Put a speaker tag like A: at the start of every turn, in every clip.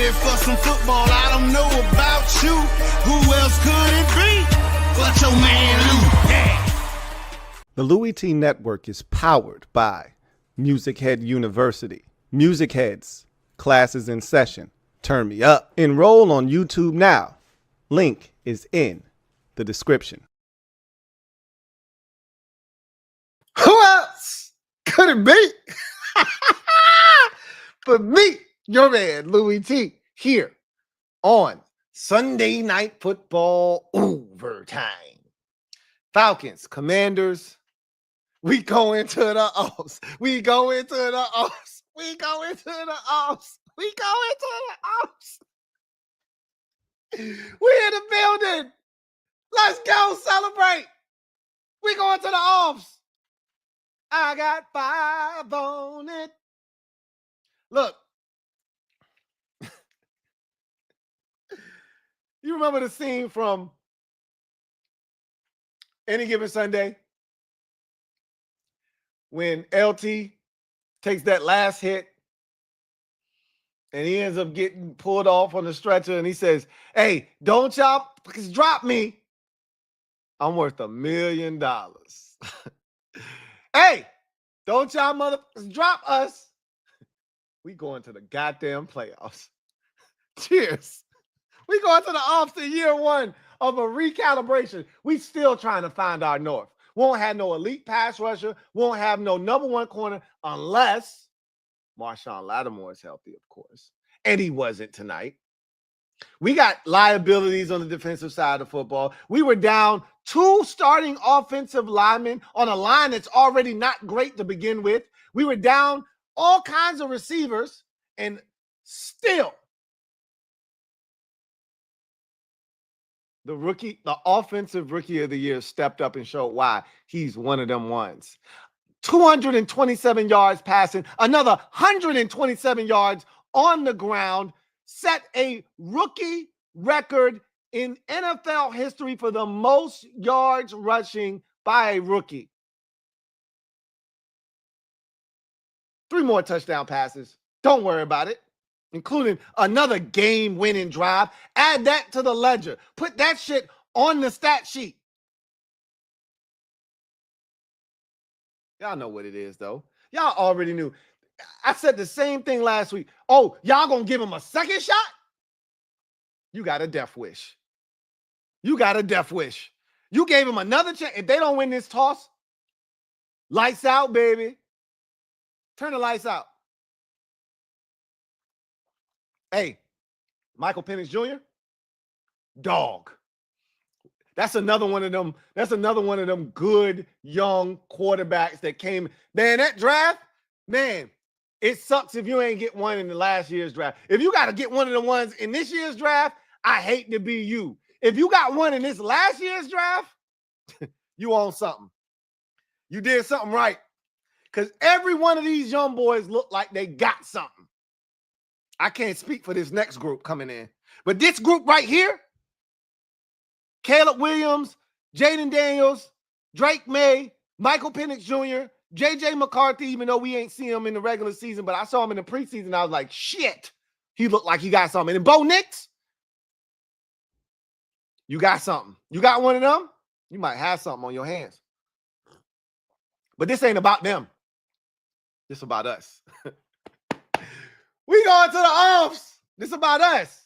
A: ready for some football. I don't know about you. Who else could it be but your man Lou? Yeah.
B: The Louis T Network is powered by Music Head University. Music Heads, classes in session. Turn me up. Enroll on YouTube now. Link is in the description.
C: Who else could it be but me, your man, Louis T, here on Sunday Night Football Overtime. Falcons, Commanders, we go into the offs. We go into the offs. We go into the offs. We go into the offs. We in the building. Let's go celebrate. We going to the offs. I got 5 on it. Look. You remember the scene from Any Given Sunday when LT takes that last hit and he ends up getting pulled off on the stretcher and he says, hey, don't y'all drop me. I'm worth $1 million. Hey, don't y'all motherfuckers drop us. We going to the goddamn playoffs. Cheers. We going to the offs in year 1 of a recalibration. We still trying to find our north. Won't have no elite pass rusher. Won't have no number 1 corner unless Marshawn Lattimore is healthy, of course. And he wasn't tonight. We got liabilities on the defensive side of football. We were down 2 starting offensive linemen on a line that's already not great to begin with. We were down all kinds of receivers, and still the offensive rookie of the year stepped up and showed why he's one of them ones. 227 yards passing, another 127 yards on the ground, set a rookie record in NFL history for the most yards rushing by a rookie. 3 more touchdown passes. Don't worry about it. Including another game-winning drive. Add that to the ledger. Put that shit on the stat sheet. Y'all know what it is, though. Y'all already knew. I said the same thing last week. Oh, y'all gonna give him a second shot? You got a death wish. You got a death wish. You gave him another chance. If they don't win this toss, lights out, baby. Turn the lights out. Hey, Michael Penix Jr., dog. That's another one of them. That's another one of them good young quarterbacks that came. Man, that draft, man, it sucks if you ain't get one in the last year's draft. If you got to get one of the ones in this year's draft, I hate to be you. If you got one in this last year's draft, you own something. You did something right. Because every one of these young boys look like they got something. I can't speak for this next group coming in. But this group right here, Caleb Williams, Jayden Daniels, Drake May, Michael Penix Jr., J.J. McCarthy, even though we ain't seen him in the regular season, but I saw him in the preseason. I was like, shit, he looked like he got something. And Bo Nix, you got something. You got one of them, you might have something on your hands. But this ain't about them. This about us. We going to the offs. This about us.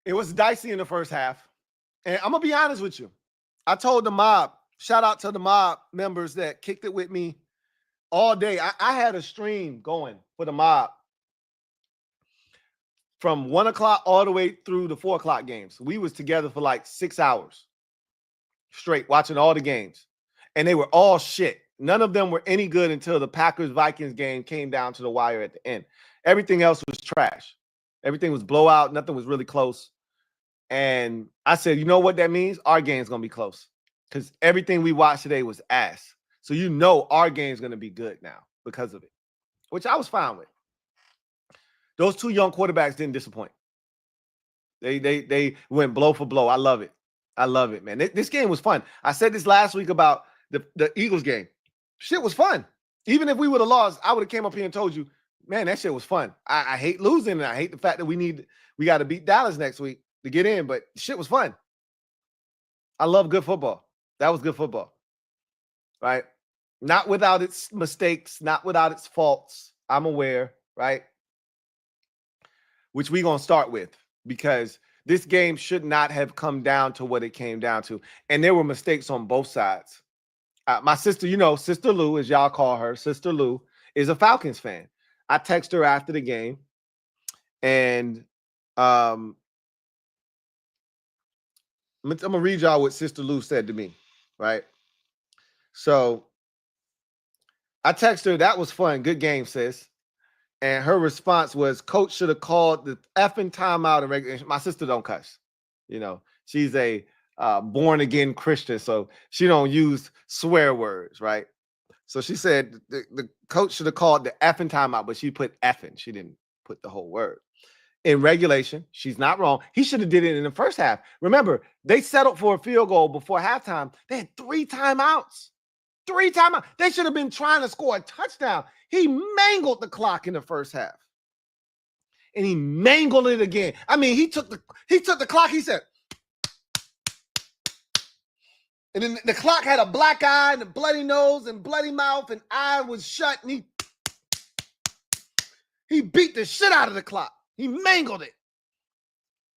C: It was dicey in the first half. And I'm going to be honest with you. I told the mob, shout out to the mob members that kicked it with me all day. I had a stream going for the mob from 1 o'clock all the way through the 4 o'clock games. We was together for like 6 hours straight watching all the games. And they were all shit. None of them were any good until the Packers-Vikings game came down to the wire at the end. Everything else was trash. Everything was blowout. Nothing was really close. And I said, you know what that means? Our game's going to be close because everything we watched today was ass. So you know our game's going to be good now because of it, which I was fine with. Those 2 young quarterbacks didn't disappoint. They went blow for blow. I love it. I love it, man. This game was fun. I said this last week about the Eagles game. Shit was fun. Even if we would have lost, I would have came up here and told you, man, that shit was fun. I hate losing, and I hate the fact that we got to beat Dallas next week to get in, but shit was fun. I love good football. That was good football, right? Not without its mistakes, not without its faults. I'm aware, right? Which we're going to start with, because this game should not have come down to what it came down to. And there were mistakes on both sides. My sister, Sister Lou, as y'all call her, Sister Lou, is a Falcons fan. I text her after the game, and I'm going to read y'all what Sister Lou said to me, right? So I text her, that was fun. Good game, sis. And her response was, Coach should have called the effing timeout in regulation. My sister don't cuss. She's a born-again Christian, so she don't use swear words, right? So she said the coach should have called the effing timeout, but she put effing. She didn't put the whole word. In regulation, she's not wrong. He should have did it in the first half. Remember, they settled for a field goal before halftime. They had 3 timeouts. 3 timeouts. They should have been trying to score a touchdown. He mangled the clock in the first half. And he mangled it again. I mean, he took the clock, he said, and then the clock had a black eye and a bloody nose and bloody mouth, and eye was shut, and he beat the shit out of the clock. He mangled it.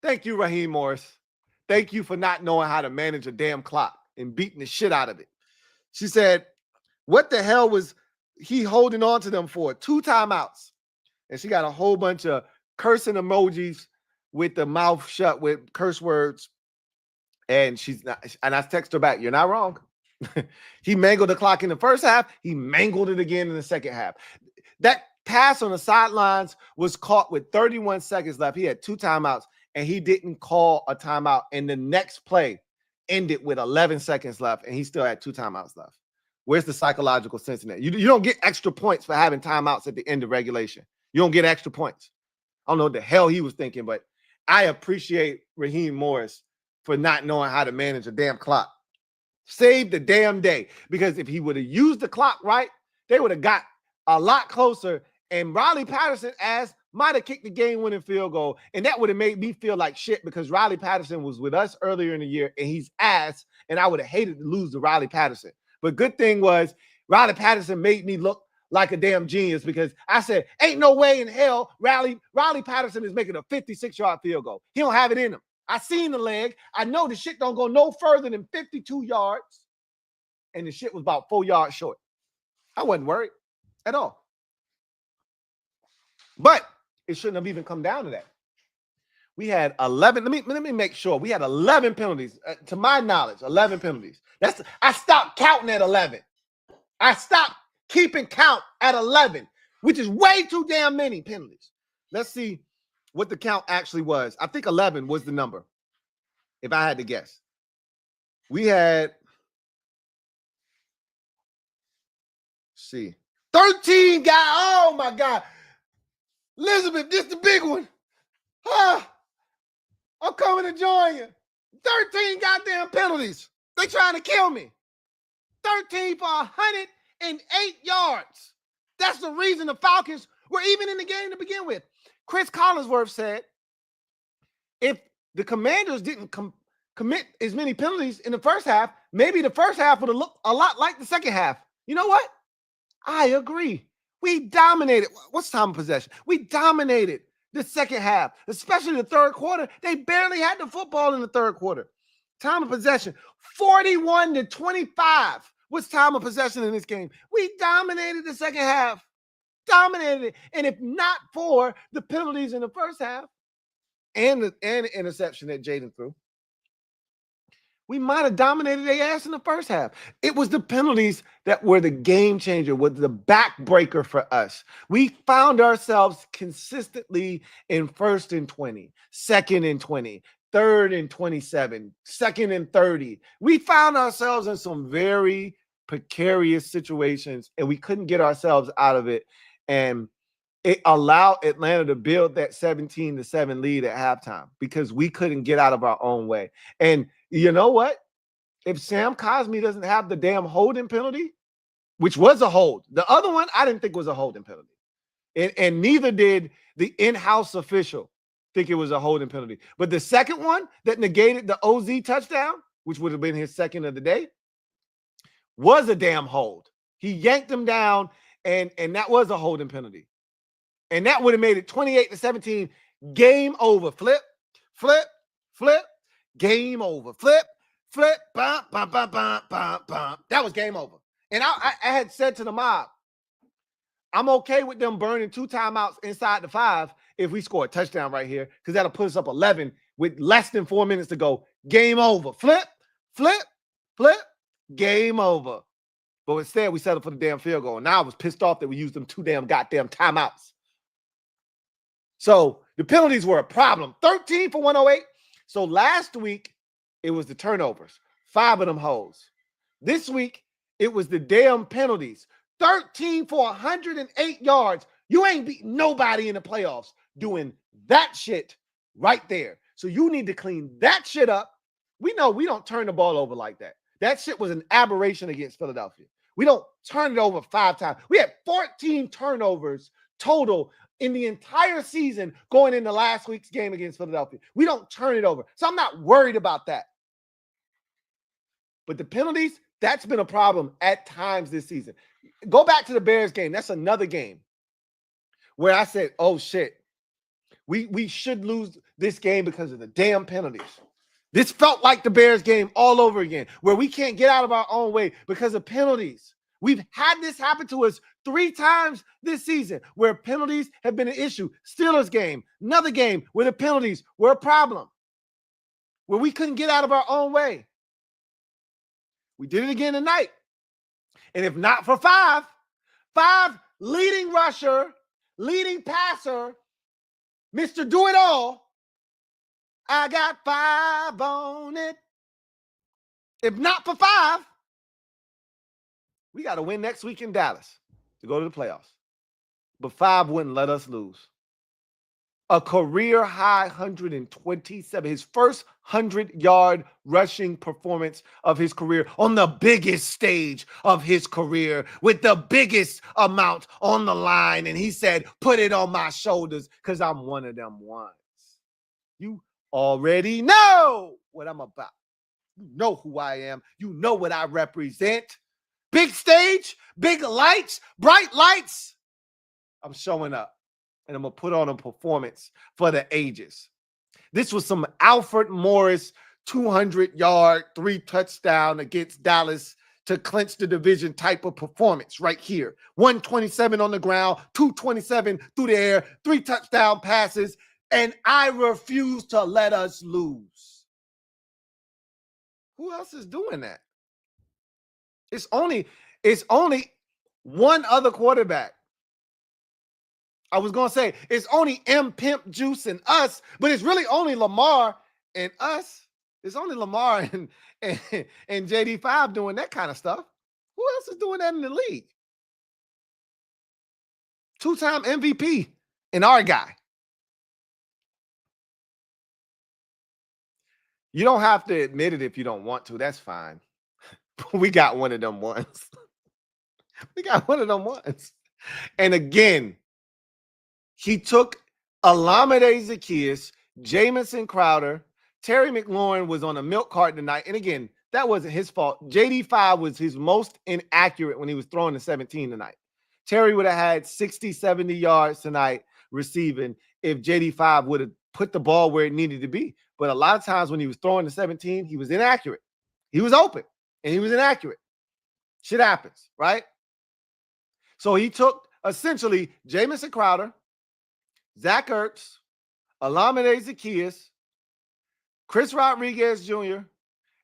C: Thank you, Raheem Morris. Thank you for not knowing how to manage a damn clock and beating the shit out of it. She said, what the hell was he holding on to them for? 2 timeouts. And she got a whole bunch of cursing emojis with the mouth shut with curse words. And she's not, and I text her back, you're not wrong. He mangled the clock in the first half. He mangled it again in the second half. That pass on the sidelines was caught with 31 seconds left. He had 2 timeouts, and he didn't call a timeout. And the next play ended with 11 seconds left, and he still had 2 timeouts left. Where's the psychological sense in that? You don't get extra points for having timeouts at the end of regulation. You don't get extra points. I don't know what the hell he was thinking, but I appreciate Raheem Morris for not knowing how to manage a damn clock. Saved the damn day, because if he would have used the clock right, they would have got a lot closer, and Riley Patterson might have kicked the game-winning field goal, and that would have made me feel like shit, because Riley Patterson was with us earlier in the year, and he's ass, and I would have hated to lose to Riley Patterson. But good thing was Riley Patterson made me look like a damn genius, because I said, ain't no way in hell Riley Patterson is making a 56-yard field goal. He don't have it in him. I seen the leg. I know the shit don't go no further than 52 yards. And the shit was about 4 yards short. I wasn't worried at all. But it shouldn't have even come down to that. We had 11. Let me make sure. We had 11 penalties. To my knowledge, 11 penalties. I stopped counting at 11. I stopped keeping count at 11, which is way too damn many penalties. Let's see what the count actually was. I think 11 was the number, if I had to guess. We had, see, 13 guys. Oh, my God. Elizabeth, this the big one. I'm coming to join you. 13 goddamn penalties. They trying to kill me. 13 for 108 yards. That's the reason the Falcons were even in the game to begin with. Chris Collinsworth said, if the Commanders didn't commit as many penalties in the first half, maybe the first half would have looked a lot like the second half. You know what? I agree. We dominated. What's time of possession? We dominated the second half, especially the third quarter. They barely had the football in the third quarter. Time of possession, 41-25 was time of possession in this game. We dominated the second half. Dominated it. And if not for the penalties in the first half and the interception that Jaden threw, we might have dominated their ass in the first half. It was the penalties that were the game changer, was the backbreaker for us. We found ourselves consistently in 1st and 20, 2nd and 20, 3rd and 27, 2nd and 30. We found ourselves in some very precarious situations, and we couldn't get ourselves out of it. And it allowed Atlanta to build that 17-7 lead at halftime because we couldn't get out of our own way. And you know what? If Sam Cosmi doesn't have the damn holding penalty, which was a hold. The other one, I didn't think was a holding penalty. And neither did the in-house official think it was a holding penalty. But the second one that negated the OZ touchdown, which would have been his second of the day, was a damn hold. He yanked him down, and that was a holding penalty. And that would have made it 28-17. Game over. Flip, flip, flip. Game over. Flip, flip. Bump, bump, bump, bump, bump, bump. That was game over. And I had said to the mob, I'm okay with them burning 2 timeouts inside the 5 if we score a touchdown right here, because that'll put us up 11 with less than 4 minutes to go. Game over. Flip, flip, flip. Game over. But instead, we settled for the damn field goal. And now I was pissed off that we used them 2 damn goddamn timeouts. So the penalties were a problem. 13 for 108. So last week, it was the turnovers. 5 of them hoes. This week, it was the damn penalties. 13 for 108 yards. You ain't beating nobody in the playoffs doing that shit right there. So you need to clean that shit up. We know we don't turn the ball over like that. That shit was an aberration against Philadelphia. We don't turn it over 5 times. We had 14 turnovers total in the entire season going into last week's game against Philadelphia. We don't turn it over. So I'm not worried about that. But the penalties, that's been a problem at times this season. Go back to the Bears game. That's another game where I said, oh, shit, we should lose this game because of the damn penalties. This felt like the Bears game all over again, where we can't get out of our own way because of penalties. We've had this happen to us 3 times this season where penalties have been an issue. Steelers game, another game where the penalties were a problem, where we couldn't get out of our own way. We did it again tonight. And if not for 5 leading rusher, leading passer, Mr. Do-It-All, I got 5 on it. If not for 5, we got to win next week in Dallas to go to the playoffs. But 5 wouldn't let us lose. A career high 127, his first 100-yard rushing performance of his career on the biggest stage of his career with the biggest amount on the line. And he said, put it on my shoulders because I'm one of them ones. You already know what I'm about. You know who I am. You know what I represent. Big stage, big lights, bright lights. I'm showing up. And I'm going to put on a performance for the ages. This was some Alfred Morris 200-yard, 3-touchdown against Dallas to clinch the division type of performance right here. 127 on the ground, 227 through the air, 3 touchdown passes, and I refuse to let us lose. Who else is doing that? It's only one other quarterback. I was going to say, it's only M. Pimp Juice and us, but it's really only Lamar and us. It's only Lamar and JD5 doing that kind of stuff. Who else is doing that in the league? 2-time MVP and our guy. You don't have to admit it if you don't want to. That's fine. But we got one of them ones. We got one of them ones. And again, he took Olamide Zaccheaus, Jamison Crowder, Terry McLaurin was on a milk carton tonight. And again, that wasn't his fault. JD5 was his most inaccurate when he was throwing the 17 tonight. Terry would have had 60, 70 yards tonight receiving if JD5 would have put the ball where it needed to be. But a lot of times when he was throwing the 17, he was inaccurate. He was open and he was inaccurate. Shit happens, right? So he took essentially Jamison Crowder, Zach Ertz, Olamide Zaccheaus, Chris Rodriguez Jr.,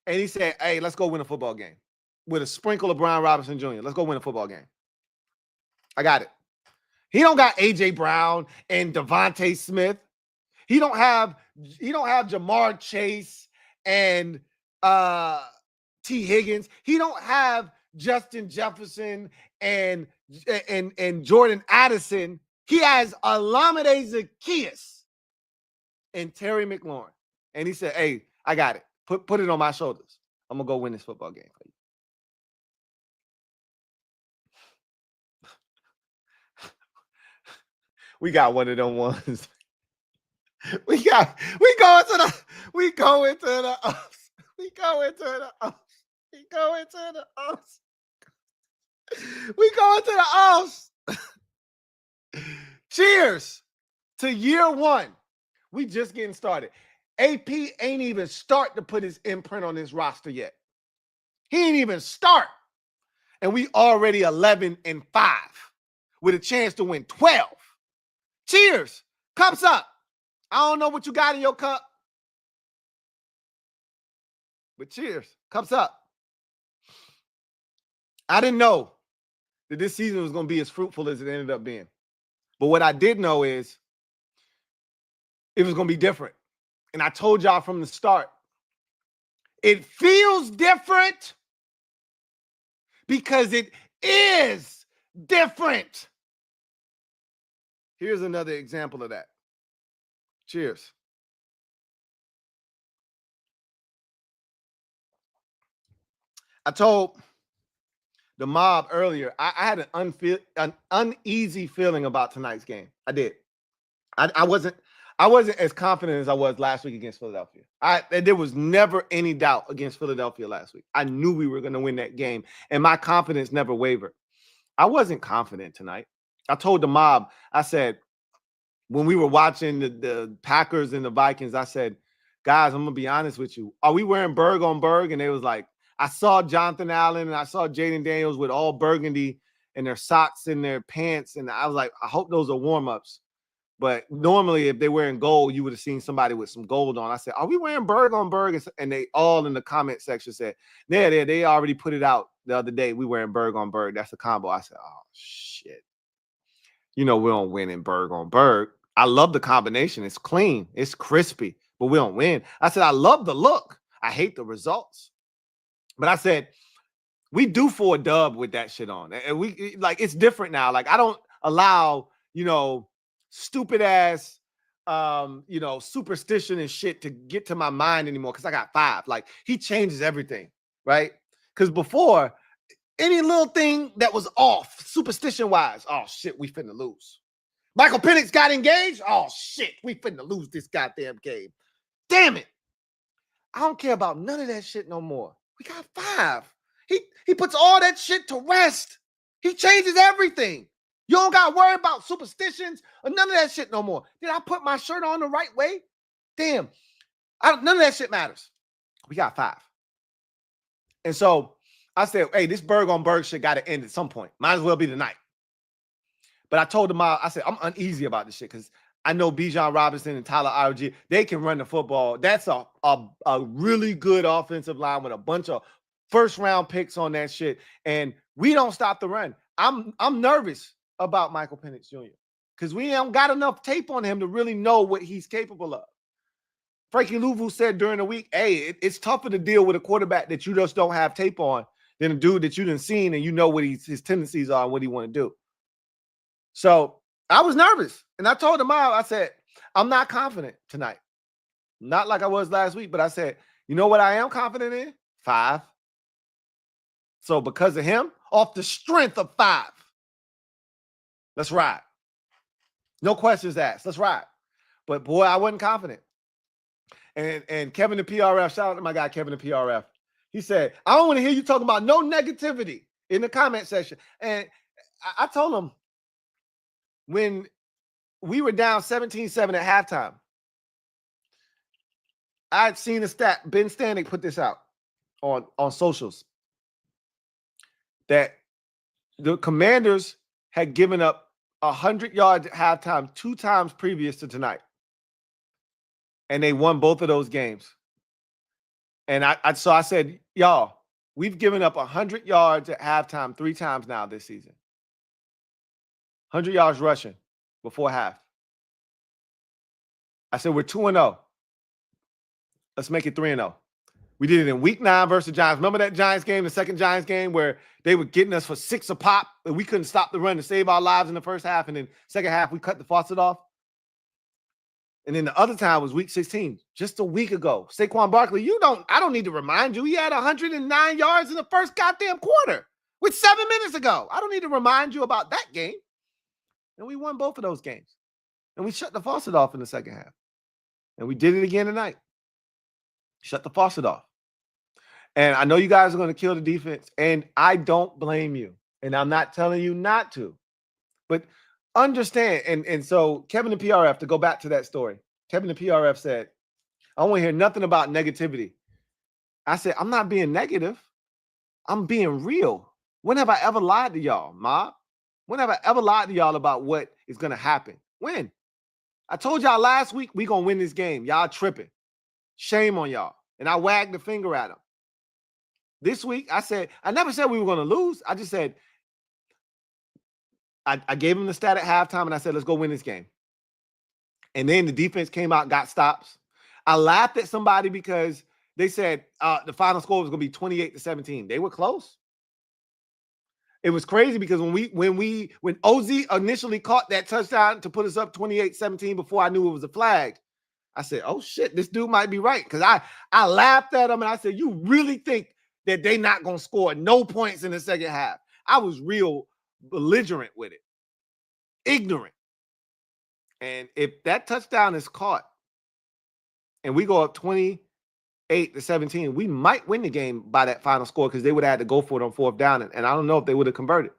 C: and he said, hey, let's go win a football game with a sprinkle of Brian Robinson Jr. Let's go win a football game. I got it. He don't got A.J. Brown and Devontae Smith. He don't have Jamar Chase and T. Higgins. He don't have Justin Jefferson and Jordan Addison. He has Olamide Zaccheaus and Terry McLaurin. And he said, hey, I got it. Put it on my shoulders. I'm going to go win this football game for you. We got one of them ones. We going to the we go into the offs. Cheers to year one. We just getting started. AP ain't even start to put his imprint on this roster yet. He ain't even start. And we already 11-5 with a chance to win 12. Cheers. Cups up. I don't know what you got in your cup. But cheers. Cups up. I didn't know that this season was going to be as fruitful as it ended up being. But what I did know is it was going to be different. And I told y'all from the start, it feels different because it is different. Here's another example of that. Cheers. I told the mob earlier, I had an uneasy feeling about tonight's game. I did. I wasn't as confident as I was last week against Philadelphia. There was never any doubt against Philadelphia last week. I knew we were going to win that game, and my confidence never wavered. I wasn't confident tonight. I told the mob, I said, when we were watching the Packers and the Vikings, I said, guys, I'm going to be honest with you. Are we wearing Berg on Berg? And they was like, I saw Jonathan Allen and I saw Jayden Daniels with all burgundy and their socks and their pants. And I was like, I hope those are warm-ups. But normally, if they're wearing gold, you would have seen somebody with some gold on. I said, are we wearing Berg on Berg? And they all in the comment section said, they already put it out the other day. We wearing Berg on Berg. That's a combo. I said, oh, shit. You know, we don't win in Berg on Berg. I love the combination. It's clean. It's crispy, but we don't win. I said, I love the look. I hate the results. But I said, we due for a dub with that shit on. And we, like, it's different now. Like, I don't allow, stupid ass, superstition and shit to get to my mind anymore because I got 5. Like, he changes everything, right? Because before, any little thing that was off, superstition-wise, oh, shit, we finna lose. Michael Penix got engaged? Oh, shit, we finna lose this goddamn game. Damn it. I don't care about none of that shit no more. We got 5. He puts all that shit to rest. He changes everything. You don't got to worry about superstitions or none of that shit no more. Did I put my shirt on the right way? Damn. None of that shit matters. We got 5. And so I said, hey, this Berg on Berg shit got to end at some point. Might as well be tonight. But I told them, I said, I'm uneasy about this shit because I know Bijan Robinson and Tyler Algier, they can run the football. That's a really good offensive line with a bunch of first-round picks on that shit. And we don't stop the run. I'm nervous about Michael Penix Jr. because we don't got enough tape on him to really know what he's capable of. Frankie Louvu said during the week, hey, it's tougher to deal with a quarterback that you just don't have tape on than a dude that you done seen and you know what his tendencies are and what he want to do. So I was nervous. And I told him, I said, I'm not confident tonight. Not like I was last week, but I said, you know what I am confident in? 5. So because of him, off the strength of 5, let's ride. No questions asked. Let's ride. But boy, I wasn't confident. And Kevin the PRF, shout out to my guy Kevin the PRF. He said, I don't want to hear you talking about no negativity in the comment section. And I told him, when we were down 17-7 at halftime, I'd seen a stat. Ben Stanek put this out on socials that the Commanders had given up 100 yards at halftime 2 times previous to tonight. And they won both of those games. And so I said, y'all, we've given up 100 yards at halftime 3 times now this season. 100 yards rushing before half. I said, we're 2-0. Let's make it 3-0. We did it in week 9 versus the Giants. Remember that Giants game, the second Giants game, where they were getting us for 6 a pop and we couldn't stop the run to save our lives in the first half. And then second half, we cut the faucet off. And then the other time was week 16, just a week ago. Saquon Barkley, I don't need to remind you. He had 109 yards in the first goddamn quarter with 7 minutes ago. I don't need to remind you about that game. And we won both of those games. And we shut the faucet off in the second half. And we did it again tonight. Shut the faucet off. And I know you guys are going to kill the defense, and I don't blame you. And I'm not telling you not to. But understand, and so Kevin and PRF, to go back to that story, Kevin and PRF said, I don't want to hear nothing about negativity. I said, I'm not being negative. I'm being real. When have I ever lied to y'all, Mob? When have I ever lied to y'all about what is going to happen? When? I told y'all last week we going to win this game. Y'all tripping. Shame on y'all. And I wagged the finger at them. This week, I never said we were going to lose. I just said, I gave them the stat at halftime, and I said, let's go win this game. And then the defense came out, got stops. I laughed at somebody because they said the final score was going to be 28-17. They were close. It was crazy because when OZ initially caught that touchdown to put us up 28-17 before I knew it was a flag, I said, oh, shit, this dude might be right. Because I laughed at him, and I said, you really think that they not going to score no points in the second half? I was real belligerent with it, ignorant. And if that touchdown is caught and we go up 28-17, we might win the game by that final score because they would have had to go for it on fourth down. And I don't know if they would have converted.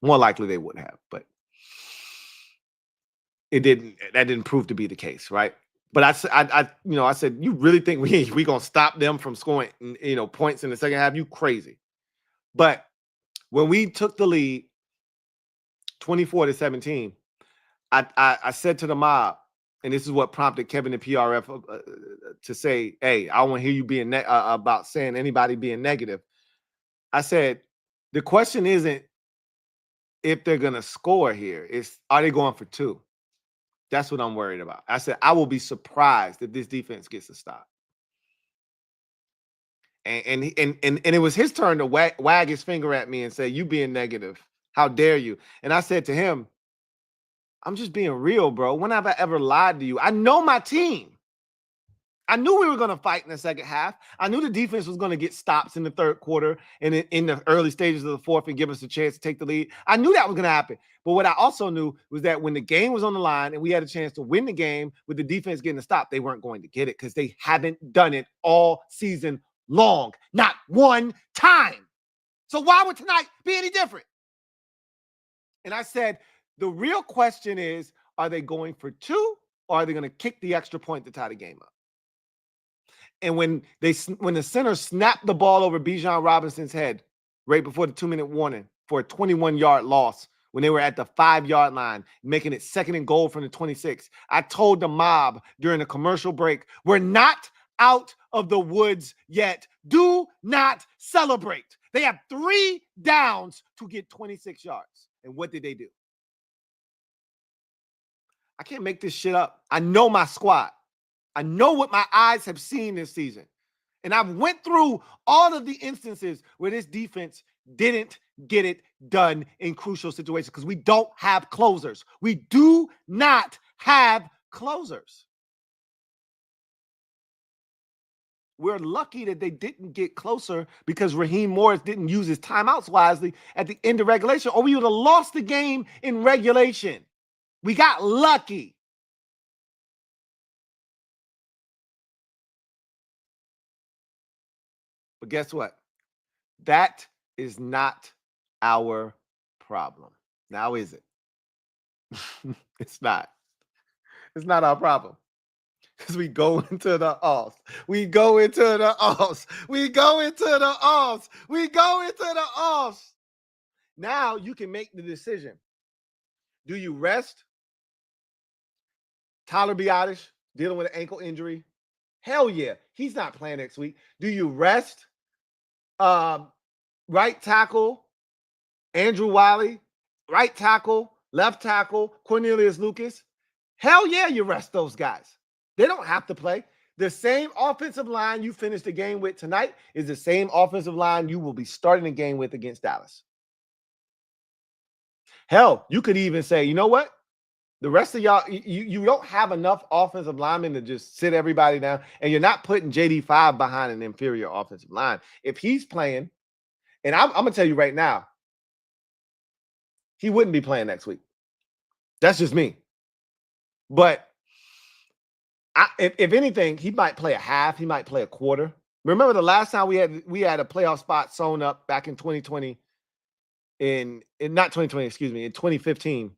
C: More likely they wouldn't have, but that didn't prove to be the case, right? But I said, you really think we gonna stop them from scoring, points in the second half? You crazy. But when we took the lead 24-17, I said to the mob, and this is what prompted Kevin and PRF to say, hey, I want to hear you being about saying anybody being negative. I said, the question isn't if they're going to score here. It's, are they going for two? That's what I'm worried about. I said, I will be surprised if this defense gets a stop. And it was his turn to wag his finger at me and say, you being negative. How dare you? And I said to him, I'm just being real, bro. When have I ever lied to you? I know my team. I knew we were going to fight in the second half. I knew the defense was going to get stops in the third quarter and in the early stages of the fourth and give us a chance to take the lead. I knew that was going to happen. But what I also knew was that when the game was on the line and we had a chance to win the game with the defense getting a stop, they weren't going to get it because they haven't done it all season long. Not one time. So why would tonight be any different? And I said, the real question is, are they going for two or are they going to kick the extra point to tie the game up? And when the center snapped the ball over Bijan Robinson's head right before the 2-minute warning for a 21-yard loss when they were at the 5-yard line, making it 2nd and goal from the 26, I told the mob during the commercial break, we're not out of the woods yet. Do not celebrate. They have 3 downs to get 26 yards. And what did they do? I can't make this shit up. I know my squad. I know what my eyes have seen this season. And I've went through all of the instances where this defense didn't get it done in crucial situations because we don't have closers. We do not have closers. We're lucky that they didn't get closer because Raheem Morris didn't use his timeouts wisely at the end of regulation, or we would have lost the game in regulation. We got lucky. But guess what? That is not our problem. Now, is it? It's not. It's not our problem. Because we go into the offs. We go into the offs. We go into the offs. We go into the offs. Now you can make the decision. Do you rest Tyler Biadasz dealing with an ankle injury? Hell yeah. He's not playing next week. Do you rest right tackle Andrew Wiley, right tackle, left tackle Cornelius Lucas? Hell yeah, you rest those guys. They don't have to play. The same offensive line you finished the game with tonight is the same offensive line you will be starting the game with against Dallas. Hell, you could even say, you know what? The rest of y'all, you don't have enough offensive linemen to just sit everybody down, and you're not putting JD5 behind an inferior offensive line. If he's playing, and I'm going to tell you right now, he wouldn't be playing next week. That's just me. But if anything, he might play a half. He might play a quarter. Remember the last time we had a playoff spot sewn up back in 2020, in not 2020, excuse me, in 2015.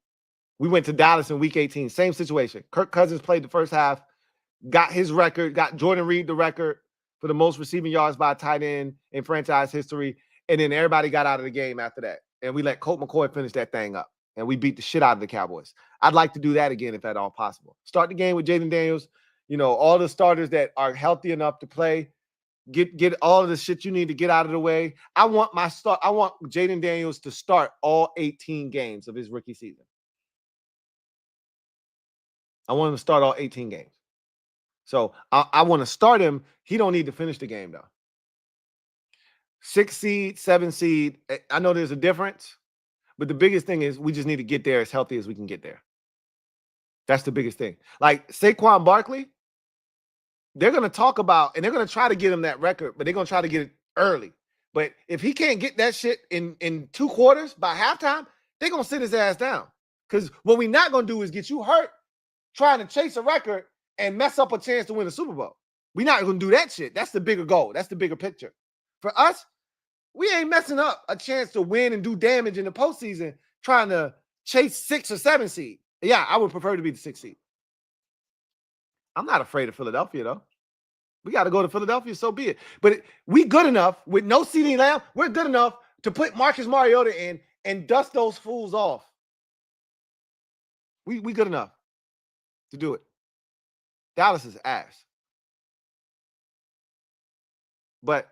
C: We went to Dallas in week 18. Same situation. Kirk Cousins played the first half, got his record, got Jordan Reed the record for the most receiving yards by a tight end in franchise history. And then everybody got out of the game after that. And we let Colt McCoy finish that thing up. And we beat the shit out of the Cowboys. I'd like to do that again if at all possible. Start the game with Jayden Daniels. You know, all the starters that are healthy enough to play. Get all of the shit you need to get out of the way. I want Jayden Daniels to start all 18 games of his rookie season. I want him to start all 18 games. So I want to start him. He don't need to finish the game, though. 6 seed, 7 seed. I know there's a difference, but the biggest thing is we just need to get there as healthy as we can get there. That's the biggest thing. Like Saquon Barkley, they're going to talk about, and they're going to try to get him that record, but they're going to try to get it early. But if he can't get that shit in 2 quarters by halftime, they're going to sit his ass down. Because what we're not going to do is get you hurt trying to chase a record and mess up a chance to win a Super Bowl. We're not going to do that shit. That's the bigger goal. That's the bigger picture. For us, we ain't messing up a chance to win and do damage in the postseason trying to chase 6 or 7 seed. Yeah, I would prefer to be the 6 seed. I'm not afraid of Philadelphia, though. We got to go to Philadelphia, so be it. But we good enough with no CeeDee Lamb. We're good enough to put Marcus Mariota in and dust those fools off. We good enough to do it. Dallas is ass. But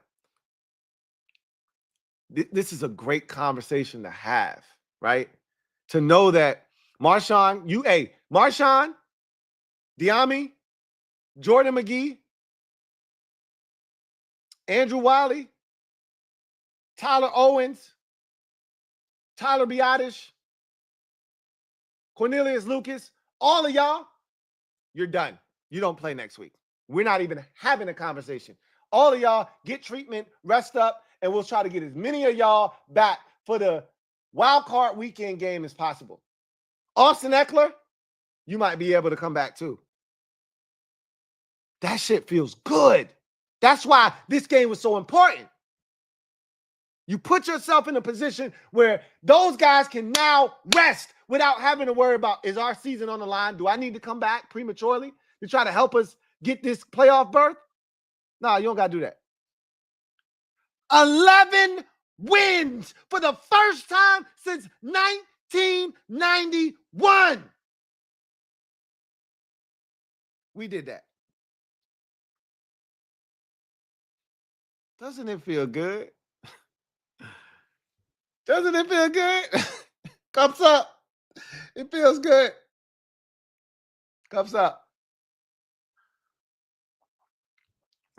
C: this is a great conversation to have, right? To know that Marshawn, Diami, Jordan McGee, Andrew Wiley, Tyler Owens, Tyler Biotish, Cornelius Lucas, all of y'all, you're done. You don't play next week. We're not even having a conversation. All of y'all get treatment, rest up, and we'll try to get as many of y'all back for the wild card weekend game as possible. Austin Eckler, you might be able to come back too. That shit feels good. That's why this game was so important. You put yourself in a position where those guys can now rest without having to worry about, is our season on the line? Do I need to come back prematurely to try to help us get this playoff berth? No, you don't got to do that. 11 wins for the first time since 1991. We did that. Doesn't it feel good? Doesn't it feel good? Cups up. It feels good. Cups up.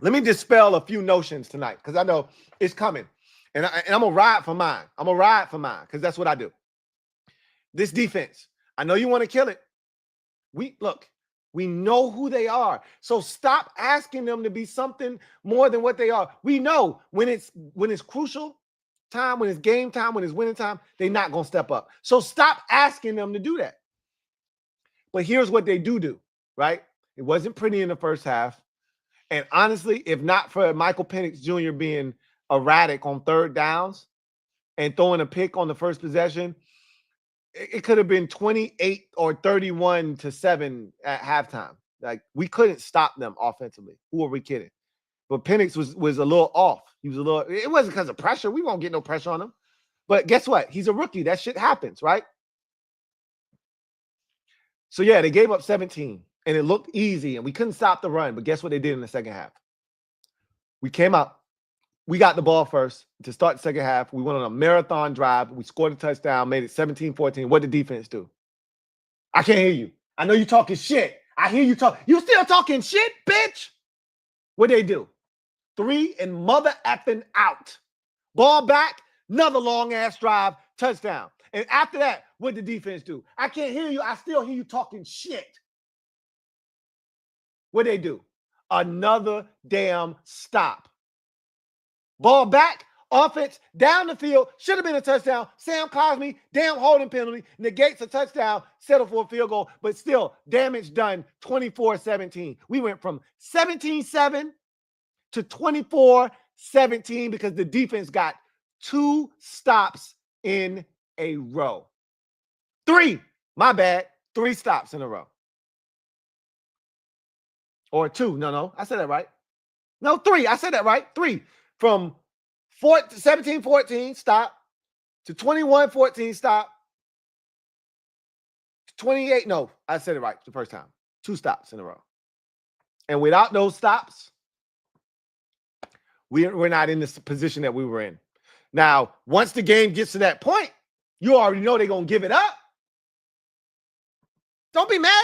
C: Let me dispel a few notions tonight because I know it's coming. And I'm going to ride for mine. I'm going to ride for mine because that's what I do. This defense, I know you want to kill it. We know who they are. So stop asking them to be something more than what they are. We know when it's crucial time, when it's game time, when it's winning time, they're not going to step up. So stop asking them to do that. But here's what they do, right? It wasn't pretty in the first half. And honestly, if not for Michael Penix Jr. being erratic on third downs and throwing a pick on the first possession, it could have been 28 or 31-7 at halftime. Like, we couldn't stop them offensively. Who are we kidding? But Penix was a little off. He was a little, it wasn't because of pressure. We won't get no pressure on him. But guess what? He's a rookie. That shit happens, right? So yeah, they gave up 17 and it looked easy and we couldn't stop the run. But guess what they did in the second half? We came out. We got the ball first to start the second half. We went on a marathon drive. We scored a touchdown, made it 17-14. What did the defense do? I can't hear you. I know you talking shit. I hear you talk. You still talking shit, bitch? What they do? 3 and mother effing out. Ball back, another long ass drive, touchdown. And after that, what did the defense do? I can't hear you. I still hear you talking shit. What they do? Another damn stop. Ball back, Offense down the field, should have been a touchdown. Sam Cosmi, damn holding penalty, negates a touchdown, settle for a field goal, but still damage done 24-17. We went from 17-7 to 24-17 because the defense got 2 stops in a row. 3 stops in a row. Or 2. No, I said that right. No, 3. I said that right. 3. From 17-14 stop to 21-14 stop to 28. No, I said it right the first time. 2 stops in a row. And without those stops, we're not in this position that we were in. Now, once the game gets to that point, you already know they're going to give it up. Don't be mad.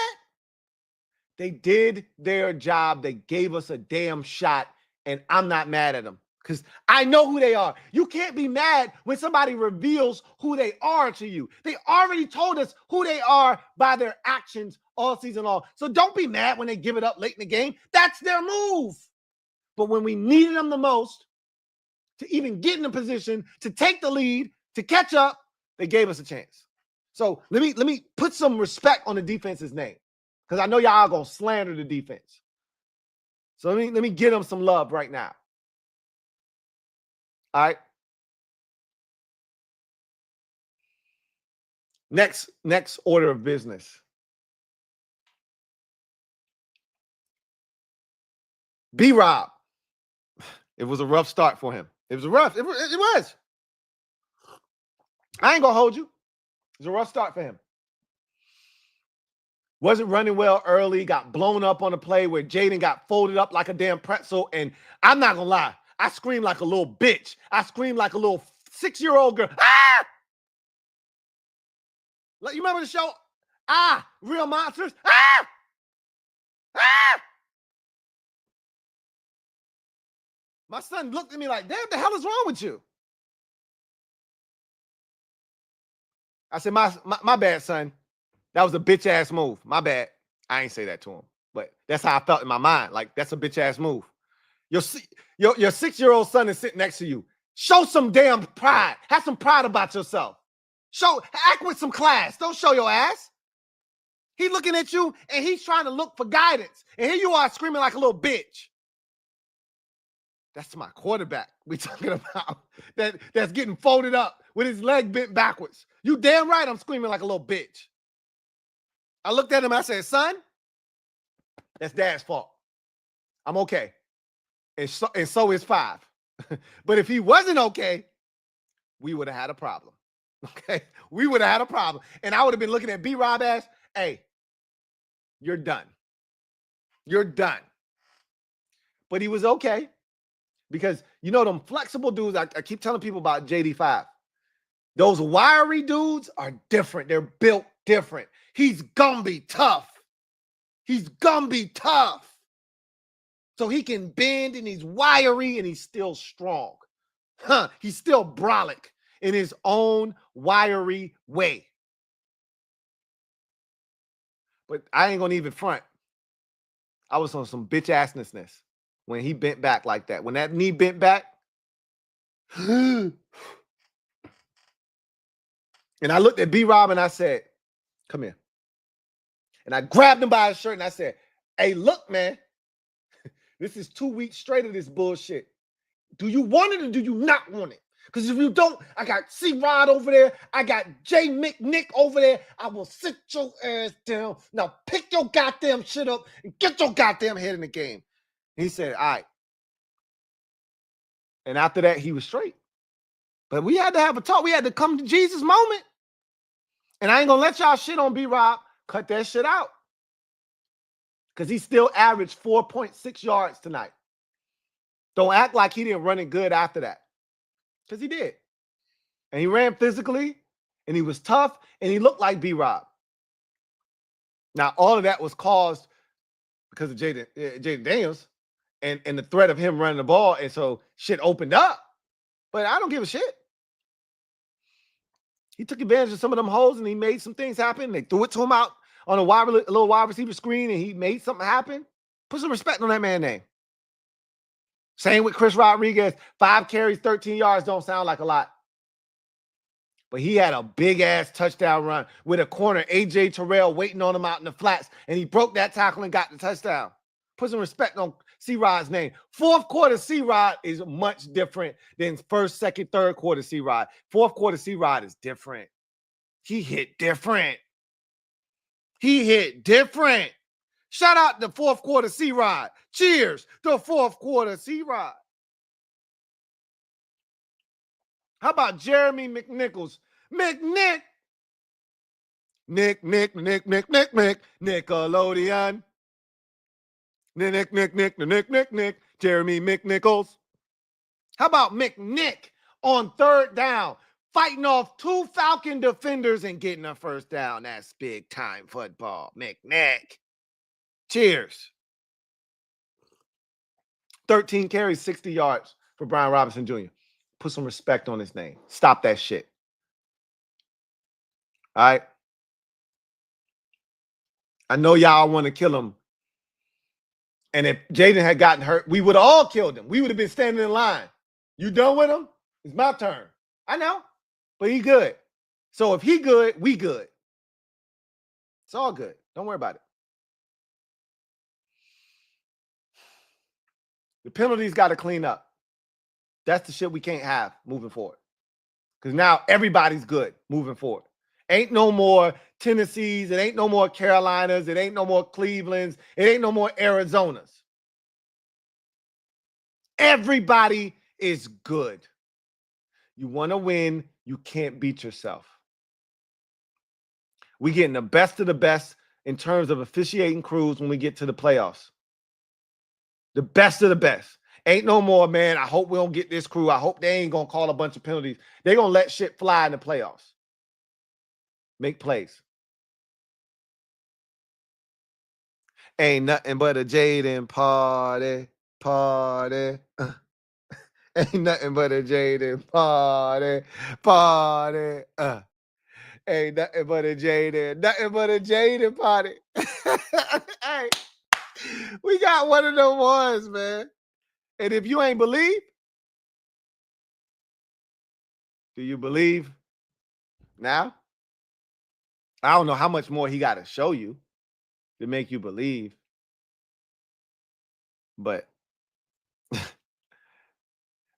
C: They did their job. They gave us a damn shot, and I'm not mad at them because I know who they are. You can't be mad when somebody reveals who they are to you. They already told us who they are by their actions all season long. So don't be mad when they give it up late in the game. That's their move. But when we needed them the most to even get in a position to take the lead, to catch up, they gave us a chance. So let me put some respect on the defense's name because I know y'all are going to slander the defense. So let me give them some love right now. All right. Next order of business. B-Rob. It was a rough start for him. It was. I ain't going to hold you. It was a rough start for him. Wasn't running well early, got blown up on a play where Jaden got folded up like a damn pretzel. And I'm not going to lie. I screamed like a little bitch. I screamed like a little 6-year-old girl. Ah! You remember the show? Ah! Real Monsters? Ah! Ah! My son looked at me like, damn, the hell is wrong with you? I said, my bad, son. That was a bitch-ass move. My bad. I ain't say that to him. But that's how I felt in my mind. Like, that's a bitch-ass move. Your 6-year-old son is sitting next to you. Show some damn pride. Have some pride about yourself. Act with some class. Don't show your ass. He's looking at you, and he's trying to look for guidance. And here you are screaming like a little bitch. That's my quarterback we talking about. That's getting folded up with his leg bent backwards. You damn right I'm screaming like a little bitch. I looked at him and I said, son, that's dad's fault. I'm okay. And so is 5. But if he wasn't okay, we would have had a problem. Okay? We would have had a problem. And I would have been looking at B-Rob as, hey, you're done. You're done. But he was okay. Because, you know, them flexible dudes, I keep telling people about JD5. Those wiry dudes are different. They're built different. He's gonna be tough. He's gonna be tough. So he can bend and he's wiry and he's still strong. He's still brolic in his own wiry way. But I ain't gonna even front. I was on some bitch assness when he bent back like that. When that knee bent back, and I looked at B-Rob and I said, come here. And I grabbed him by his shirt and I said, hey, look, man, this is 2 weeks straight of this bullshit. Do you want it or do you not want it? Because if you don't, I got C-Rod over there. I got J. McNick over there. I will sit your ass down. Now pick your goddamn shit up and get your goddamn head in the game. He said, all right. And after that, he was straight. But we had to have a talk. We had to come to Jesus moment. And I ain't going to let y'all shit on B-Rob. Cut that shit out. Because he still averaged 4.6 yards tonight. Don't act like he didn't run it good after that. Because he did. And he ran physically. And he was tough. And he looked like B-Rob. Now, all of that was caused because of Jayden Daniels. And the threat of him running the ball. And so shit opened up. But I don't give a shit. He took advantage of some of them holes and he made some things happen. They threw it to him out on a little wide receiver screen and he made something happen. Put some respect on that man's name. Same with Chris Rodriguez. 5 carries, 13 yards don't sound like a lot. But he had a big-ass touchdown run with a corner, A.J. Terrell, waiting on him out in the flats, and he broke that tackle and got the touchdown. Put some respect on C-Rod's name. Fourth quarter C-Rod is much different than first, second, third quarter C-Rod. Fourth quarter C-Rod is different. He hit different. He hit different. Shout out to fourth quarter C-Rod. Cheers to fourth quarter C-Rod. How about Jeremy McNichols? Nickelodeon. Nick. Jeremy McNichols. How about McNick on third down, fighting off 2 Falcon defenders and getting a first down? That's big time football. McNick. Cheers. 13 carries, 60 yards for Brian Robinson Jr. Put some respect on his name. Stop that shit. All right. I know y'all want to kill him. And if Jaden had gotten hurt, we would have all killed him. We would have been standing in line. You done with him? It's my turn. I know. But he good. So if he good, we good. It's all good. Don't worry about it. The penalties got to clean up. That's the shit we can't have moving forward. Because now everybody's good moving forward. Ain't no more Tennessees. It ain't no more Carolinas. It ain't no more Clevelands. It ain't no more Arizonas. Everybody is good. You want to win. You can't beat yourself. We getting the best of the best in terms of officiating crews when we get to the playoffs. The best of the best. Ain't no more, man, I hope we don't get this crew. I hope they ain't going to call a bunch of penalties. They're going to let shit fly in the playoffs. Make plays. Ain't nothing but a Jaden party. Ain't nothing but a Jaden party. Ain't nothing but a Jaden party. Hey, we got one of them ones, man. And if you ain't believe, do you believe now? I don't know how much more he got to show you to make you believe. But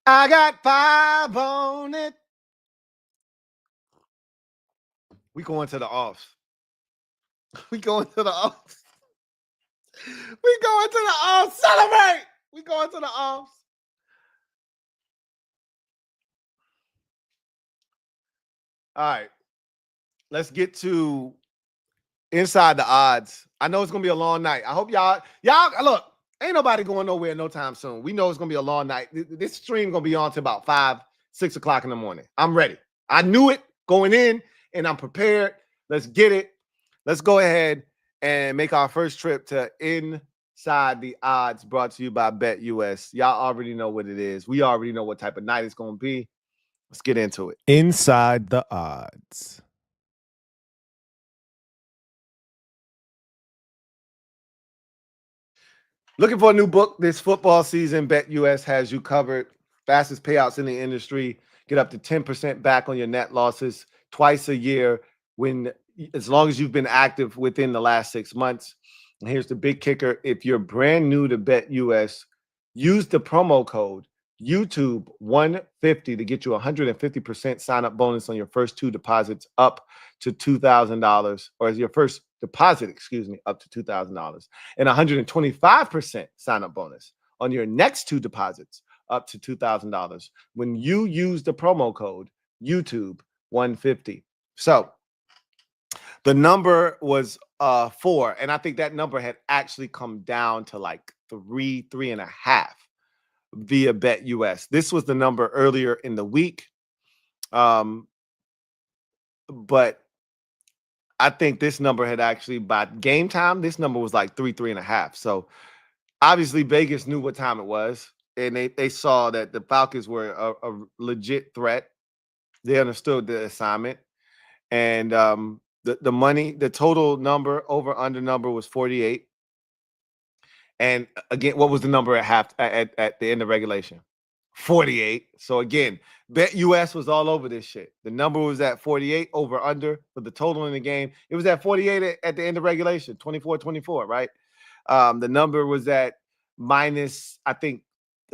C: I got 5 on it. We going to the offs. We going to the offs. We going to the offs. Celebrate. We going to the offs. All right. Let's get to inside the odds. I know it's going to be a long night. I hope y'all look, ain't nobody going nowhere no time soon. We know it's going to be a long night. This stream going to be on to about 5, 6 o'clock in the morning. I'm ready. I knew it going in, and I'm prepared. Let's get it. Let's go ahead and make our first trip to Inside the Odds, brought to you by BetUS. Y'all already know what it is. We already know what type of night it's going to be. Let's get into it.
B: Inside the Odds.
C: Looking for a new book this football season? BetUS has you covered. Fastest payouts in the industry. Get up to 10% back on your net losses twice a year as long as you've been active within the last 6 months. And here's the big kicker. If you're brand new to BetUS, use the promo code YouTube150 to get you a 150% sign-up bonus on your first 2 deposits up to $2,000, or as your first deposit, up to $2,000, and 125% sign-up bonus on your next 2 deposits up to $2,000 when you use the promo code YouTube150. So the number was 4, and I think that number had actually come down to like 3.5 via BetUS. This was the number earlier in the week, but I think this number had actually, by game time, this number was like 3.5. So obviously Vegas knew what time it was, and they saw that the Falcons were a legit threat. They understood the assignment, and the money, the total number, over under number was 48. And again, what was the number at the end of regulation? 48. So again, Bet US was all over this shit. The number was at 48 over under for the total in the game. It was at 48 at the end of regulation, 24-24, right? The number was at minus, I think,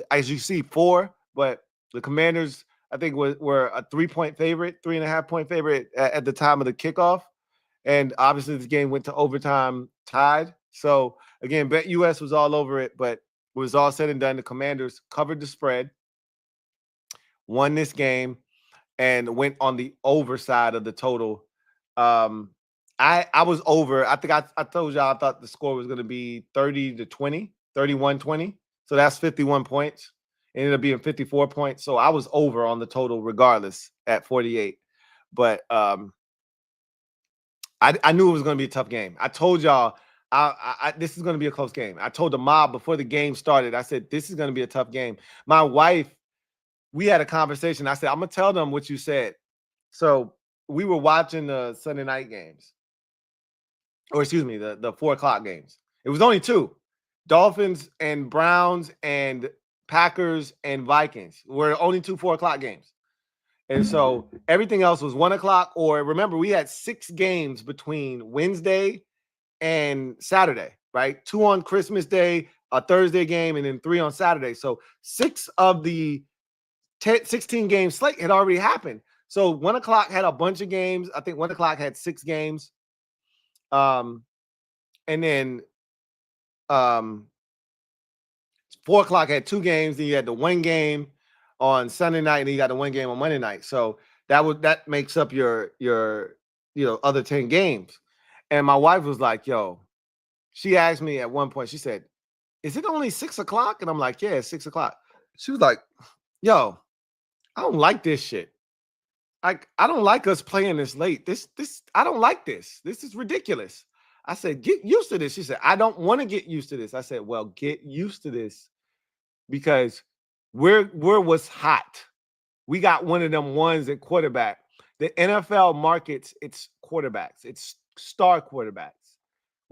C: as you see, 4, but the Commanders, I think, were a 3-point favorite, 3.5-point favorite at the time of the kickoff. And obviously this game went to overtime tied. So again, Bet US was all over it, but it was all said and done. The Commanders covered the spread, won this game, and went on the over side of the total. I was over. I think I told y'all I thought the score was going to be 30-20, 31-20. So that's 51 points. It ended up being 54 points. So I was over on the total regardless at 48. But I knew it was going to be a tough game. I told y'all this is going to be a close game. I told the mob before the game started, I said, this is going to be a tough game. My wife, we had a conversation. I said, I'm going to tell them what you said. So we were watching the Sunday night games. Or excuse me, the 4 o'clock games. It was only 2. Dolphins and Browns and Packers and Vikings were only 2 4 o'clock games. And so everything else was 1 o'clock, or remember, we had 6 games between Wednesday and Saturday, right? 2 on Christmas Day, a Thursday game, and then 3 on Saturday. So 6 of the 16 game slate had already happened. So 1 o'clock had a bunch of games. I think 1 o'clock had 6 games. And then 4 o'clock had 2 games. Then you had the 1 game on Sunday night, and then you got the 1 game on Monday night. So that makes up your other 10 games. And my wife was like, yo, she asked me at one point, she said, is it only 6 o'clock? And I'm like, yeah, it's 6 o'clock. She was like, yo, I don't like this shit. I don't like us playing this late. This I don't like this. This is ridiculous. I said, get used to this. She said, I don't want to get used to this. I said, well, get used to this because we're what's hot. We got one of them ones at quarterback. The NFL markets its quarterbacks. It's star quarterbacks.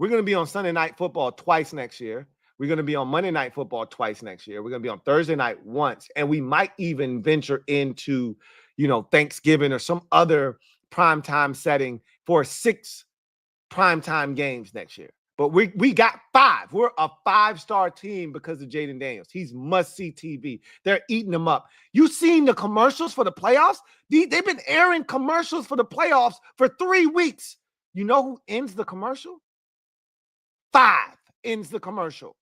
C: We're going to be on Sunday Night Football twice next year. We're going to be on Monday Night Football twice next year. We're going to be on Thursday night once. And we might even venture into, Thanksgiving or some other primetime setting for 6 primetime games next year. But we got 5. We're a 5-star team because of Jayden Daniels. He's must-see TV. They're eating him up. You seen the commercials for the playoffs? They've been airing commercials for the playoffs for 3 weeks. You know who ends the commercial? 5 ends the commercial.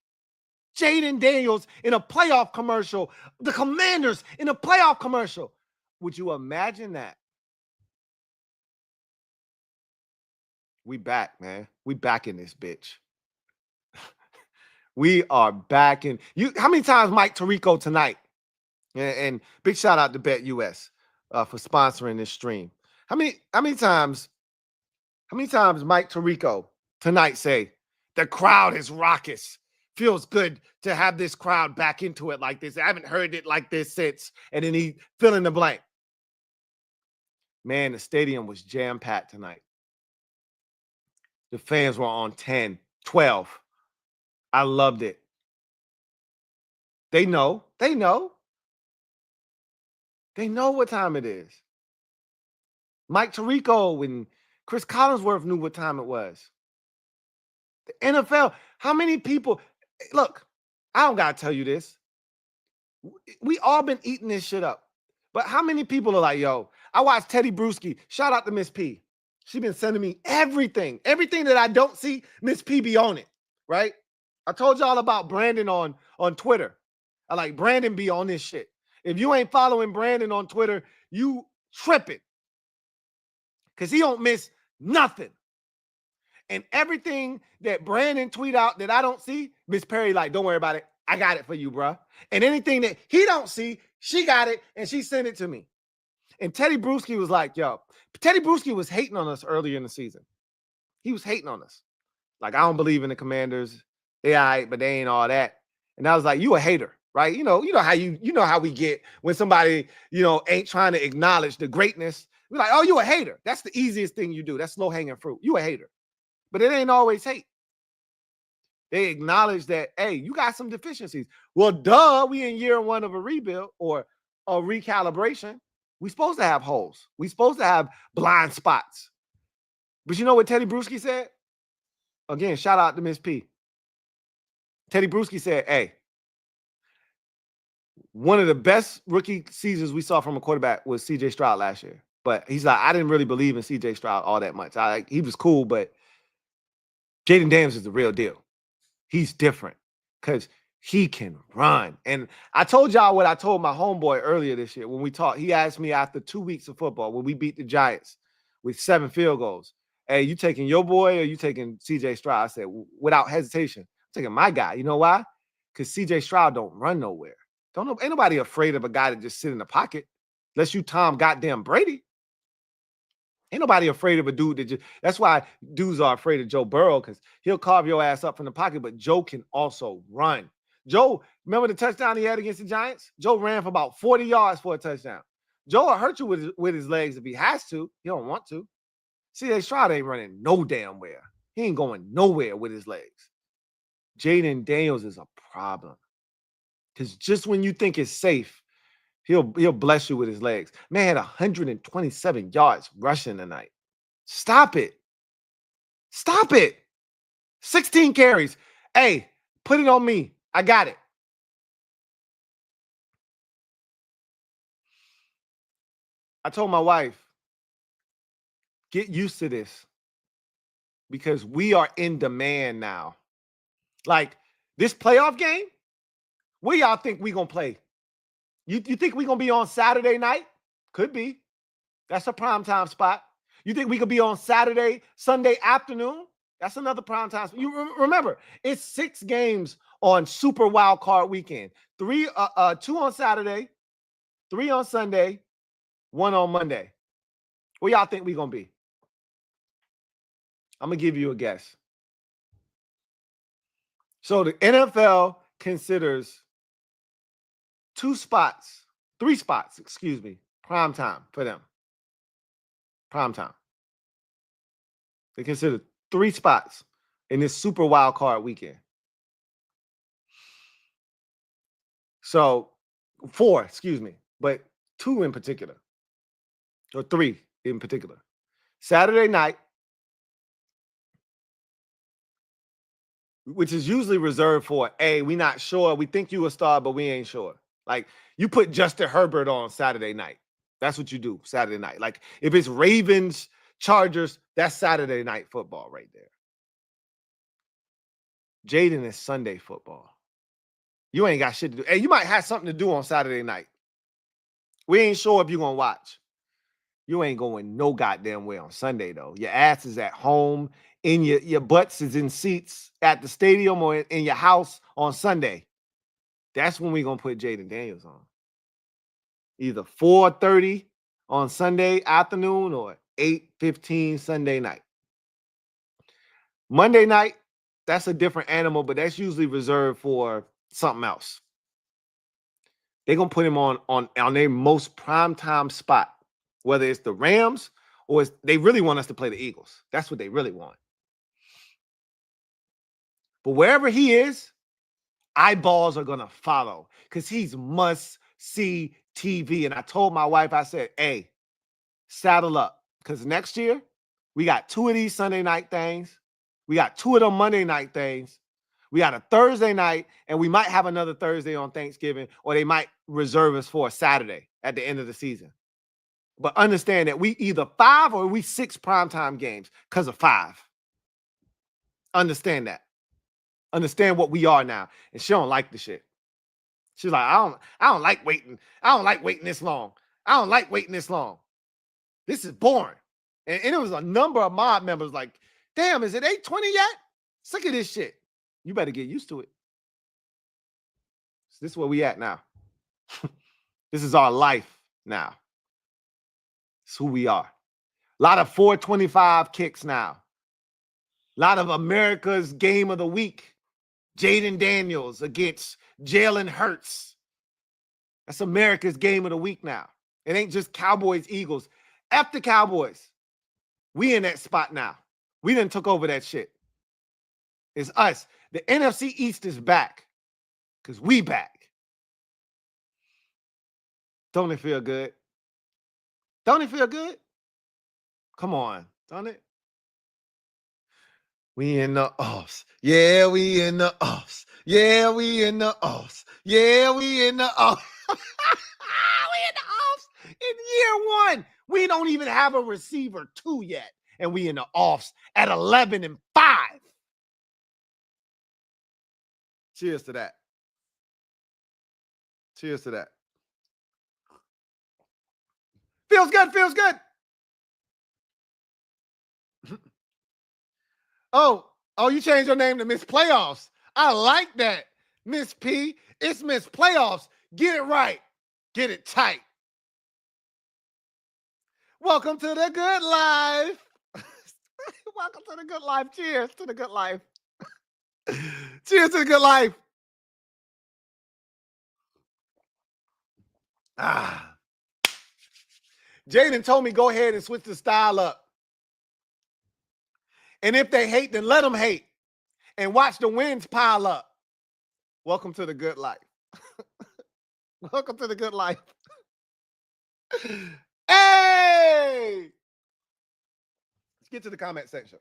C: Jayden Daniels in a playoff commercial. The Commanders in a playoff commercial. Would you imagine that? We back, man. We back in this bitch. We are back in. How many times Mike Tirico tonight? And big shout out to Bet US for sponsoring this stream. How many times Mike Tirico tonight say the crowd is raucous? Feels good to have this crowd back into it like this. I haven't heard it like this since. And then he fill in the blank. Man, the stadium was jam-packed tonight. The fans were on 10, 12. I loved it. They know. They know what time it is. Mike Tirico and Chris Collinsworth knew what time it was. The NFL, how many people... Look, I don't got to tell you this. We all been eating this shit up. But how many people are like, yo, I watched Teddy Bruschi. Shout out to Miss P. She been sending me everything. Everything that I don't see, Miss P be on it, right? I told y'all about Brandon on Twitter. I like Brandon be on this shit. If you ain't following Brandon on Twitter, you tripping. Because he don't miss nothing. And everything that Brandon tweet out that I don't see, Miss Perry like, don't worry about it. I got it for you, bro. And anything that he don't see, she got it and she sent it to me. And Teddy Bruschi was like, yo, Teddy Bruschi was hating on us earlier in the season. He was hating on us. Like, I don't believe in the Commanders. They all right, but they ain't all that. And I was like, you a hater, right? You know how we get when somebody, ain't trying to acknowledge the greatness. We're like, oh, you a hater. That's the easiest thing you do. That's low-hanging fruit. You a hater. But it ain't always hate. They acknowledge that, hey, you got some deficiencies. Well, duh, we in year one of a rebuild or a recalibration. We supposed to have holes. We supposed to have blind spots. But you know what Teddy Bruschi said? Again, shout out to Miss P. Teddy Bruschi said, hey, one of the best rookie seasons we saw from a quarterback was C.J. Stroud last year. But he's like, I didn't really believe in C.J. Stroud all that much. He was cool, but Jaden Daniels is the real deal. He's different because he can run. And I told y'all what I told my homeboy earlier this year when we talked. He asked me after 2 weeks of football, when we beat the Giants with 7 field goals, hey, you taking your boy or you taking C.J. Stroud? I said, without hesitation, I'm taking my guy. You know why? Because C.J. Stroud don't run nowhere. Ain't nobody afraid of a guy that just sit in the pocket unless you Tom goddamn Brady. Ain't nobody afraid of a dude that just, that's why dudes are afraid of Joe Burrow, because he'll carve your ass up from the pocket, but Joe can also run. Joe, remember the touchdown he had against the Giants? Joe ran for about 40 yards for a touchdown. Joe will hurt you with his legs if he has to. He don't want to. C.J. Stroud ain't running no damn where. He ain't going nowhere with his legs. Jaden Daniels is a problem. Because just when you think it's safe, he'll bless you with his legs. Man had 127 yards rushing tonight. Stop it. Stop it. 16 carries. Hey, put it on me. I got it. I told my wife, get used to this because we are in demand now. Like this playoff game, where y'all think we going to play? You think we going to be on Saturday night? Could be. That's a primetime spot. You think we could be on Sunday afternoon? That's another primetime spot. You remember, it's 6 games on Super Wild Card Weekend. 2 on Saturday, 3 on Sunday, 1 on Monday. Where y'all think we going to be? I'm going to give you a guess. So the NFL considers 3 spots, prime time for them. Prime time. They consider 3 spots in this Super Wild Card Weekend. So 4, but 2 in particular, or 3 in particular. Saturday night, which is usually reserved for, hey, we not sure. We think you a star, but we ain't sure. Like, you put Justin Herbert on Saturday night. That's what you do Saturday night. Like, if it's Ravens, Chargers, that's Saturday night football right there. Jaden is Sunday football. You ain't got shit to do. Hey, you might have something to do on Saturday night. We ain't sure if you're going to watch. You ain't going no goddamn way on Sunday, though. Your ass is at home, and your butts is in seats at the stadium or in your house on Sunday. That's when we're going to put Jaden Daniels on. Either 4:30 on Sunday afternoon or 8:15 Sunday night. Monday night, that's a different animal, but that's usually reserved for something else. They're going to put him on their most primetime spot, whether it's the Rams or they really want us to play the Eagles. That's what they really want. But wherever he is, eyeballs are going to follow because he's must-see TV. And I told my wife, I said, hey, saddle up because next year we got 2 of these Sunday night things. We got 2 of them Monday night things. We got a Thursday night, and we might have another Thursday on Thanksgiving, or they might reserve us for a Saturday at the end of the season. But understand that we either 5 or we 6 primetime games because of 5. Understand that. Understand what we are now. And she don't like the shit. She's like, I don't like waiting. I don't like waiting this long. I don't like waiting this long. This is boring. And it was a number of mob members like, damn, is it 8:20 yet? Sick of this shit. You better get used to it. So this is where we at now. This is our life now. It's who we are. A lot of 425 kicks now. A lot of America's game of the week. Jayden Daniels against Jalen Hurts. That's America's game of the week now. It ain't just Cowboys, Eagles. F the Cowboys. We in that spot now. We done took over that shit. It's us. The NFC East is back because we back. Don't it feel good? Don't it feel good? Come on, don't it? We in the offs. Yeah, we in the offs. Yeah, we in the offs. Yeah, we in the offs. We in the offs in year one. We don't even have a receiver 2 yet. And we in the offs at 11-5. Cheers to that. Cheers to that. Feels good, feels good. Oh, you changed your name to Miss Playoffs. I like that, Miss P. It's Miss Playoffs. Get it right. Get it tight. Welcome to the good life. Welcome to the good life. Cheers to the good life. Cheers to the good life. Jaden told me go ahead and switch the style up. And if they hate, then let them hate. And watch the wins pile up. Welcome to the good life. Welcome to the good life. Hey! Let's get to the comment section.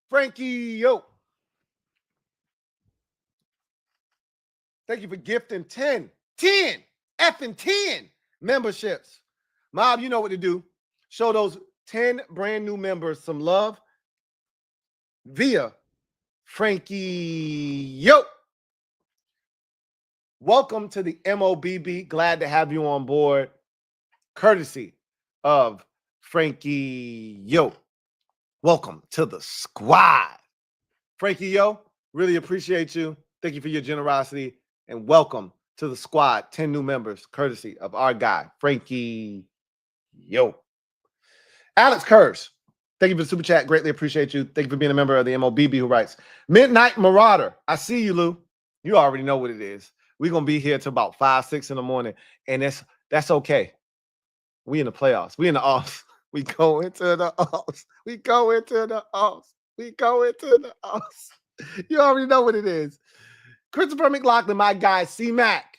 C: Frankie, yo. Thank you for gifting 10 effing 10 memberships. Mob, you know what to do. Show those 10 brand new members some love via Frankie, yo. Welcome to the MOBB. Glad to have you on board. Courtesy of Frankie, yo. Welcome to the squad. Frankie, yo, really appreciate you. Thank you for your generosity. And welcome to the squad. 10 new members, courtesy of our guy, Frankie, yo. Alex Kurz, thank you for the super chat. Greatly appreciate you. Thank you for being a member of the MOBB, who writes, Midnight Marauder. I see you, Lou. You already know what it is. We're going to be here till about 5, 6 in the morning, and that's okay. We in the playoffs. We in the offs. We go into the offs. We go into the offs. We go into the offs. You already know what it is. Christopher McLaughlin, my guy, C-Mac.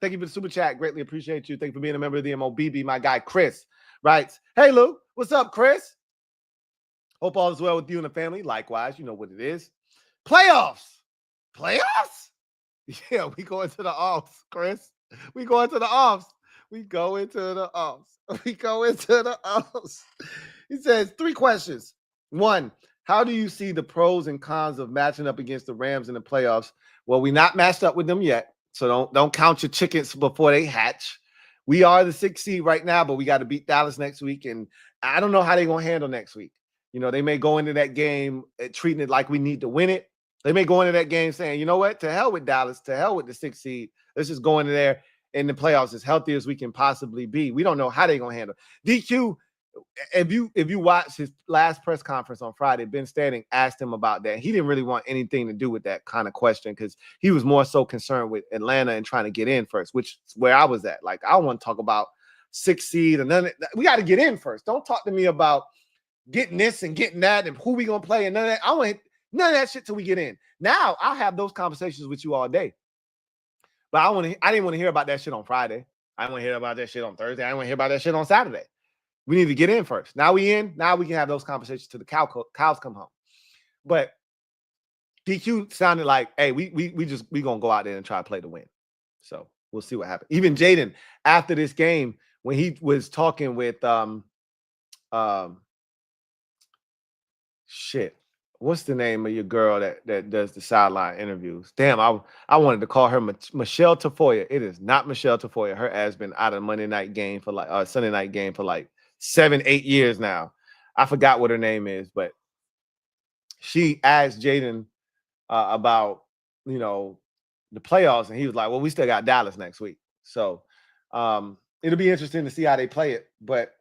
C: Thank you for the super chat. Greatly appreciate you. Thank you for being a member of the MOBB. My guy, Chris, writes, hey, Lou. What's up, Chris? Hope all is well with you and the family. Likewise, you know what it is. Playoffs. Playoffs? Yeah, we go into the offs, Chris. We go into the offs. We go into the offs. We go into the offs. He says 3 questions. 1, how do you see the pros and cons of matching up against the Rams in the playoffs? Well, we're not matched up with them yet, so don't count your chickens before they hatch. We are the 6th seed right now, but we got to beat Dallas next week, and I don't know how they're going to handle next week. You know, they may go into that game treating it like we need to win it. They may go into that game saying, you know what, to hell with Dallas, to hell with the 6th seed. Let's just go into there in the playoffs as healthy as we can possibly be. We don't know how they're going to handle it. DQ, if you watch his last press conference on Friday, Ben Standing asked him about that. He didn't really want anything to do with that kind of question because he was more so concerned with Atlanta and trying to get in first, which is where I was at. Like, I want to talk about 6th seed, and then we got to get in first. Don't talk to me about getting this and getting that and who we gonna play and none of that. I want none of that shit till we get in. Now I'll have those conversations with you all day. But I didn't want to hear about that shit on Friday. I didn't want to hear about that shit on Thursday. I didn't want to hear about that shit on Saturday. We need to get in first. Now we in. Now we can have those conversations till the cows come home. But DQ sounded like, hey, we gonna go out there and try to play to win. So we'll see what happens. Even Jaden, after this game, when he was talking with shit, what's the name of your girl that does the sideline interviews? Damn, I wanted to call her Michelle Tafoya. It is not Michelle Tafoya. Her ass been out of Monday night game for like Sunday night game for like 7-8 years now. I forgot what her name is, but she asked Jaden about, you know, the playoffs, and he was like, well, we still got Dallas next week. So it'll be interesting to see how they play it. But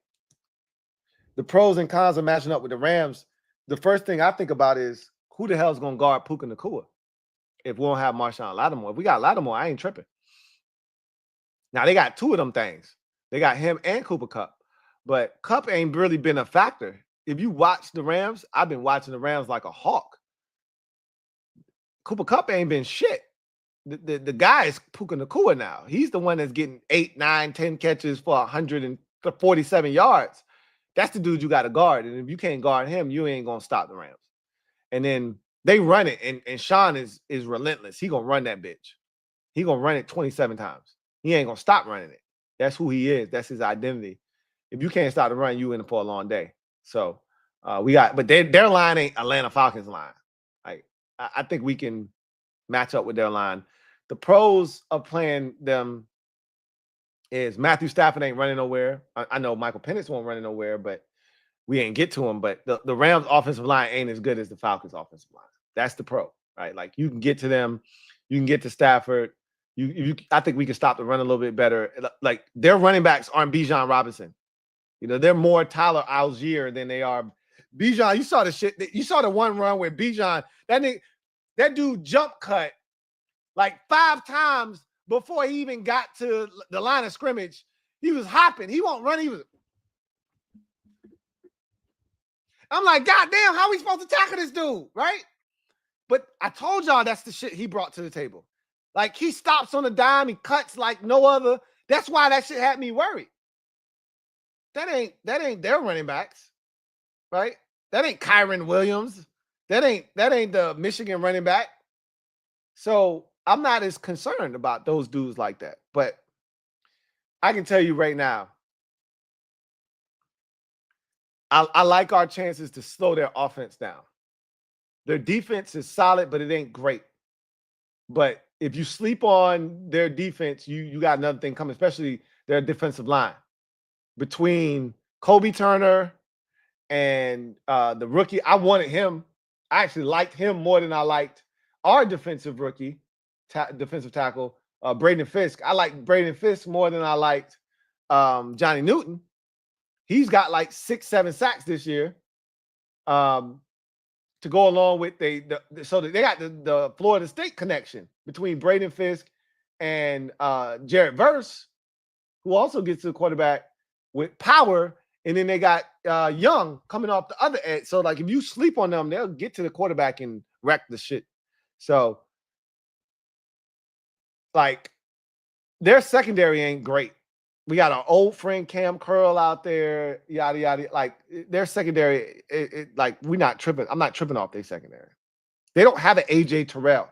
C: the pros and cons of matching up with the Rams, the first thing I think about is who the hell is going to guard Puka Nacua if we don't have Marshawn Lattimore. If we got Lattimore, I ain't tripping. Now, they got 2 of them things. They got him and Cooper Kupp. But Kupp ain't really been a factor. If you watch the Rams, I've been watching the Rams like a hawk. Cooper Kupp ain't been shit. The guy is Puka Nacua now. He's the one that's getting 8, 9, 10 catches for 147 yards. That's the dude you got to guard. And if you can't guard him, you ain't going to stop the Rams. And then they run it, and Sean is relentless. He going to run that bitch. He going to run it 27 times. He ain't going to stop running it. That's who he is. That's his identity. If you can't stop the run, you in for a long day. So but their line ain't Atlanta Falcons line. Like I think we can match up with their line. The pros of playing them is Matthew Stafford ain't running nowhere. I know Michael Penix won't run nowhere, but we ain't get to him. But the Rams offensive line ain't as good as the Falcons offensive line. That's the pro, right? Like you can get to them, you can get to Stafford. I think we can stop the run a little bit better. Like their running backs aren't Bijan Robinson. You know, they're more Tyler Algier than they are Bijan. You saw the shit. You saw the one run where Bijan, that dude jump cut like 5 times before he even got to the line of scrimmage. He was hopping. He won't run. I'm like, God damn, how are we supposed to tackle this dude, right? But I told y'all that's the shit he brought to the table. Like, he stops on a dime. He cuts like no other. That's why that shit had me worried. That ain't their running backs, right? That ain't Kyron Williams. That ain't the Michigan running back. So I'm not as concerned about those dudes like that. But I can tell you right now, I like our chances to slow their offense down. Their defense is solid, but it ain't great. But if you sleep on their defense, you got another thing coming, especially their defensive line. Between Kobe Turner and the rookie, I wanted him. I actually liked him more than I liked our defensive rookie, defensive tackle, Braden Fisk. I like Braden Fisk more than I liked Johnny Newton. He's got like 6, 7 sacks this year. To go along with so they got the Florida State connection between Braden Fisk and Jared Verse, who also gets to the quarterback with power, and then they got Young coming off the other edge. So like if you sleep on them, they'll get to the quarterback and wreck the shit. So like their secondary ain't great. We got our old friend Cam Curl out there, yada yada. Like their secondary, like we're not tripping. I'm not tripping off their secondary. They don't have an AJ Terrell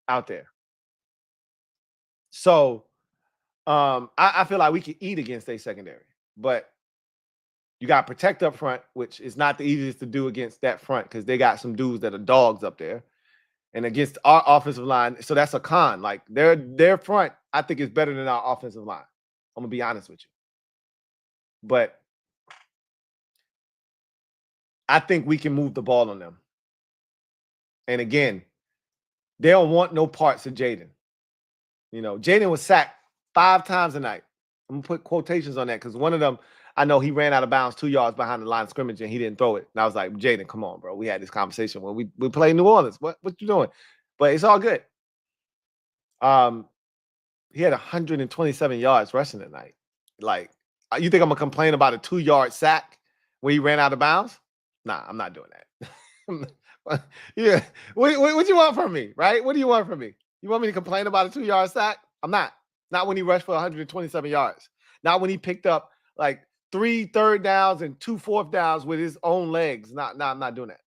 C: out there. So I feel like we can eat against their secondary, but you got to protect up front, which is not the easiest to do against that front because they got some dudes that are dogs up there, and against our offensive line. So that's a con. Like their front, I think is better than our offensive line. I'm going to be honest with you. But I think we can move the ball on them. And again, they don't want no parts of Jayden. You know, Jayden was sacked 5 times a night. I'm going to put quotations on that because one of them, I know he ran out of bounds 2 yards behind the line of scrimmage and he didn't throw it. And I was like, Jayden, come on, bro. We had this conversation when we played New Orleans. What you doing? But it's all good. He had 127 yards rushing tonight. Like, you think I'm going to complain about a 2-yard sack when he ran out of bounds? Nah, I'm not doing that. Yeah. What you want from me, right? What do you want from me? You want me to complain about a 2-yard sack? I'm not. Not when he rushed for 127 yards. Not when he picked up like 3 third downs and 2 fourth downs with his own legs. I'm not doing that.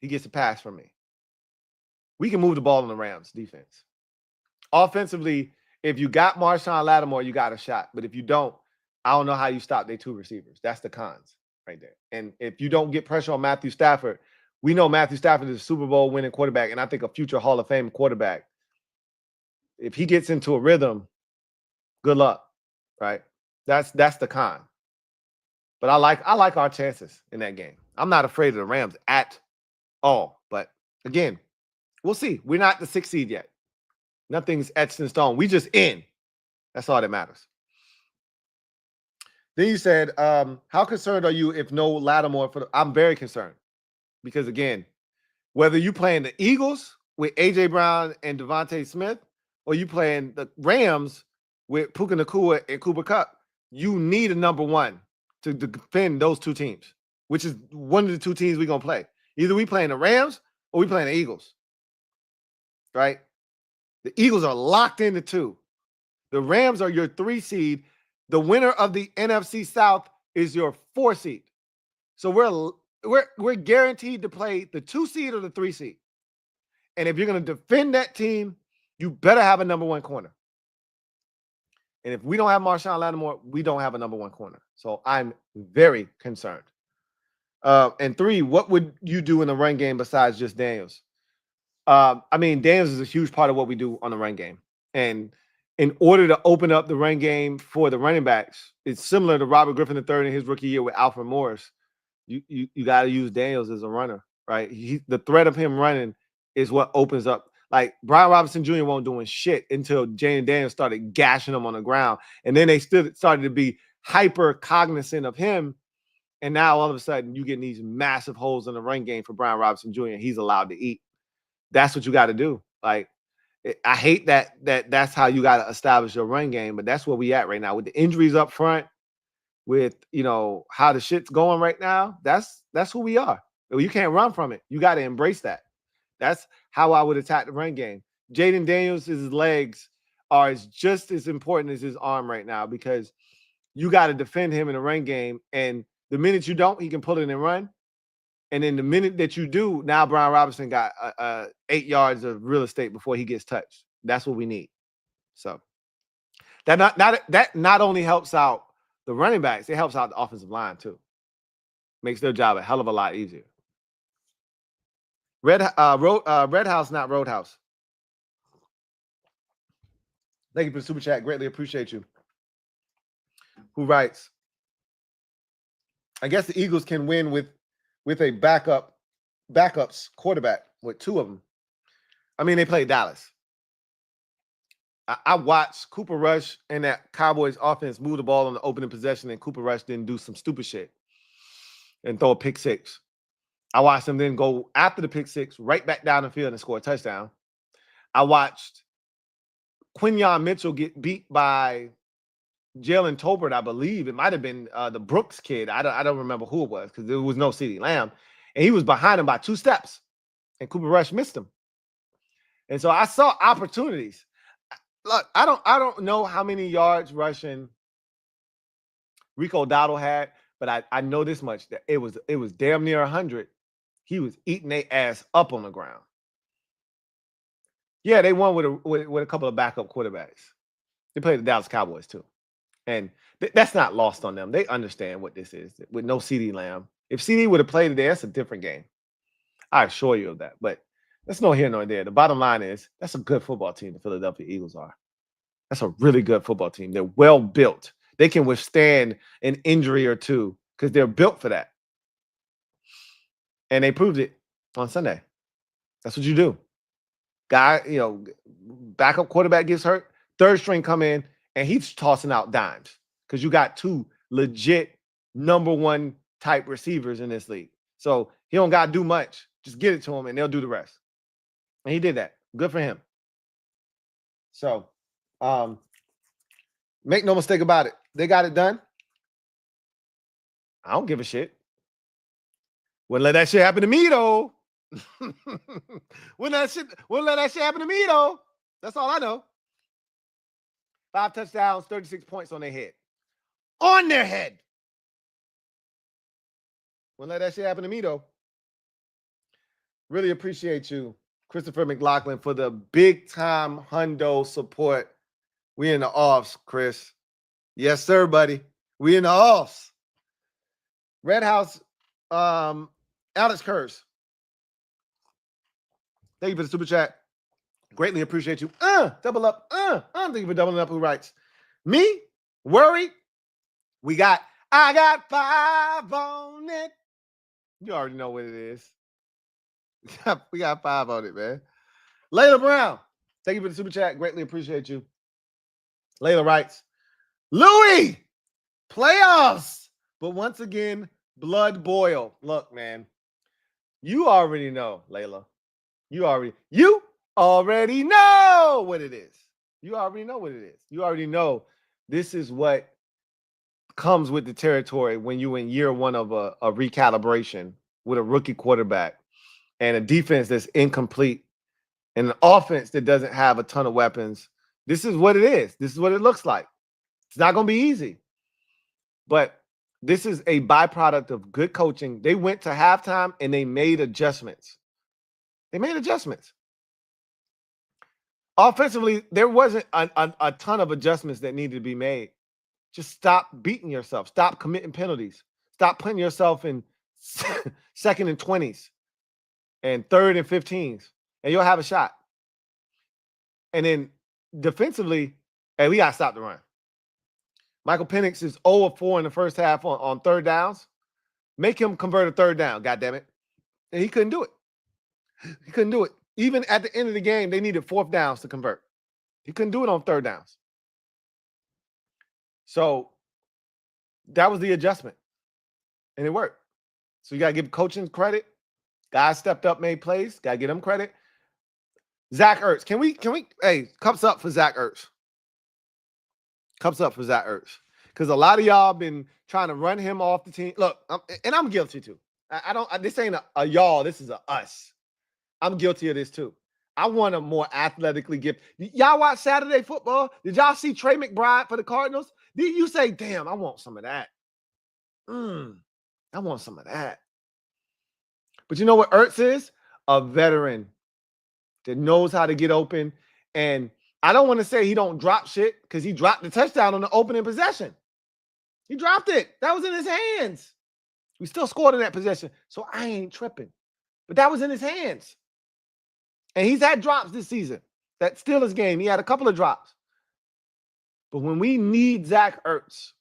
C: He gets a pass from me. We can move the ball on the Rams defense. Offensively, if you got Marshawn Lattimore, you got a shot. But if you don't, I don't know how you stop their 2 receivers. That's the cons right there. And if you don't get pressure on Matthew Stafford, we know Matthew Stafford is a Super Bowl winning quarterback, and I think a future Hall of Fame quarterback. If he gets into a rhythm, good luck, right? That's the con. But I like our chances in that game. I'm not afraid of the Rams at all. But again, we'll see. We're not the 6th seed yet. Nothing's etched in stone. We just in. That's all that matters. Then you said, how concerned are you if no Lattimore? I'm very concerned. Because, again, whether you playing the Eagles with A.J. Brown and Devontae Smith or you playing the Rams with Puka Nacua and Cooper Kupp, you need a number 1 to defend those 2 teams, which is one of the 2 teams we're going to play. Either we playing the Rams Or we playing the Eagles, right? The Eagles are locked into 2. The Rams are your 3 seed. The winner of the NFC South is your 4 seed. So we're guaranteed to play the 2 seed or the 3 seed. And if you're going to defend that team, you better have a number 1 corner. And if we don't have Marshawn Lattimore, we don't have a number 1 corner. So I'm very concerned. And 3, what would you do in the run game besides just Daniels? I mean, Daniels is a huge part of what we do on the run game. And in order to open up the run game for the running backs, it's similar to Robert Griffin III in his rookie year with Alfred Morris. You got to use Daniels as a runner, right? The threat of him running is what opens up. Like, Brian Robinson Jr. won't doing shit until Jayden Daniels started gashing him on the ground. And then they started to be hyper cognizant of him. And now all of a sudden you get these massive holes in the run game for Brian Robinson Jr. He's allowed to eat. That's what you got to do. Like, I hate that's how you got to establish your run game, but that's where we at right now with the injuries up front, with, you know, how the shit's going right now. That's who we are. You can't run from it. You got to embrace that. That's how I would attack the run game. Jaden Daniels' legs are just as important as his arm right now, because you got to defend him in the run game. And the minute you don't, he can pull it and run. And then the minute that you do, now Brian Robinson got 8 yards of real estate before he gets touched. That's what we need. So that not only helps out the running backs, it helps out the offensive line too. Makes their job a hell of a lot easier. Red House, not Roadhouse. Thank you for the super chat. Greatly appreciate you. Who writes, I guess the Eagles can win with a backups quarterback, with 2 of them. I mean, they played Dallas. I watched Cooper Rush and that Cowboys offense move the ball on the opening possession, and Cooper Rush didn't do some stupid shit and throw a pick 6. I watched him then go after the pick 6 right back down the field and score a touchdown. I watched Quinyon Mitchell get beat by Jalen Tolbert, I believe. It might have been the Brooks kid. I don't remember who it was, because there was no CeeDee Lamb. And he was behind him by 2 steps. And Cooper Rush missed him. And so I saw opportunities. Look, I don't know how many yards rushing Rico Dowdle had, but I know this much, that it was damn near 100. He was eating their ass up on the ground. Yeah, they won with a couple of backup quarterbacks. They played the Dallas Cowboys too. And that's not lost on them. They understand what this is with no CeeDee Lamb. If CeeDee would have played today, that's a different game. I assure you of that. But that's no here nor there. The bottom line is, that's a good football team the Philadelphia Eagles are. That's a really good football team. They're well built. They can withstand an injury or two because they're built for that. And they proved it on Sunday. That's what you do. Guy, backup quarterback gets hurt, third string come in, and he's tossing out dimes because you got 2 legit number 1 type receivers in this league. So he don't got to do much. Just get it to him, and they'll do the rest. And he did that. Good for him. So make no mistake about it. They got it done. I don't give a shit. Wouldn't let that shit happen to me, though. Wouldn't let that shit happen to me, though. That's all I know. 5 touchdowns, 36 points on their head. On their head. Wouldn't let that shit happen to me, though. Really appreciate you, Christopher McLaughlin, for the big-time hundo support. We in the offs, Chris. Yes, sir, buddy. We in the offs. Red House, Alex Kurz. Thank you for the super chat. Greatly appreciate you. Double up. Thank you for doubling up. Who writes? Me? Worried? I got 5 on it. You already know what it is. We got 5 on it, man. Layla Brown. Thank you for the super chat. Greatly appreciate you. Layla writes, Louis, playoffs. But once again, blood boil. Look, man, you already know, Layla. You already know what it is. You already know what it is. You already know this is what comes with the territory when you're in year 1 of a recalibration with a rookie quarterback and a defense that's incomplete and an offense that doesn't have a ton of weapons, this is what it is. This is what it looks like. It's not going to be easy, but this is a byproduct of good coaching. They went to halftime and they made adjustments. Offensively, there wasn't a ton of adjustments that needed to be made. Just stop beating yourself. Stop committing penalties. Stop putting yourself in second and 20s and third and 15s, and you'll have a shot. And then defensively, hey, we got to stop the run. Michael Penix is 0 of 4 in the first half on third downs. Make him convert a third down, goddammit. And he couldn't do it. He couldn't do it. Even at the end of the game, they needed fourth downs to convert. He couldn't do it on third downs. So that was the adjustment. And it worked. So you got to give coaching credit. Guys stepped up, made plays. Got to give them credit. Zach Ertz. Can we, hey, cups up for Zach Ertz. Cups up for Zach Ertz. Because a lot of y'all been trying to run him off the team. Look, I'm guilty too. This ain't a y'all. This is a us. I'm guilty of this too. I want a more athletically gifted. Y'all watch Saturday football? Did y'all see Trey McBride for the Cardinals? Did you say, damn, I want some of that? I want some of that. But you know what Ertz is? A veteran that knows how to get open. And I don't want to say he don't drop shit because he dropped the touchdown on the opening possession. He dropped it. That was in his hands. We still scored in that possession. So I ain't tripping. But that was in his hands. And he's had drops this season. That Steelers game, he had a couple of drops. But when we need Zach Ertz,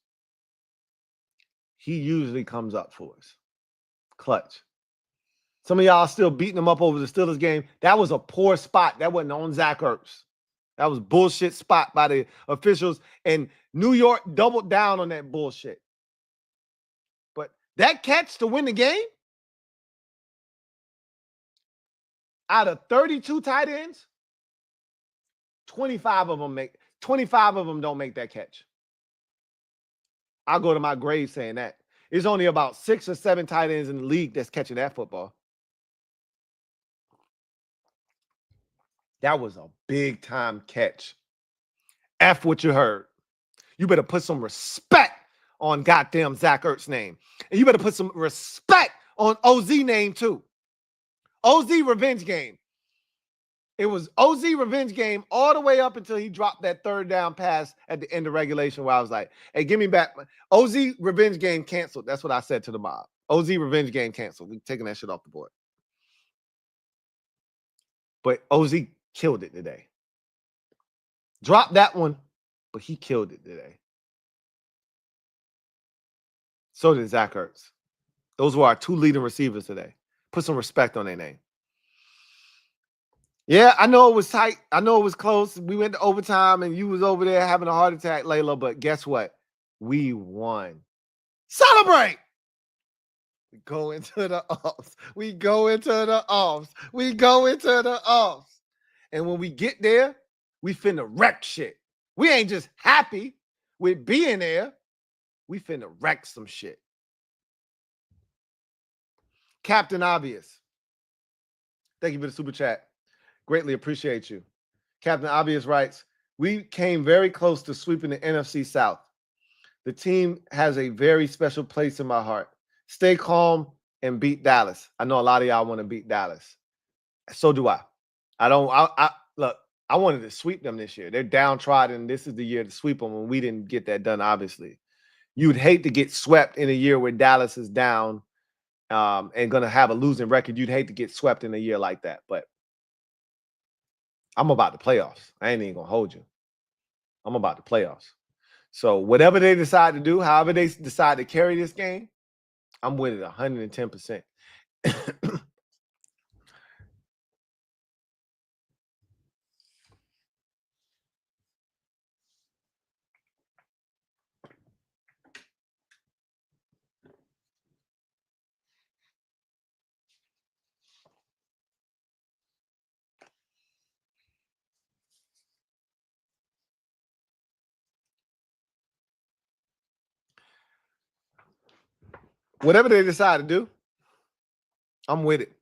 C: he usually comes up for us. Clutch. Some of y'all still beating him up over the Steelers game. That was a poor spot. That wasn't on Zach Ertz. That was bullshit spot by the officials. And New York doubled down on that bullshit. But that catch to win the game, out of 32 tight ends, 25 of them don't make that catch. I'll go to my grave saying that. There's only about 6 or 7 tight ends in the league that's catching that football. That was a big time catch. F what you heard. You better put some respect on goddamn Zach Ertz's name. And you better put some respect on OZ name too. OZ revenge game. It was OZ revenge game all the way up until he dropped that third down pass at the end of regulation where I was like, hey, give me back. OZ revenge game canceled. That's what I said to the mob. OZ revenge game canceled. We taking that shit off the board. But OZ killed it today. Dropped that one, but he killed it today. So did Zach Ertz. Those were our 2 leading receivers today. Put some respect on their name. Yeah, I know it was tight. I know it was close. We went to overtime and you was over there having a heart attack, Layla, but guess what? We won. Celebrate! We go into the offs. We go into the offs. We go into the offs. And when we get there, we finna wreck shit. We ain't just happy with being there. We finna wreck some shit. Captain Obvious. Thank you for the super chat. Greatly appreciate you. Captain Obvious writes, we came very close to sweeping the NFC South. The team has a very special place in my heart. Stay calm and beat Dallas. I know a lot of y'all want to beat Dallas. So do I. Look, I wanted to sweep them this year. They're downtrodden. This is the year to sweep them, and we didn't get that done, obviously. You'd hate to get swept in a year where Dallas is down and going to have a losing record. You'd hate to get swept in a year like that, but I'm about the playoffs. I ain't even going to hold you. I'm about the playoffs. So whatever they decide to do, however they decide to carry this game, I'm with it 110%. Whatever they decide to do, I'm with it.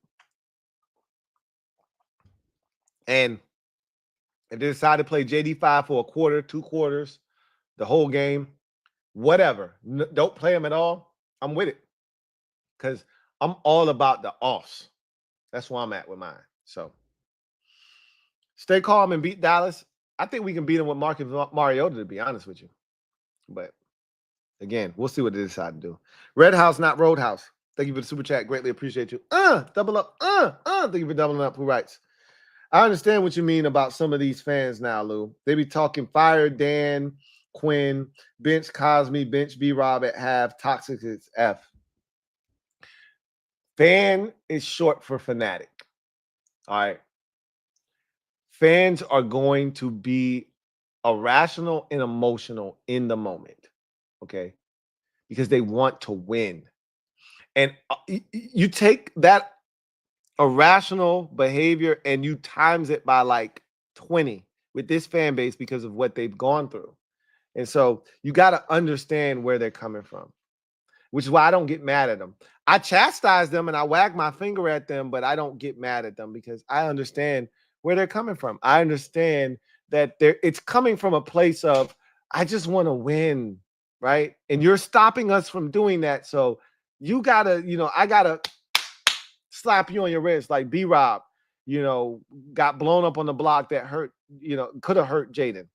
C: And if they decide to play JD5 for a quarter, 2 quarters, the whole game, whatever, don't play him at all, I'm with it. Because I'm all about the offs. That's where I'm at with mine. So stay calm and beat Dallas. I think we can beat them with Marcus Mariota, to be honest with you. But again, we'll see what they decide to do. Red House, not Roadhouse. Thank you for the super chat. Greatly appreciate you. Double up. Thank you for doubling up. Who writes? I understand what you mean about some of these fans now, Lou. They be talking fire Dan, Quinn, bench Cosme, bench B-Rob at half, toxic is F. Fan is short for fanatic. All right. Fans are going to be irrational and emotional in the moment. Okay. Because they want to win. And you take that irrational behavior and you times it by like 20 with this fan base because of what they've gone through. And so you got to understand where they're coming from, which is why I don't get mad at them. I chastise them and I wag my finger at them, but I don't get mad at them because I understand where they're coming from. I understand that it's coming from a place of, I just want to win, right? And you're stopping us from doing that. So you got to, I got to slap you on your wrist like B-Rob, got blown up on the block that hurt, could have hurt Jaden.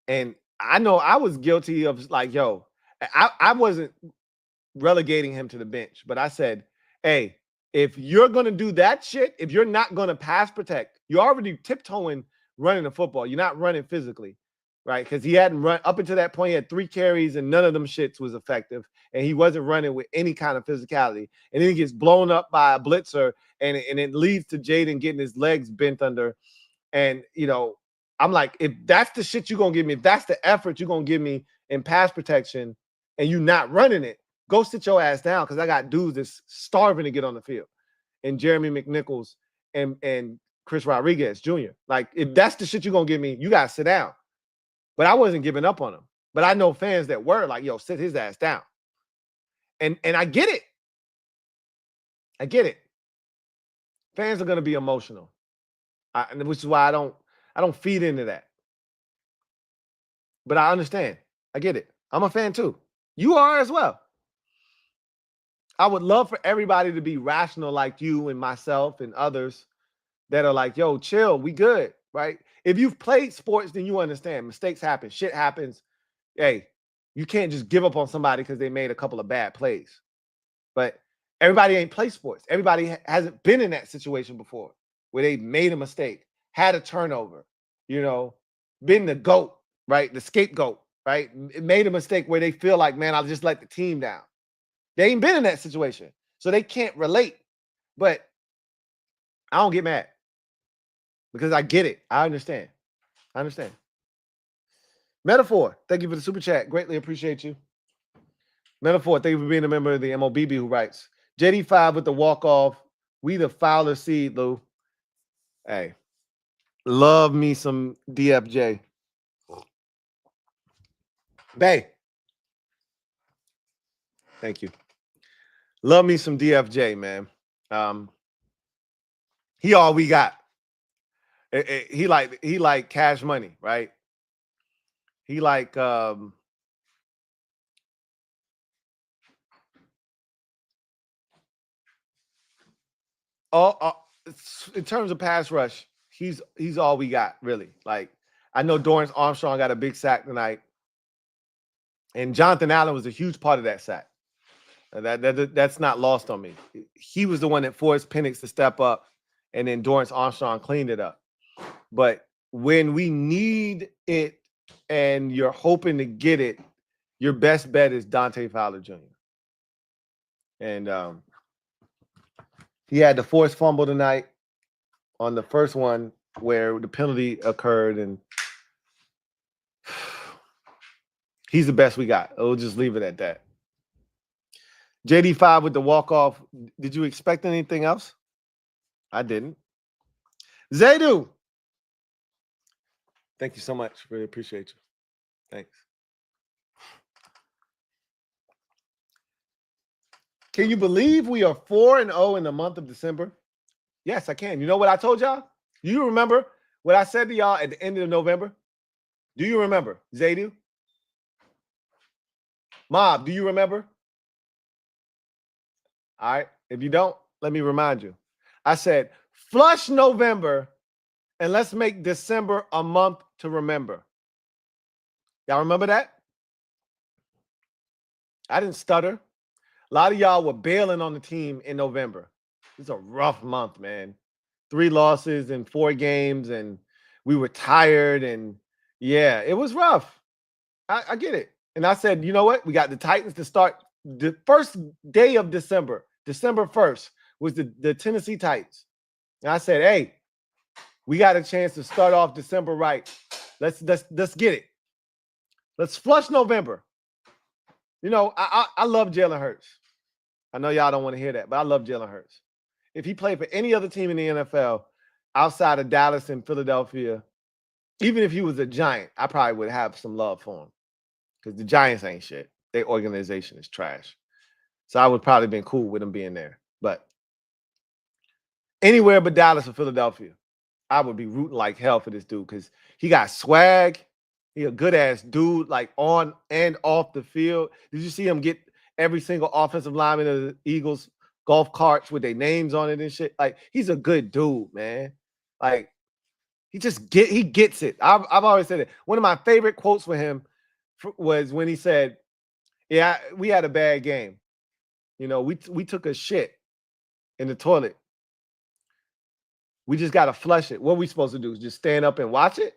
C: And I know I was guilty of like, I wasn't relegating him to the bench, but I said, hey, if you're going to do that shit, if you're not going to pass protect, you're already tiptoeing running the football. You're not running physically, right? Because he hadn't run up until that point. He had 3 carries and none of them shits was effective. And he wasn't running with any kind of physicality. And then he gets blown up by a blitzer and it leads to Jaden getting his legs bent under. And, I'm like, if that's the shit you're going to give me, if that's the effort you're going to give me in pass protection and you not running it, go sit your ass down because I got dudes that's starving to get on the field. And Jeremy McNichols and Chris Rodriguez Jr. Like, if that's the shit you're going to give me, you got to sit down. But I wasn't giving up on him. But I know fans that were like, sit his ass down. And I get it. I get it. Fans are going to be emotional. Which is why I don't feed into that. But I understand. I get it. I'm a fan too. You are as well. I would love for everybody to be rational like you and myself and others that are like, chill, we good, right? If you've played sports, then you understand. Mistakes happen. Shit happens. Hey, you can't just give up on somebody because they made a couple of bad plays. But everybody ain't played sports. Everybody hasn't been in that situation before where they made a mistake, had a turnover, been the GOAT, right? The scapegoat, right? It made a mistake where they feel like, man, I'll just let the team down. They ain't been in that situation, so they can't relate. But I don't get mad because I get it. I understand. Metaphor, thank you for the super chat. Greatly appreciate you. Metaphor, thank you for being a member of the MOBB who writes, JD5 with the walk-off. We the fouler seed, Lou. Hey, love me some DFJ. Bay. Thank you. Love me some DFJ, man. He all we got. He like Cash Money, right? He like in terms of pass rush, he's all we got, really. Like, I know Dorrance Armstrong got a big sack tonight, and Jonathan Allen was a huge part of that sack. That's not lost on me. He was the one that forced Penix to step up, and then Dorrance Armstrong cleaned it up. But when we need it and you're hoping to get it, your best bet is Dante Fowler Jr. And he had the forced fumble tonight on the first one where the penalty occurred, and he's the best we got. We'll just leave it at that. JD5 with the walk-off. Did you expect anything else? I didn't. Zaydu. Thank you so much. Really appreciate you. Thanks. Can you believe we are 4-0 in the month of December? Yes, I can. You know what I told y'all? Do you remember what I said to y'all at the end of November? Do you remember? Zaydu? Mob, do you remember? All right. If you don't, let me remind you. I said, flush November and let's make December a month to remember. Y'all remember that? I didn't stutter. A lot of y'all were bailing on the team in November. It's a rough month, man. 3 losses in 4 games, and we were tired, and yeah, it was rough. I get it. And I said, you know what? We got the Titans to start the first day of December. December 1st was the Tennessee Titans. And I said, hey, we got a chance to start off December right. Let's get it. Let's flush November. You know, I love Jalen Hurts. I know y'all don't want to hear that, but I love Jalen Hurts. If he played for any other team in the NFL outside of Dallas and Philadelphia, even if he was a Giant, I probably would have some love for him because the Giants ain't shit. Their organization is trash. So I would probably been cool with him being there. But anywhere but Dallas or Philadelphia, I would be rooting like hell for this dude because he got swag. He a good-ass dude, like on and off the field. Did you see him get every single offensive lineman of the Eagles golf carts with their names on it and shit? Like, he's a good dude, man. Like, he gets it. I've always said it. One of my favorite quotes for him was when he said, yeah, we had a bad game. You know, we took a shit in the toilet. We just got to flush it. What are we supposed to do? Just stand up and watch it?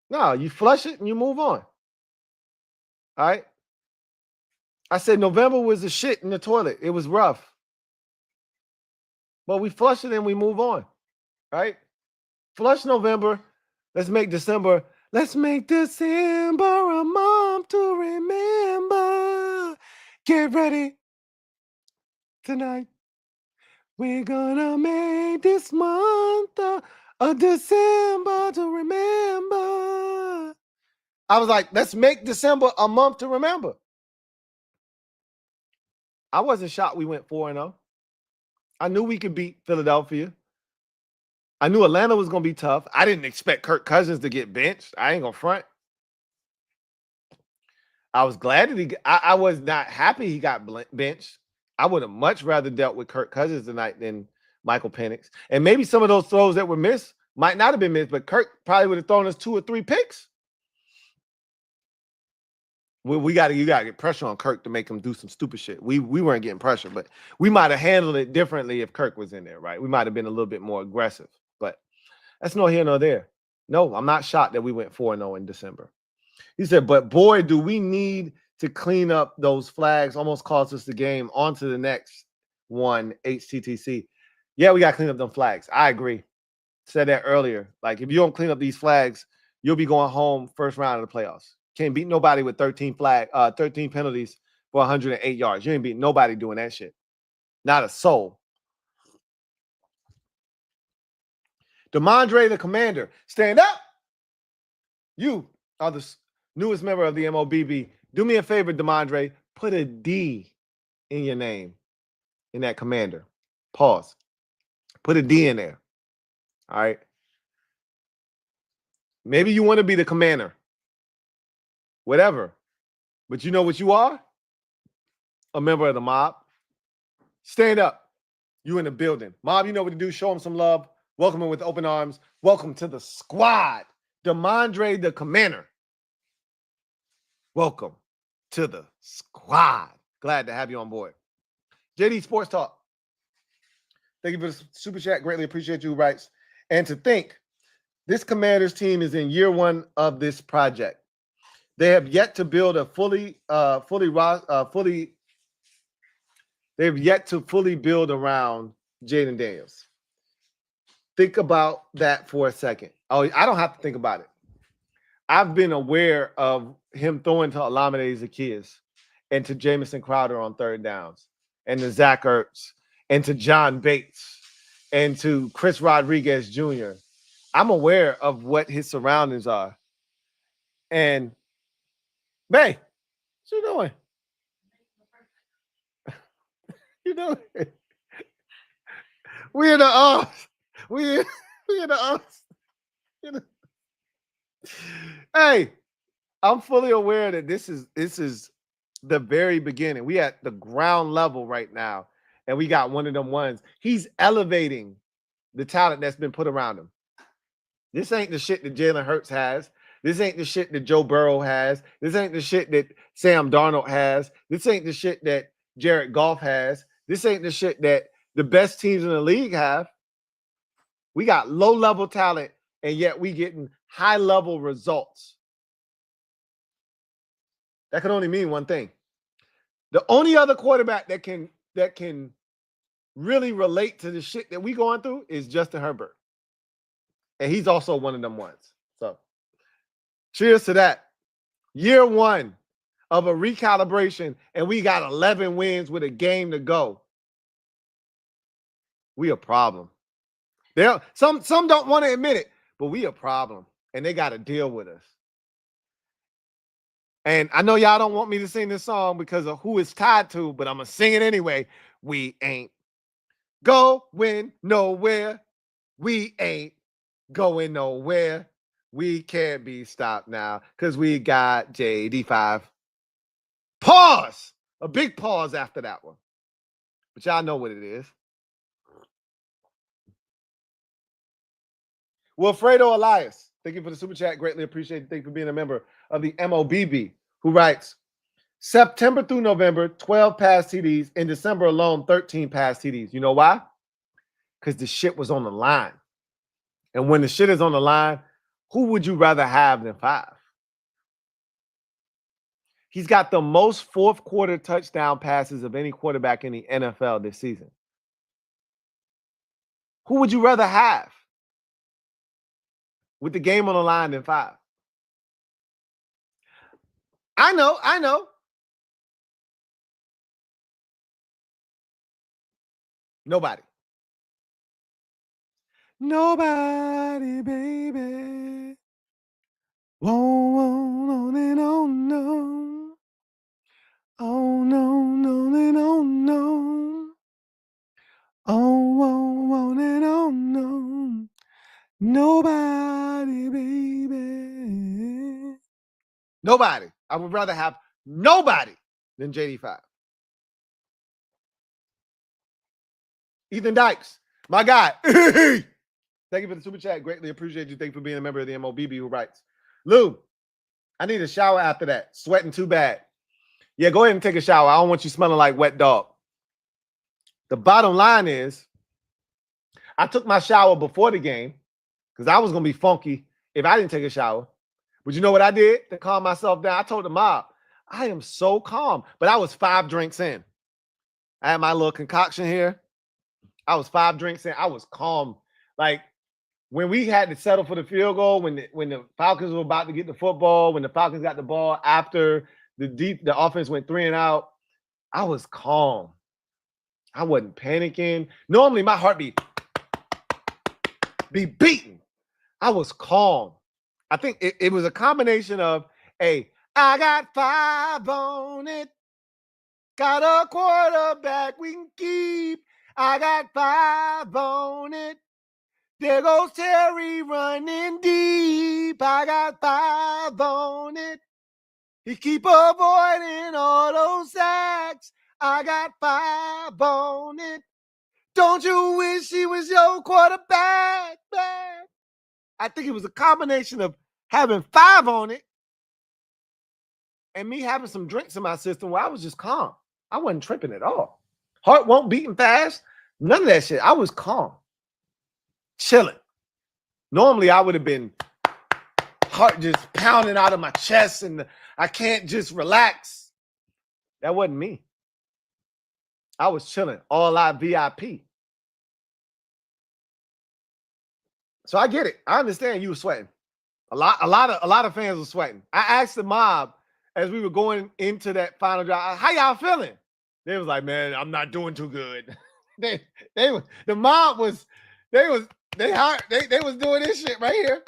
C: No, you flush it and you move on. All right? I said November was a shit in the toilet. It was rough. But we flush it and we move on. Right? Flush November. Let's make December. Let's make December a month to remember. Get ready. Tonight, we're gonna make this month a December to remember. I was like, let's make December a month to remember. I wasn't shocked we went 4-0. I knew we could beat Philadelphia. I knew Atlanta was going to be tough. I didn't expect Kirk Cousins to get benched. I ain't going to front. I was glad that I was not happy he got benched. I would have much rather dealt with Kirk Cousins tonight than Michael Penix. And maybe some of those throws that were missed might not have been missed, but Kirk probably would have thrown us 2 or 3 picks. You got to get pressure on Kirk to make him do some stupid shit. We weren't getting pressure, but we might have handled it differently if Kirk was in there, right? We might have been a little bit more aggressive, but that's no here nor there. No, I'm not shocked that we went 4-0 in December. He said, but boy, do we need to clean up those flags. Almost cost us the game. On to the next one, HTTC. Yeah, we got to clean up them flags. I agree. Said that earlier. Like, if you don't clean up these flags, you'll be going home first round of the playoffs. Can't beat nobody with 13 penalties for 108 yards. You ain't beat nobody doing that shit. Not a soul. DeMondre the Commander, stand up. You are the newest member of the MOBB. Do me a favor, DeMondre. Put a D in your name, in that Commander. Pause. Put a D in there. All right. Maybe you want to be the Commander. Whatever. But you know what you are? A member of the mob. Stand up. You in the building. Mob, you know what to do. Show them some love. Welcome him with open arms. Welcome to the squad. DeMondre the Commander. Welcome to the squad. Glad to have you on board. JD Sports Talk. Thank you for the super chat. Greatly appreciate you, writes. And to think, this Commanders team is in year 1 of this project. They have yet to build a they've yet to fully build around Jayden Daniels. Think about that for a second. Oh, I don't have to think about it. I've been aware of him throwing to Olamide Zaccheaus and to Jamison Crowder on third downs and to Zach Ertz and to John Bates and to Chris Rodriguez Jr. I'm aware of what his surroundings are. And, Bay, what you doing? You doing? We're in the You know, you know. Hey, I'm fully aware that this is the very beginning. We at the ground level right now, and we got one of them ones. He's elevating the talent that's been put around him. This ain't the shit that Jalen Hurts has. This ain't the shit that Joe Burrow has. This ain't the shit that Sam Darnold has. This ain't the shit that Jared Goff has. This ain't the shit that the best teams in the league have. We got low-level talent, and yet we getting high-level results. That can only mean one thing. The only other quarterback that can really relate to the shit that we going through is Justin Herbert. And he's also one of them ones. So cheers to that. Year one of a recalibration, and we got 11 wins with a game to go. We a problem. Some don't want to admit it, but we a problem, and they got to deal with us. And I know y'all don't want me to sing this song because of who it's tied to, but I'm going to sing it anyway. We ain't going nowhere. We ain't going nowhere. We can't be stopped now because we got JD5. Pause. A big pause after that one. But y'all know what it is. Wilfredo Elias, thank you for the super chat. Greatly appreciate it. Thank you for being a member of the MOBB, who writes, September through November, 12 pass TDs. In December alone, 13 pass TDs. You know why? Because the shit was on the line. And when the shit is on the line, who would you rather have than 5? He's got the most fourth quarter touchdown passes of any quarterback in the NFL this season. Who would you rather have with the game on the line than 5? I know. Nobody. Nobody, baby. Oh, no, no, no. Oh, no, no, no, no. Oh, no, no. Nobody, baby. Nobody. I would rather have nobody than JD5. Ethan Dykes, my guy. Thank you for the super chat. Greatly appreciate you. Thank you for being a member of the MOBB, who writes, Lou, I need a shower after that. Sweating too bad. Yeah, go ahead and take a shower. I don't want you smelling like wet dog. The bottom line is, I took my shower before the game because I was going to be funky if I didn't take a shower. But you know what I did to calm myself down? I told the mob, I am so calm. But I was 5 drinks in. I had my little concoction here. I was 5 drinks in. I was calm. Like, when we had to settle for the field goal, when the Falcons were about to get the football, when the Falcons got the ball after the offense went 3 and out, I was calm. I wasn't panicking. Normally, my heart be beating. I was calm. I think it was a combination of, hey, I got 5 on it. Got a quarterback we can keep. I got 5 on it. There goes Terry running deep. I got 5 on it. He keep avoiding all those sacks. I got 5 on it. Don't you wish he was your quarterback, man? I think it was a combination of having 5 on it and me having some drinks in my system where I was just calm. I wasn't tripping at all. Heart won't beating fast. None of that shit. I was calm. Chilling. Normally, I would have been heart just pounding out of my chest and I can't just relax. That wasn't me. I was chilling. All out VIP. So I get it. I understand you were sweating. A lot of fans were sweating. I asked the mob as we were going into that final drive, how y'all feeling? They was like, man, I'm not doing too good. the mob was doing this shit right here,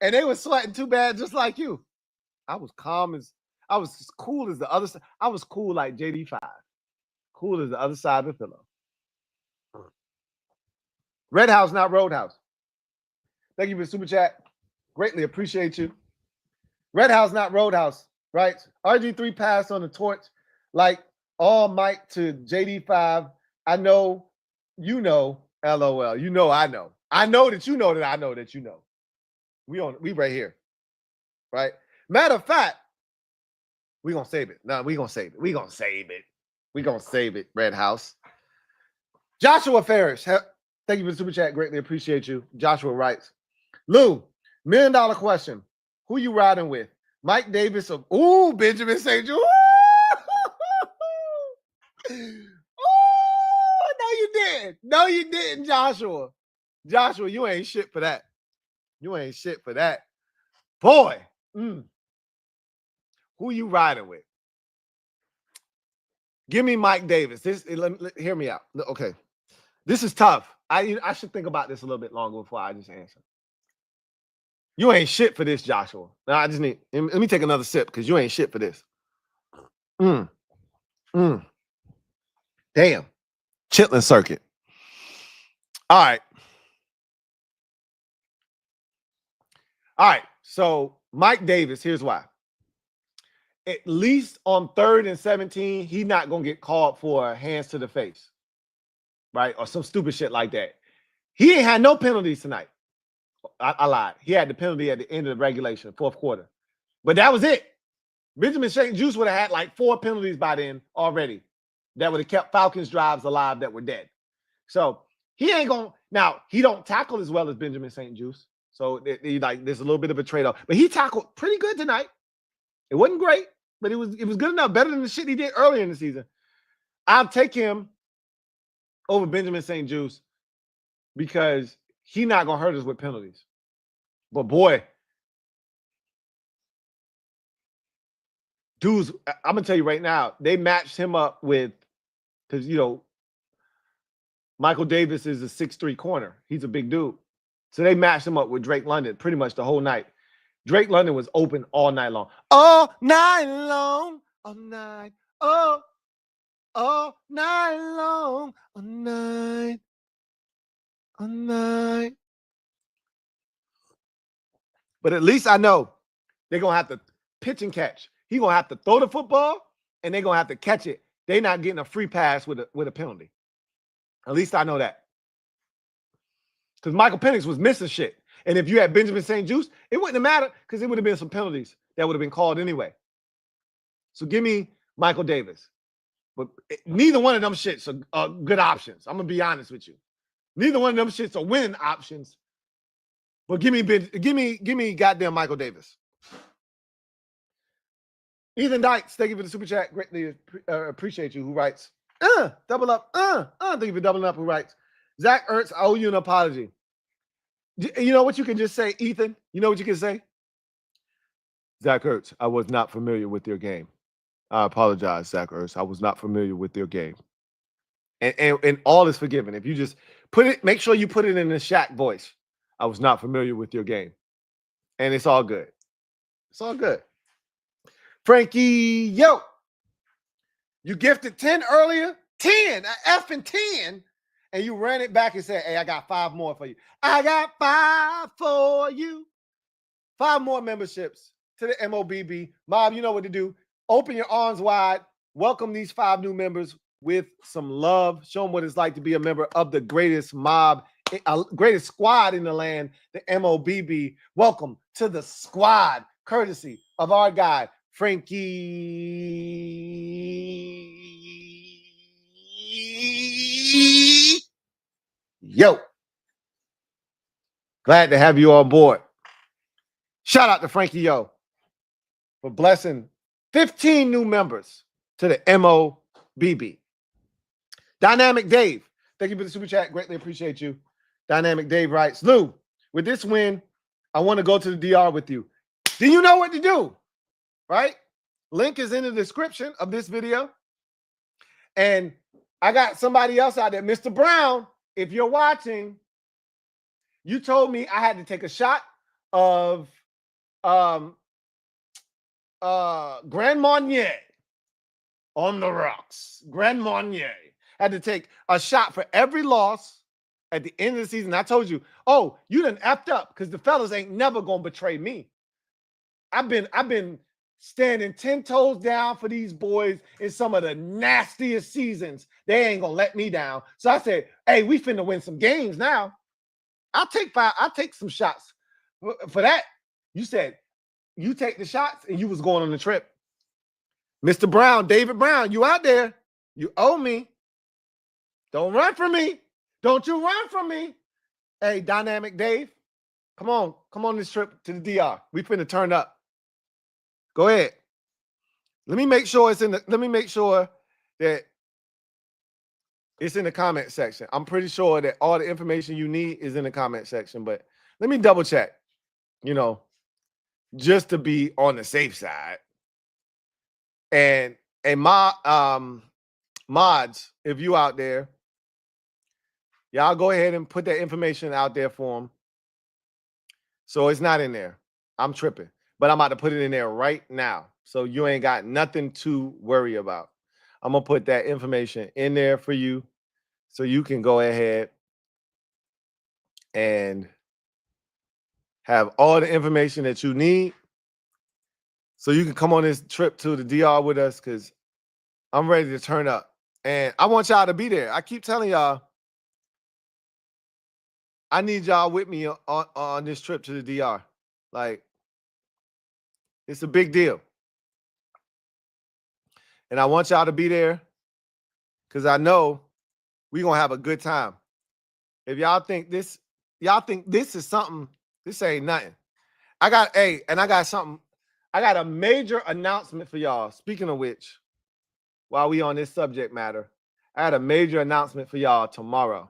C: and they was sweating too bad, just like you. I was calm I was as cool as the other side. I was cool like JD5, cool as the other side of the pillow. Red House, not Roadhouse. Thank you for the super chat. Greatly appreciate you. Red House, not Roadhouse, right? RG3 pass on the torch like all Mike to JD5. I know, you know, LOL. You know, I know. I know that you know that I know that you know. We right here, right? Matter of fact, we gonna save it. No, we gonna save it. We gonna save it. We gonna save it, Red House. Joshua Ferris, thank you for the super chat. Greatly appreciate you. Joshua writes, Lou, $1 million question. Who you riding with? Mike Davis of Benjamin St. Jude. No, you didn't. No, you didn't, Joshua. Joshua, you ain't shit for that. You ain't shit for that. Boy. Who you riding with? Give me Mike Davis. Hear me out. Okay. This is tough. I should think about this a little bit longer before I just answer. You ain't shit for this, Joshua. Now I just need, let me take another sip because you ain't shit for this. Damn. Chitlin circuit. All right. All right. So Mike Davis, here's why. At least on 3rd and 17, he's not going to get called for hands to the face, right? Or some stupid shit like that. He ain't had no penalties tonight. I lied. He had the penalty at the end of the regulation, 4th quarter. But that was it. Benjamin St. Juice would have had like 4 penalties by then already that would have kept Falcons drives alive that were dead. So he ain't going to. Now, he don't tackle as well as Benjamin St. Juice. So there's a little bit of a trade-off. But he tackled pretty good tonight. It wasn't great, but it was good enough, better than the shit he did earlier in the season. I'll take him over Benjamin St. Juice because he's not going to hurt us with penalties. But boy, dudes, I'm going to tell you right now, they matched him up with, because, you know, Michael Davis is a 6'3" corner. He's a big dude. So they matched him up with Drake London pretty much the whole night. Drake London was open all night long. All night long. All night. All night long. All night. All night. But at least I know they're going to have to pitch and catch. He's going to have to throw the football, and they're going to have to catch it. They're not getting a free pass with a penalty. At least I know that. Because Michael Penix was missing shit. And if you had Benjamin St. Juice, it wouldn't have mattered because it would have been some penalties that would have been called anyway. So give me Michael Davis. But neither one of them shits are good options. I'm going to be honest with you. Neither one of them shits are winning options. But give me goddamn Michael Davis. Ethan Dykes, thank you for the super chat. Greatly appreciate you. Who writes, double up, thank you for doubling up. Who writes, Zach Ertz, I owe you an apology. You know what you can just say, Ethan? You know what you can say? Zach Ertz, I was not familiar with your game. I apologize, Zach Ertz. I was not familiar with your game. And all is forgiven. If you just make sure you put it in the Shaq voice. I was not familiar with your game. And it's all good. It's all good. Frankie, yo. You gifted 10 earlier? 10, an effing 10. And you ran it back and said, hey, I got 5 more for you. I got 5 for you. 5 more memberships to the MOBB. Mob, you know what to do. Open your arms wide. Welcome these 5 new members with some love. Show them what it's like to be a member of the greatest mob, greatest squad in the land, the MOBB. Welcome to the squad, courtesy of our guy, Frankie. Yo, glad to have you on board. Shout out to Frankie Yo for blessing 15 new members to the MOBB. Dynamic Dave, thank you for the super chat. Greatly appreciate you. Dynamic Dave writes, Lou, with this win, I want to go to the DR with you. Do you know what to do? Right? Link is in the description of this video. And I got somebody else out there, Mr. Brown. If you're watching, you told me I had to take a shot of Grand Marnier on the rocks. Grand Marnier. Had to take a shot for every loss at the end of the season, I told you, oh, you done effed up because the fellas ain't never gonna betray me. I've been standing 10 toes down for these boys in some of the nastiest seasons. They ain't gonna let me down. So I said, hey, we finna win some games now. I'll take some shots. For that, you said you take the shots and you was going on the trip. Mr. Brown, David Brown, you out there. You owe me. Don't run from me. Don't you run from me. Hey, Dynamic Dave, come on this trip to the DR. We finna turn up. Go ahead. Let me make sure that it's in the comment section. I'm pretty sure that all the information you need is in the comment section, but let me double check, just to be on the safe side. And mods, if you out there, y'all go ahead and put that information out there for them. So it's not in there. I'm tripping, but I'm about to put it in there right now. So you ain't got nothing to worry about. I'm going to put that information in there for you so you can go ahead and have all the information that you need so you can come on this trip to the DR with us, because I'm ready to turn up. And I want y'all to be there. I keep telling y'all, I need y'all with me on this trip to the DR. Like, it's a big deal. And I want y'all to be there because I know we're going to have a good time. If y'all think this is something, this ain't nothing. I got a major announcement for y'all. Speaking of which, while we on this subject matter, I had a major announcement for y'all tomorrow.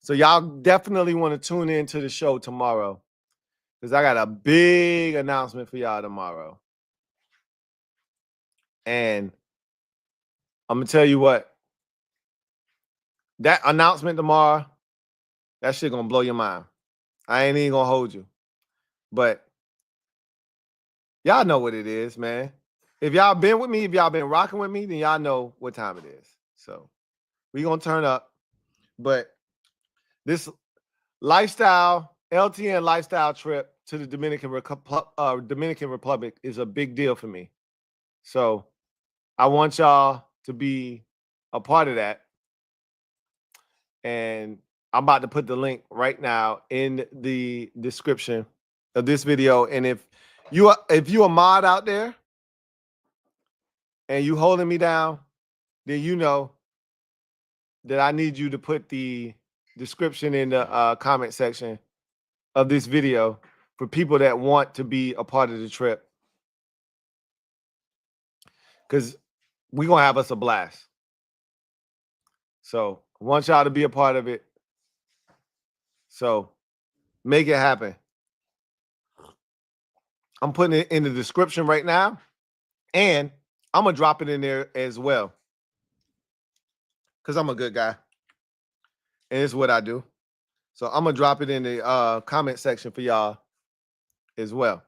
C: So y'all definitely want to tune in to the show tomorrow because I got a big announcement for y'all tomorrow. And I'm going to tell you what, that announcement tomorrow, that shit going to blow your mind. I ain't even going to hold you. But y'all know what it is, man. If y'all been with me, if y'all been rocking with me, then y'all know what time it is. So we going to turn up. But this LTN lifestyle trip to the Dominican Republic is a big deal for me. So I want y'all to be a part of that. And I'm about to put the link right now in the description of this video. And if you a mod out there and you holding me down, then you know that I need you to put the description in the comment section of this video for people that want to be a part of the trip. Because we're going to have us a blast. So I want y'all to be a part of it. So make it happen. I'm putting it in the description right now. And I'm going to drop it in there as well. Because I'm a good guy. And it's what I do. So I'm going to drop it in the comment section for y'all as well.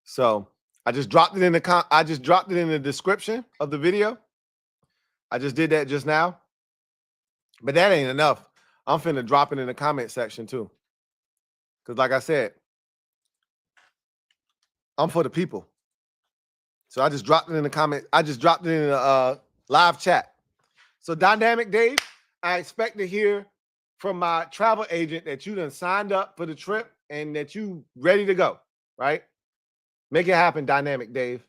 C: So I just dropped it in the description of the video. I just did that just now. But that ain't enough. I'm finna drop it in the comment section too. Because like I said, I'm for the people. So I just dropped it in the comment. I just dropped it in the live chat. So Dynamic Dave, I expect to hear from my travel agent that you done signed up for the trip and that you ready to go, right? Make it happen, Dynamic Dave.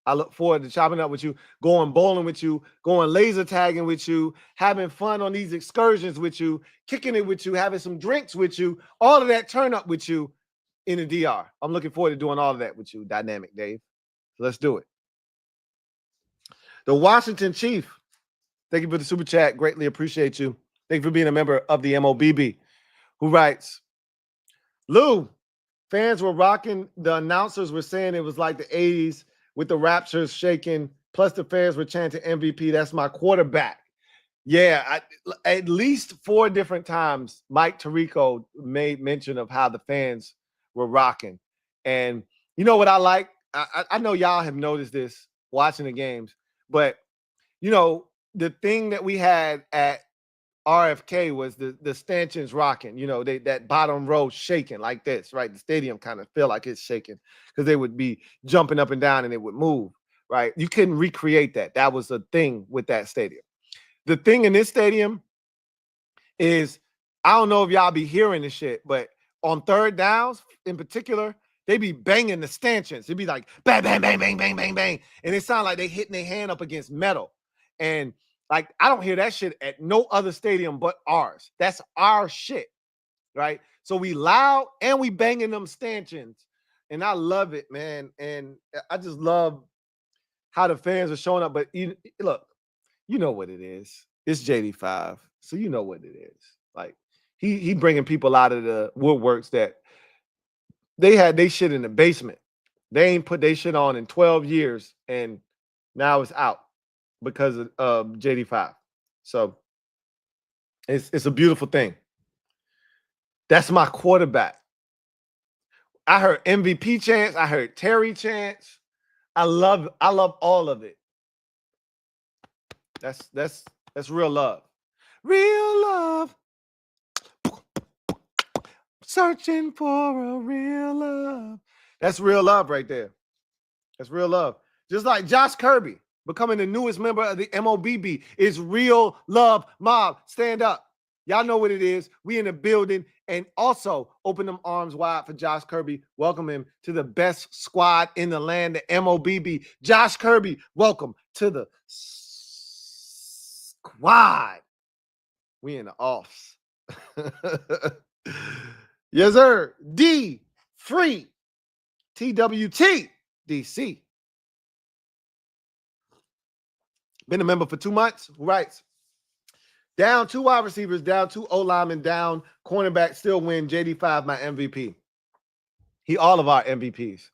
C: I look forward to chopping up with you, going bowling with you, going laser tagging with you, having fun on these excursions with you, kicking it with you, having some drinks with you, all of that turn up with you in the DR. I'm looking forward to doing all of that with you, Dynamic Dave. Let's do it. The Washington Chief, thank you for the super chat. Greatly appreciate you. Thank you for being a member of the MOBB, who writes, Lou, fans were rocking. The announcers were saying it was like the 80s with the Raptors shaking, plus the fans were chanting MVP. That's my quarterback. Yeah, at least 4 different times, Mike Tirico made mention of how the fans were rocking. And you know what I like? I know y'all have noticed this watching the games, but, you know, the thing that we had at RFK was the stanchions rocking, you know, that bottom row shaking like this, right? The stadium kind of feel like it's shaking because they would be jumping up and down and it would move, right? You couldn't recreate that. That was the thing with that stadium. The thing in this stadium is, I don't know if y'all be hearing this shit, but on third downs in particular, they be banging the stanchions. It'd be like bang, bang, bang, bang, bang, bang, bang. And it sound like they hitting their hand up against metal. And like, I don't hear that shit at no other stadium but ours. That's our shit, right? So we loud and we banging them stanchions. And I love it, man. And I just love how the fans are showing up. But look, you know what it is. It's JD5. So you know what it is. Like, he bringing people out of the woodworks that they had they shit in the basement. They ain't put their shit on in 12 years, and now it's out because of JD5. So it's a beautiful thing. That's my quarterback. I heard MVP chants. I heard Terry chants. I love all of it. That's real love. Real love. Searching for a real love. That's real love right there. That's real love. Just like Josh Kirby becoming the newest member of the MOBB is real love. Mob, stand up. Y'all know what it is. We in the building. And also open them arms wide for Josh Kirby. Welcome him to the best squad in the land, the MOBB. Josh Kirby, welcome to the squad. We in the offs. Yes, sir. D free TWT DC. Been a member for 2 months. Who writes? Down 2 wide receivers, down 2 O linemen, down cornerback, still win. JD5, my MVP. He all of our MVPs.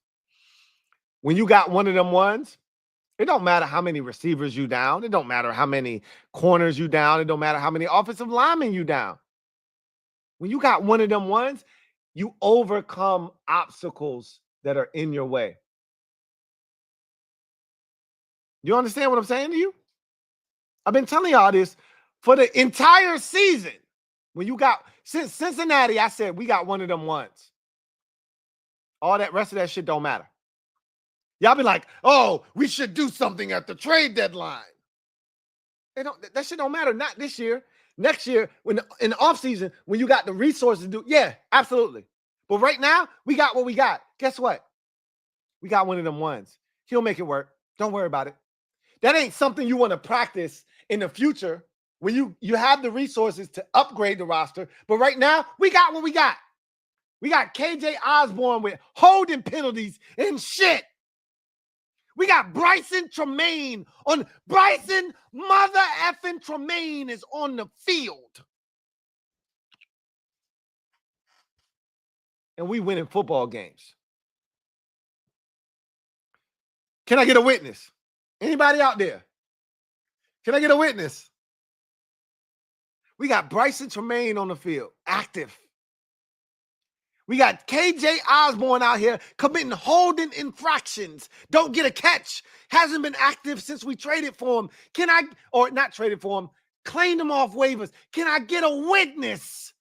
C: When you got one of them ones, it don't matter how many receivers you down. It don't matter how many corners you down. It don't matter how many offensive linemen you down. When you got one of them ones, you overcome obstacles that are in your way. You understand what I'm saying to you? I've been telling y'all this for the entire season. When you got, since Cincinnati, I said, we got one of them ones. All that rest of that shit don't matter. Y'all be like, oh, we should do something at the trade deadline. That shit don't matter. Not this year. Next year, when in the offseason, when you got the resources to do, yeah, absolutely. But right now, we got what we got. Guess what? We got one of them ones. He'll make it work. Don't worry about it. That ain't something you want to practice in the future when you have the resources to upgrade the roster. But right now, we got what we got. We got KJ Osborne with holding penalties and shit. We got Bryson Tremaine on Bryson mother effing Tremaine is on the field. And we winning football games. Can I get a witness? Anybody out there? Can I get a witness? We got Bryson Tremaine on the field, active. We got KJ Osborne out here committing holding infractions. Don't get a catch. Hasn't been active since we traded for him. Or not traded for him, claimed him off waivers. Can I get a witness?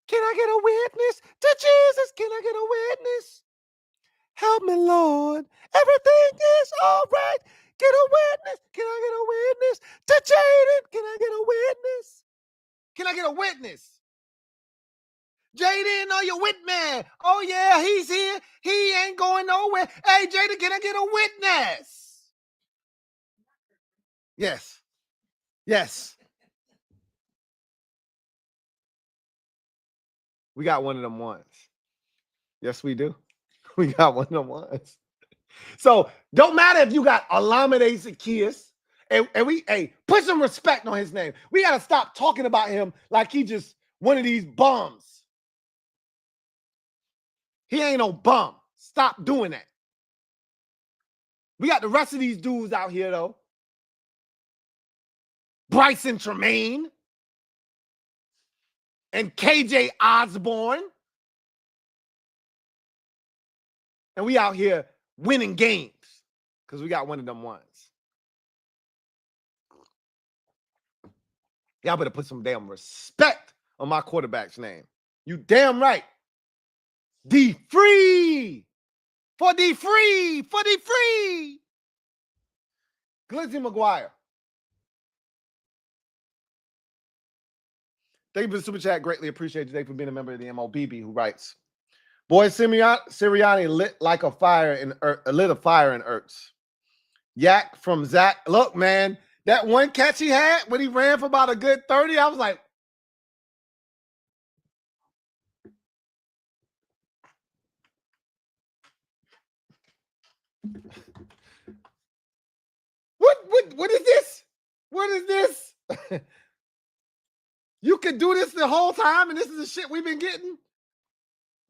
C: Can I get a witness to Jesus? Can I get a witness? Help me, Lord. Everything is all right. Get a witness. Can I get a witness to Jaden? Can I get a witness? Can I get a witness? Jaden, are you with me? Oh, yeah, he's here. He ain't going nowhere. Hey, Jaden, can I get a witness? Yes. Yes. We got one of them ones. Yes, we do. We got one of them ones. So, don't matter if you got Olamide Zaccheaus, and we, hey, put some respect on his name. We got to stop talking about him like he just one of these bums. He ain't no bum. Stop doing that. We got the rest of these dudes out here, though. Bryson Tremaine and KJ Osborne. And we out here winning games because we got one of them ones. Y'all better put some damn respect on my quarterback's name. You damn right. D free. For D free. For D free. Glizzy McGuire. Thank you for the super chat. Greatly appreciate you. Thank you for being a member of the MOBB who writes, boy, Sirianni lit like a fire in lit a fire in Ertz. Yak from Zach. Look, man, that one catch he had when he ran for about a good 30, I was like, what is this? What is this? You could do this the whole time, and this is the shit we've been getting.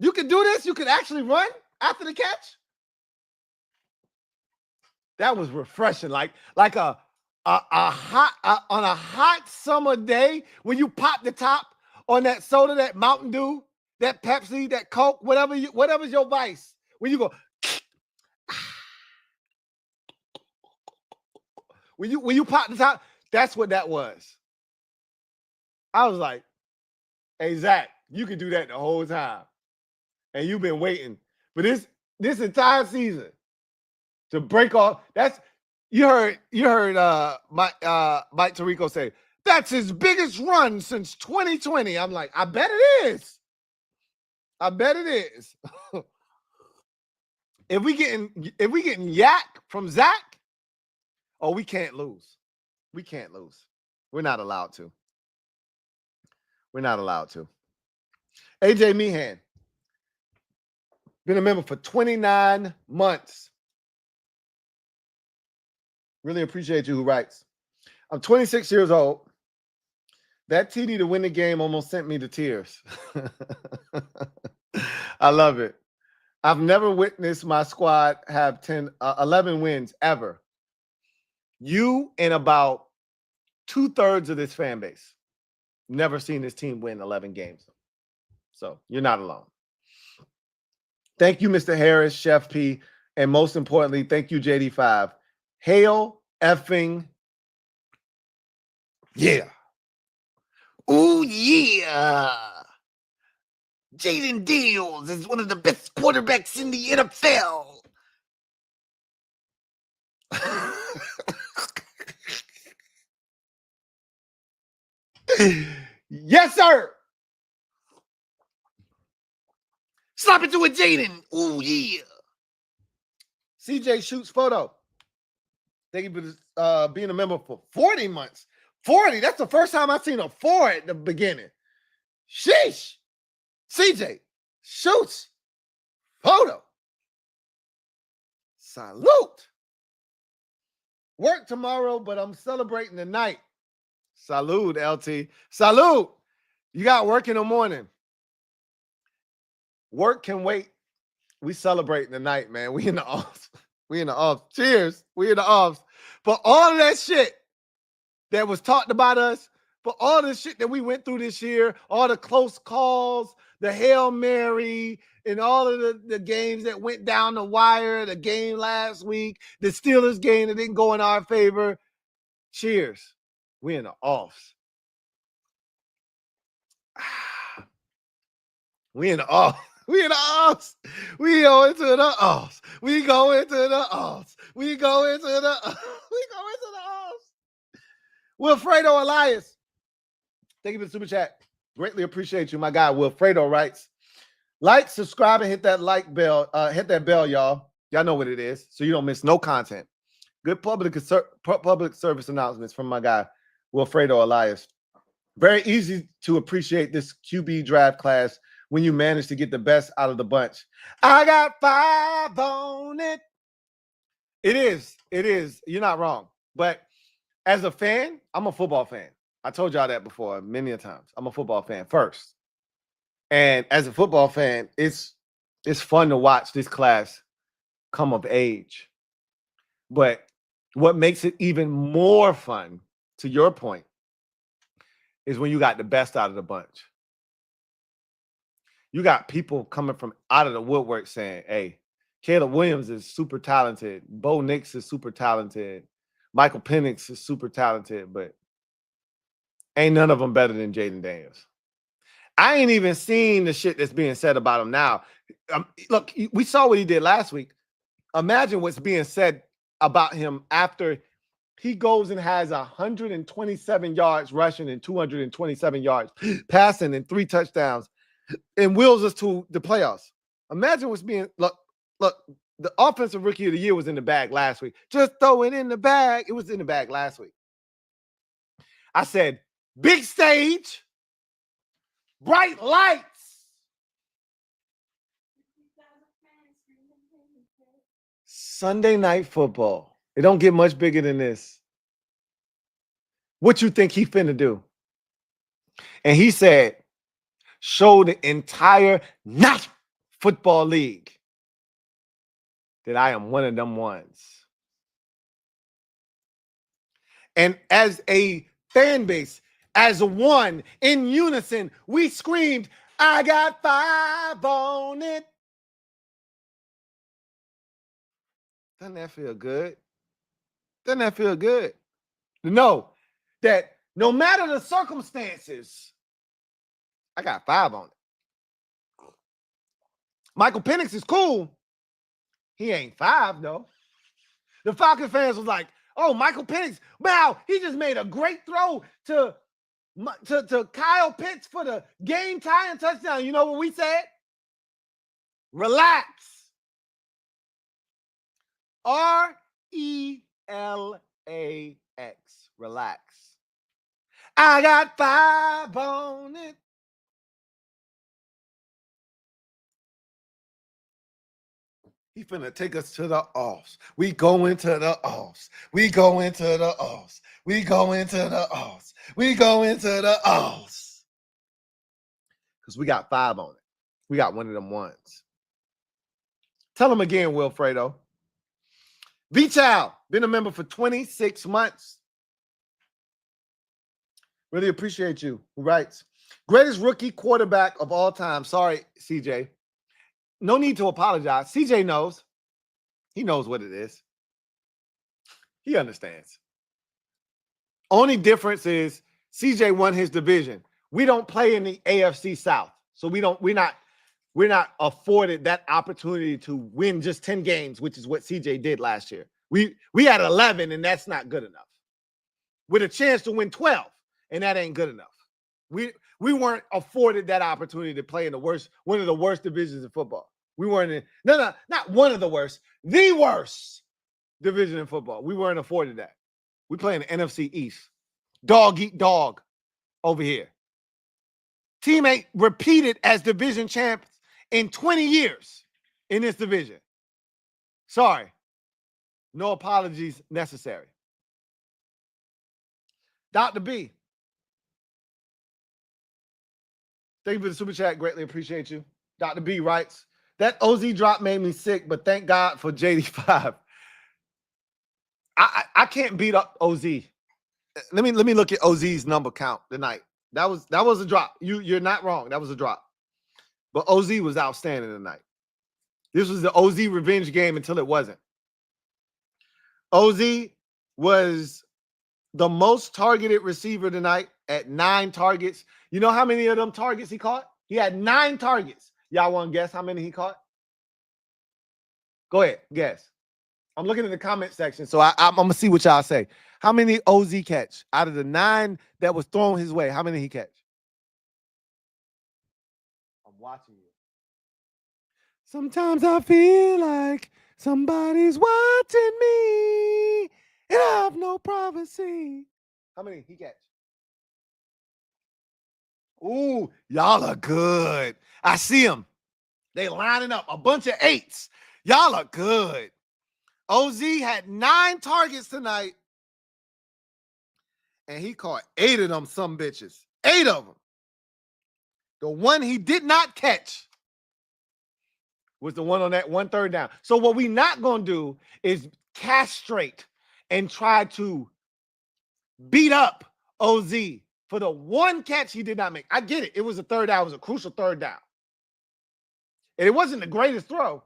C: You could do this. You could actually run after the catch. That was refreshing, like a hot on a hot summer day when you pop the top on that soda, that Mountain Dew, that Pepsi, that Coke, whatever's your vice. When you go, when you pop the top, that's what that was. I was like, hey, Zach, you could do that the whole time. And you've been waiting for this entire season to break off. That's you heard Mike Tirico say, that's his biggest run since 2020. I'm like, I bet it is. I bet it is. If we getting yak from Zach, oh, we can't lose. We can't lose. We're not allowed to. We're not allowed to. AJ Meehan, been a member for 29 months. Really appreciate you who writes. I'm 26 years old. That TD to win the game almost sent me to tears. I love it. I've never witnessed my squad have 11 wins ever. You and about 2/3 of this fan base never seen this team win 11 games. So you're not alone. Thank you, Mr. Harris, Chef P, and most importantly, thank you, JD5. Hail effing yeah. Oh, yeah. Jaden Daniels is one of the best quarterbacks in the NFL. Yes, sir. Slap it to a Jaden. Oh, yeah. CJ Shoots Photo. Thank you for being a member for 40 months. 40. That's the first time I've seen a 4 at the beginning. Sheesh. CJ Shoots Photo. Salute. Work tomorrow, but I'm celebrating tonight. Salute, LT. Salute. You got work in the morning. Work can wait. We celebrating tonight, man. We in the offs. We in the offs. Cheers. We in the offs. For all of that shit that was talked about us, for all the shit that we went through this year, all the close calls, the Hail Mary, and all of the games that went down the wire, the game last week, the Steelers game that didn't go in our favor. Cheers. We in the offs. We in the offs. We in the offs. We go into the offs. We go into the offs. We go into the we go into the offs. Wilfredo Elias. Thank you for the super chat. Greatly appreciate you, my guy. Wilfredo writes, like, subscribe, and hit that like bell. Hit that bell, y'all. Y'all know what it is, so you don't miss no content. Good public service announcements from my guy, Wilfredo Elias. Very easy to appreciate this QB draft class when you manage to get the best out of the bunch. I got 5 on it. It is. It is. You're not wrong. But as a fan, I'm a football fan. I told y'all that before many a times. I'm a football fan first. And as a football fan, it's fun to watch this class come of age. But what makes it even more fun, to your point, is when you got the best out of the bunch. You got people coming from out of the woodwork saying, hey, Caleb Williams is super talented. Bo Nix is super talented. Michael Penix is super talented. But Ain't none of them better than Jayden Daniels. I ain't even seen the shit that's being said about him now. Look, we saw what he did last week. Imagine what's being said about him after he goes and has 127 yards rushing and 227 yards passing and 3 touchdowns and wheels us to the playoffs. Imagine what's being look. The offensive rookie of the year was in the bag last week. Just throw it in the bag. It was in the bag last week. I said, big stage, bright lights. Sunday night football. It don't get much bigger than this. What you think he finna do? And he said, show the entire not football league that I am one of them ones. And as a fan base, as one in unison, we screamed, I got 5 on it. Doesn't that feel good? Doesn't that feel good? To know that no matter the circumstances, I got 5 on it. Michael Penix is cool. He ain't 5, though. The Falcon fans was like, oh, Michael Penix, wow, he just made a great throw to Kyle Pitts for the game-tying touchdown. You know what we said? Relax. R-E-L-A-X. Relax. I got 5 on it. He finna take us to the offs. We go into the offs. We go into the offs. We go into the offs. We go into the offs. Because we got 5 on it. We got one of them ones. Tell him again, Wilfredo. V-Chow, been a member for 26 months. Really appreciate you. Who writes, greatest rookie quarterback of all time. Sorry, CJ. No need to apologize. CJ knows. He knows what it is. He understands. Only difference is CJ won his division. We don't play in the AFC South. So we're not afforded that opportunity to win just 10 games, which is what CJ did last year. We had 11, and that's not good enough. With a chance to win 12, and that ain't good enough. We weren't afforded that opportunity to play in one of the worst divisions in football. We weren't in, no, not one of the worst, the worst division in football. We weren't afforded that. We play in the NFC East. Dog eat dog over here. Team ain't repeated as division champs in 20 years in this division. Sorry. No apologies necessary. Dr. B. Thank you for the super chat. Greatly appreciate you. Dr. B writes, that OZ drop made me sick, but thank God for JD5. I can't beat up OZ. Let me look at OZ's number count tonight. That was a drop. You're not wrong. That was a drop. But OZ was outstanding tonight. This was the OZ revenge game until it wasn't. OZ was the most targeted receiver tonight at 9 targets. You know how many of them targets he caught? He had 9 targets. Y'all want to guess how many he caught? Go ahead, guess. I'm looking at the comment section, so I'm going to see what y'all say. How many OZ catch? Out of the 9 that was thrown his way, how many he catch? I'm watching you. Sometimes I feel like somebody's watching me, and I have no privacy. How many he catch? Ooh, y'all are good. I see them. They lining up. A bunch of 8s. Y'all are good. OZ had 9 targets tonight, and he caught 8 of them some bitches. 8 of them. The one he did not catch was the one on that 1 3rd down. So what we not going to do is castrate and try to beat up OZ for the 1 catch he did not make. I get it. It was a 3rd down. It was a crucial 3rd down. And it wasn't the greatest throw,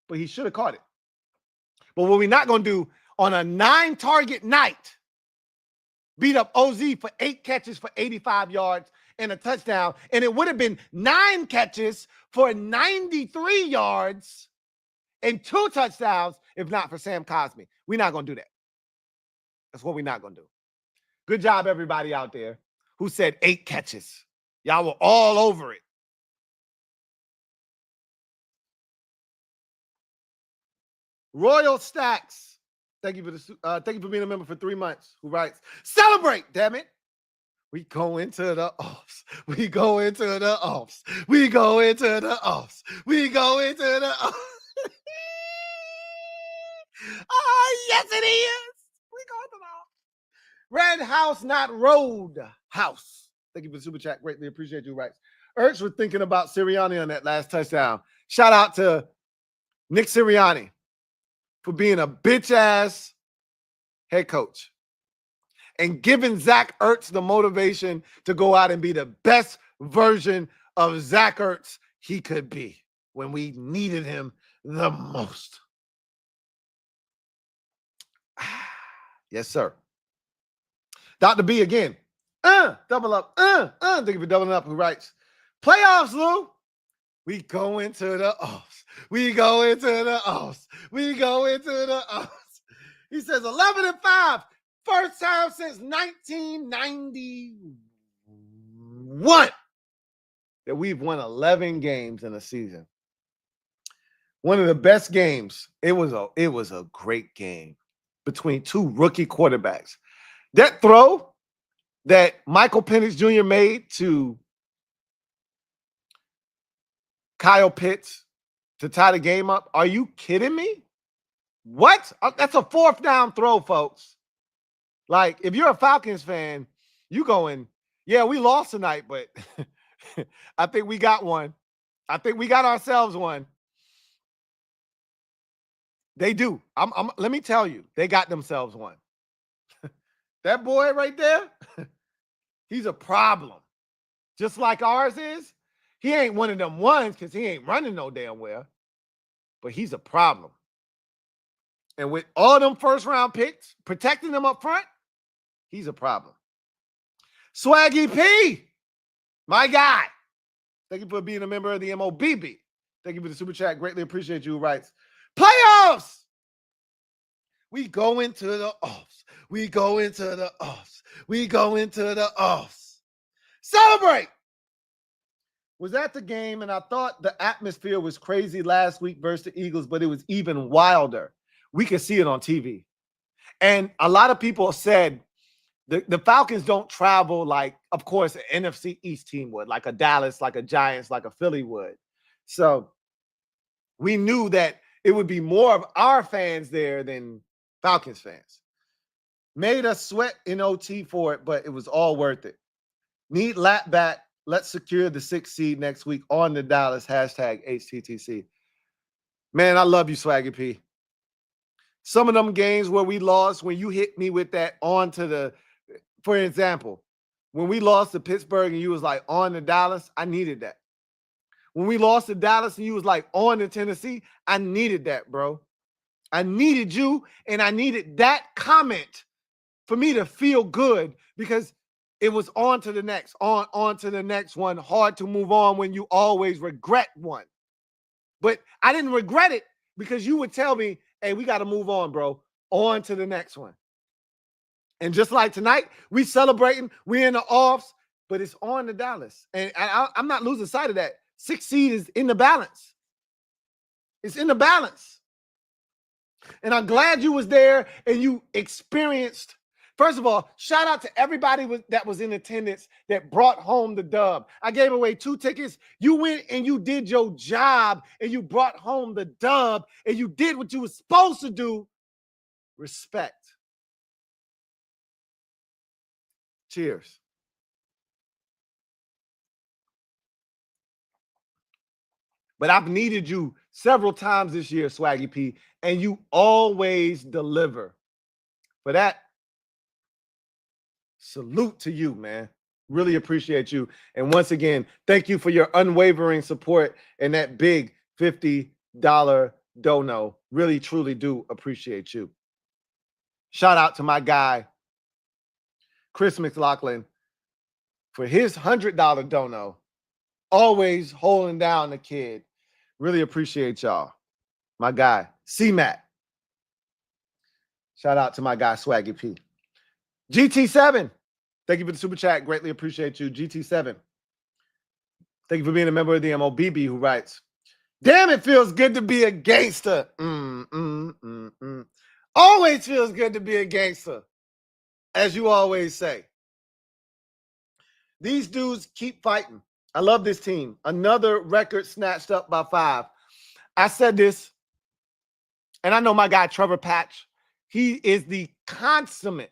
C: but he should have caught it. But what we're not going to do on a 9-target night beat up OZ for 8 catches for 85 yards and a touchdown. And it would have been 9 catches for 93 yards and 2 touchdowns if not for Sam Cosmi. We're not going to do that. That's what we're not going to do. Good job, everybody out there who said 8 catches. Y'all were all over it. Royal Stacks. Thank you for being a member for 3 months. Who writes, celebrate, damn it. We go into the offs. We go into the offs. We go into the offs. We go into the offs. Oh, yes, it is. We go into the offs. Red House, not Road House. Thank you for the super chat. Greatly appreciate you, writes. Ertz was thinking about Sirianni on that last touchdown. Shout out to Nick Sirianni for being a bitch-ass head coach and giving Zach Ertz the motivation to go out and be the best version of Zach Ertz he could be when we needed him the most. Yes, sir. Dr. B again. Double up. Thank you for doubling up. Who writes, playoffs, Lou. We go into the offs. We go into the offs. We go into the offs. He says 11-5. First time since 1991 that we've won 11 games in a season. One of the best games. It was a great game between 2 rookie quarterbacks. That throw that Michael Penix Jr. made to Kyle Pitts to tie the game up. Are you kidding me? What? That's a 4th down throw, folks. Like, if you're a Falcons fan, you going, yeah, we lost tonight, but I think we got one. I think we got ourselves one. They do. Let me tell you, they got themselves one. That boy right there, he's a problem. Just like ours is. He ain't one of them ones because he ain't running no damn well. But he's a problem. And with all them first-round picks, protecting them up front, he's a problem. Swaggy P, my guy. Thank you for being a member of the MOBB. Thank you for the super chat. Greatly appreciate you. Writes, playoffs. We go into the offs. We go into the offs. We go into the offs. Celebrate. Was at the game, and I thought the atmosphere was crazy last week versus the Eagles, but it was even wilder. We could see it on TV. And a lot of people said the Falcons don't travel like, of course, an NFC East team would, like a Dallas, like a Giants, like a Philly would. So we knew that it would be more of our fans there than Falcons fans. Made us sweat in OT for it, but it was all worth it. Need lap back. Let's secure the 6th seed next week on the Dallas. #HTTC. Man, I love you, Swaggy P. Some of them games where we lost, when you hit me with that onto the, for example, when we lost to Pittsburgh and you was like on to Dallas, I needed that. When we lost to Dallas and you was like on to Tennessee, I needed that, bro. I needed you, and I needed that comment for me to feel good because it was on to the next, on to the next one. Hard to move on when you always regret one. But I didn't regret it because you would tell me, hey, we got to move on, bro. On to the next one. And just like tonight, we celebrating. We're in the offs, but it's on to Dallas. And I'm not losing sight of that. 6th seed is in the balance. It's in the balance. And I'm glad you was there and you experienced. First of all, shout out to everybody that was in attendance that brought home the dub. I gave away 2 tickets. You went and you did your job and you brought home the dub and you did what you were supposed to do. Respect. Cheers. But I've needed you several times this year, Swaggy P, and you always deliver. For that, salute to you, man. Really appreciate you. And once again, thank you for your unwavering support and that big $50 dono. Really, truly do appreciate you. Shout out to my guy, Chris McLaughlin, for his $100 dono. Always holding down the kid. Really appreciate y'all. My guy, C-Mac. Shout out to my guy, Swaggy P. GT7. Thank you for the super chat. Greatly appreciate you. GT7. Thank you for being a member of the MOBB who writes, damn, it feels good to be a gangster. Always feels good to be a gangster, as you always say. These dudes keep fighting. I love this team. Another record snatched up by 5. I said this, and I know my guy Trevor Patch, he is the consummate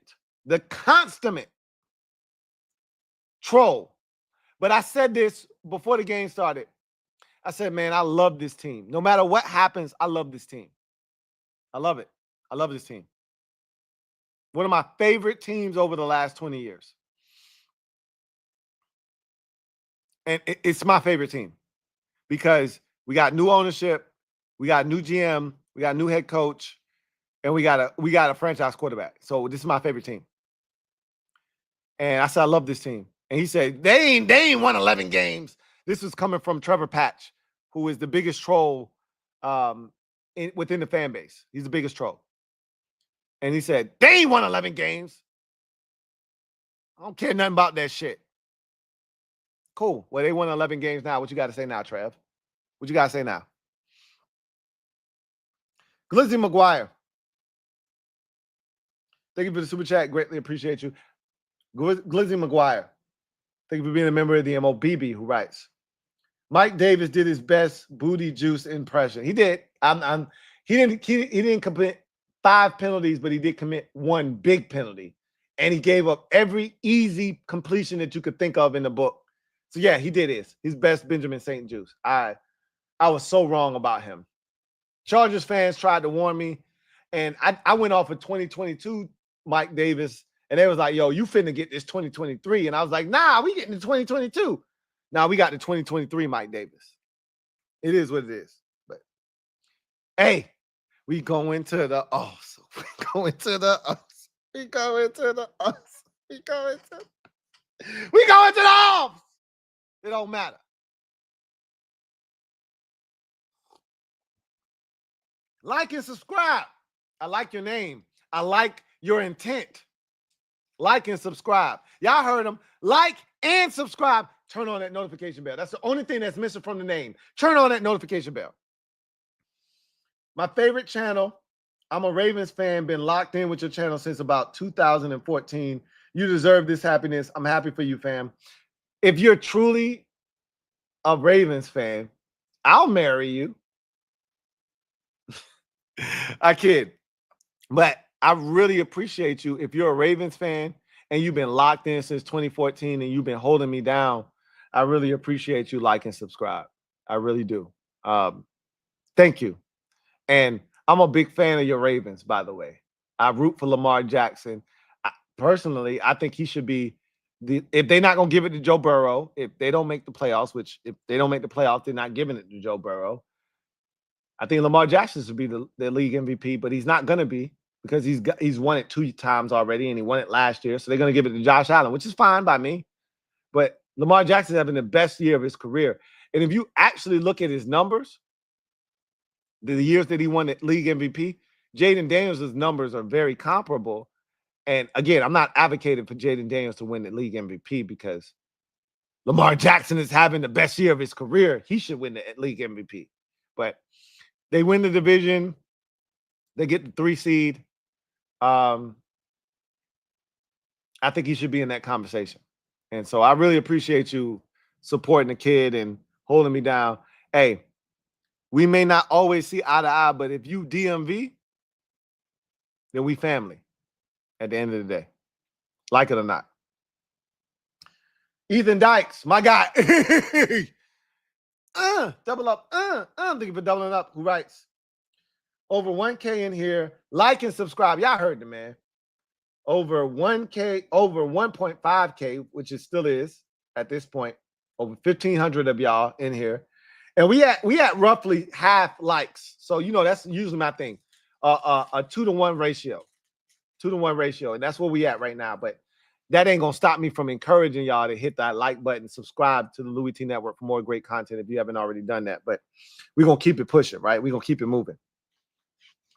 C: troll. But I said this before the game started. I said, man, I love this team. No matter what happens, I love this team. I love it. I love this team. One of my favorite teams over the last 20 years. And it's my favorite team because we got new ownership, we got new GM, we got new head coach, and we got a franchise quarterback. So this is my favorite team. And I said, I love this team. And he said, they ain't won 11 games. This is coming from Trevor Patch, who is the biggest troll within the fan base. He's the biggest troll. And he said, they ain't won 11 games. I don't care nothing about that shit. Cool. Well, they won 11 games now. What you got to say now, Trev? What you got to say now? Glizzy McGuire. Thank you for the super chat. Greatly appreciate you. Glizzy McGuire. Thank you for being a member of the MOBB who writes, Mike Davis did his best booty juice impression. He did. He didn't commit 5 penalties, but he did commit 1 big penalty. And he gave up every easy completion that you could think of in the book. So yeah, he did his best Benjamin St. Juice. I was so wrong about him. Chargers fans tried to warn me, and I went off of 2022 Mike Davis, and they was like, yo, you finna get this 2023. And I was like, nah, we getting the 2022. Now we got the 2023 Mike Davis. It is what it is. But hey, we going to the us. We going to the us. We going to the us. We going to the offs. It don't matter. Like and subscribe. I like your name. I like your intent. Like and subscribe. Y'all heard him. Like and subscribe. Turn on that notification bell. That's the only thing that's missing from the name. Turn on that notification bell. My favorite channel. I'm a Ravens fan. Been locked in with your channel since about 2014. You deserve this happiness. I'm happy for you, fam. If you're truly a Ravens fan, I'll marry you. I kid. But I really appreciate you. If you're a Ravens fan and you've been locked in since 2014 and you've been holding me down, I really appreciate you. Like and subscribe. I really do. Thank you. And I'm a big fan of your Ravens, by the way. I root for Lamar Jackson. Personally, I think he should be if they're not going to give it to Joe Burrow, if they don't make the playoffs, which if they don't make the playoffs, they're not giving it to Joe Burrow. I think Lamar Jackson should be the league MVP, but he's not going to be because he's won it 2 times already, and he won it last year. So they're going to give it to Josh Allen, which is fine by me. But Lamar Jackson's having the best year of his career. And if you actually look at his numbers, the years that he won the league MVP, Jaden Daniels' numbers are very comparable. And again, I'm not advocating for Jaden Daniels to win the league MVP because Lamar Jackson is having the best year of his career. He should win the league MVP. But they win the division. They get the 3 seed. I think he should be in that conversation. And so I really appreciate you supporting the kid and holding me down. Hey, we may not always see eye to eye, but if you DMV, then we family at the end of the day. Like it or not. Ethan Dykes, my guy. Double up. Thank you for doubling up. Who writes? Over 1K in here. Like and subscribe. Y'all heard the man. Over 1K, over 1.5K, which it still is at this point. Over 1,500 of y'all in here. And we at roughly half likes. So, you know, that's usually my thing. A 2-to-1 ratio. 2-to-1 ratio. And that's where we at right now. But that ain't going to stop me from encouraging y'all to hit that like button, subscribe to the Louis T Network for more great content if you haven't already done that. But we're going to keep it pushing, right? We're going to keep it moving.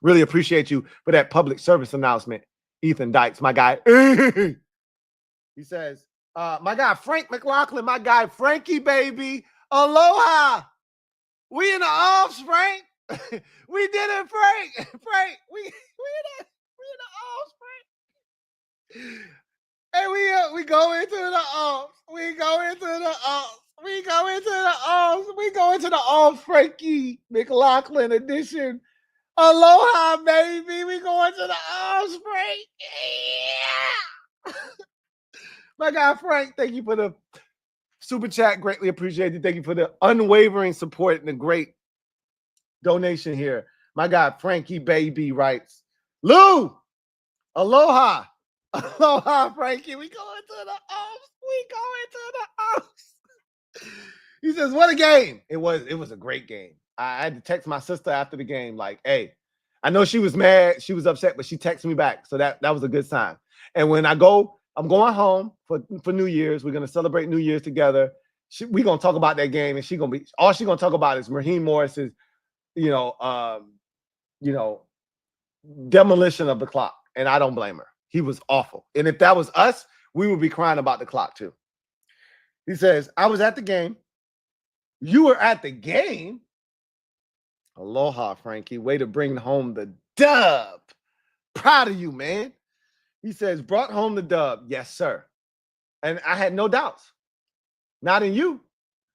C: Really appreciate you for that public service announcement, Ethan Dykes, my guy. He says, my guy Frank McLaughlin, my guy Frankie, baby. Aloha. We in the offs, Frank. We did it, Frank. Frank, we in the offs, Frank. Hey, we go into the offs. We go into the offs. We go into the offs. We go into the offs, Frankie McLaughlin edition. Aloha, baby. We going to the offs, Frank. Yeah. My guy Frank, thank you for the super chat. Greatly appreciated. Thank you for the unwavering support and the great donation here. My guy Frankie Baby writes, Lou, aloha. Aloha, Frankie. We going to the offs. We going to the offs. He says, what a game. It was a great game. I had to text my sister after the game, like, hey, I know she was mad. She was upset, but she texted me back. So that was a good sign. And when I'm going home for New Year's. We're going to celebrate New Year's together. We're going to talk about that game, and all she's going to talk about is Raheem Morris's, demolition of the clock. And I don't blame her. He was awful. And if that was us, we would be crying about the clock too. He says, I was at the game. You were at the game? Aloha, Frankie. Way to bring home the dub. Proud of you, man. He says, brought home the dub. Yes, sir. And I had no doubts. Not in you.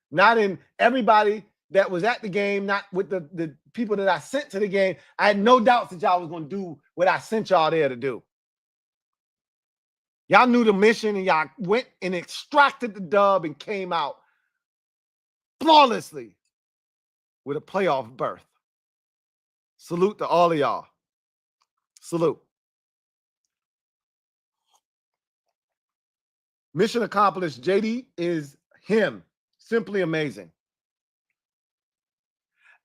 C: Not in everybody that was at the game. Not with the people that I sent to the game. I had no doubts that y'all was going to do what I sent y'all there to do. Y'all knew the mission, and y'all went and extracted the dub and came out flawlessly with a playoff berth. Salute to all of y'all. Salute. Mission accomplished. JD is him. Simply amazing.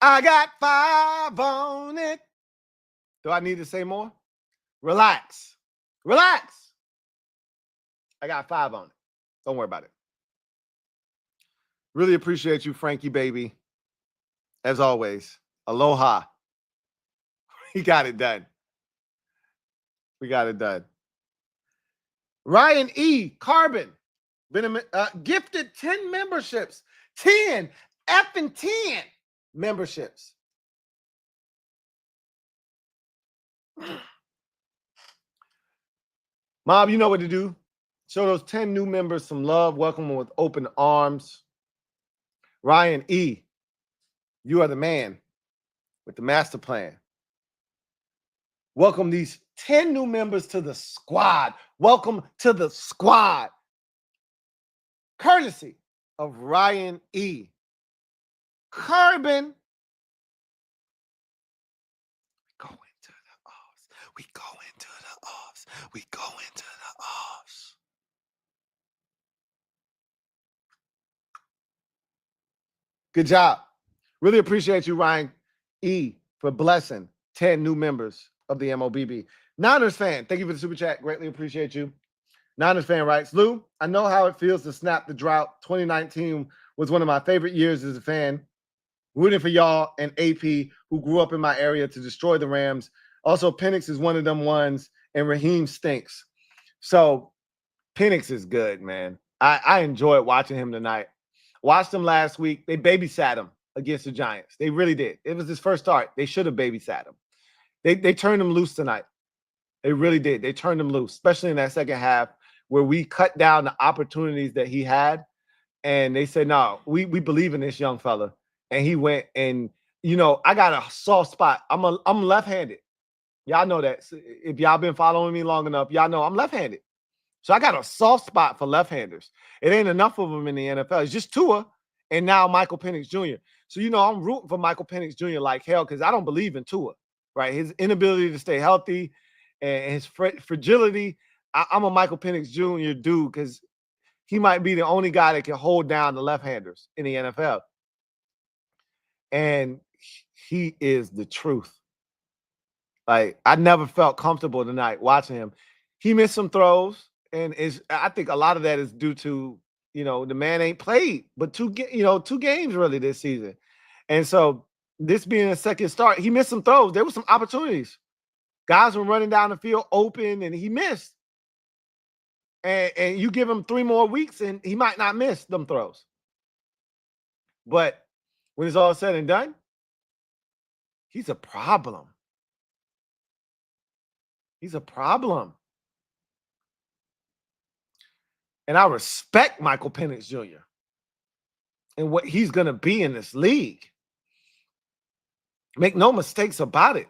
C: I got 5 on it. Do I need to say more? Relax. Relax. I got 5 on it. Don't worry about it. Really appreciate you, Frankie, baby. As always, aloha. We got it done. We got it done. Ryan E. Carbon been gifted 10 memberships. 10 effing 10 memberships. Mob, you know what to do. Show those 10 new members some love. Welcome them with open arms. Ryan E., you are the man with the master plan. Welcome these 10 new members to the squad. Welcome to the squad. Courtesy of Ryan E. Carbon. Go into the offs. We go into the offs. We go into the offs. Good job. Really appreciate you, Ryan E., for blessing 10 new members of the MOBB. Niners fan, thank you for the super chat. Greatly appreciate you. Niners fan writes, Lou, I know how it feels to snap the drought. 2019 was one of my favorite years as a fan. Rooting for y'all and AP, who grew up in my area, to destroy the Rams. Also, Penix is one of them ones, and Raheem stinks. So, Penix is good, man. I enjoyed watching him tonight. Watched him last week. They babysat him against the Giants. They really did. It was his first start. They should have babysat him. They turned him loose tonight. They really did. They turned him loose, especially in that second half where we cut down the opportunities that he had. And they said, no, we believe in this young fella. And he went and, I got a soft spot. I'm left-handed. Y'all know that. If y'all been following me long enough, y'all know I'm left-handed. So I got a soft spot for left-handers. It ain't enough of them in the NFL. It's just Tua and now Michael Penix Jr. So, I'm rooting for Michael Penix Jr. like hell because I don't believe in Tua, right? His inability to stay healthy and his fragility. I'm a Michael Penix Jr. dude because he might be the only guy that can hold down the left-handers in the NFL. And he is the truth. Like, I never felt comfortable tonight watching him. He missed some throws. And I think a lot of that is due to, the man ain't played but two games really this season. And so this being a second start, he missed some throws. There were some opportunities. Guys were running down the field open and he missed. And you give him 3 more weeks and he might not miss them throws. But when it's all said and done, he's a problem. He's a problem. And I respect Michael Penix Jr. and what he's going to be in this league. Make no mistakes about it.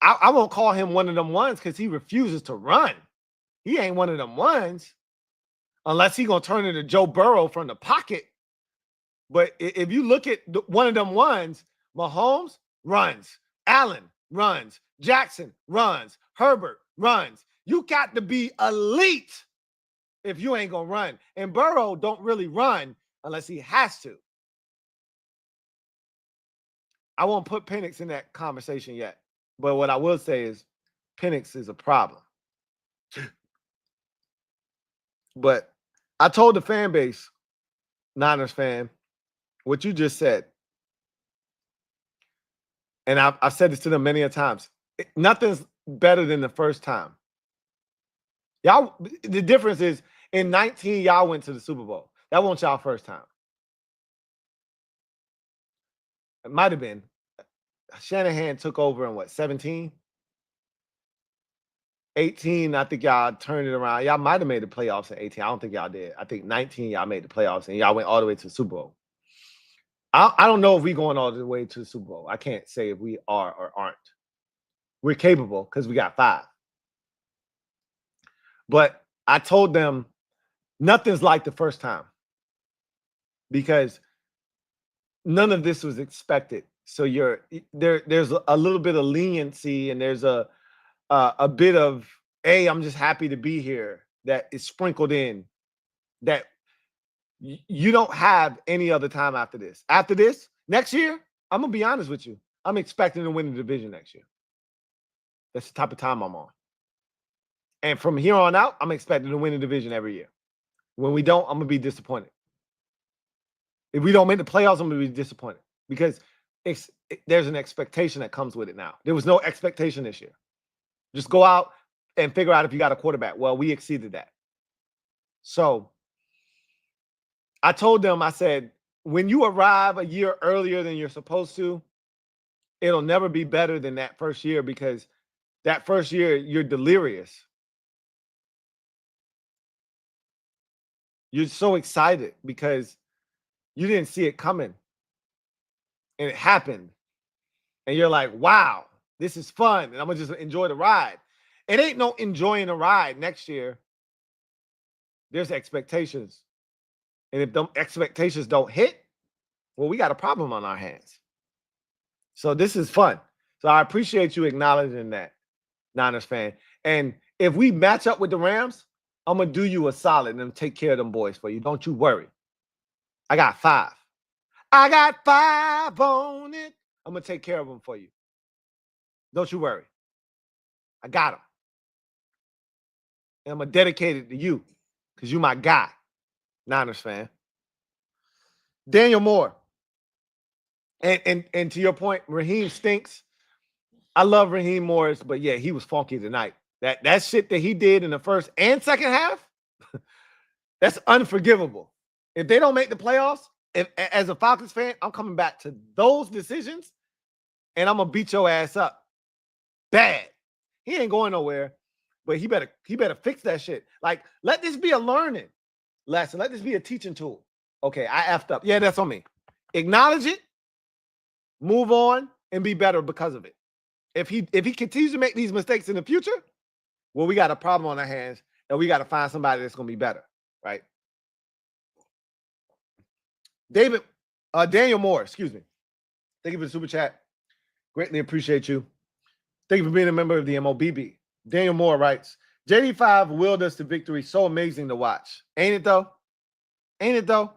C: I won't call him one of them ones because he refuses to run. He ain't one of them ones unless he's going to turn into Joe Burrow from the pocket. But if you look at one of them ones, Mahomes runs, Allen runs, Jackson runs, Herbert runs. You got to be elite if you ain't going to run. And Burrow don't really run unless he has to. I won't put Penix in that conversation yet. But what I will say is Penix is a problem. But I told the fan base, Niners fan, what you just said. And I've said this to them many a times. Nothing's better than the first time. Y'all, the difference is in 19, y'all went to the Super Bowl. That wasn't y'all first time. It might have been. Shanahan took over in what, 17? 18, I think y'all turned it around. Y'all might have made the playoffs in 18. I don't think y'all did. I think 19, y'all made the playoffs, and y'all went all the way to the Super Bowl. I don't know if we're going all the way to the Super Bowl. I can't say if we are or aren't. We're capable because we got 5. But I told them nothing's like the first time because none of this was expected. So there's a little bit of leniency and there's a bit of, hey, I'm just happy to be here that is sprinkled in that you don't have any other time after this. After this, next year, I'm going to be honest with you. I'm expecting to win the division next year. That's the type of time I'm on. And from here on out, I'm expecting to win the division every year. When we don't, I'm going to be disappointed. If we don't make the playoffs, I'm going to be disappointed because there's an expectation that comes with it now. There was no expectation this year. Just go out and figure out if you got a quarterback. Well, we exceeded that. So I told them, I said, when you arrive a year earlier than you're supposed to, it'll never be better than that first year because that first year, you're delirious. You're so excited because you didn't see it coming. And it happened. And you're like, wow, this is fun. And I'm going to just enjoy the ride. It ain't no enjoying the ride next year. There's expectations. And if them expectations don't hit, well, we got a problem on our hands. So this is fun. So I appreciate you acknowledging that, Niners fan. And if we match up with the Rams, I'm going to do you a solid and take care of them boys for you. Don't you worry. I got 5. I got 5 on it. I'm going to take care of them for you. Don't you worry. I got them. And I'm going to dedicate it to you because you my guy, Niners fan. Daniel Moore. And to your point, Raheem stinks. I love Raheem Morris, but yeah, he was funky tonight. That shit that he did in the first and second half, that's unforgivable. If they don't make the playoffs, as a Falcons fan, I'm coming back to those decisions, and I'm gonna beat your ass up bad. He ain't going nowhere, but he better fix that shit. Like, let this be a learning lesson. Let this be a teaching tool. Okay, I effed up. Yeah, that's on me. Acknowledge it, move on, and be better because of it. If he continues to make these mistakes in the future, well, we got a problem on our hands, and we got to find somebody that's gonna be better, right? Daniel Moore, excuse me. Thank you for the super chat. Greatly appreciate you. Thank you for being a member of the MOBB. Daniel Moore writes, JD5 willed us to victory. So amazing to watch. Ain't it though? Ain't it though?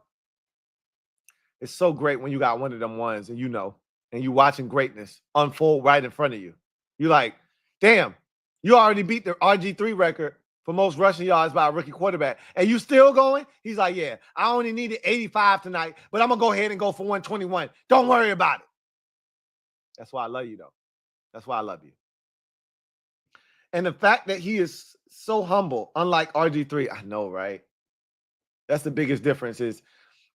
C: It's so great when you got one of them ones and you watching greatness unfold right in front of you. You're like, damn, you already beat the RG3 record for most rushing yards by a rookie quarterback. And you still going? He's like, yeah, I only needed 85 tonight, but I'm going to go ahead and go for 121. Don't worry about it. That's why I love you, though. That's why I love you. And the fact that he is so humble, unlike RG3, I know, right? That's the biggest difference is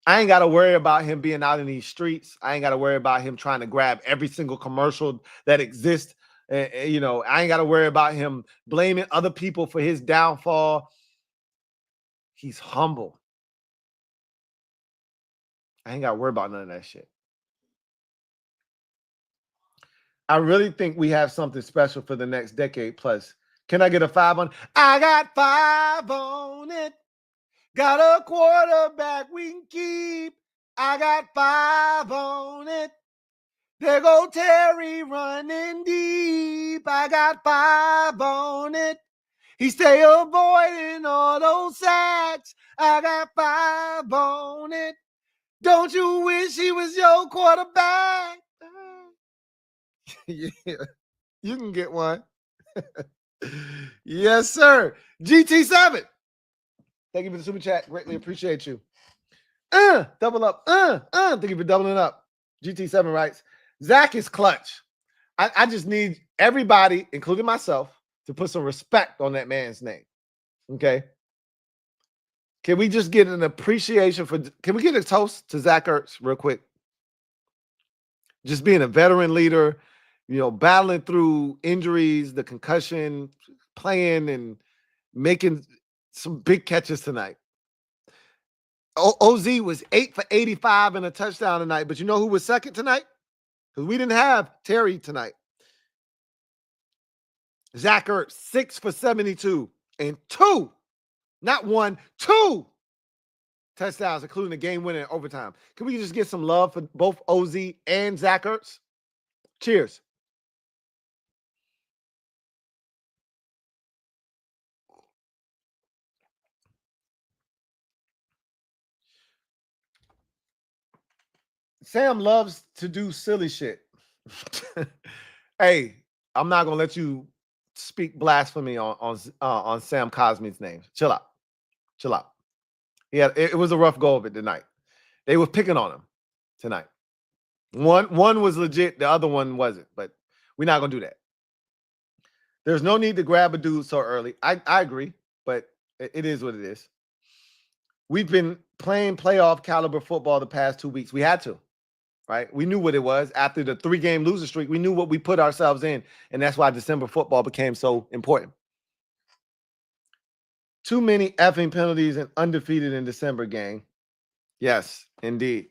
C: I ain't got to worry about him being out in these streets. I ain't got to worry about him trying to grab every single commercial that exists. You know, I ain't got to worry about him blaming other people for his downfall. He's humble. I ain't got to worry about none of that shit. I really think we have something special for the next decade plus. Can I get a 5 on? I got 5 on it. Got a quarterback we can keep. I got 5 on it. There go Terry running deep. I got 5 on it. He stay avoiding all those sacks. I got 5 on it. Don't you wish he was your quarterback? Yeah, you can get one. Yes, sir. GT7. Thank you for the super chat. Greatly appreciate you. Double up. Thank you for doubling up. GT7 writes, Zach is clutch. I just need everybody, including myself, to put some respect on that man's name. Okay? Can we just get an appreciation for, can we get a toast to Zach Ertz real quick? Just being a veteran leader, you know, battling through injuries, the concussion, playing and making some big catches tonight. OZ was 8 for 85 and a touchdown tonight, but you know who was second tonight? Because we didn't have Terry tonight. Zach Ertz, 6 for 72 and 2, not 1, 2 touchdowns, including the game winner in overtime. Can we just get some love for both OZ and Zach Ertz? Cheers. Sam loves to do silly shit. Hey, I'm not gonna let you speak blasphemy on Sam Cosmi's name. Chill out. Chill out. Yeah, it was a rough go of it tonight. They were picking on him tonight. One was legit, the other one wasn't, but we're not gonna do that. There's no need to grab a dude so early. I agree, but it is what it is. We've been playing playoff caliber football the past 2 weeks. We had to, right? We knew what it was. After the 3-game losing streak, we knew what we put ourselves in, and that's why December football became so important. Too many effing penalties and undefeated in December, gang. Yes, indeed.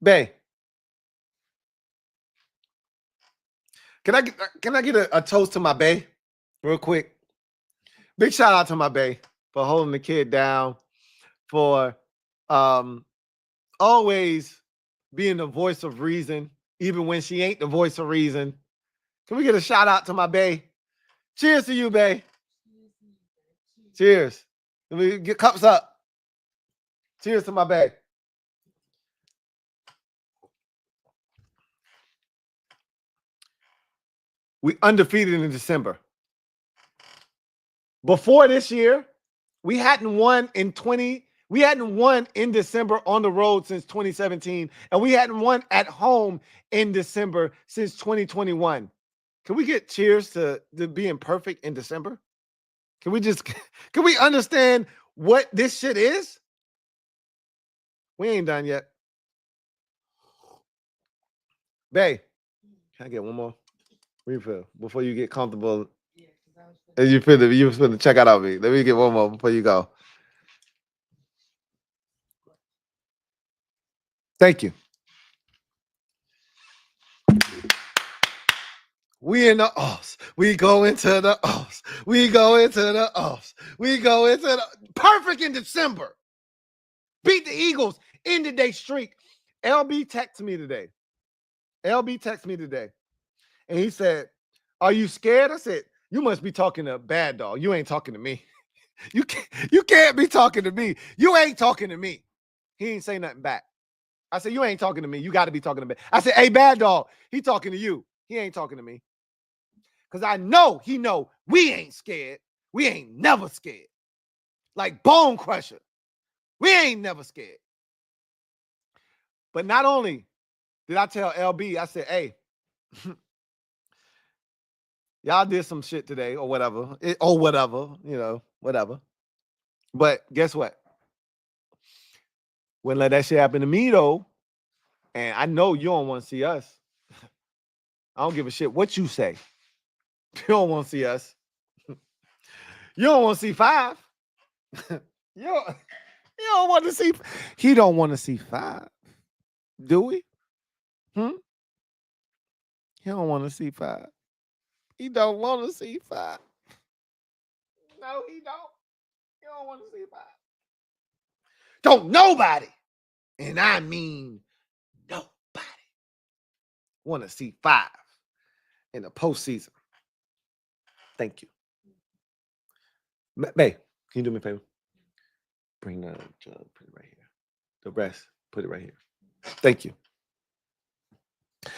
C: Bay, can I get a toast to my Bay real quick? Big shout out to my Bay for holding the kid down, for always being the voice of reason, even when she ain't the voice of reason. Can we get a shout out to my Bay? Cheers to you, Bay. Cheers. Let me get cups up. Cheers to my Bay. We undefeated in December. Before this year, we hadn't won in December on the road since 2017, and we hadn't won at home in December since 2021. Can we get cheers to being perfect in December? Can we understand what this shit is? We ain't done yet. Bay, can I get one more refill before you get comfortable? And you feel to check out me. Let me get one more before you go. Thank you. We in the offs. We go into the offs. We go into the offs. We go into the perfect in December. Beat the Eagles. Ended their streak. LB texted me today. And he said, "Are you scared?" I said, "You must be talking to Bad Dog. You ain't talking to me. You can't be talking to me. You ain't talking to me." He ain't say nothing back. I said, "You ain't talking to me. You got to be talking to me." I said, "Hey, Bad Dog, he talking to you. He ain't talking to me." Because I know he know we ain't scared. We ain't never scared. Like Bone Crusher. We ain't never scared. But not only did I tell LB, I said, hey, y'all did some shit today or whatever. Whatever. But guess what? Wouldn't let that shit happen to me, though. And I know you don't want to see us. I don't give a shit what you say. You don't want to see us. You don't want to see 5. you don't want to see. He don't want to see 5. Do we? He don't want to see 5. He don't want to see 5. No, he don't. He don't want to see 5. Don't nobody, and I mean nobody, want to see 5 in the postseason. Thank you. Babe, can you do me a favor? Bring the jug, put it right here. The rest, put it right here. Thank you.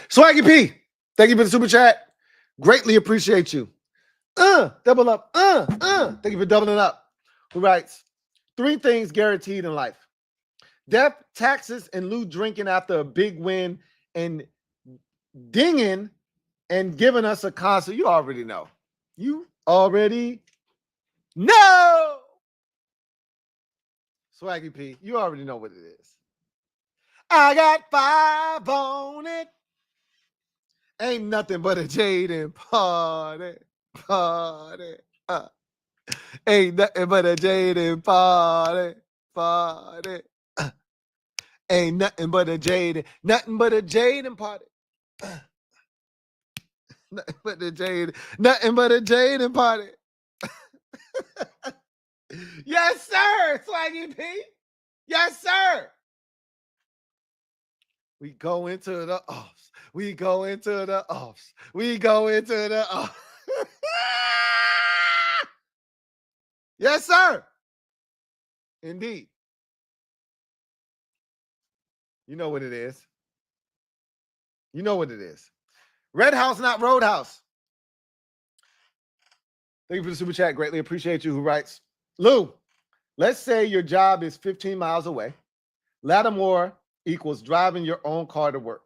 C: Swaggy P, thank you for the super chat. Greatly appreciate you. Double up. Thank you for doubling up. Who writes, 3 things guaranteed in life: death, taxes, and Lou drinking after a big win and dinging and giving us a concert. You already know. You already know. Swaggy P, you already know what it is. I got 5 on it. Ain't nothing but a Jaden party. Ain't nothing but a Jaden party. Ain't nothing but a Jaden party. Nothing but a Jaden party. Yes, sir, Swaggy P. Yes, sir. We go into the offs. We go into the offs. Yes, sir. Indeed. You know what it is. Red House, not Roadhouse. Thank you for the super chat. Greatly appreciate you. Who writes, Lou, let's say your job is 15 miles away. Lattimore equals driving your own car to work.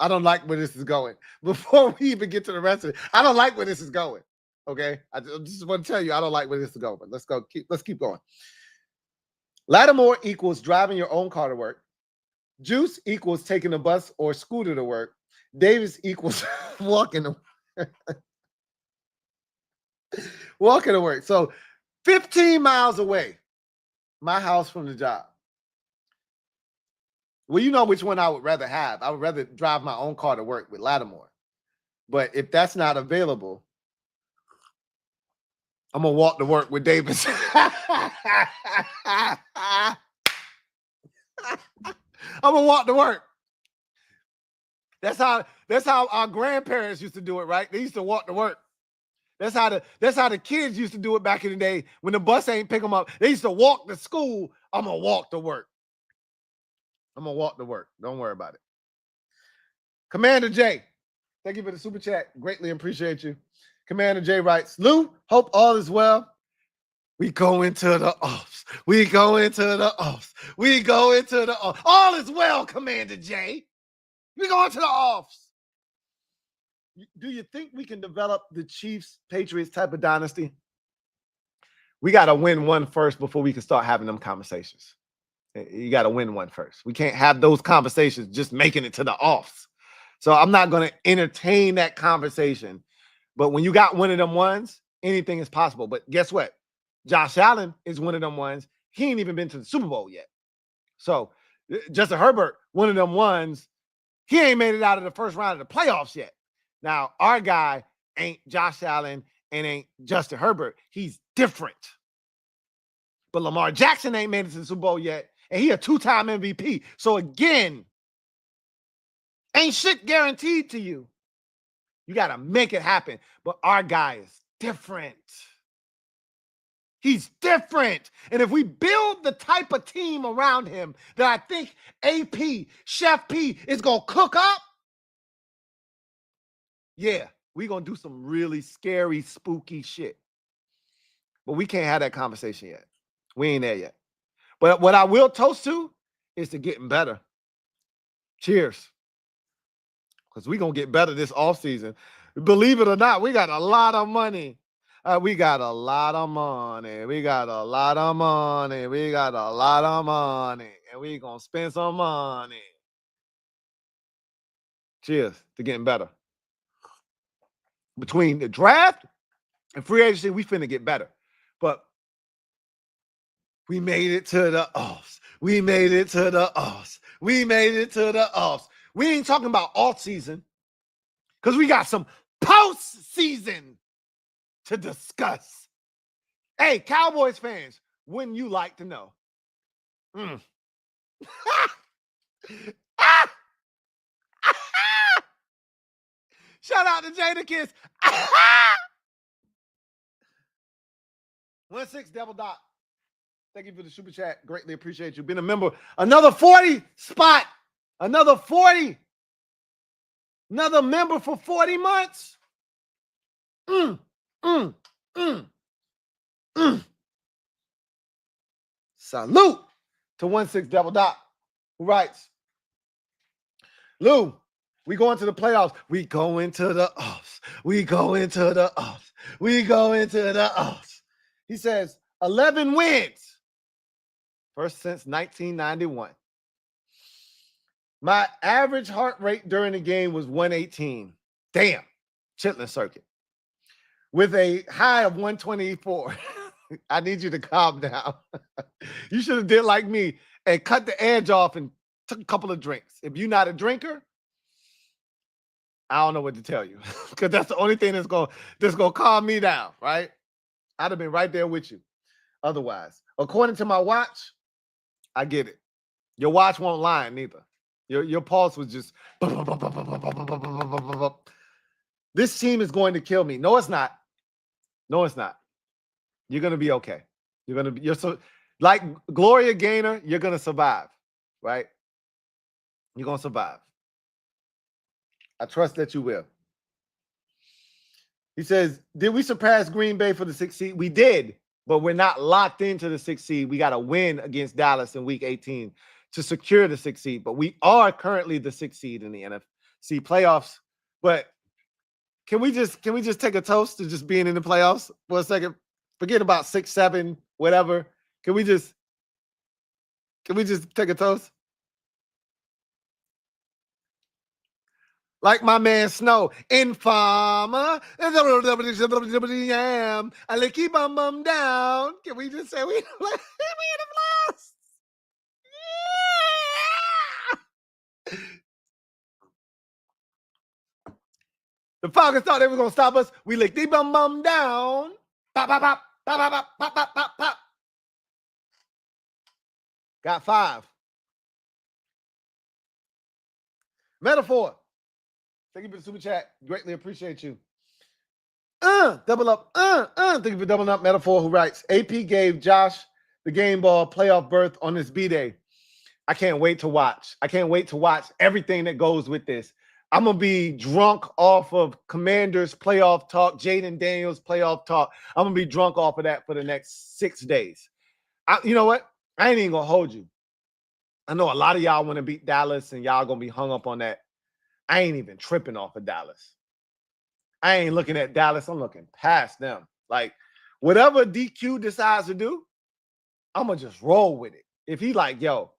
C: I don't like where this is going. Before we even get to the rest of it, I don't like where this is going. Okay, I just want to tell you I don't like where this is going. But let's keep going. Lattimore equals driving your own car to work. Juice equals taking a bus or scooter to work. Davis equals walking to work. Walking to work. So 15 miles away, my house from the job. Well, you know which one I would rather have. I would rather drive my own car to work with Lattimore. But if that's not available, I'm going to walk to work with Davis. I'm going to walk to work. That's how our grandparents used to do it, right? They used to walk to work. That's how the kids used to do it back in the day when the bus ain't pick them up. They used to walk to school. I'm going to walk to work. Don't worry about it. Commander J, thank you for the super chat. Greatly appreciate you. Commander J writes, Lou, hope all is well. We go into the offs. All is well, Commander J. We go into the offs. Do you think we can develop the Chiefs-Patriots type of dynasty? We got to win one first before we can start having them conversations. You got to win one first. We can't have those conversations just making it to the offs. So I'm not going to entertain that conversation. But when you got one of them ones, anything is possible. But guess what? Josh Allen is one of them ones. He ain't even been to the Super Bowl yet. So Justin Herbert, one of them ones, he ain't made it out of the first round of the playoffs yet. Now, our guy ain't Josh Allen and ain't Justin Herbert. He's different. But Lamar Jackson ain't made it to the Super Bowl yet, and he a 2-time MVP. So again, ain't shit guaranteed to you. You got to make it happen. But our guy is different. He's different. And if we build the type of team around him that I think AP, Chef P is going to cook up, yeah, we're going to do some really scary, spooky shit. but we can't have that conversation yet. We ain't there yet. But what I will toast to is to getting better. Cheers. Because we're going to get better this offseason. Believe it or not, we got a lot of money. We got a lot of money. We got a lot of money. We got a lot of money. And we're going to spend some money. Cheers to getting better. Between the draft and free agency, we finna get better. But we made it to the offs. We made it to the offs. We made it to the offs. We ain't talking about off season because we got some postseason to discuss. Hey, Cowboys fans, wouldn't you like to know? Shout out to Jada Kiss. 1-6 double dot. Thank you for the super chat. Greatly appreciate you being a member. Another 40 spot. Another 40. Another member for 40 months. Salute to 1-6 double dot, who writes, Lou, we go into the playoffs. We go into the offs. We go into the offs. We go into the offs. He says 11 wins. First since 1991. My average heart rate during the game was 118. Damn. Chitlin circuit. With a high of 124. I need you to calm down. You should have did like me and cut the edge off and took a couple of drinks. If you're not a drinker, I don't know what to tell you. Because that's the only thing that's gonna calm me down, right? I'd have been right there with you. Otherwise, according to my watch, I get it. Your watch won't lie neither. Your pulse was just. This team is going to kill me. No, it's not. No, it's not. You're gonna be okay. You're so like Gloria Gaynor. You're gonna survive, right? You're gonna survive. I trust that you will. He says, did we surpass Green Bay for the 6th seed? We did, but we're not locked into the 6th seed. We got to win against Dallas in week 18 to secure the 6th seed, but we are currently the 6th seed in the NFC playoffs. But can we just take a toast to just being in the playoffs for a second? Forget about 6, 7, whatever. Can we just take a toast? Like my man Snow, Infama, I keep bum down. Can we just say we in the playoffs? Yeah! The Falcons thought they were gonna stop us. We licked the bum down. Pop, pop, pop, pop, pop, pop, pop, pop, pop. Got 5. Metaphor. Thank you for the super chat. Greatly appreciate you. Double up. Thank you for doubling up. Metaphor, who writes, AP gave Josh the game ball playoff berth on this B-Day. I can't wait to watch. I can't wait to watch everything that goes with this. I'm going to be drunk off of Commanders playoff talk, Jayden Daniels playoff talk. I'm going to be drunk off of that for the next 6 days. You know what? I ain't even going to hold you. I know a lot of y'all want to beat Dallas and y'all going to be hung up on that. I ain't even tripping off of Dallas. I ain't looking at Dallas. I'm looking past them. Like, whatever DQ decides to do, I'm going to just roll with it. If he like, yo,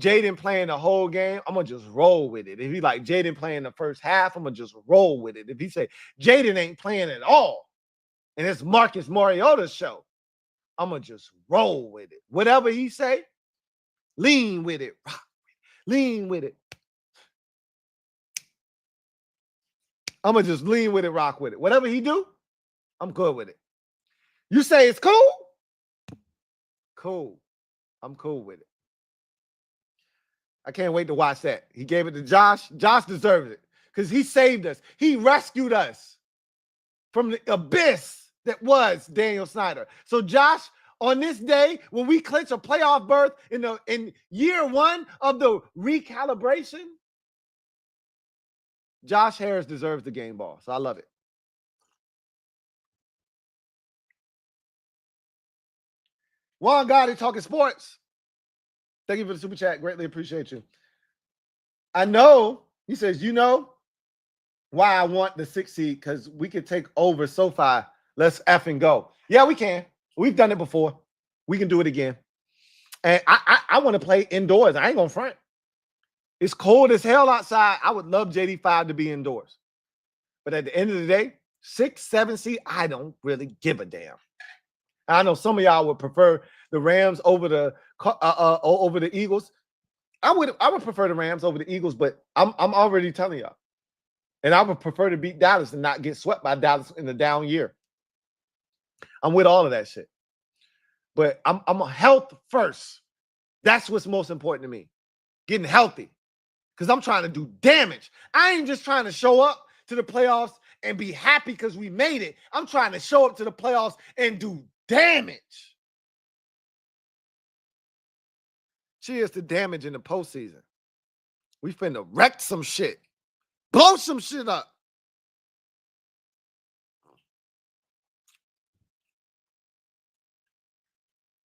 C: Jayden playing the whole game, I'm going to just roll with it. If he like Jayden playing the first half, I'm going to just roll with it. If he say Jayden ain't playing at all, and it's Marcus Mariota's show, I'm going to just roll with it. Whatever he say, lean with it. Lean with it. I'm going to just lean with it, rock with it. Whatever he do, I'm good with it. You say it's cool? Cool. I'm cool with it. I can't wait to watch that. He gave it to Josh. Josh deserves it because he saved us. He rescued us from the abyss that was Daniel Snyder. So Josh, on this day, when we clinch a playoff berth in year 1 of the recalibration, Josh Harris deserves the game ball. So I love it. Juan Gotti talking sports. Thank you for the super chat. Greatly appreciate you. I know, he says, you know why I want the 6th seed, because we can take over SoFi. Let's effing go. Yeah, we can. We've done it before. We can do it again. And I want to play indoors. I ain't going to front. It's cold as hell outside. I would love JD5 to be indoors. But at the end of the day, 6, 7 seed, I don't really give a damn. I know some of y'all would prefer the Rams over the Eagles. I would prefer the Rams over the Eagles, but I'm already telling y'all. And I would prefer to beat Dallas and not get swept by Dallas in the down year. I'm with all of that shit. But I'm a health first. That's what's most important to me. Getting healthy. Because I'm trying to do damage. I ain't just trying to show up to the playoffs and be happy because we made it. I'm trying to show up to the playoffs and do damage. Cheers to damage in the postseason. We finna wreck some shit. Blow some shit up.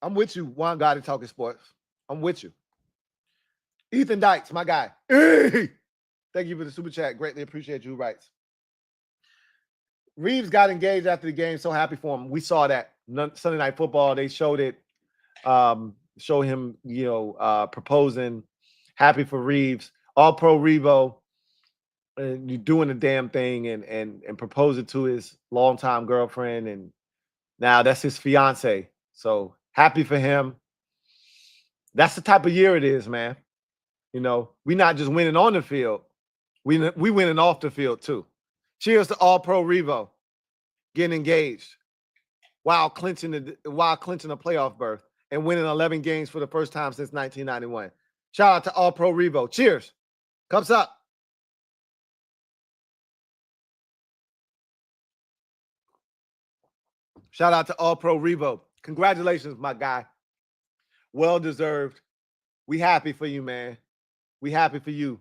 C: I'm with you, Juan Gotti talking sports. I'm with you. Ethan Dykes, my guy. Hey! Thank you for the super chat. Greatly appreciate you. Who writes? Reeves got engaged after the game. So happy for him. We saw that Sunday Night Football. They showed it. Show him, proposing. Happy for Reeves. All pro Revo. And you're doing the damn thing and proposing to his longtime girlfriend. And now that's his fiance. So happy for him. That's the type of year it is, man. We're not just winning on the field. We winning off the field too. Cheers to all pro Revo getting engaged while clinching a playoff berth and winning 11 games for the first time since 1991. Shout out to all pro Revo. Cheers. Cups up. Shout out to all pro Revo. Congratulations, my guy. Well deserved. We happy for you, man. We happy for you.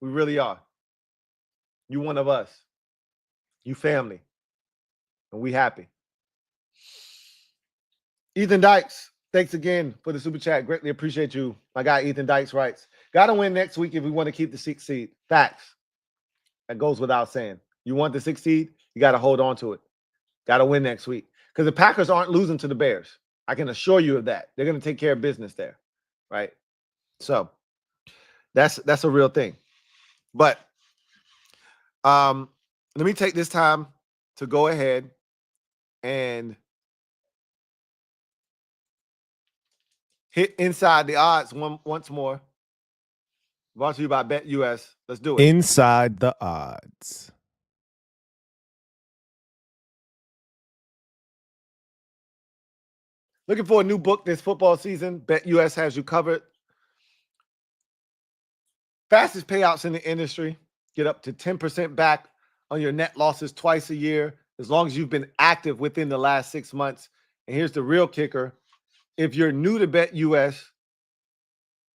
C: We really are. You one of us. You family. And we happy. Ethan Dykes, thanks again for the super chat. Greatly appreciate you. My guy Ethan Dykes writes, got to win next week if we want to keep the 6th seed. Facts. That goes without saying. You want the 6th seed, you got to hold on to it. Got to win next week. Because the Packers aren't losing to the Bears. I can assure you of that. They're going to take care of business there. Right? So, that's a real thing. But let me take this time to go ahead and hit Inside the Odds once more. Brought to you by BetUS. Let's do it.
B: Inside the Odds.
C: Looking for a new book this football season? BetUS has you covered. Fastest payouts in the industry. Get up to 10% back on your net losses twice a year, as long as you've been active within the last 6 months. And here's the real kicker. If you're new to BetUS,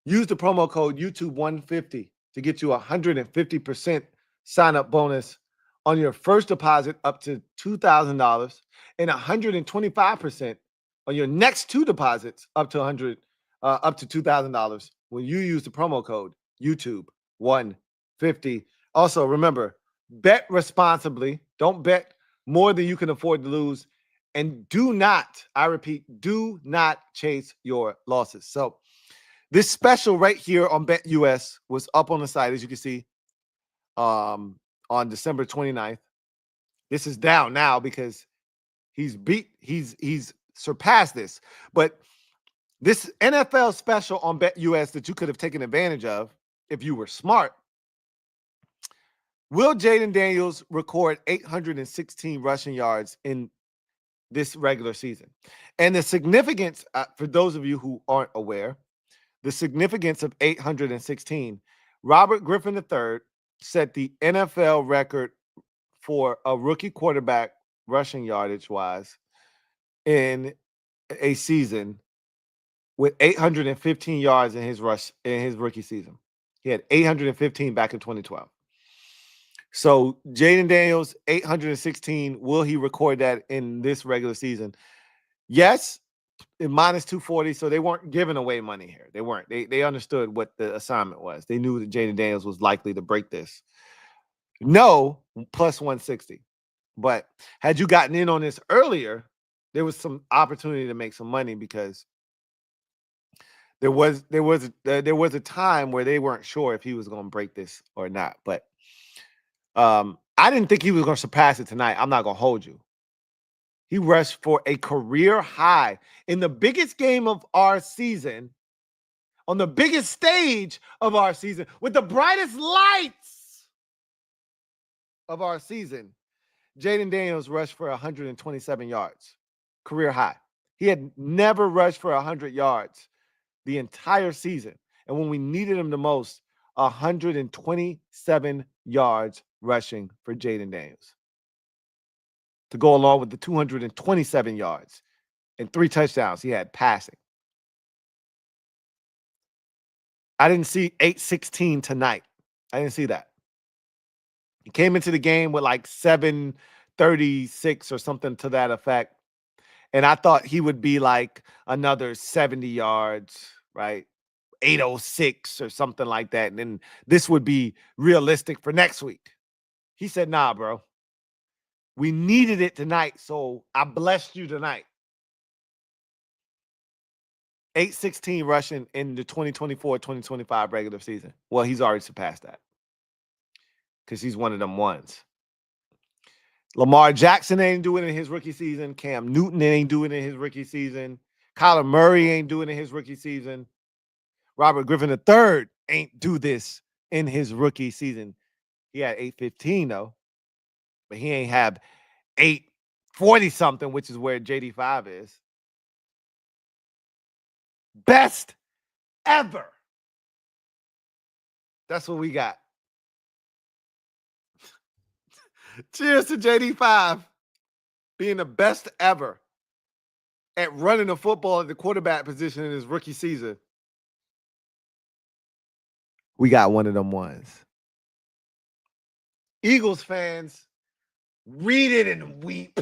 C: use the promo code YouTube150 to get you a 150% sign-up bonus on your first deposit up to $2,000 and 125% on your next 2 deposits up to $2,000 when you use the promo code YouTube150. Also, remember, bet responsibly. Don't bet more than you can afford to lose. And do not, I repeat, do not chase your losses. So this special right here on BetUS was up on the site, as you can see, on December 29th. This is down now because he's surpassed this. But this NFL special on BetUS that you could have taken advantage of if you were smart. Will Jaden Daniels record 816 rushing yards in this regular season? And the significance, for those of you who aren't aware, the significance of 816, Robert Griffin III set the NFL record for a rookie quarterback rushing yardage-wise in a season with 815 yards in his rookie season. He had 815 back in 2012. So Jayden Daniels, 816. Will he record that in this regular season? Yes, minus 240, so they weren't giving away money here. They weren't. They understood what the assignment was. They knew that Jayden Daniels was likely to break this. No, plus 160. But had you gotten in on this earlier, there was some opportunity to make some money because there was a time where they weren't sure if he was going to break this or not. But I didn't think he was going to surpass it tonight. I'm not going to hold you. He rushed for a career high in the biggest game of our season, on the biggest stage of our season, with the brightest lights of our season. Jaden Daniels rushed for 127 yards, career high. He had never rushed for 100 yards the entire season. And when we needed him the most, 127 yards rushing for Jaden Daniels, to go along with the 227 yards and 3 touchdowns he had passing. I didn't see 816 tonight. I didn't see that. He came into the game with like 736 or something to that effect. And I thought he would be like another 70 yards, right? 806 or something like that. And then this would be realistic for next week. He said, nah, bro. We needed it tonight, so I blessed you tonight. 816 rushing in the 2024-2025 regular season. Well, he's already surpassed that because he's one of them ones. Lamar Jackson ain't doing it in his rookie season. Cam Newton ain't doing it in his rookie season. Kyler Murray ain't doing it in his rookie season. Robert Griffin III ain't do this in his rookie season. He had 815, though. But he ain't have 840-something, which is where JD5 is. Best ever. That's what we got. Cheers to JD5 being the best ever at running the football at the quarterback position in his rookie season. We got one of them ones. Eagles fans, read it and weep.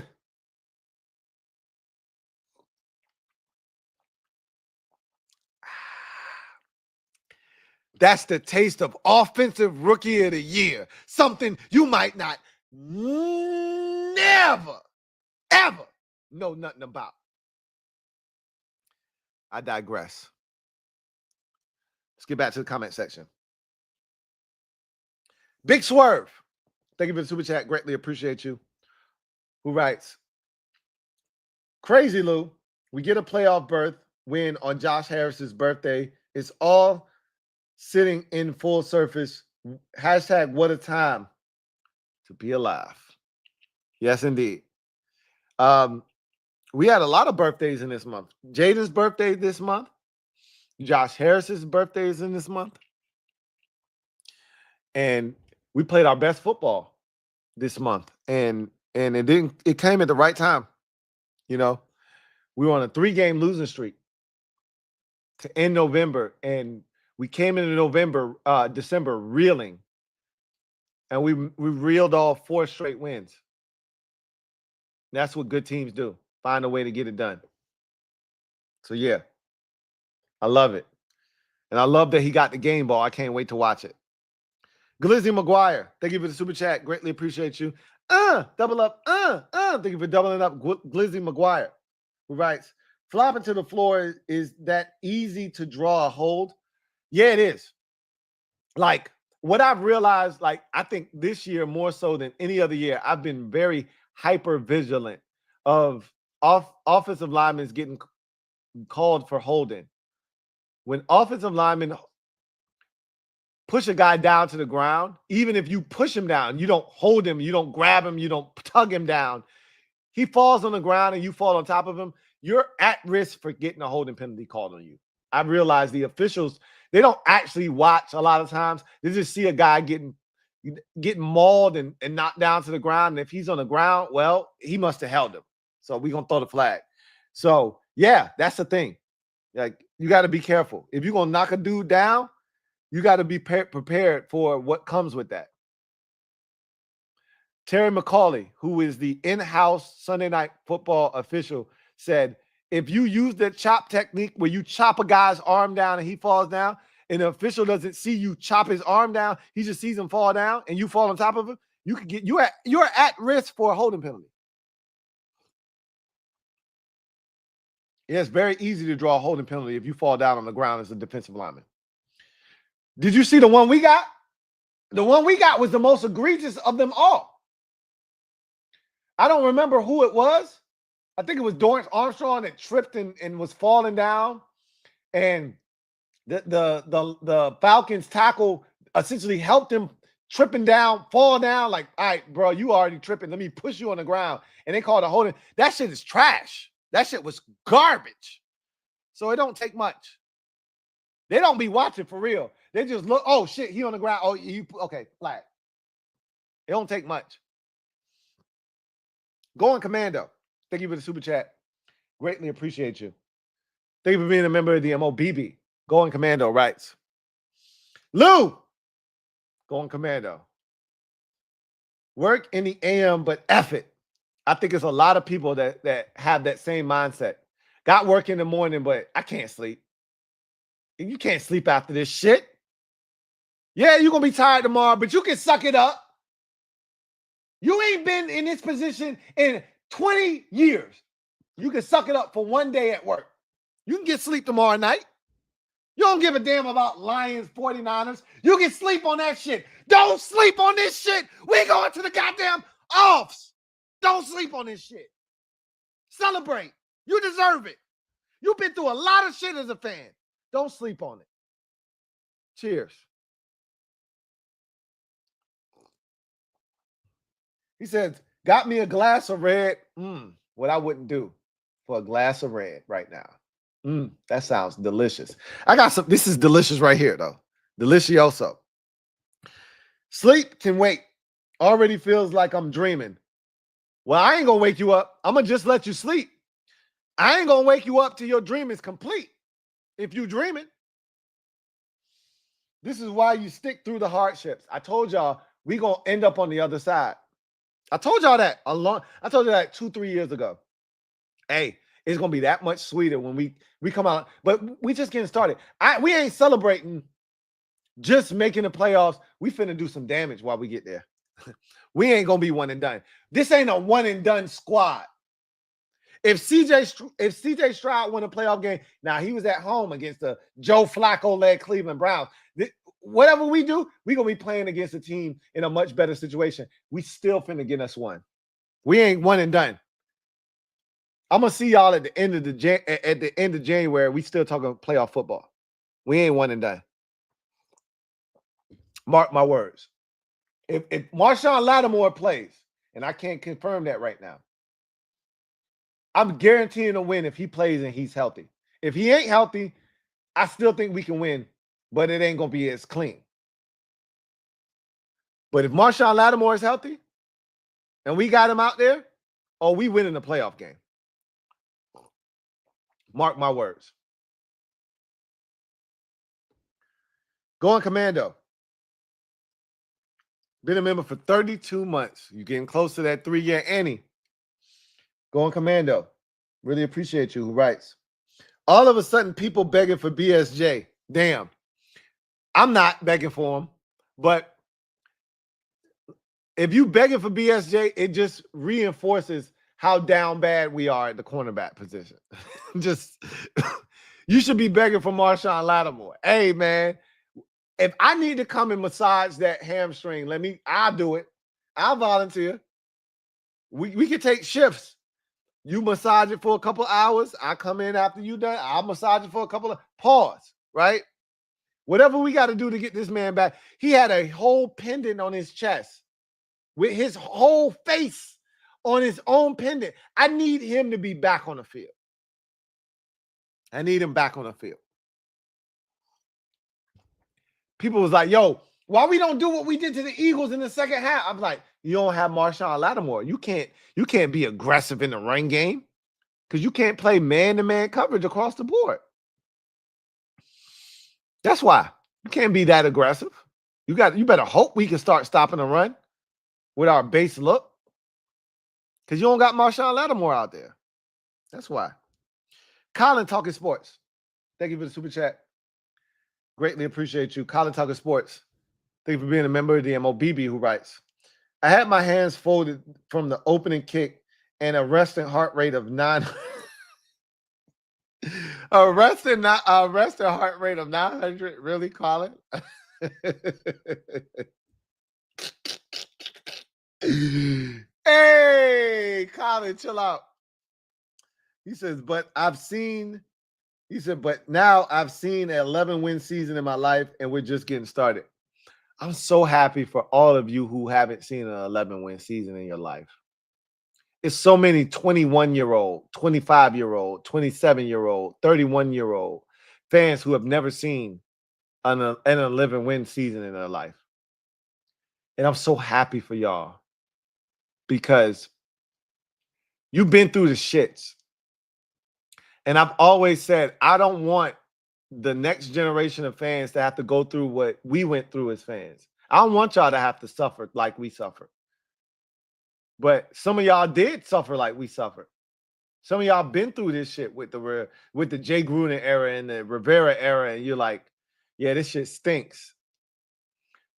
C: That's the taste of offensive rookie of the year. Something you might not never, ever know nothing about. I digress. Let's get back to the comment section. Big Swerve. Thank you for the super chat. Greatly appreciate you. Who writes, Crazy Lou, we get a playoff berth win on Josh Harris's birthday. It's all sitting in full surface. Hashtag what a time to be alive. Yes, indeed. We had a lot of birthdays in this month. Jaden's birthday this month. Josh Harris's birthday is in this month. And we played our best football this month. And it came at the right time. You know, we were on a 3-game losing streak to end November. And we came into December reeling. And we reeled off 4 straight wins. That's what good teams do. Find a way to get it done. So, yeah. I love it. And I love that he got the game ball. I can't wait to watch it. Glizzy McGuire, thank you for the super chat. Greatly appreciate you. Double up. Thank you for doubling up. Glizzy McGuire, who writes, flopping to the floor is that easy to draw a hold? Yeah, it is. Like, what I've realized, like, I think this year more so than any other year, I've been very hyper vigilant of offensive linemen getting called for holding. When offensive linemen push a guy down to the ground, even if you push him down, you don't hold him, you don't grab him, you don't tug him down. He falls on the ground and you fall on top of him, you're at risk for getting a holding penalty called on you. I realize the officials, they don't actually watch a lot of times. They just see a guy getting mauled and knocked down to the ground. And if he's on the ground, well, he must have held him. So we're going to throw the flag. So, yeah, that's the thing. Like, you got to be careful. If you're going to knock a dude down, you got to be prepared for what comes with that. Terry McCauley, who is the in-house Sunday Night Football official, said, if you use the chop technique where you chop a guy's arm down and he falls down, and the official doesn't see you chop his arm down, he just sees him fall down, and you fall on top of him, you could get you're at risk for a holding penalty. Yeah, it's very easy to draw a holding penalty if you fall down on the ground as a defensive lineman. Did you see the one we got? The one we got was the most egregious of them all. I don't remember who it was. I think it was Dorrance Armstrong that tripped and was falling down. And the Falcons tackle essentially helped him tripping down, fall down, like, all right, bro, you already tripping. Let me push you on the ground. And they called a holding. That shit is trash. That shit was garbage. So it don't take much. They don't be watching for real. They just look, oh, shit, he on the ground. Oh, okay, flag. It don't take much. Going Commando. Thank you for the super chat. Greatly appreciate you. Thank you for being a member of the MOBB. Going Commando writes. Lou. Going Commando. Work in the AM, but F it. I think it's a lot of people that have that same mindset. Got work in the morning, but I can't sleep. You can't sleep after this shit. Yeah, you're going to be tired tomorrow, but you can suck it up. You ain't been in this position in 20 years. You can suck it up for one day at work. You can get sleep tomorrow night. You don't give a damn about Lions, 49ers. You can sleep on that shit. Don't sleep on this shit. We going to the goddamn offs. Don't sleep on this shit. Celebrate. You deserve it. You've been through a lot of shit as a fan. Don't sleep on it. Cheers. He says, got me a glass of red. What I wouldn't do for a glass of red right now. That sounds delicious. I got some. This is delicious right here, though. Delicioso. Sleep can wait. Already feels like I'm dreaming. Well, I ain't going to wake you up. I'm going to just let you sleep. I ain't going to wake you up till your dream is complete. If you dreaming. This is why you stick through the hardships. I told y'all we going to end up on the other side. I told y'all that I told you that 2-3 years ago. Hey, it's going to be that much sweeter when we come out. But we just getting started. We ain't celebrating just making the playoffs. We finna do some damage while we get there. We ain't going to be one and done. This ain't a one and done squad. If CJ Stroud won a playoff game, now he was at home against the Joe Flacco-led Cleveland Browns. Whatever we do, we're going to be playing against a team in a much better situation. We still finna get us one. We ain't one and done. I'm going to see y'all at the end of January. We still talking playoff football. We ain't one and done. Mark my words. If Marshawn Lattimore plays, and I can't confirm that right now, I'm guaranteeing a win if he plays and he's healthy. If he ain't healthy, I still think we can win, but it ain't going to be as clean. But if Marshawn Lattimore is healthy and we got him out there, we win in the playoff game. Mark my words. Going Commando. Been a member for 32 months. You're getting close to that 3-year Annie. Going Commando. Really appreciate you who writes. All of a sudden, people begging for BSJ. Damn. I'm not begging for him. But if you begging for BSJ, it just reinforces how down bad we are at the cornerback position. You should be begging for Marshawn Lattimore. Hey, man. If I need to come and massage that hamstring, I'll do it. I'll volunteer. We can take shifts. You massage it for a couple hours. I come in after you done. I'll massage it for a couple of pause, right? Whatever we got to do to get this man back. He had a whole pendant on his chest with his whole face on his own pendant. I need him to be back on the field. I need him back on the field. People was like, yo, why we don't do what we did to the Eagles in the second half? I'm like, you don't have Marshawn Lattimore. You can't be aggressive in the run game because you can't play man-to-man coverage across the board. That's why. You can't be that aggressive. You better hope we can start stopping the run with our base look because you don't got Marshawn Lattimore out there. That's why. Colin Talking Sports. Thank you for the super chat. Greatly appreciate you. Colin Talking Sports. Thank you for being a member of the MOBB who writes, I had my hands folded from the opening kick and a resting heart rate of 9. A resting heart rate of 900. Really, Colin? Hey, Colin, chill out. He says, but now I've seen an 11-win season in my life, and we're just getting started. I'm so happy for all of you who haven't seen an 11-win season in your life. It's so many 21-year-old, 25-year-old, 27-year-old, 31-year-old fans who have never seen an 11-win season in their life. And I'm so happy for y'all because you've been through the shits. And I've always said, I don't want the next generation of fans to have to go through what we went through as fans. I don't want y'all to have to suffer like we suffered. But some of y'all did suffer like we suffered. Some of y'all been through this shit with the Jay Gruden era and the Rivera era, and you're like, yeah, this shit stinks.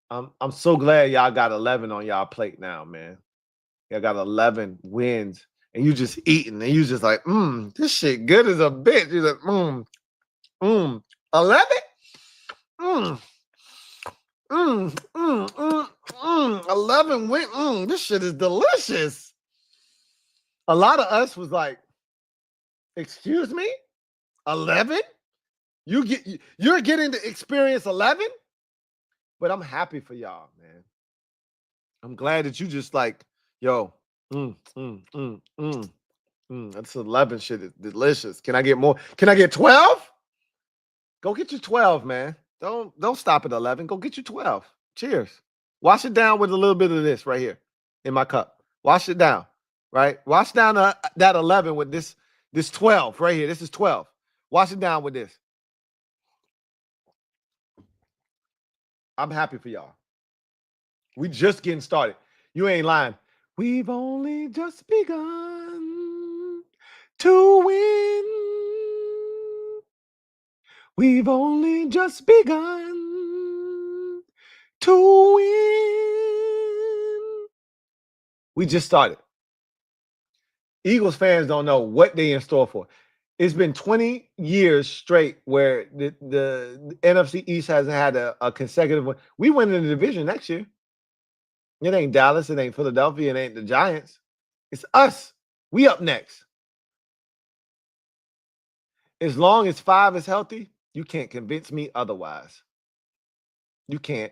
C: I'm so glad y'all got 11 on y'all plate now, man. Y'all got 11 wins, and you just eating, and you just like, this shit good as a bitch. You're like, 11? 11 win. This shit is delicious. A lot of us was like, excuse me? 11? You're getting to experience 11? But I'm happy for y'all, man. I'm glad that you just like, yo, that's 11 shit is delicious. Can I get more? Can I get 12? Go get your 12, man. Don't stop at 11. Go get your 12. Cheers. Wash it down with a little bit of this right here in my cup. Wash it down, right? Wash down that 11 with this 12 right here. This is 12. Wash it down with this. I'm happy for y'all. We just getting started. You ain't lying. We've only just begun to win. We've only just begun to win. We just started. Eagles fans don't know what they in store for. It's been 20 years straight where the NFC East hasn't had a consecutive one. We win in the division next year. It ain't Dallas. It ain't Philadelphia. It ain't the Giants. It's us. We up next. As long as 5 is healthy, you can't convince me otherwise. You can't.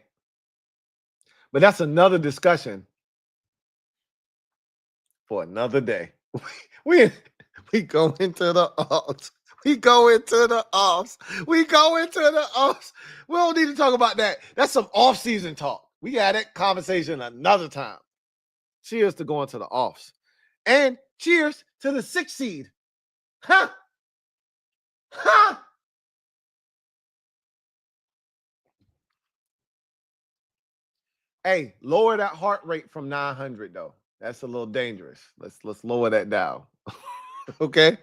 C: But that's another discussion for another day. We go into the offs. We go into the offs. We don't need to talk about that. That's some off-season talk. We had that conversation another time. Cheers to going to the offs. And cheers to the 6th seed. Ha! Ha! Hey, lower that heart rate from 900 though. That's a little dangerous. Let's lower that down. Okay?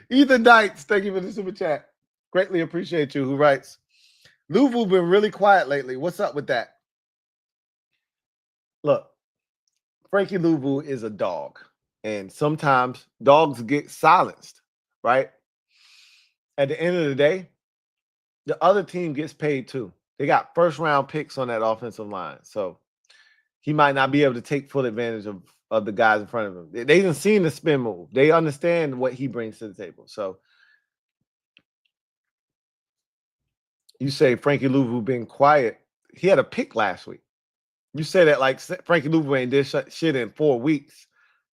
C: Ethan Dites, thank you for the super chat. Greatly appreciate you. Who writes, Louisville been really quiet lately. What's up with that? Look, Frankie Louisville is a dog. And sometimes dogs get silenced, right? At the end of the day, the other team gets paid too. They got first-round picks on that offensive line. So he might not be able to take full advantage of the guys in front of him. They didn't see the spin move. They understand what he brings to the table. So you say Frankie Louisville being quiet. He had a pick last week. You say that like Frankie Louisville ain't did shit in 4 weeks.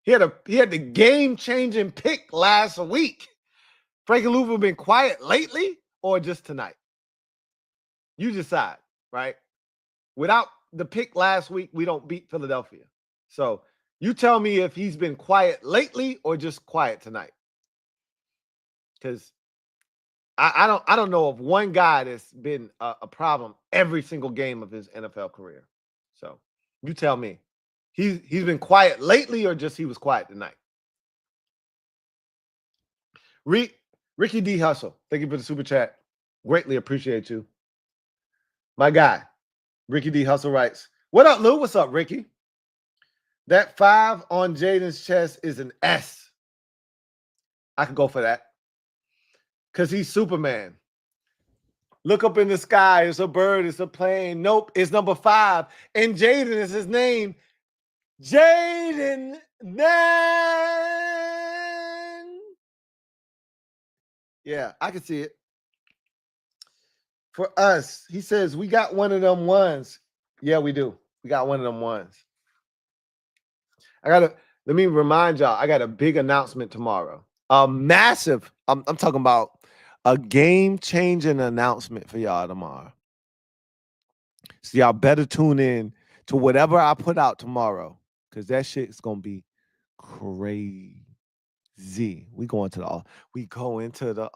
C: He had the game-changing pick last week. Frankie Louisville been quiet lately or just tonight? You decide, right? Without the pick last week, we don't beat Philadelphia. So you tell me if he's been quiet lately or just quiet tonight. Because I don't know of one guy that's been a problem every single game of his NFL career. So you tell me. He's been quiet lately or just he was quiet tonight? Ricky D. Hustle, thank you for the super chat. Greatly appreciate you. My guy, Ricky D. Hustle writes, what up, Lou? What's up, Ricky? That 5 on Jaden's chest is an S. I could go for that. Because he's Superman. Look up in the sky. It's a bird. It's a plane. Nope. It's number 5. And Jaden is his name. Jaden Daniels. Yeah, I can see it. For us, he says, we got one of them ones. Yeah, we do. We got one of them ones. Let me remind y'all, I got a big announcement tomorrow. A massive, I'm talking about a game-changing announcement for y'all tomorrow. So y'all better tune in to whatever I put out tomorrow, because that shit is gonna be crazy. We go into the offs. We go into the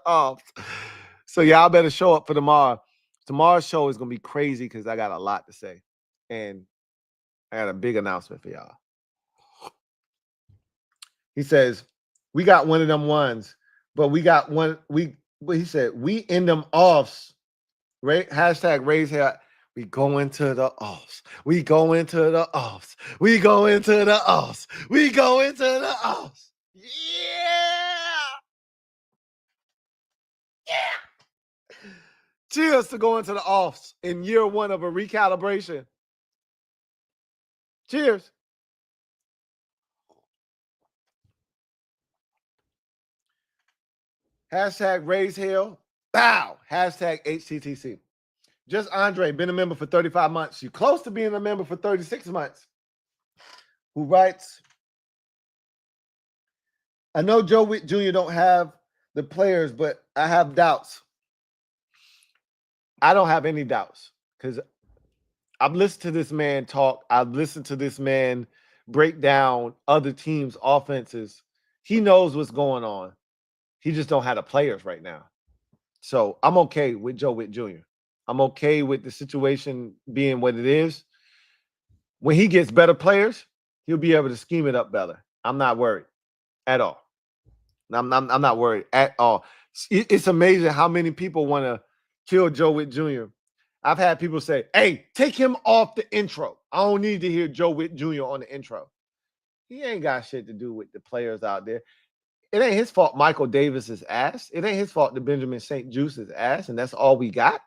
C: offs. So y'all better show up for tomorrow. Tomorrow's show is gonna be crazy because I got a lot to say. And I got a big announcement for y'all. He says, we got one of them ones, but we got one. He said, we in them offs. Right? Hashtag raise hair. We go into the offs. We go into the offs. We go into the offs. We go into the offs. Yeah. Yeah. Cheers to going to the offs in year 1 of a recalibration. Cheers. Hashtag raise hell. Bow. Hashtag HTTC. Just Andre, been a member for 35 months. You're close to being a member for 36 months. Who writes, I know Joe Witt Jr. don't have the players, but I have doubts. I don't have any doubts because I've listened to this man talk. I've listened to this man break down other teams' offenses. He knows what's going on. He just don't have the players right now. So I'm okay with Joe Witt Jr. I'm okay with the situation being what it is. When he gets better players, he'll be able to scheme it up better. I'm not worried at all. I'm not worried at all. It's amazing how many people want to kill Joe Witt Jr. I've had people say, hey, take him off the intro. I don't need to hear Joe Witt Jr. on the intro. He ain't got shit to do with the players out there. It ain't his fault Michael Davis is ass. It ain't his fault that Benjamin St. Juste is ass, and that's all we got.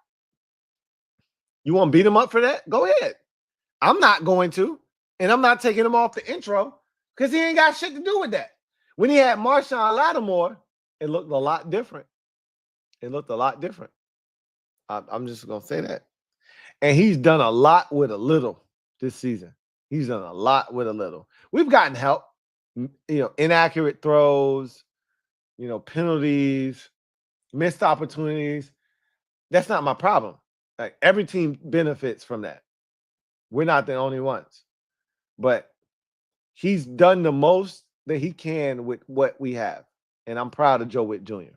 C: You want to beat him up for that? Go ahead. I'm not going to, and I'm not taking him off the intro because he ain't got shit to do with that. When he had Marshawn Lattimore, it looked a lot different. It looked a lot different. I'm just going to say that. And he's done a lot with a little this season. He's done a lot with a little. We've gotten help. Inaccurate throws, penalties, missed opportunities. That's not my problem. Like, every team benefits from that. We're not the only ones. But he's done the most that he can with what we have. And I'm proud of Joe Witt Jr.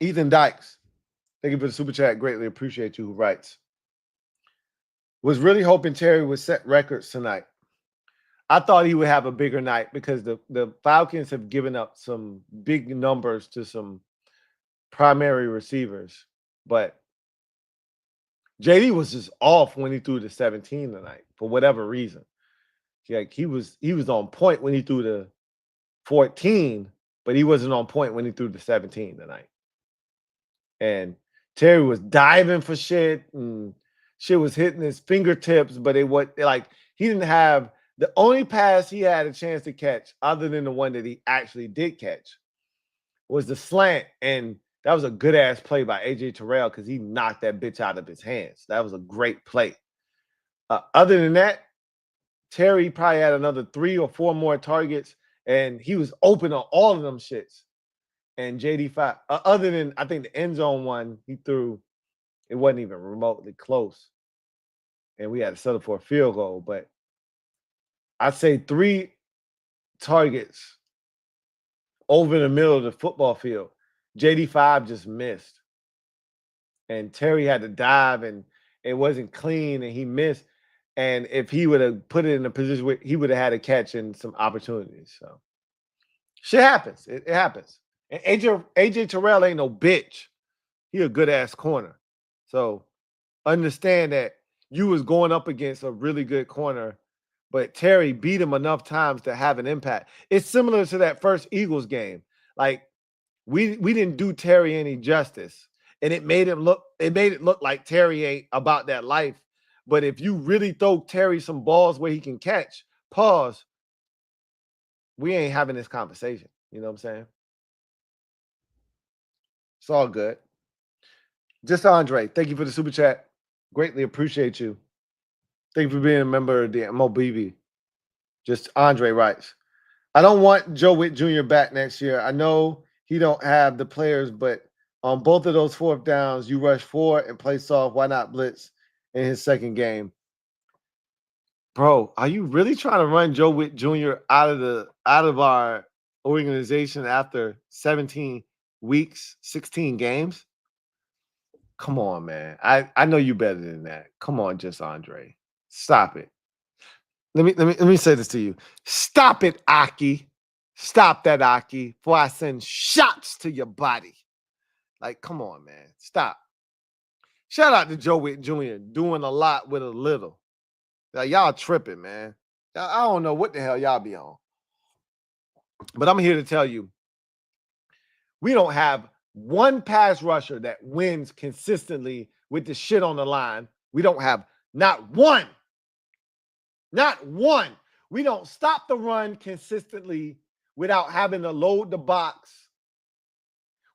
C: Ethan Dykes, thank you for the super chat. Greatly appreciate you, who writes, was really hoping Terry would set records tonight. I thought he would have a bigger night because the Falcons have given up some big numbers to some primary receivers. But JD was just off when he threw the 17 tonight for whatever reason. He was on point when he threw the 14, but he wasn't on point when he threw the 17 tonight. And Terry was diving for shit, and shit was hitting his fingertips, but he didn't have the only pass he had a chance to catch, other than the one that he actually did catch, was the slant. And that was a good ass play by AJ Terrell because he knocked that bitch out of his hands. That was a great play. Other than that, Terry probably had another 3 or 4 more targets, and he was open on all of them shits. And JD5, other than I think the end zone one he threw, it wasn't even remotely close. And we had to settle for a field goal. But I'd say 3 targets over the middle of the football field. JD5 just missed. And Terry had to dive, and it wasn't clean, and he missed. And if he would have put it in a position where he would have had a catch and some opportunities. So shit happens. It happens. And AJ Terrell ain't no bitch. He a good ass corner. So understand that you was going up against a really good corner, but Terry beat him enough times to have an impact. It's similar to that first Eagles game. Like we didn't do Terry any justice, and it made it look like Terry ain't about that life. But if you really throw Terry some balls where he can catch, pause, we ain't having this conversation. You know what I'm saying? It's all good. Just Andre, thank you for the super chat. Greatly appreciate you. Thank you for being a member of the MOBB. Just Andre writes, I don't want Joe Witt Jr. back next year. I know he don't have the players, but on both of those fourth downs, you rush 4 and play soft. Why not blitz in his second game? Bro, are you really trying to run Joe Witt Jr. out of our organization after 17 weeks, 16 games? Come on, man. I know you better than that. Come on, just Andre. Stop it. Let me say this to you. Stop it, Aki. Stop that, Aki, before I send shots to your body. Like, come on, man. Stop. Shout out to Joe Witt Jr. doing a lot with a little. Like, y'all tripping, man. I don't know what the hell y'all be on. But I'm here to tell you, we don't have one pass rusher that wins consistently with the shit on the line. We don't have not one. Not one. We don't stop the run consistently without having to load the box.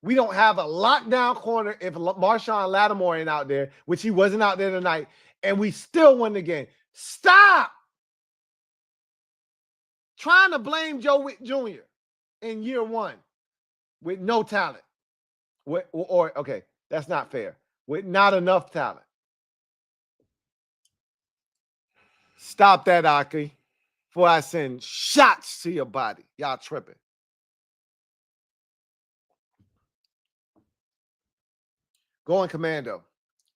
C: We don't have a lockdown corner if Marshawn Lattimore ain't out there, which he wasn't out there tonight, and we still won the game. Stop trying to blame Joe Witt Jr. in year one with no talent. Okay, that's not fair. With not enough talent. Stop that, Aki, before I send shots to your body. Y'all tripping. Going Commando.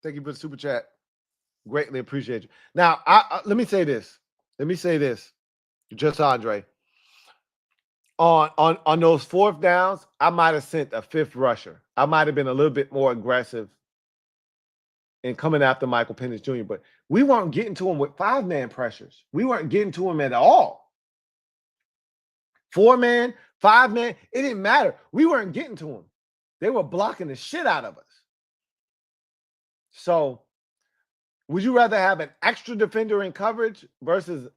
C: Thank you for the super chat. Greatly appreciate you. Now, let me say this. Just Andre. On those fourth downs, I might have sent a fifth rusher. I might have been a little bit more aggressive in coming after Michael Penix Jr., but we weren't getting to him with 5-man pressures. We weren't getting to him at all. 4-man, 5-man, it didn't matter. We weren't getting to him. They were blocking the shit out of us. So, would you rather have an extra defender in coverage versus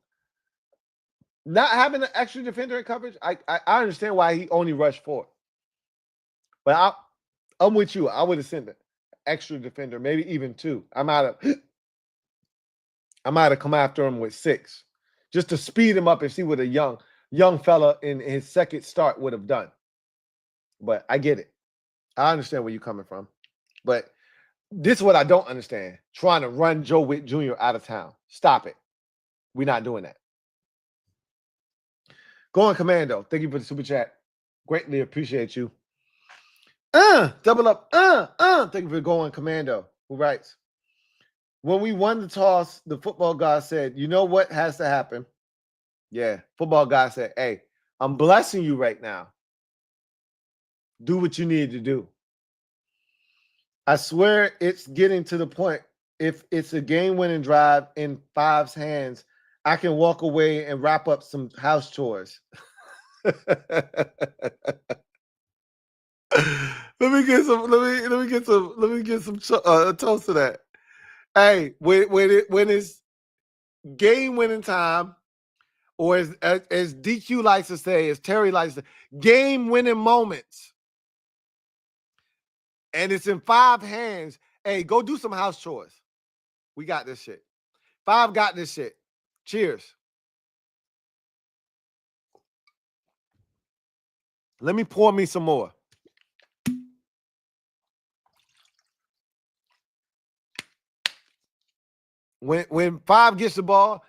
C: not having an extra defender in coverage? I understand why he only rushed 4. But I'm with you. I would have sent an extra defender, maybe even 2. I might have come after him with 6 just to speed him up and see what a young fella in his second start would have done. But I get it. I understand where you're coming from. But this is what I don't understand. Trying to run Joe Witt Jr. out of town. Stop it. We're not doing that. Going Commando. Thank you for the super chat. Greatly appreciate you. Double up. Thank you for going Commando. Who writes, when we won the toss, the football guy said, you know what has to happen? Yeah. Football guy said, hey, I'm blessing you right now. Do what you need to do. I swear it's getting to the point. If it's a game-winning drive in Five's hands, I can walk away and wrap up some house chores. Let me get some toast to that. Hey, when it's game-winning time, or as DQ likes to say, as Terry likes to say, game-winning moments, and it's in Five hands, hey, go do some house chores. We got this shit. Five got this shit. Cheers. Let me pour me some more. When Five gets the ball,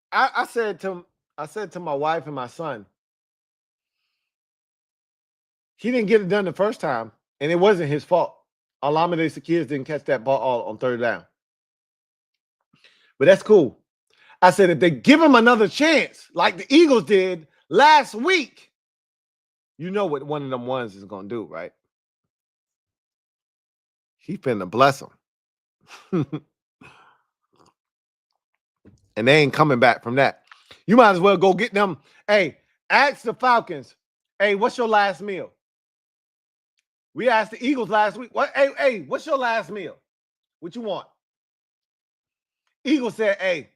C: I said to my wife and my son, he didn't get it done the first time, and it wasn't his fault. Alameda Sakirs didn't catch that ball all on third down. But that's cool. I said, if they give him another chance, like the Eagles did last week, you know what one of them ones is going to do, right? He finna bless them. And they ain't coming back from that. You might as well go get them. Hey, ask the Falcons, hey, what's your last meal? We asked the Eagles last week, hey, what's your last meal? What you want? Eagles said, hey,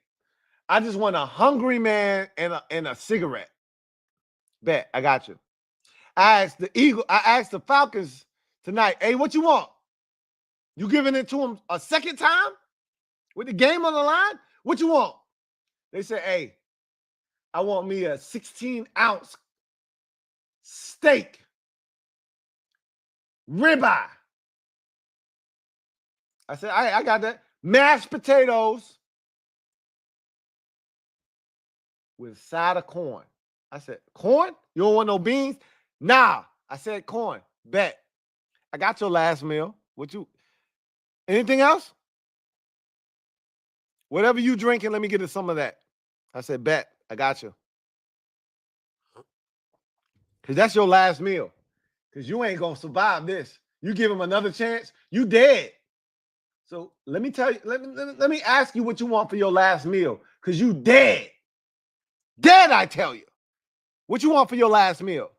C: I just want a hungry man and a cigarette. Bet, I got you. I asked the Falcons tonight, hey, what you want? You giving it to them a second time with the game on the line? What you want? They said, hey, I want me a 16-ounce steak, ribeye. I said, I got that. Mashed potatoes with a side of corn. I said, corn? You don't want no beans? Nah. I said, corn. Bet. I got your last meal. Anything else? Whatever you drinking, let me get some of that. I said, bet. I got you. Because that's your last meal. Because you ain't going to survive this. You give him another chance, you dead. So let me tell you, let me ask you what you want for your last meal. Because you dead. Dead, I tell you. What you want for your last meal?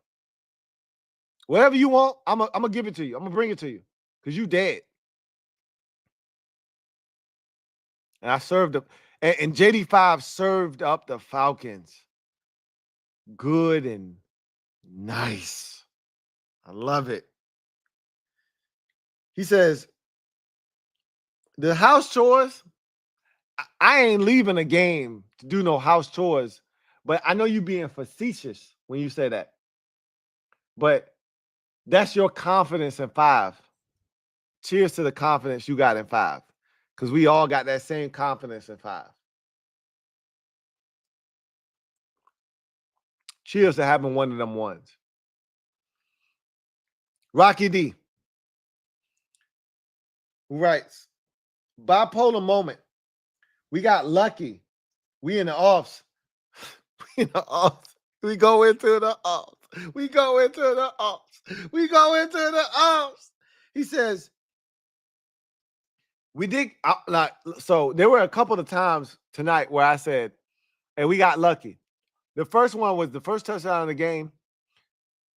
C: Whatever you want, I'm going to give it to you. I'm going to bring it to you. Because you dead. And I served up. And JD5 served up the Falcons. Good and nice. I love it. He says, the house chores, I ain't leaving a game to do no house chores, but I know you being facetious when you say that. But that's your confidence in 5. Cheers to the confidence you got in 5. Because we all got that same confidence in 5. Cheers to having one of them ones. Rocky D, who writes, bipolar moment. We got lucky. We in the offs. We in the offs. We go into the offs. We go into the offs. We go into the offs. He says, we did, so there were a couple of times tonight where I said, hey, we got lucky. The first one was the first touchdown of the game.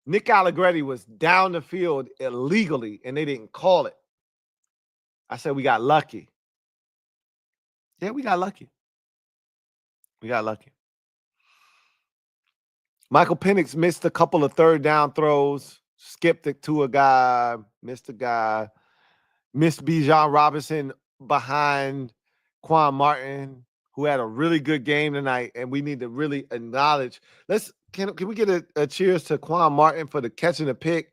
C: Nick Allegretti was down the field illegally, and they didn't call it. I said, we got lucky. Yeah, we got lucky. We got lucky. Michael Penix missed a couple of third down throws, skipped it to a guy, missed a guy, missed Bijan Robinson behind Quan Martin, who had a really good game tonight, and we need to really acknowledge. Can we get a cheers to Quan Martin for the catching the pick?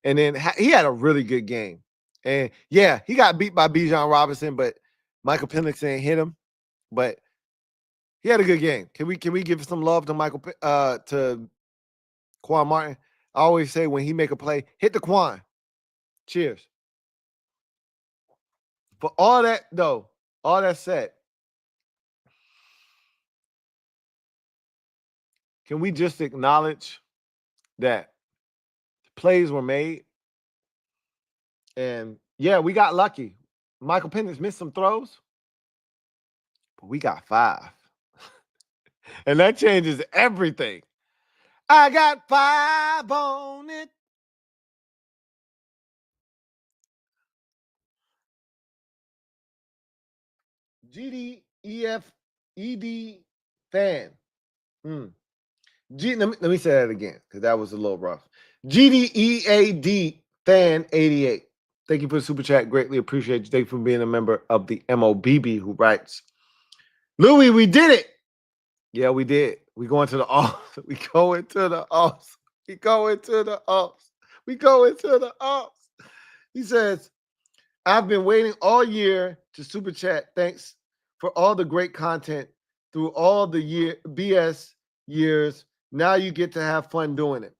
C: And then he had a really good game. And yeah, he got beat by Bijan Robinson, but Michael Penix ain't hit him. But he had a good game. Can we give some love to to Quan Martin? I always say when he make a play, hit the Quan. Cheers. For all that though, all that said, can we just acknowledge that plays were made? And yeah, we got lucky. Michael Penix missed some throws, but we got 5. And that changes everything. I got 5 on it. GDEFED fan. Let me say that again because that was a little rough. GDEAD fan 88. Thank you for the super chat. Greatly appreciate you. Thank you for being a member of the MOBB who writes, Louis, we did it. Yeah, we did. We go into the offs. We go into the offs. We go into the offs. We go into the offs. He says, I've been waiting all year to super chat. Thanks for all the great content through all the BS years. Now you get to have fun doing it.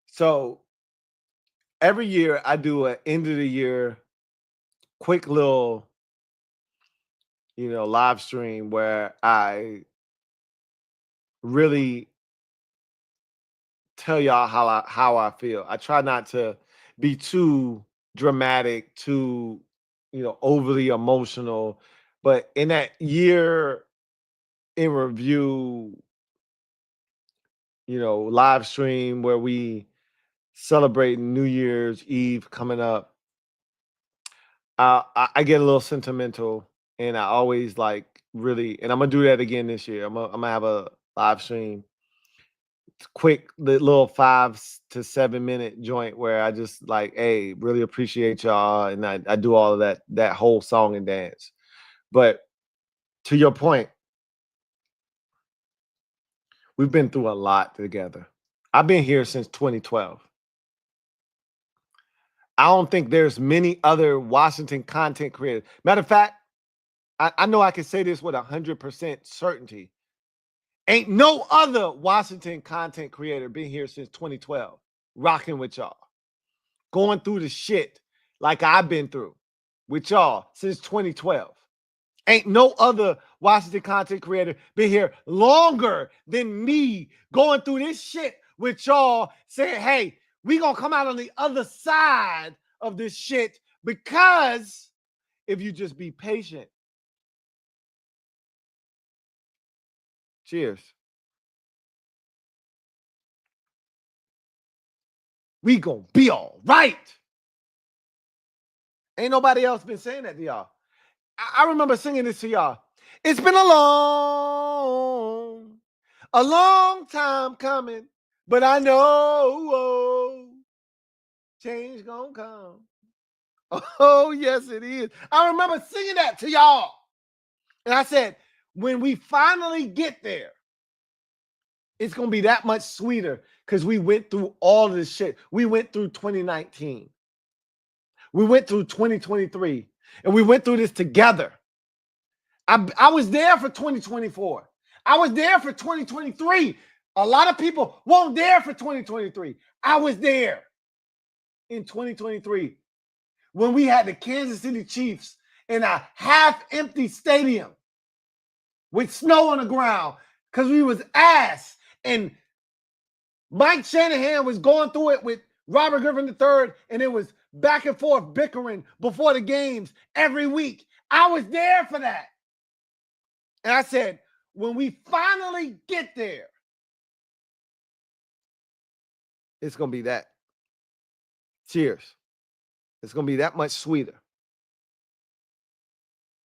C: So every year I do an end of the year quick little live stream where I really tell y'all how I feel. I try not to be too dramatic, too overly emotional, but in that year in review, live stream where we celebrate New Year's Eve coming up, I get a little sentimental, and I always really, and I'm gonna do that again this year. I'm gonna have a live stream, quick little 5 to 7 minute joint where I just hey, really appreciate y'all, and I do all of that whole song and dance. But to your point, we've been through a lot together. I've been here since 2012. I don't think there's many other Washington content creators. Matter of fact, I know I can say this with 100% certainty. Ain't no other Washington content creator been here since 2012, rocking with y'all, going through the shit like I've been through with y'all since 2012. Ain't no other Washington content creator been here longer than me, going through this shit with y'all, saying, hey, we gonna come out on the other side of this shit, because if you just be patient. Cheers. We gonna be all right. Ain't nobody else been saying that to y'all. I remember singing this to y'all. It's been a long time coming, but I know change gonna come. Oh, yes, it is. I remember singing that to y'all. And I said, when we finally get there, it's going to be that much sweeter, because we went through all of this shit. We went through 2019. We went through 2023. And we went through this together. I was there for 2024. I was there for 2023. A lot of people weren't there for 2023. I was there in 2023 when we had the Kansas City Chiefs in a half-empty stadium with snow on the ground because we was ass. And Mike Shanahan was going through it with Robert Griffin III, and it was back and forth bickering before the games every week. I was there for that. And I said, when we finally get there, it's going to be that. Cheers. It's going to be that much sweeter.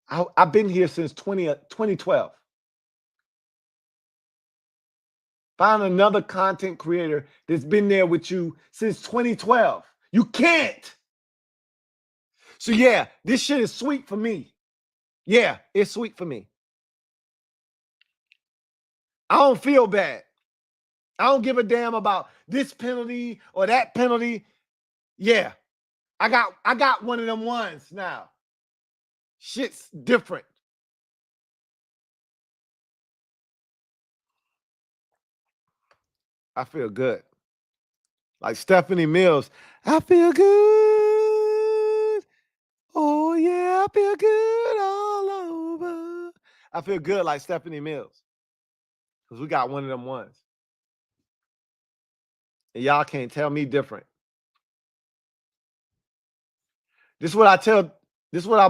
C: I've been here since 2012. Find another content creator that's been there with you since 2012. You can't. So yeah, this shit is sweet for me. Yeah, it's sweet for me. I don't feel bad. I don't give a damn about this penalty or that penalty. Yeah, I got one of them ones now. Shit's different. I feel good. Like Stephanie Mills, I feel good. Oh, yeah, I feel good all over. I feel good like Stephanie Mills, because we got one of them ones. And y'all can't tell me different. This is what I'm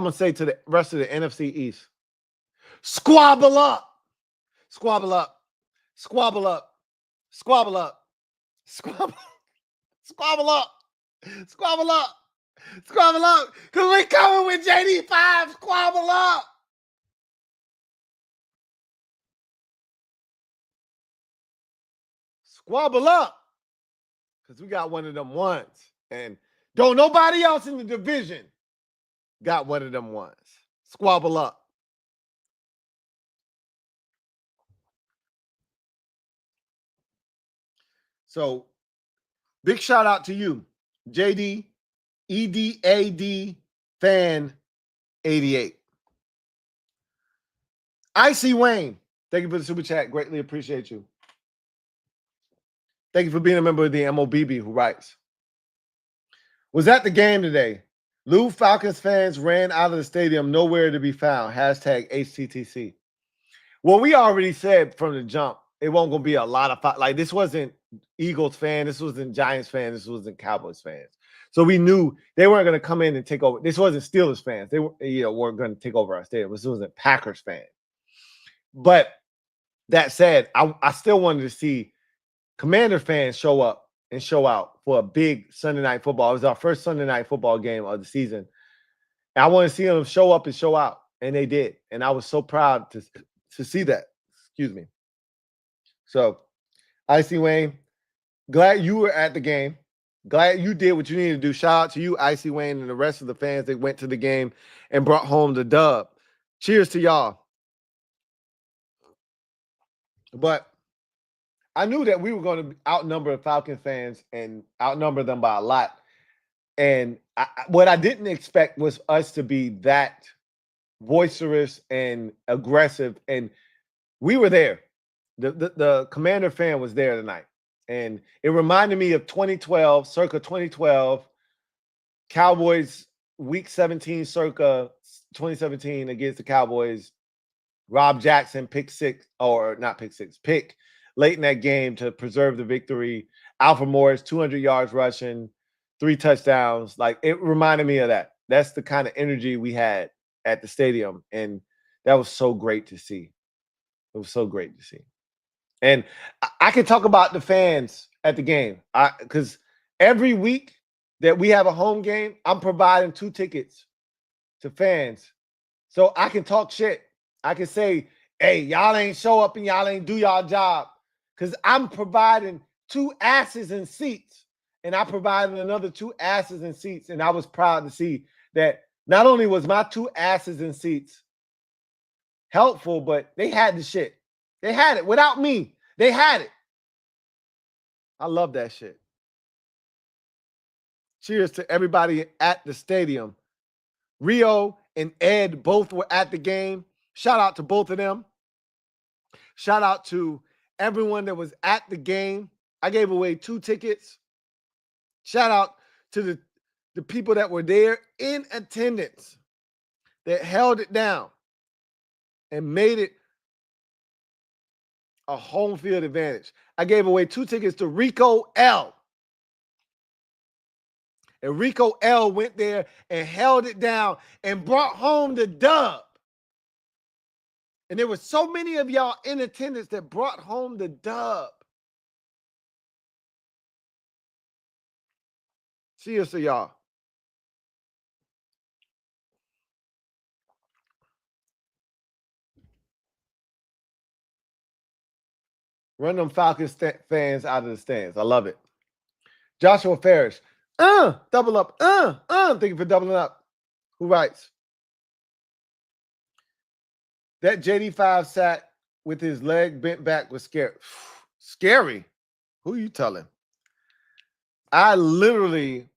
C: going to say to the rest of the NFC East. Squabble up. Squabble up. Squabble up. Squabble up. Squabble. Squabble up. Squabble up. Squabble up. Because we coming with JD5. Squabble up. Squabble up. Because we got one of them ones. And don't nobody else in the division got one of them ones. Squabble up. So, big shout out to you, JD, EDAD Fan 88. Icy Wayne, thank you for the super chat. Greatly appreciate you. Thank you for being a member of the MOBB who writes. Was at the game today. Lou Falcons fans ran out of the stadium, nowhere to be found. Hashtag HTTC. Well, we already said from the jump, it won't gonna be a lot of like this wasn't Eagles fan, this wasn't Giants fan, this wasn't Cowboys fans. So we knew they weren't gonna come in and take over. This wasn't Steelers fans. They weren't gonna take over our stadium. This wasn't Packers fans. But that said, I still wanted to see Commander fans show up and show out for a big Sunday night football. It was our first Sunday night football game of the season. And I want to see them show up and show out. And they did. And I was so proud to see that. Excuse me. So, Icy Wayne, glad you were at the game. Glad you did what you needed to do. Shout out to you, Icy Wayne, and the rest of the fans that went to the game and brought home the dub. Cheers to y'all. But I knew that we were going to outnumber the Falcon fans and outnumber them by a lot. And what I didn't expect was us to be that boisterous and aggressive. And we were there. The Commander fan was there tonight. And it reminded me of 2012, circa 2012, Cowboys week 17, circa 2017 against the Cowboys. Rob Jackson pick late in that game to preserve the victory. Alfred Morris, 200 yards rushing, 3 touchdowns. Like, it reminded me of that. That's the kind of energy we had at the stadium. And that was so great to see. It was so great to see. And I can talk about the fans at the game. Because every week that we have a home game, I'm providing 2 tickets to fans. So I can talk shit. I can say, hey, y'all ain't show up and y'all ain't do y'all job. Because I'm providing 2 asses in seats. And I provided another 2 asses in seats. And I was proud to see that not only was my 2 asses in seats helpful, but they had the shit. They had it. Without me, they had it. I love that shit. Cheers to everybody at the stadium. Rio and Ed both were at the game. Shout out to both of them. Shout out to everyone that was at the game. I gave away 2 tickets. Shout out to the people that were there in attendance that held it down and made it a home field advantage. I gave away 2 tickets to Rico L. And Rico L went there and held it down and brought home the dub. And there were so many of y'all in attendance that brought home the dub. Cheers to y'all. Run them Falcons fans out of the stands. I love it. Joshua Ferris. Double up. Thank you for doubling up. Who writes? That JD5 sack with his leg bent back was scary. Scary? Who you telling? I literally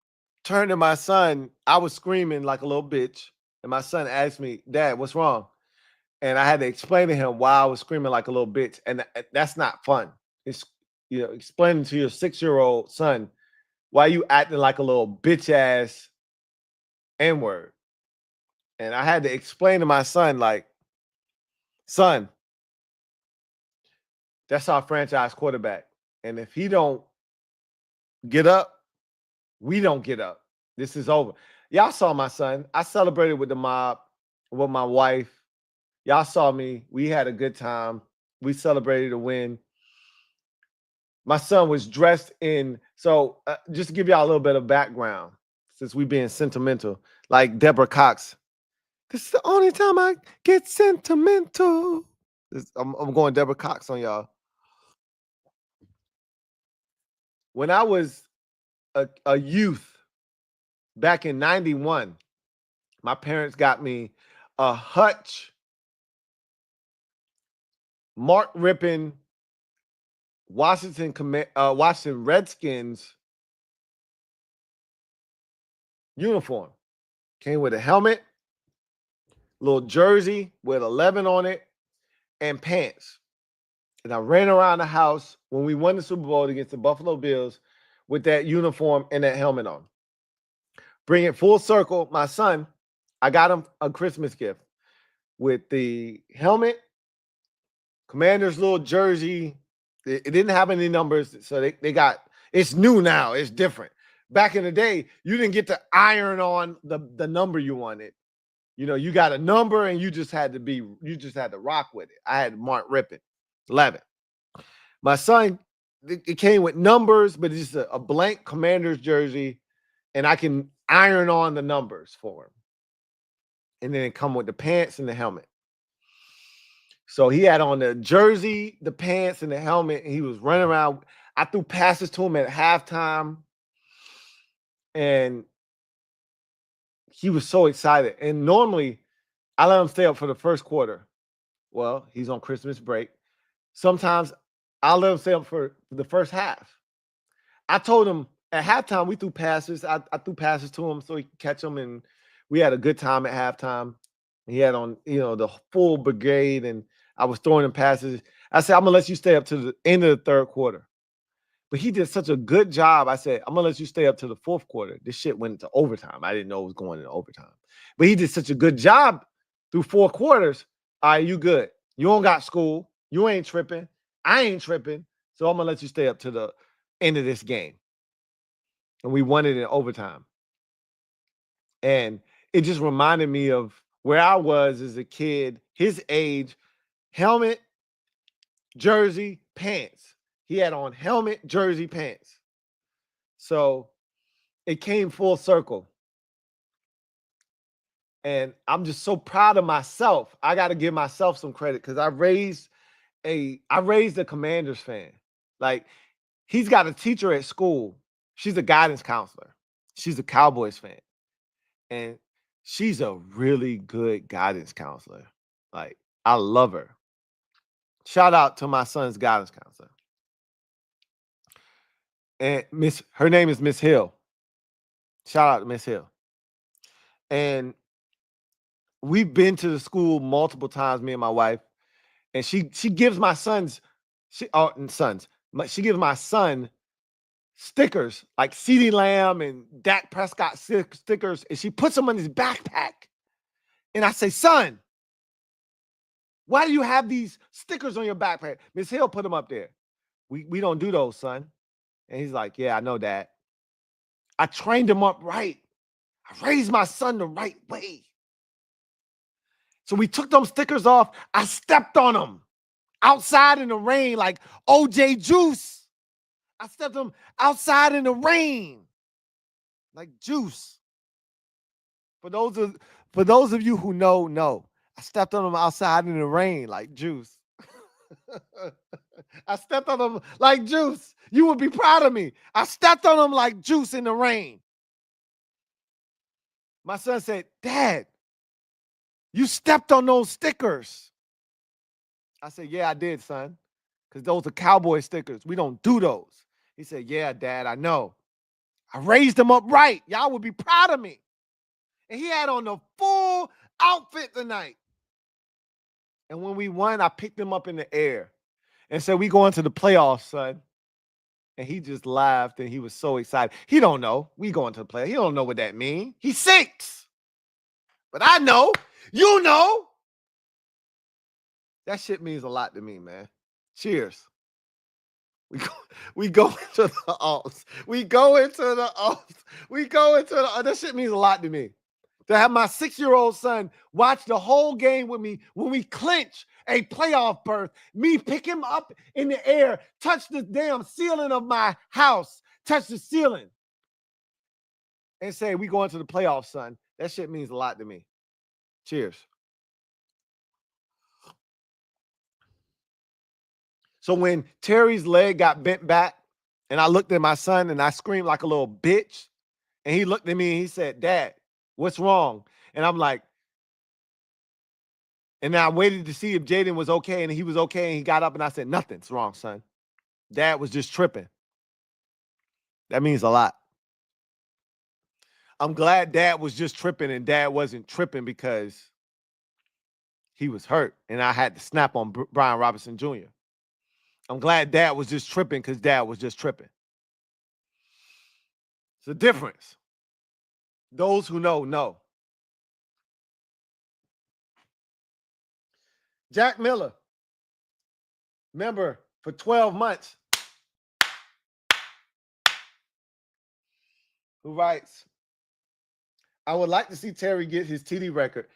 C: turned to my son. I was screaming like a little bitch. And my son asked me, Dad, what's wrong? And I had to explain to him why I was screaming like a little bitch. And that's not fun. It's, explaining to your 6-year-old son why you acting like a little bitch ass N-word. And I had to explain to my son, like, son, that's our franchise quarterback. And if he don't get up, we don't get up. This is over. Y'all saw my son. I celebrated with the mob, with my wife. Y'all saw me. We had a good time. We celebrated a win. My son was dressed in, so just to give y'all a little bit of background, since we being sentimental, like Deborah Cox. This is the only time I get sentimental. I'm going Deborah Cox on y'all. When I was a youth back in 91, my parents got me a Hutch Mark Rippon Washington Redskins uniform. Came with a helmet, little jersey with 11 on it, and pants. And I ran around the house when we won the Super Bowl against the Buffalo Bills with that uniform and that helmet on. bring it full circle. My son, I got him a Christmas gift with the helmet, Commander's little jersey. It didn't have any numbers, so they got, it's new now. It's different. Back in the day, you didn't get to iron on the number you wanted. You know, you got a number and you just had to rock with it. I had Mark Rippon, 11. My son, it came with numbers, but it's just a blank Commander's jersey, and I can iron on the numbers for him. And then it come with the pants and the helmet. So he had on the jersey, the pants, and the helmet, and he was running around. I threw passes to him at halftime, and he was so excited. And normally, I let him stay up for the first quarter. Well, he's on Christmas break. Sometimes I'll let him stay up for the first half. I told him at halftime, we threw passes. I threw passes to him so he could catch them, and we had a good time at halftime. He had on, the full brigade, and I was throwing him passes. I said, I'm going to let you stay up to the end of the third quarter. But he did such a good job. I said, I'm going to let you stay up to the fourth quarter. This shit went into overtime. I didn't know it was going into overtime. But he did such a good job through 4 quarters. All right, you good. You don't got school. You ain't tripping. I ain't tripping. So I'm going to let you stay up to the end of this game. And we won it in overtime. And it just reminded me of where I was as a kid, his age, helmet, jersey, pants. He had on helmet, jersey, pants. So it came full circle. And I'm just so proud of myself. I got to give myself some credit because I raised a Commanders fan. Like, he's got a teacher at school. She's a guidance counselor. She's a Cowboys fan. And she's a really good guidance counselor. Like, I love her. Shout out to my son's guidance counselor. And her name is Miss Hill. Shout out to Miss Hill. And we've been to the school multiple times, me and my wife. And she gives my she gives my son stickers like CeeDee Lamb and Dak Prescott stickers, and she puts them in his backpack. And I say, son, why do you have these stickers on your backpack? Miss Hill put them up there. We don't do those, son. And he's like, yeah, I know that. I trained him up right. I raised my son the right way. So we took them stickers off. I stepped on them outside in the rain like OJ Juice. I stepped them outside in the rain like Juice. For those of you who know, I stepped on them outside in the rain like Juice. I stepped on them like Juice. You would be proud of me. I stepped on them like Juice in the rain. My son said, Dad, you stepped on those stickers. I said, yeah, I did, son, because those are Cowboy stickers. We don't do those. He said, yeah, Dad, I know. I raised them up right. Y'all would be proud of me. And he had on the full outfit tonight. And when we won, I picked him up in the air and said, we going to the playoffs, son. And he just laughed, and he was so excited. He don't know. We going to the playoffs. He don't know what that means. He's 6. But I know. You know. That shit means a lot to me, man. Cheers. We go into the offs. We go into the offs. That shit means a lot to me. To have my 6-year-old son watch the whole game with me when we clinch a playoff berth, me pick him up in the air, touch the damn ceiling of my house, touch the ceiling, and say, we going to the playoffs, son. That shit means a lot to me. Cheers. So when Terry's leg got bent back and I looked at my son and I screamed like a little bitch, and he looked at me and he said, Dad, what's wrong? And I'm like, and then I waited to see if Jaden was okay, and he was okay, and he got up and I said, nothing's wrong, son. Dad was just tripping. That means a lot. I'm glad Dad was just tripping and Dad wasn't tripping because he was hurt and I had to snap on Brian Robinson Jr. I'm glad Dad was just tripping because Dad was just tripping. It's a difference. Those who know, know. Jack Miller, member for 12 months, who writes, I would like to see Terry get his TD record.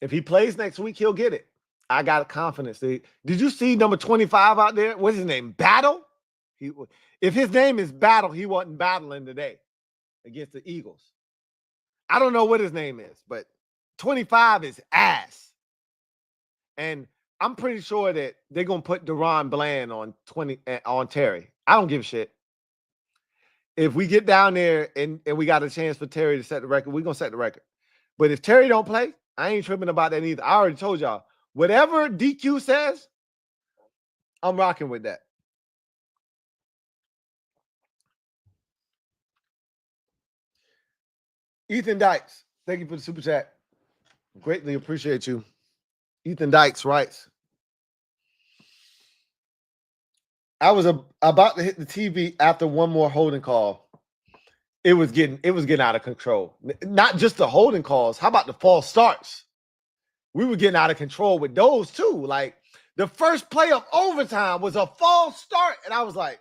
C: If he plays next week, he'll get it. I got confidence. Did you see number 25 out there? What's his name? Battle? If his name is Battle, he wasn't battling today against the Eagles. I don't know what his name is, but 25 is ass. And I'm pretty sure that they're going to put Deron Bland on Terry. I don't give a shit. If we get down there and we got a chance for Terry to set the record, we're going to set the record. But if Terry don't play, I ain't tripping about that either. I already told y'all. Whatever DQ says, I'm rocking with that. Ethan Dykes, thank you for the super chat. Greatly appreciate you. Ethan Dykes writes, I was about to hit the TV after one more holding call. It was getting out of control. Not just the holding calls. How about the false starts? We were getting out of control with those too. Like the first play of overtime was a false start. And I was like,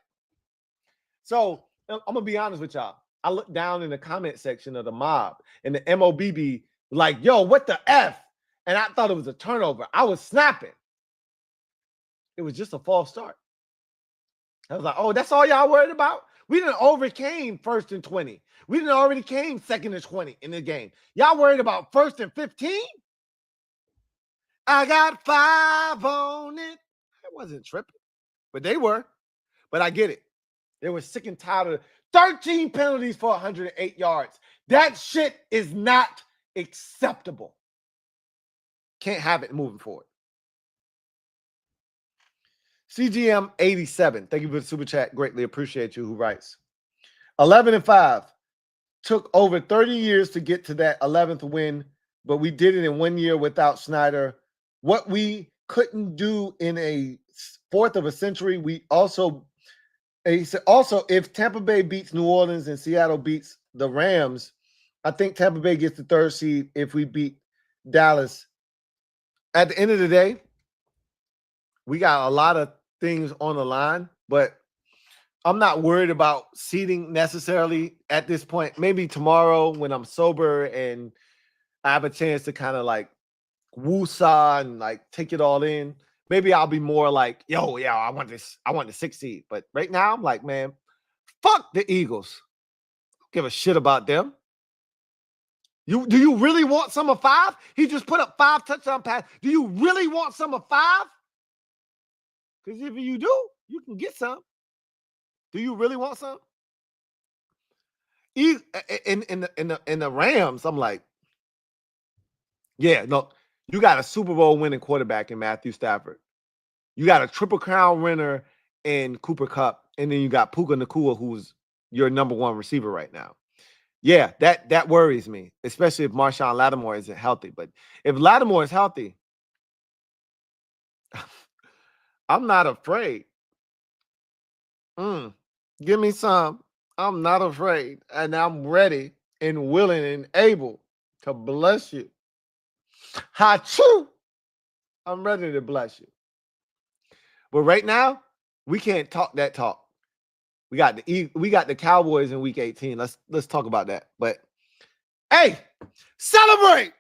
C: so I'm going to be honest with y'all. I looked down in the comment section of the mob and the MOBB like, yo, what the F? And I thought it was a turnover. I was snapping. It was just a false start. I was like, oh, that's all y'all worried about? We didn't overcame 1st and 20. We didn't already came 2nd and 20 in the game. Y'all worried about 1st and 15? I got 5 on it. I wasn't tripping, but they were. But I get it. They were sick and tired of 13 penalties for 108 yards. That shit is not acceptable. Can't have it moving forward. CGM 87, thank you for the super chat. Greatly appreciate you. Who writes 11-5 took over 30 years to get to that 11th win, but we did it in 1 year without Snyder. What we couldn't do in a fourth of a century, we also if Tampa Bay beats New Orleans and Seattle beats the Rams, I think Tampa Bay gets the 3rd seed if we beat Dallas. At the end of the day, we got a lot of things on the line, but I'm not worried about seeding necessarily at this point. Maybe tomorrow when I'm sober and I have a chance to kind of like woosah and like take it all in. Maybe I'll be more like, yo, yeah, I want the 6th seed. But right now, I'm like, man, fuck the Eagles. Don't give a shit about them. Do you really want some of 5? He just put up 5 touchdown passes. Do you really want some of 5? Because if you do, you can get some. Do you really want some? In the Rams, I'm like, yeah, no, you got a Super Bowl winning quarterback in Matthew Stafford. You got a Triple Crown winner in Cooper Kupp, and then you got Puka Nacua, who's your number 1 receiver right now. Yeah, that worries me, especially if Marshawn Lattimore isn't healthy. But if Lattimore is healthy, I'm not afraid. Give me some. I'm not afraid. And I'm ready and willing and able to bless you. Ha-choo! I'm ready to bless you. But right now, we can't talk that talk. We got the Cowboys in week 18. Let's talk about that. But hey, celebrate!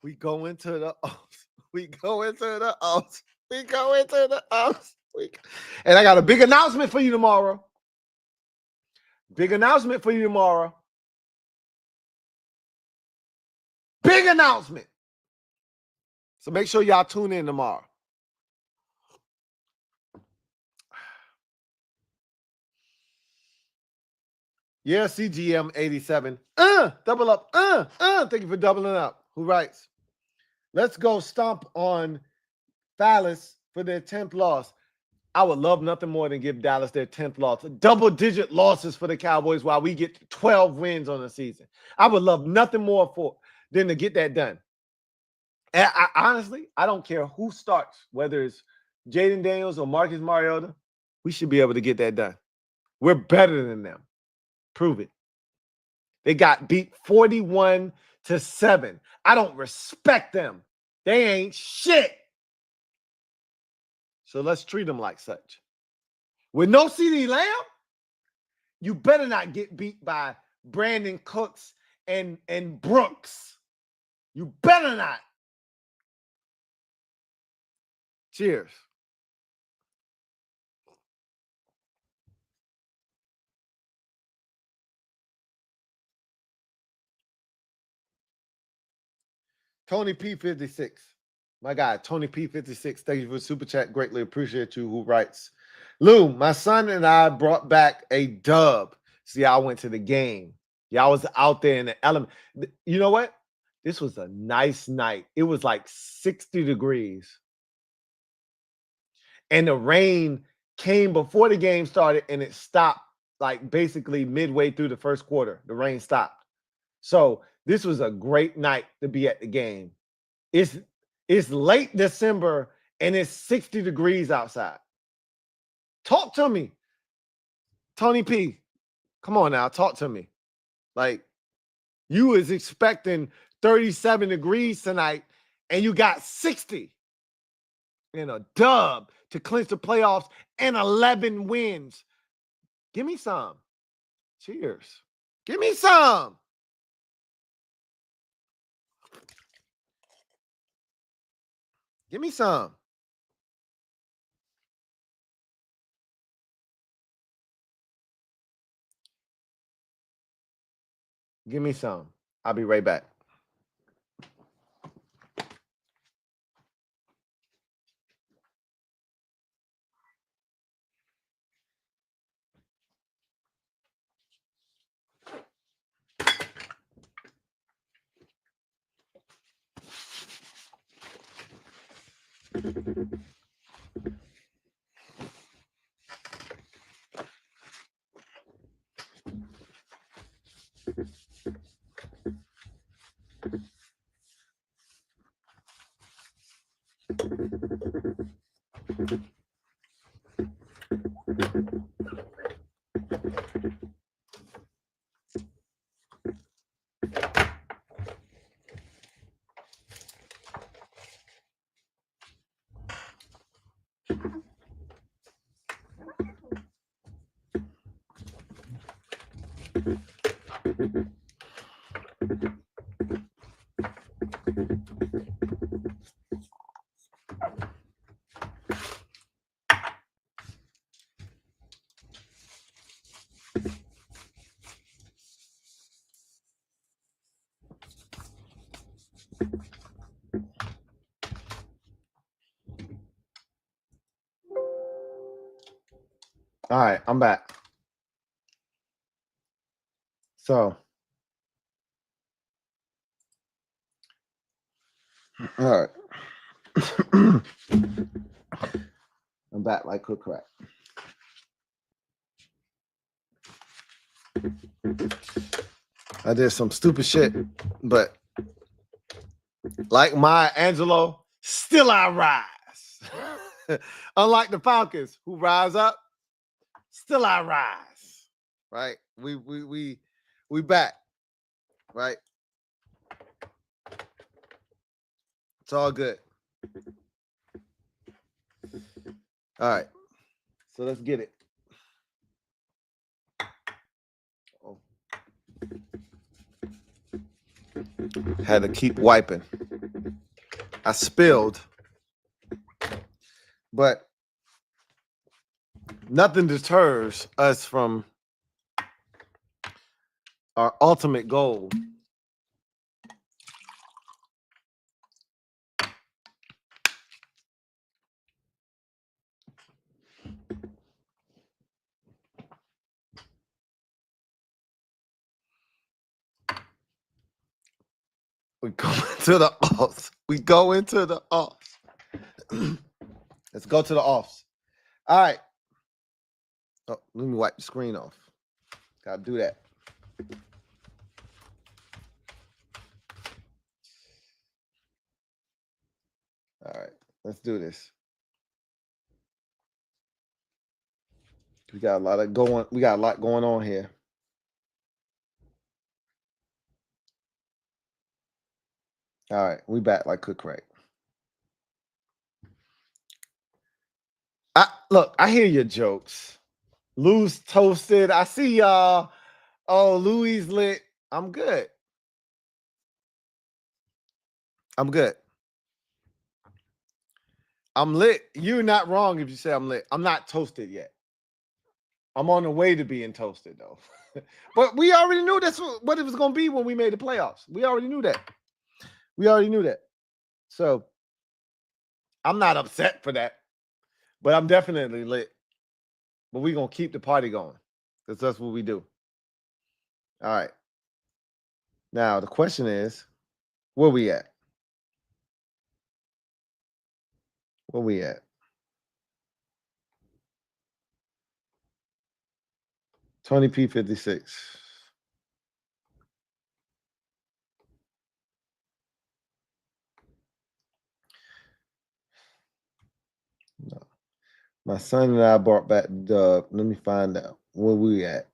C: We go into the O's. We go into the O's. We go into the O's. And I got a big announcement for you tomorrow. Big announcement for you tomorrow. Big announcement. So make sure y'all tune in tomorrow. Yeah, CGM 87. Double up. Thank you for doubling up. Who writes? Let's go stomp on Dallas for their 10th loss. I would love nothing more than give Dallas their 10th loss. Double-digit losses for the Cowboys while we get 12 wins on the season. I would love nothing more than to get that done. And honestly, I don't care who starts, whether it's Jayden Daniels or Marcus Mariota. We should be able to get that done. We're better than them. Prove it. They got beat 41-7. I don't respect them. They ain't shit. So let's treat them like such. With no CeeDee Lamb, you better not get beat by Brandon Cooks and Brooks. You better not. Cheers. Tony P56. My guy, Tony P56. Thank you for the super chat. Greatly appreciate you. Who writes, Lou, my son and I brought back a dub. See, I went to the game. Y'all was out there in the element. You know what? This was a nice night. It was like 60 degrees. And the rain came before the game started and it stopped like basically midway through the first quarter. The rain stopped. So this was a great night to be at the game. It's late December and it's 60 degrees outside. Talk to me. Tony P, come on now, talk to me. Like, you was expecting 37 degrees tonight and you got 60 in a dub to clinch the playoffs and 11 wins. Give me some. Cheers. Give me some. Give me some. Give me some. I'll be right back. All right, I'm back. So, all right. I'm back like cook crack. I did some stupid shit, but like Maya Angelou, still I rise. Unlike the Falcons, who rise up, still I rise. Right? We back. Right? It's all good. All right. So let's get it. Oh. Had to keep wiping. I spilled. But nothing deters us from our ultimate goal. We go into the offs. We go into the offs. Let's go to the offs. All right. Oh, let me wipe the screen off. Gotta do that. All right, let's do this. We got a lot going on here. All right, we back like cook right. Look, I hear your jokes. Lou's toasted. I see y'all. Oh, Louis lit. I'm good. I'm good. I'm lit. You're not wrong if you say I'm lit. I'm not toasted yet. I'm on the way to being toasted, though. But we already knew that's what it was going to be when we made the playoffs. We already knew that. So I'm not upset for that. But I'm definitely lit. But we're going to keep the party going. Because that's what we do. All right. Now, the question is, where we at? Where we at? 20P56. No. My son and I brought back the dub. Let me find out where we at.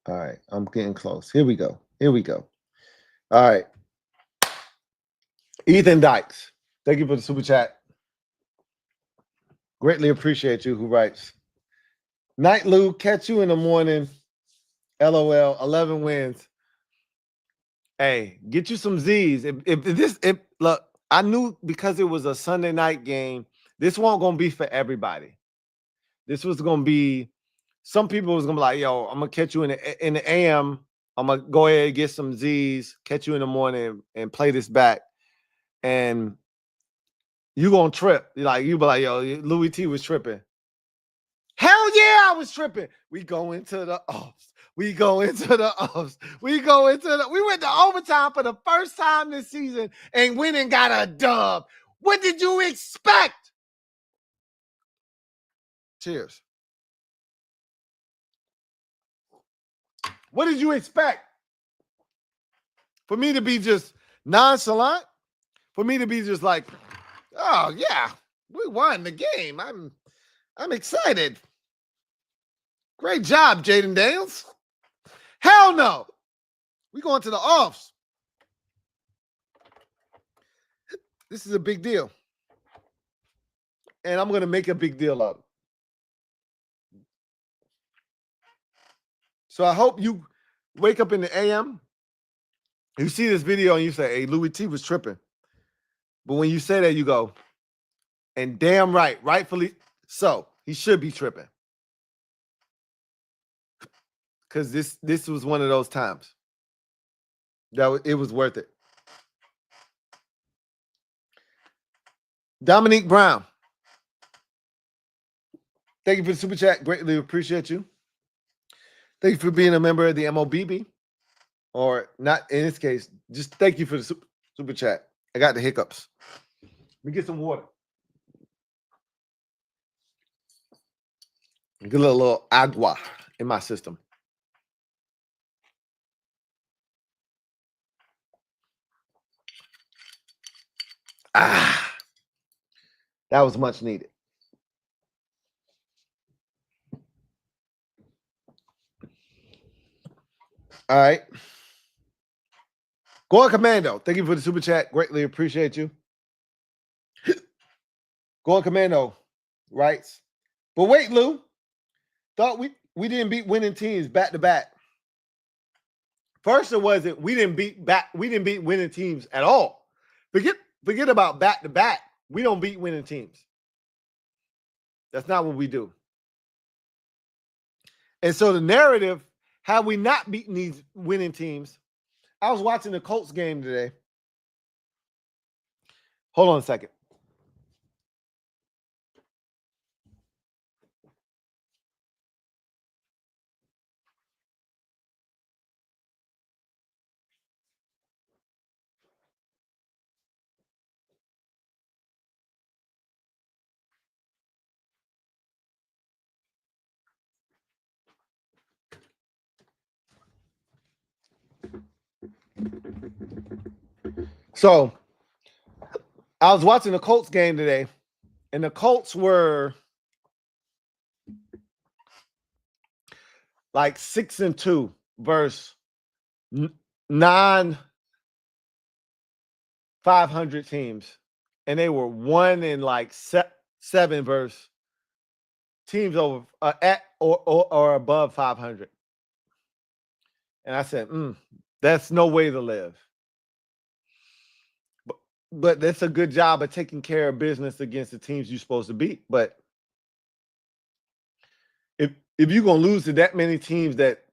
C: All right, I'm getting close. Here we go. All right. Ethan Dykes, thank you for the super chat. Greatly appreciate you. Who writes, Night Lou, catch you in the morning. LOL, 11 wins. Hey, get you some Z's. Look, I knew because it was a Sunday night game, this wasn't gonna be for everybody. This was gonna be, some people was gonna be like, yo, I'm gonna catch you in the AM. I'm gonna go ahead and get some Z's, catch you in the morning and play this back. And you gonna trip. You be like, yo, Louis T was tripping. Hell yeah, I was tripping. We go into the offs. We went to overtime for the first time this season and went and got a dub. What did you expect? Cheers. What did you expect? For me to be just nonchalant? For me to be just like, oh yeah, we won the game. I'm excited. Great job, Jaden Daniels. Hell no. We going to the offs. This is a big deal. And I'm going to make a big deal of it. So I hope you wake up in the AM, you see this video and you say, hey, Louis T was tripping. But when you say that, you go, and damn right, rightfully so, he should be tripping. Because this was one of those times that it was worth it. Dominique Brown, thank you for the super chat. Greatly appreciate you. Thank you for being a member of the MOBB. Or not in this case, just thank you for the super chat. I got the hiccups. Let me get some water. Get a little agua in my system. That was much needed. All right. Going Commando, thank you for the super chat. Greatly appreciate you. Going Commando writes, but wait, Lou. Thought we didn't beat winning teams back to back. First, it wasn't we didn't beat winning teams at all. Forget about back to back. We don't beat winning teams. That's not what we do. And so the narrative, have we not beaten these winning teams? I was watching the Colts game today. Hold on a second. So I was watching the Colts game today, and the Colts were like 6-2 versus 9 500 teams, and they were 1-7 versus teams over at or above 500. And I said, that's no way to live. But that's a good job of taking care of business against the teams you're supposed to beat. But if you're going to lose to that many teams that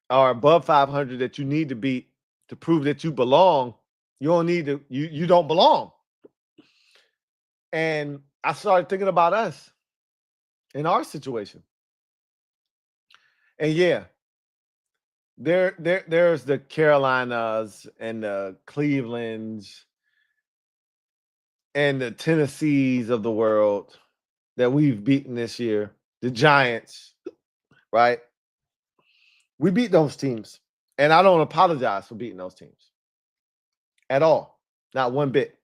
C: are above 500 that you need to beat to prove that you belong, you don't need to, you don't belong. And I started thinking about us in our situation. And yeah, there's the Carolinas and the Clevelands and the Tennessees of the world that we've beaten this year. The Giants, right? We beat those teams. And I don't apologize for beating those teams at all. Not one bit.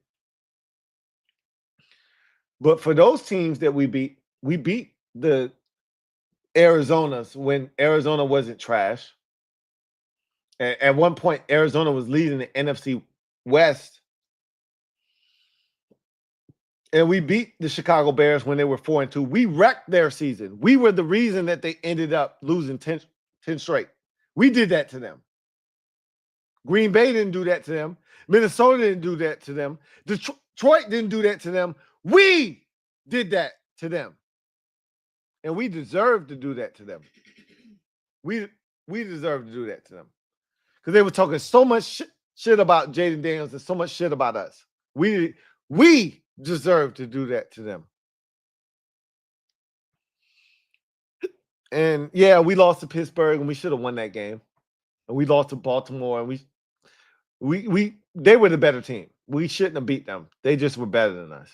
C: But for those teams that we beat the Arizonas when Arizona wasn't trash. At one point, Arizona was leading the NFC West. And we beat the Chicago Bears when they were 4-2. We wrecked their season. We were the reason that they ended up losing 10 straight. We did that to them. Green Bay didn't do that to them. Minnesota didn't do that to them. Detroit didn't do that to them. We did that to them. And we deserve to do that to them. We deserve to do that to them. Because they were talking so much shit about Jayden Daniels and so much shit about us. We deserve to do that to them. And yeah, we lost to Pittsburgh and we should have won that game. And we lost to Baltimore and they were the better team. We shouldn't have beat them. They just were better than us.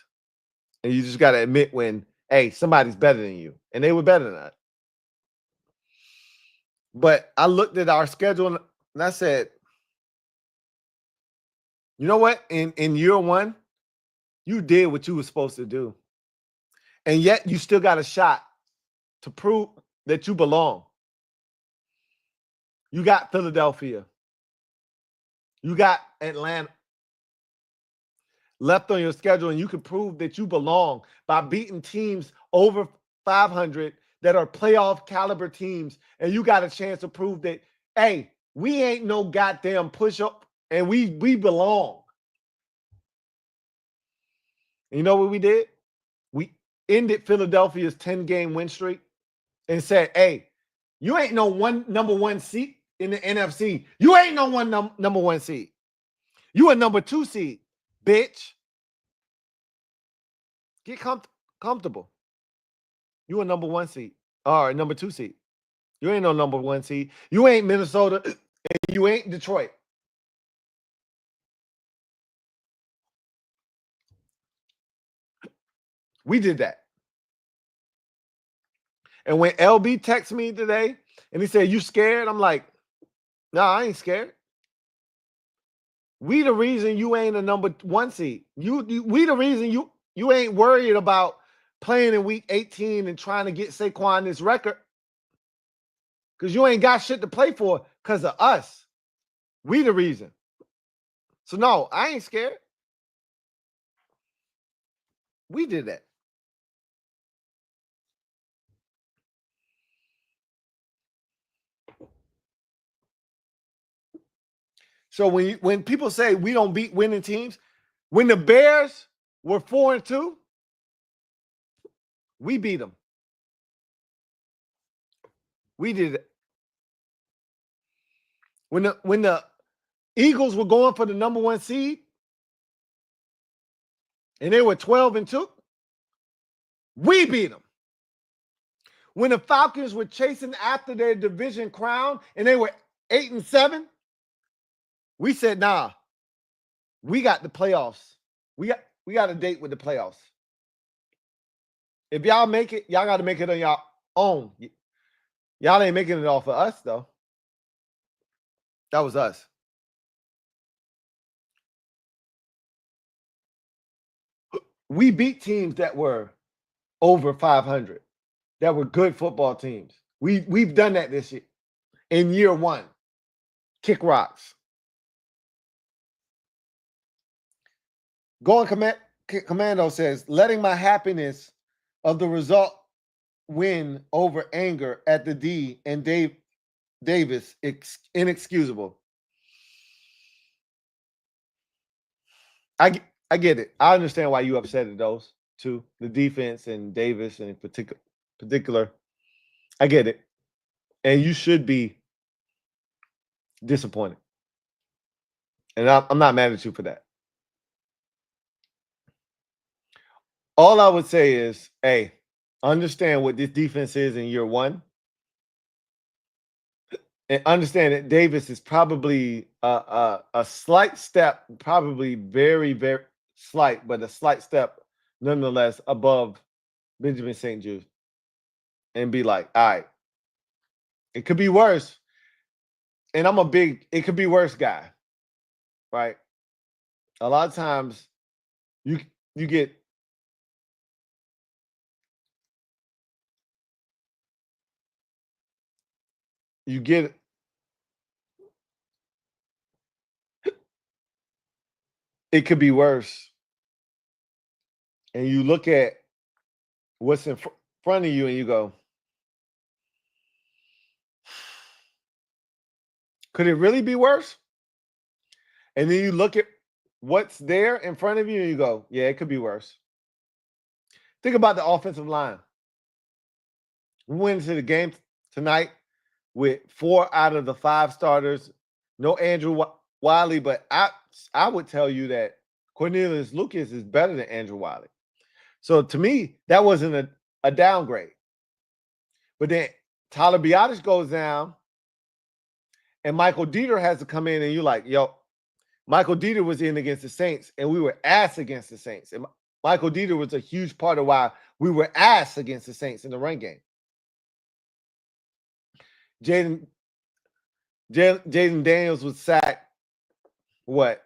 C: And you just got to admit when, hey, somebody's better than you. And they were better than us. But I looked at our schedule and I said, you know what? In year one, you did what you were supposed to do. And yet you still got a shot to prove that you belong. You got Philadelphia. You got Atlanta left on your schedule, and you can prove that you belong by beating teams over 500 that are playoff caliber teams. And you got a chance to prove that, hey, we ain't no goddamn push-up, and we belong. And you know what we did? We ended Philadelphia's 10-game win streak and said, hey, you ain't no number one seed in the NFC. You ain't no number one seed. You a number 2 seed, bitch. Get comfortable. You a number 1 seed. Or number 2 seed. You ain't no number 1 seed. You ain't Minnesota and you ain't Detroit. We did that. And when LB texted me today and he said, you scared? I'm like, no, I ain't scared. We the reason you ain't a number 1 seed. We the reason you ain't worried about playing in week 18 and trying to get Saquon this record. Because you ain't got shit to play for because of us. We the reason. So no, I ain't scared. We did that. So when people say we don't beat winning teams, when the Bears were 4-2, we beat them. We did it. When the Eagles were going for the number 1 seed and they were 12-2, we beat them. When the Falcons were chasing after their division crown and they were 8-7, we said, nah, we got the playoffs. We got a date with the playoffs. If y'all make it, y'all got to make it on y'all own. Y'all ain't making it off of us, though. That was us. We beat teams that were over 500, that were good football teams. We've done that this year. in year one. Kick rocks. Going Commando says, letting my happiness of the result win over anger at the D and Davis inexcusable. I get it. I understand why you upset at those two, the defense and Davis in particular. I get it. And you should be disappointed. And I'm not mad at you for that. All I would say is, hey, understand what this defense is in year one. And understand that Davis is probably a slight step, probably very, very slight, but a slight step nonetheless above Benjamin St. Juste. And be like, all right, it could be worse. And I'm a big, it could be worse guy, right? A lot of times you get it could be worse. And you look at what's in front of you and you go, could it really be worse? And then you look at what's there in front of you and you go, yeah, it could be worse. Think about the offensive line. We went into the game tonight with 4 out of the 5 starters. No Andrew Wiley, but I would tell you that Cornelius Lucas is better than Andrew Wiley. So to me, that wasn't a downgrade. But then Tyler Biadasz goes down and Michael Dieter has to come in and you're like, yo, Michael Dieter was in against the Saints and we were ass against the Saints. And Michael Dieter was a huge part of why we were ass against the Saints in the run game. Jaden Daniels was sacked, what,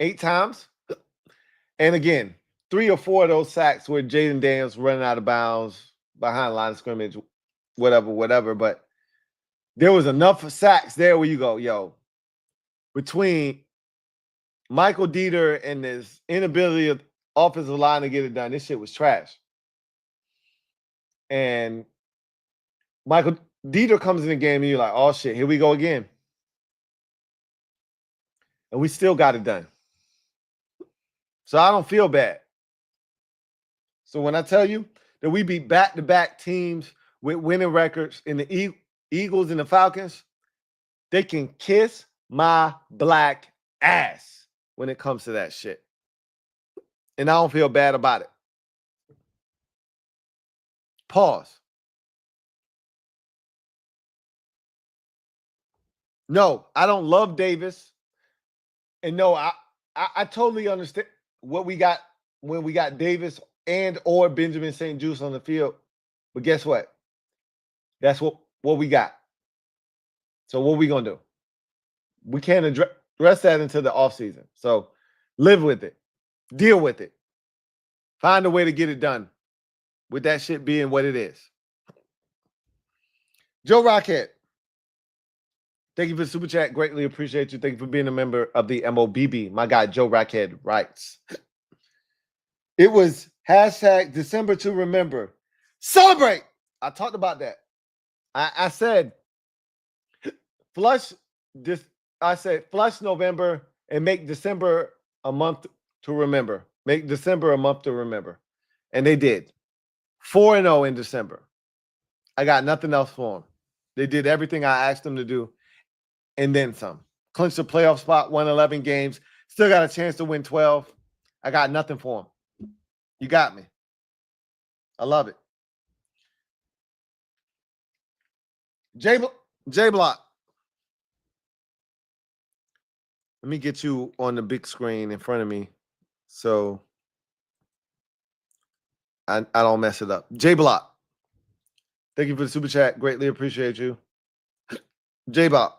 C: 8 times? And again, 3 or 4 of those sacks were Jayden Daniels running out of bounds behind the line of scrimmage, whatever. But there was enough sacks there where you go, yo, between Michael Dieter and this inability of offensive line to get it done, this shit was trash. And Michael Dieter comes in the game and you're like, oh shit, here we go again. And we still got it done. So I don't feel bad. So when I tell you that we beat back-to-back teams with winning records in the Eagles and the Falcons, they can kiss my black ass when it comes to that shit. And I don't feel bad about it. Pause. No, I don't love Davis. And no, I totally understand what we got when we got Davis and or Benjamin St. Juste on the field. But guess what? That's what we got. So what we going to do? We can't address that until the offseason. So live with it. Deal with it. Find a way to get it done with that shit being what it is. Joe Rockhead. Thank you for the super chat. Greatly appreciate you. Thank you for being a member of the MOBB. My guy, Joe Rockhead, writes. It was hashtag December to remember. Celebrate. I talked about that. I said, flush this. I said, flush November and make December a month to remember. Make December a month to remember. And they did. 4-0 in December. I got nothing else for them. They did everything I asked them to do. And then some. Clinched the playoff spot, won 11 games. Still got a chance to win 12. I got nothing for them. You got me. I love it. J Block. Let me get you on the big screen in front of me so I don't mess it up. J Block. Thank you for the super chat. Greatly appreciate you. J Block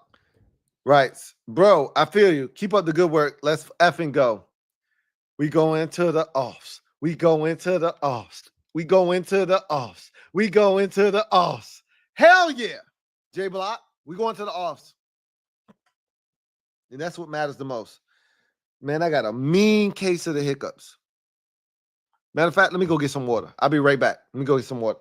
C: writes, bro, I feel you. Keep up the good work. Let's effing go. We go into the offs. We go into the offs. We go into the offs. We go into the offs. Hell yeah. J Block, we going to the offs. And that's what matters the most. Man, I got a mean case of the hiccups. Matter of fact, let me go get some water. I'll be right back. Let me go get some water.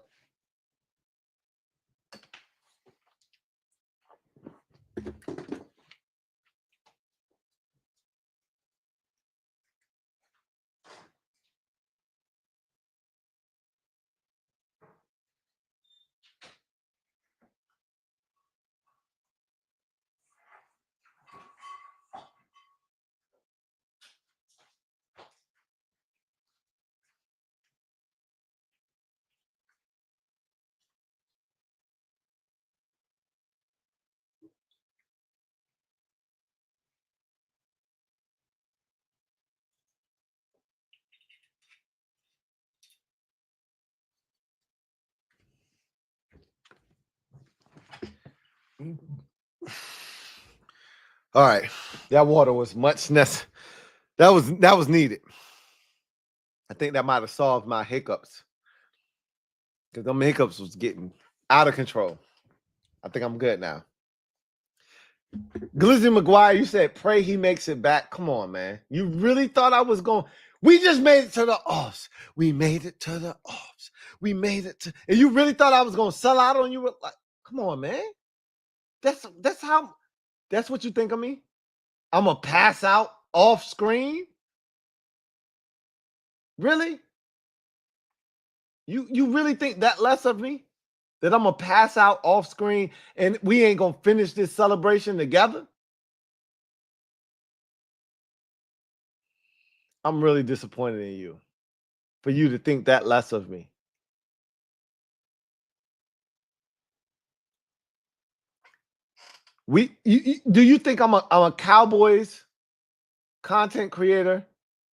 C: All right. That water was much necessary. That was needed. I think that might have solved my hiccups. Because them hiccups was getting out of control. I think I'm good now. Glizzy McGuire, you said pray he makes it back. Come on, man. You really thought I was going? We just made it to the offs. We made it to the offs. We made it to, and you really thought I was going to sell out on you? Like, come on, man. That's what you think of me? I'm going to pass out off screen? Really? You really think that less of me? That I'm going to pass out off screen and we ain't going to finish this celebration together? I'm really disappointed in you for you to think that less of me. Do you think I'm a Cowboys content creator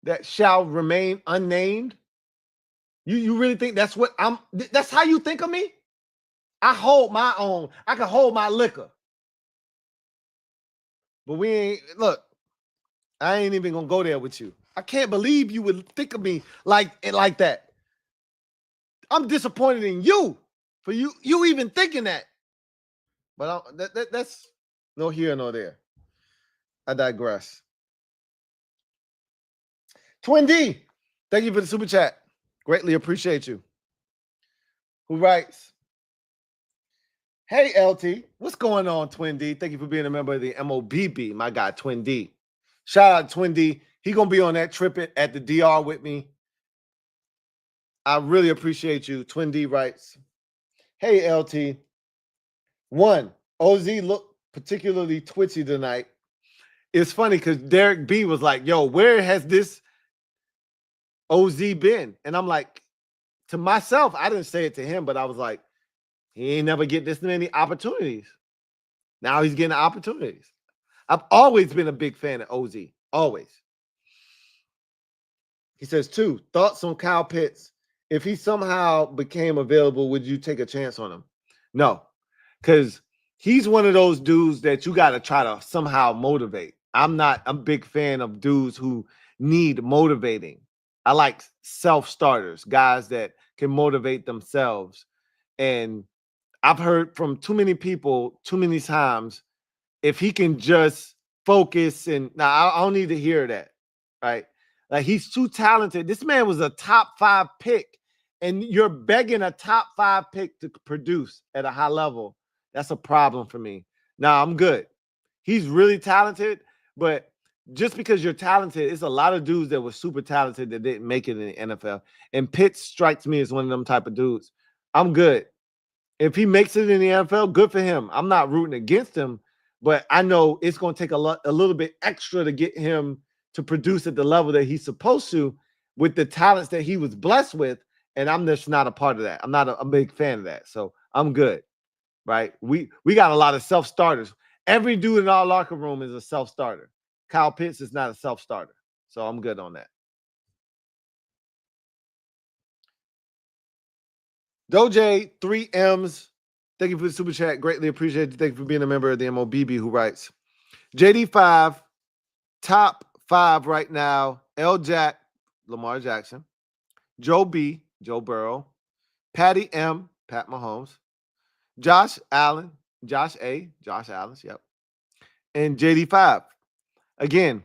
C: that shall remain unnamed? You really think that's what that's how you think of me? I hold my own. I can hold my liquor. But we ain't, look, I ain't even gonna go there with you. I can't believe you would think of me like that. I'm disappointed in you for you even thinking that. But that's no here nor there. I digress. Twin D, thank you for the super chat. Greatly appreciate you. Who writes, hey, LT, what's going on, Twin D? Thank you for being a member of the MOBB, my guy, Twin D. Shout out to Twin D. He going to be on that trip at the DR with me. I really appreciate you. Twin D writes, hey, LT. One, OZ looked particularly twitchy tonight. It's funny because Derek B was like, yo, where has this OZ been? And I'm like, to myself, I didn't say it to him, but I was like, he ain't never get this many opportunities. Now he's getting opportunities. I've always been a big fan of OZ. Always. He says, 2, thoughts on Kyle Pitts. If he somehow became available, would you take a chance on him? No, because he's one of those dudes that you got to try to somehow motivate. I'm not a big fan of dudes who need motivating. I like self-starters, guys that can motivate themselves. And I've heard from too many people too many times, if he can just focus and now I don't need to hear that, right? Like he's too talented. This man was a top 5 pick and you're begging a top 5 pick to produce at a high level. That's a problem for me. Now I'm good. He's really talented, but just because you're talented, it's a lot of dudes that were super talented that didn't make it in the NFL. And Pitts strikes me as one of them type of dudes. I'm good. If he makes it in the NFL, good for him. I'm not rooting against him, but I know it's going to take a little bit extra to get him to produce at the level that he's supposed to with the talents that he was blessed with. And I'm just not a part of that. I'm not a big fan of that. So I'm good, right? We got a lot of self-starters. Every dude in our locker room is a self-starter. Kyle Pitts is not a self-starter. So I'm good on that. Doje 3Ms, thank you for the super chat. Greatly appreciate it. Thank you for being a member of the MOBB, who writes, JD5, top 5 right now. L Jack, Lamar Jackson. Joe B, Joe Burrow. Patty M, Pat Mahomes. Josh Allen, Josh Allen, yep. And JD5. Again,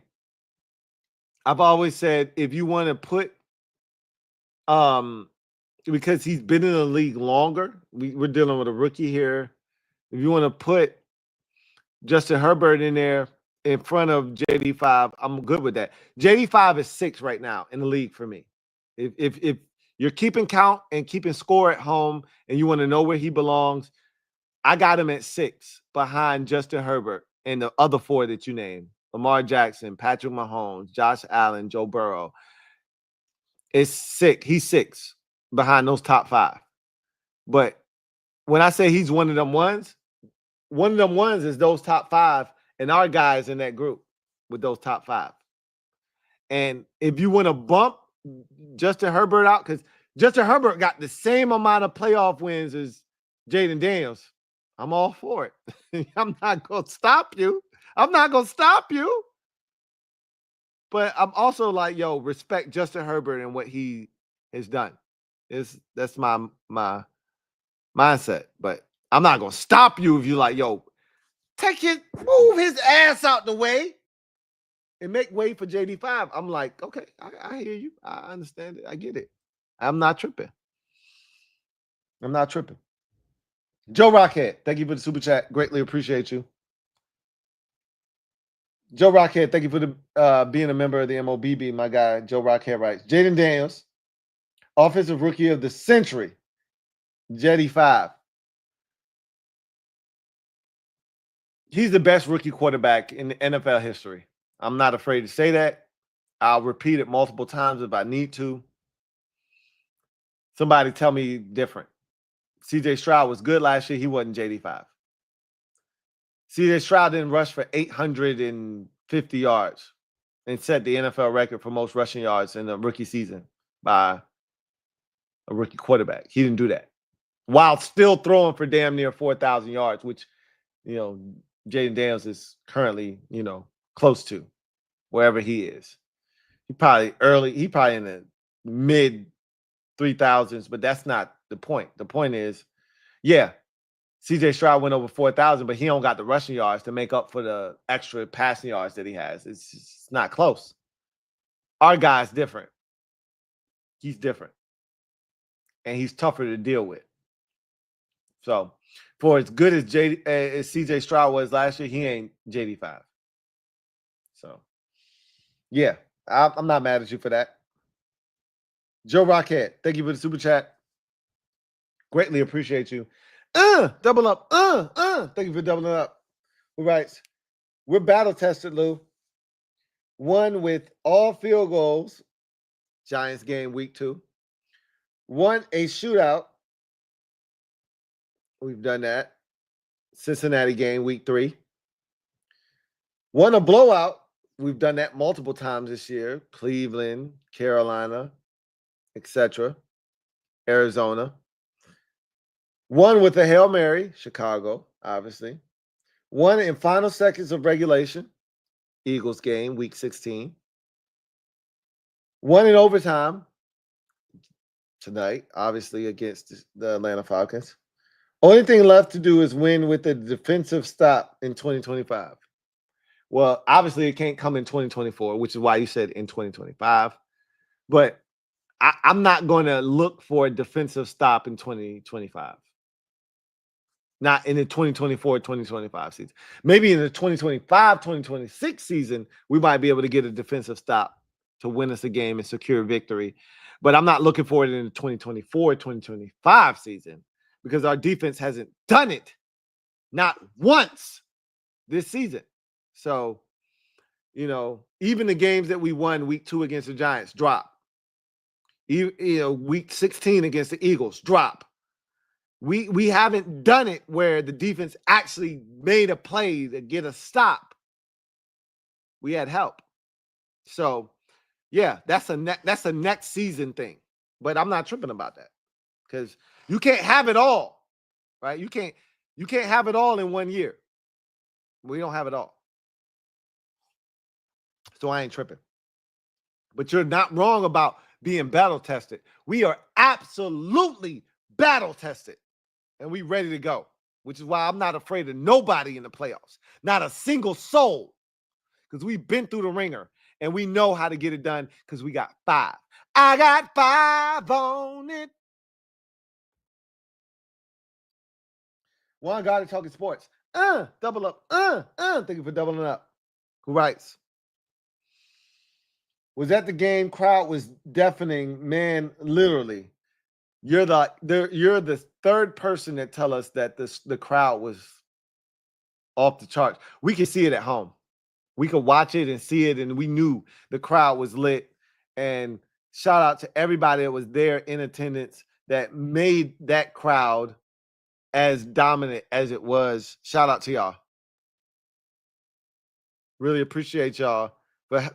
C: I've always said if you want to put because he's been in the league longer, we're dealing with a rookie here. If you want to put Justin Herbert in there in front of JD5, I'm good with that. JD5 is 6 right now in the league for me. If you're keeping count and keeping score at home and you want to know where he belongs, I got him at 6 behind Justin Herbert and the other 4 that you named. Lamar Jackson, Patrick Mahomes, Josh Allen, Joe Burrow. It's 6. He's 6 behind those top 5. But when I say he's one of them ones is those top 5 and our guys in that group with those top 5. And if you want to bump Justin Herbert out, because Justin Herbert got the same amount of playoff wins as Jayden Daniels, I'm all for it. I'm not going to stop you. But I'm also like, yo, respect Justin Herbert and what he has done. That's my mindset. But I'm not going to stop you if you like, yo, move his ass out the way and make way for JD5. I'm like, okay, I hear you. I understand it. I get it. I'm not tripping. Joe Rockhead, thank you for the super chat. Greatly appreciate you. Joe Rockhead, thank you for the being a member of the MOBB. My guy, Joe Rockhead writes, Jayden Daniels, offensive rookie of the century, Jetty 5. He's the best rookie quarterback in the NFL history. I'm not afraid to say that. I'll repeat it multiple times if I need to. Somebody tell me different. CJ Stroud was good last year. He wasn't JD5. CJ Stroud didn't rush for 850 yards and set the NFL record for most rushing yards in a rookie season by a rookie quarterback. He didn't do that while still throwing for damn near 4,000 yards, which, you know, Jayden Daniels is currently, you know, close to wherever he is. He probably in the mid 3,000s, but that's not the point. The point is, yeah, CJ Stroud went over 4,000, but he don't got the rushing yards to make up for the extra passing yards that he has. It's not close. Our guy's different. He's different. And he's tougher to deal with. So, for as good as CJ Stroud was last year, he ain't JD5. So, yeah, I'm not mad at you for that. Joe Rockhead, thank you for the super chat. Greatly appreciate you. Double up. Thank you for doubling up. Who writes, we're battle tested, Lou. One with all field goals. Giants game week 2. Won a shootout. We've done that. Cincinnati game week 3. Won a blowout. We've done that multiple times this year. Cleveland, Carolina, etc. Arizona. One with a Hail Mary, Chicago, obviously. One in final seconds of regulation, Eagles game, week 16. One in overtime tonight, obviously, against the Atlanta Falcons. Only thing left to do is win with a defensive stop in 2025. Well, obviously, it can't come in 2024, which is why you said in 2025. But I'm not going to look for a defensive stop in 2025. Not in the 2024-2025 season. Maybe in the 2025-2026 season, we might be able to get a defensive stop to win us a game and secure victory. But I'm not looking for it in the 2024-2025 season because our defense hasn't done it not once this season. So, you know, even the games that we won week 2 against the Giants, drop. You know, week 16 against the Eagles, drop. We haven't done it where the defense actually made a play to get a stop. We had help. So, yeah, that's a next season thing. But I'm not tripping about that because you can't have it all, right? You can't have it all in 1 year. We don't have it all. So I ain't tripping. But you're not wrong about being battle tested. We are absolutely battle tested. And we ready to go. which is why I'm not afraid of nobody in the playoffs. Not a single soul. Because we've been through the ringer and we know how to get it done because we got 5. I got 5 on it. One guy talking sports. Double up. Thank you for doubling up. Who writes? Was at the game, crowd was deafening. Man, literally. You're the third person that tell us that the crowd was off the charts. We can see it at home. We could watch it and see it, and we knew the crowd was lit. And shout out to everybody that was there in attendance that made that crowd as dominant as it was. Shout out to y'all. Really appreciate y'all for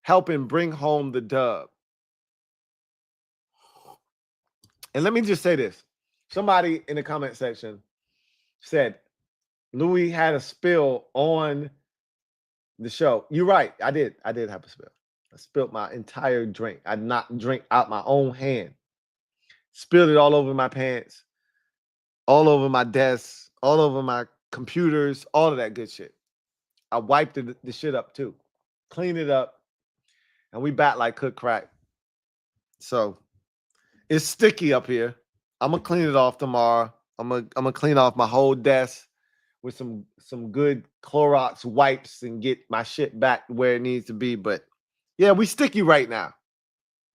C: helping bring home the dub. And let me just say this. Somebody in the comment section said, Louis had a spill on the show. You're right. I did have a spill. I spilled my entire drink. I knocked drink out my own hand. Spilled it all over my pants, all over my desk, all over my computers, all of that good shit. I wiped the shit up too. Cleaned it up. And we bat like cooked crack. So it's sticky up here. I'm gonna clean it off tomorrow. I'm gonna clean off my whole desk with some good Clorox wipes and get my shit back where it needs to be. But yeah, we sticky right now.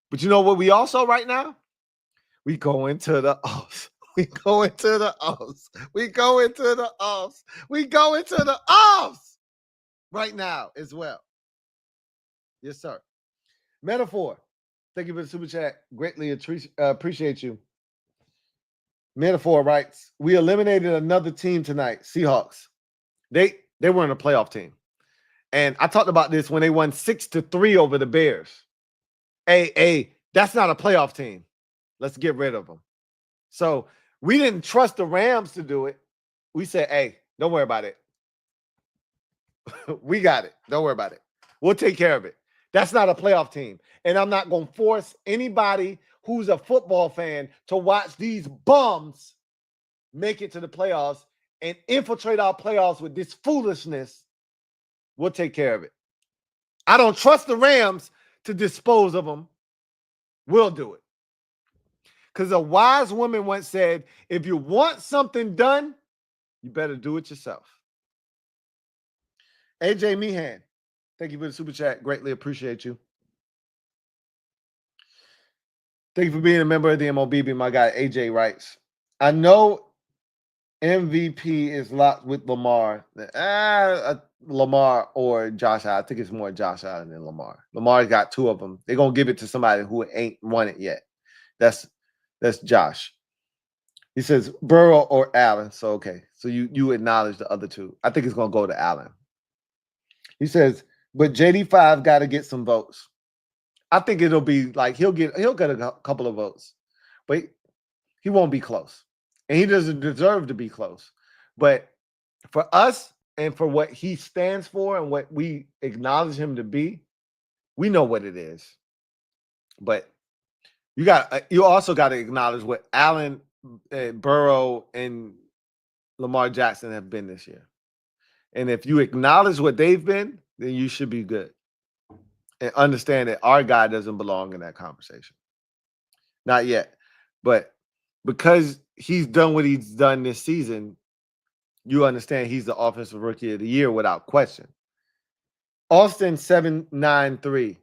C: But you know what we also right now? We go into the offs. We go into the offs. We go into the offs. We go into the offs right now as well. Yes, sir. Metaphor. Thank you for the super chat. Greatly appreciate you. Metaphor writes, we eliminated another team tonight, Seahawks. They weren't a playoff team. And I talked about this when they won 6-3 over the Bears. Hey, that's not a playoff team. Let's get rid of them. So we didn't trust the Rams to do it. We said, hey, don't worry about it. We got it. Don't worry about it. We'll take care of it. That's not a playoff team. And I'm not going to force anybody who's a football fan to watch these bums make it to the playoffs and infiltrate our playoffs with this foolishness. We'll take care of it. I don't trust the Rams to dispose of them. We'll do it. Because a wise woman once said, if you want something done, you better do it yourself. AJ Meehan, thank you for the super chat. Greatly appreciate you. Thank you for being a member of the MOBB. My guy, AJ writes, I know MVP is locked with Lamar. Lamar or Josh Allen. I think it's more Josh Allen than Lamar. Lamar's got 2 of them. They're going to give it to somebody who ain't won it yet. That's Josh. He says Burrow or Allen. So, okay. So you acknowledge the other 2. I think it's going to go to Allen. He says, but JD5 got to get some votes. I think it'll be like he'll get a couple of votes, but he won't be close. And he doesn't deserve to be close. But for us and for what he stands for and what we acknowledge him to be, we know what it is. But you also got to acknowledge what Allen, Burrow, and Lamar Jackson have been this year. And if you acknowledge what they've been, then you should be good. And understand that our guy doesn't belong in that conversation. Not yet. But because he's done what he's done this season, you understand he's the offensive rookie of the year without question. Austin 793.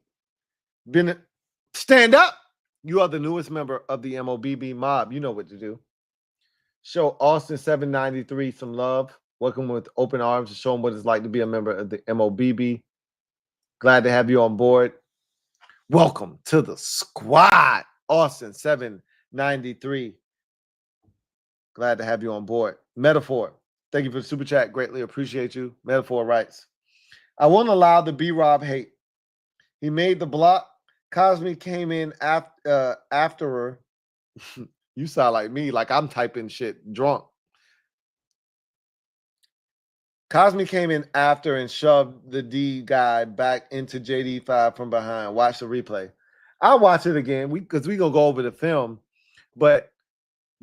C: Stand up. You are the newest member of the MOBB mob. You know what to do. Show Austin 793 some love. Welcome with open arms to show him what it's like to be a member of the MOBB. Glad to have you on board. Welcome to the squad, Austin 793. Glad to have you on board. Metaphor, thank you for the super chat. Greatly appreciate you. Metaphor writes, I won't allow the B-Rob hate. He made the block. Cosme came in after her. You sound like me, like I'm typing shit drunk. Cosme came in after and shoved the D guy back into JD5 from behind. Watch the replay. I'll watch it again because we're going to go over the film. But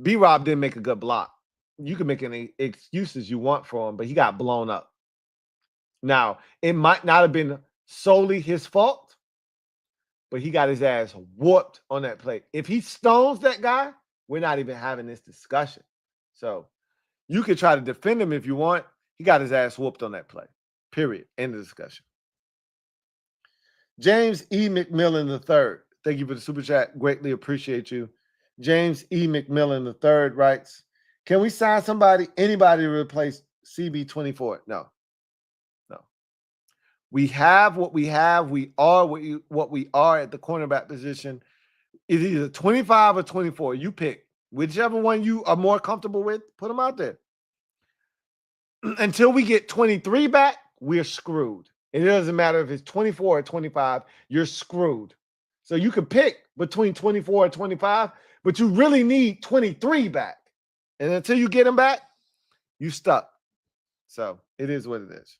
C: B-Rob didn't make a good block. you can make any excuses you want for him, but he got blown up. Now, it might not have been solely his fault, but he got his ass whooped on that play. If he stones that guy, we're not even having this discussion. So you could try to defend him if you want. He got his ass whooped on that play. Period. End of discussion. James E. McMillan III. Thank you for the super chat. Greatly appreciate you. James E. McMillan III writes, can we sign anybody to replace CB24? No. We have what we have. We are what we are at the cornerback position. It's either 25 or 24. You pick. Whichever one you are more comfortable with, put them out there. Until we get 23 back, we're screwed. And it doesn't matter if it's 24 or 25, you're screwed. So you can pick between 24 and 25, but you really need 23 back. And until you get them back, you stuck. So it is what it is.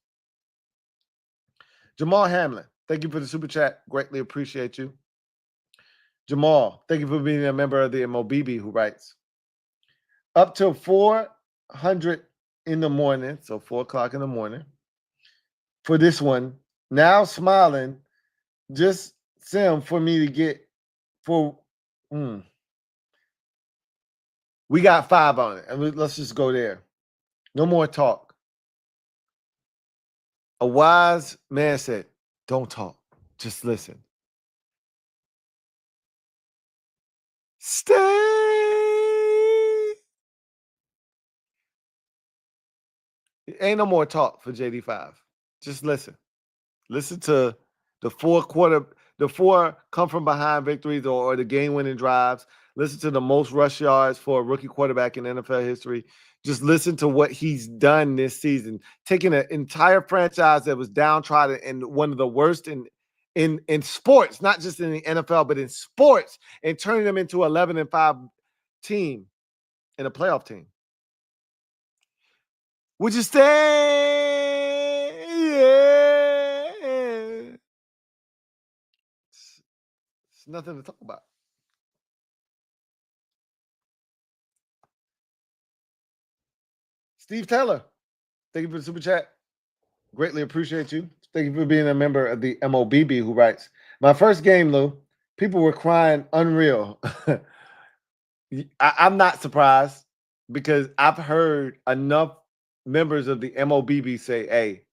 C: Jamal Hamlin, thank you for the super chat. Greatly appreciate you. Jamal, thank you for being a member of the MOBB who writes, up till 400 in the morning, so 4 o'clock in the morning, for this one, now smiling, just Sim for me to get for, we got 5 on it, and let's just go there. No more talk. A wise man said, don't talk, just listen. Stay. Ain't no more talk for JD5. Just listen. Listen to the 4 come from behind victories or the game-winning drives. Listen to the most rush yards for a rookie quarterback in NFL history. Just listen to what he's done this season, taking an entire franchise that was downtrodden and one of the worst in sports, not just in the NFL, but in sports, and turning them into 11-5 team and a playoff team. Would you stay? Yeah. It's nothing to talk about. Steve Taylor, thank you for the super chat. Greatly appreciate you. Thank you for being a member of the MOBB who writes, my first game, Lou, people were crying unreal. I'm not surprised because I've heard enough members of the MOBB say, hey,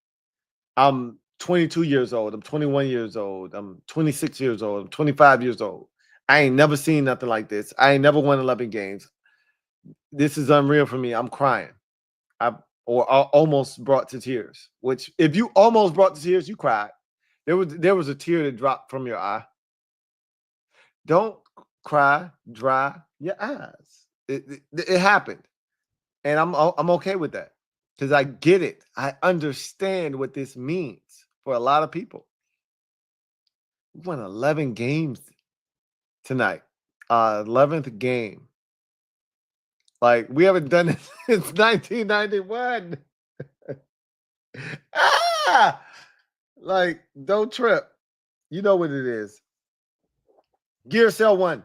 C: I'm 22 years old. I'm 21 years old. I'm 26 years old. I'm 25 years old. I ain't never seen nothing like this. I ain't never won 11 games. This is unreal for me. I'm crying. I almost brought to tears, which if you almost brought to tears, you cried. There was a tear that dropped from your eye. Don't cry, dry your eyes. It happened. And I'm okay with that because I get it. I understand what this means for a lot of people. We won 11 games tonight. 11th game. Like, we haven't done it since 1991. Like, don't trip. You know what it is. Gear Cell 1.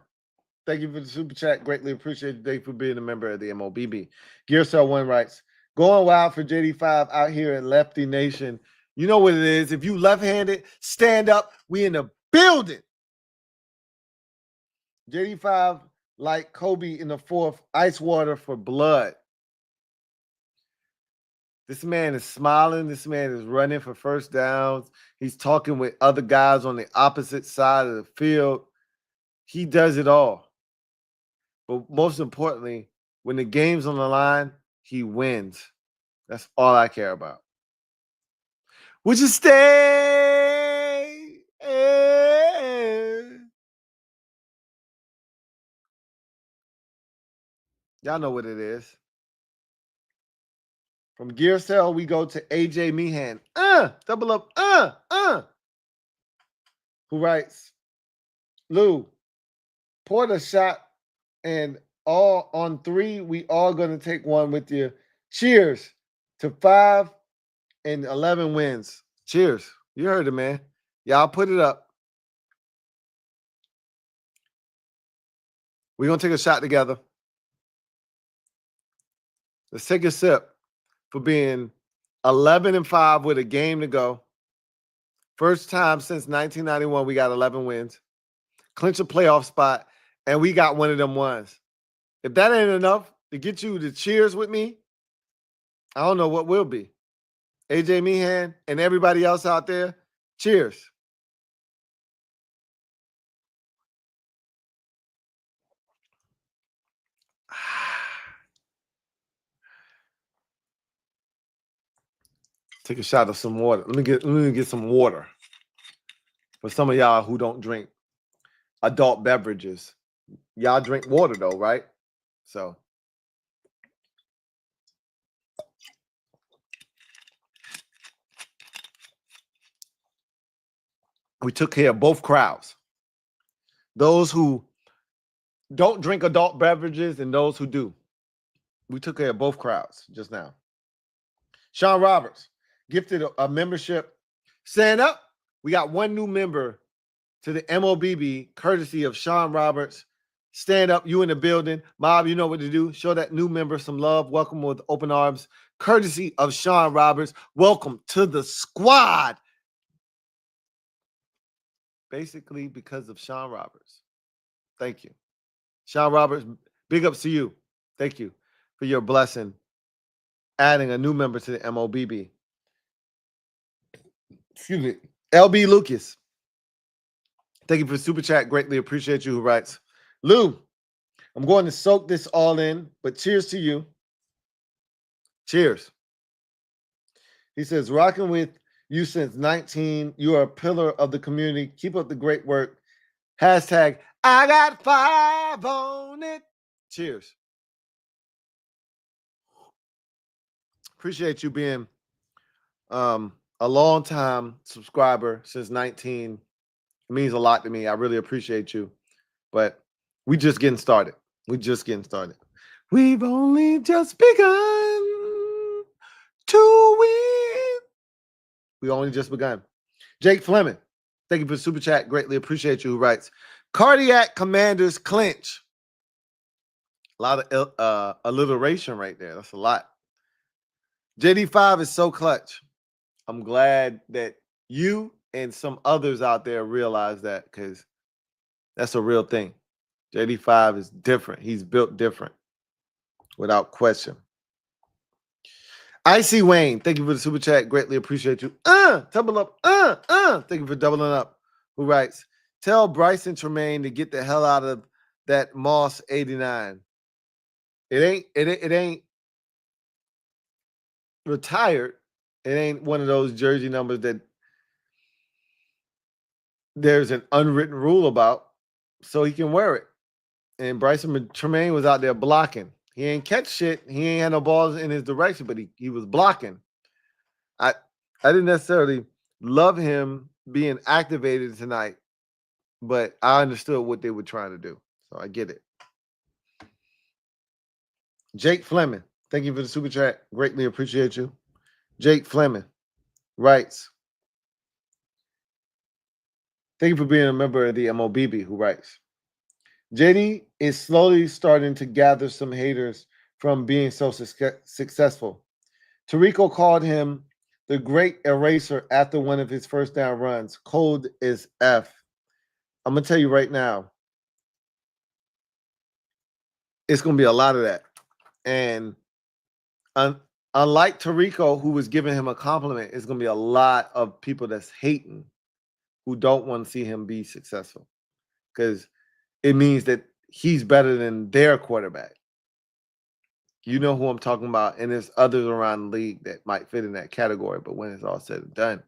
C: Thank you for the super chat. Greatly appreciate you. Thank you for being a member of the MOBB. Gear Cell 1 writes, going wild for JD5 out here in Lefty Nation. You know what it is. If you left-handed, stand up. We in the building. JD5, like Kobe in the 4th, ice water for blood. This man is smiling. This man is running for first downs. He's talking with other guys on the opposite side of the field. He does it all. But most importantly, when the game's on the line, he wins. That's all I care about. Would you stay? Y'all know what it is. From Gear Cell, we go to AJ Meehan. Double up. Who writes, Lou, pour the shot and all on 3, we all going to take one with you. Cheers to 5 and 11 wins. Cheers. You heard it, man. Y'all put it up. We're going to take a shot together. Let's take a sip for being 11-5 with a game to go. First time since 1991 we got 11 wins. Clinch a playoff spot, and we got one of them ones. If that ain't enough to get you to cheers with me, I don't know what will be. AJ Meehan and everybody else out there, cheers. Take a shot of some water. Let me get some water. For some of y'all who don't drink adult beverages. Y'all drink water though, right? So we took care of both crowds. Those who don't drink adult beverages and those who do. We took care of both crowds just now. Sean Roberts gifted a membership. Stand up. We got one new member to the MOBB, courtesy of Sean Roberts. Stand up. You in the building. Mob, you know what to do. Show that new member some love. Welcome with open arms. Courtesy of Sean Roberts. Welcome to the squad. Basically because of Sean Roberts. Thank you. Sean Roberts, big ups to you. Thank you for your blessing. Adding a new member to the MOBB. Excuse me. LB Lucas. Thank you for super chat. Greatly appreciate you. Who writes, Lou, I'm going to soak this all in, but cheers to you. Cheers. He says, rocking with you since 19. You are a pillar of the community. Keep up the great work. Hashtag, I got 5 on it. Cheers. Appreciate you being a long time subscriber since 19. It means a lot to me. I really appreciate you. But we just getting started. We just getting started. We've only just begun to win. We only just begun. Jake Fleming, thank you for the super chat. Greatly appreciate you. Who writes, Cardiac Commanders clinch. A lot of alliteration right there. That's a lot. JD5 is so clutch. I'm glad that you and some others out there realize that, because that's a real thing. JD5 is different. He's built different, without question. Icy Wayne, thank you for the super chat. Greatly appreciate you. Double up. Thank you for doubling up. Who writes, tell Bryson Tremaine to get the hell out of that Moss 89. It ain't retired. It ain't one of those jersey numbers that there's an unwritten rule about, so he can wear it. And Bryson Tremaine was out there blocking. He ain't catch shit. He ain't had no balls in his direction, but he was blocking. I didn't necessarily love him being activated tonight, but I understood what they were trying to do. So I get it. Jake Fleming, thank you for the super chat. Greatly appreciate you. Jake Fleming writes, thank you for being a member of the MOBB. Who writes, JD is slowly starting to gather some haters from being so successful. Tirico called him the great eraser after one of his first down runs. Cold is F. I'm going to tell you right now, it's going to be a lot of that. And unlike Tirico, who was giving him a compliment, it's going to be a lot of people that's hating who don't want to see him be successful, because it means that he's better than their quarterback. You know who I'm talking about, and there's others around the league that might fit in that category, but when it's all said and done,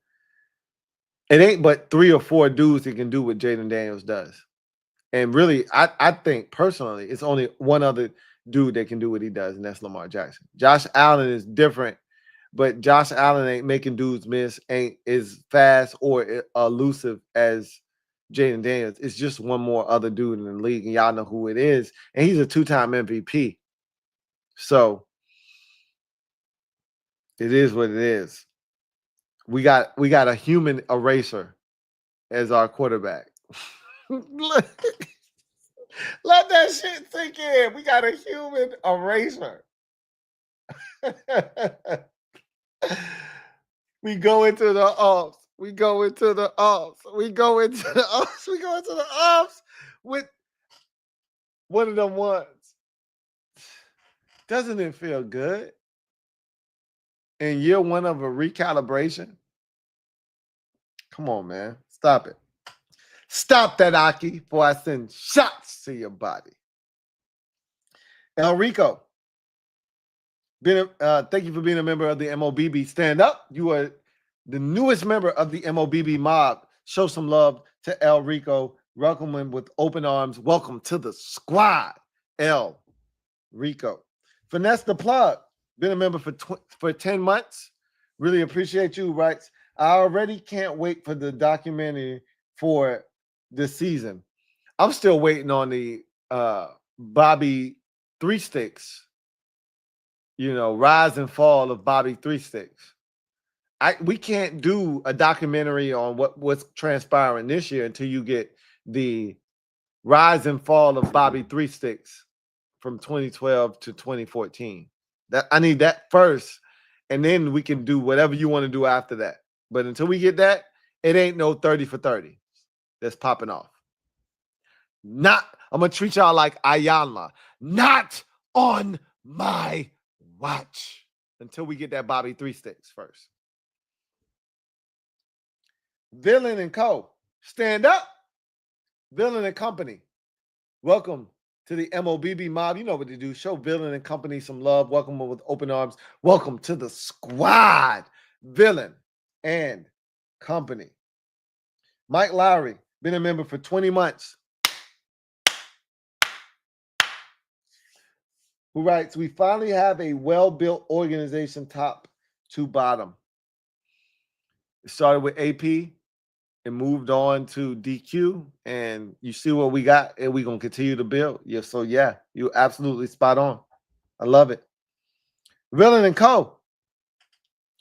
C: it ain't but 3 or 4 dudes that can do what Jaden Daniels does. And really, I think personally, it's only one other dude that can do what he does, and that's Lamar Jackson. Josh Allen is different, but Josh Allen ain't making dudes miss, ain't as fast or elusive as Jaden Daniels. It's just one more other dude in the league, and y'all know who it is. And he's a 2-time MVP. So it is what it is. We got a human eraser as our quarterback. Let that shit sink in. We got a human eraser. We go into the offs. We go into the offs. We go into the offs. We go into the offs with one of them ones. Doesn't it feel good? In year one of a recalibration? Come on, man. Stop it. Stop that, Aki, before I send shots to your body. El Rico, thank you for being a member of the MOBB. Stand up. You are the newest member of the MOBB mob. Show some love to El Rico. Welcome him with open arms. Welcome to the squad, El Rico. Finesse the plug. Been a member for 10 months. Really appreciate you, Wrights. I already can't wait for the documentary for this season. I'm still waiting on the Bobby Three Sticks, rise and fall of Bobby Three Sticks. We can't do a documentary on what's transpiring this year until you get the rise and fall of Bobby Three Sticks from 2012 to 2014. I need that first, and then we can do whatever you want to do after that. But until we get that, it ain't no 30 for 30 that's popping off. I'm going to treat y'all like Ayanla. Not on my watch until we get that Bobby Three Sticks first. Villain and Co. Stand up. Villain and Company. Welcome to the MOBB mob. You know what to do. Show Villain and Company some love. Welcome them with open arms. Welcome to the squad. Villain and Company. Mike Lowry, been a member for 20 months. Who writes, we finally have a well-built organization top to bottom. It started with AP and moved on to DQ, and you see what we got, and we're going to continue to build. Yeah, so yeah, you're absolutely spot on. I love it. Villain and Co.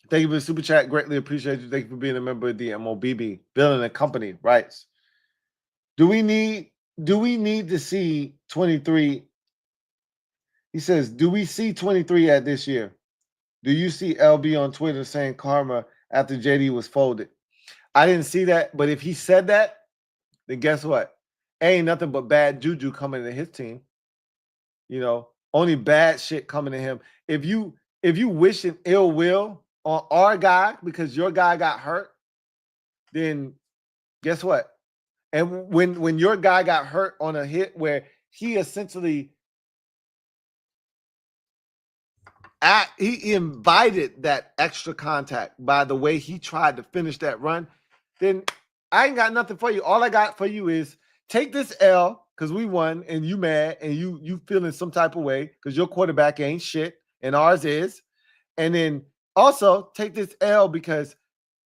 C: Thank you for the super chat. Greatly appreciate you. Thank you for being a member of the MOBB. Villain and Company writes, do we need to see 23? He says, do we see 23 at this year? Do you see LB on Twitter saying karma after JD was folded? I didn't see that, but if he said that, then guess what? Ain't nothing but bad juju coming to his team. Only bad shit coming to him. If you wishing ill will on our guy because your guy got hurt, then guess what? And when your guy got hurt on a hit where he essentially he invited that extra contact by the way he tried to finish that run, then I ain't got nothing for you. All I got for you is take this L because we won and you mad and you feeling some type of way because your quarterback ain't shit and ours is. And then also take this L because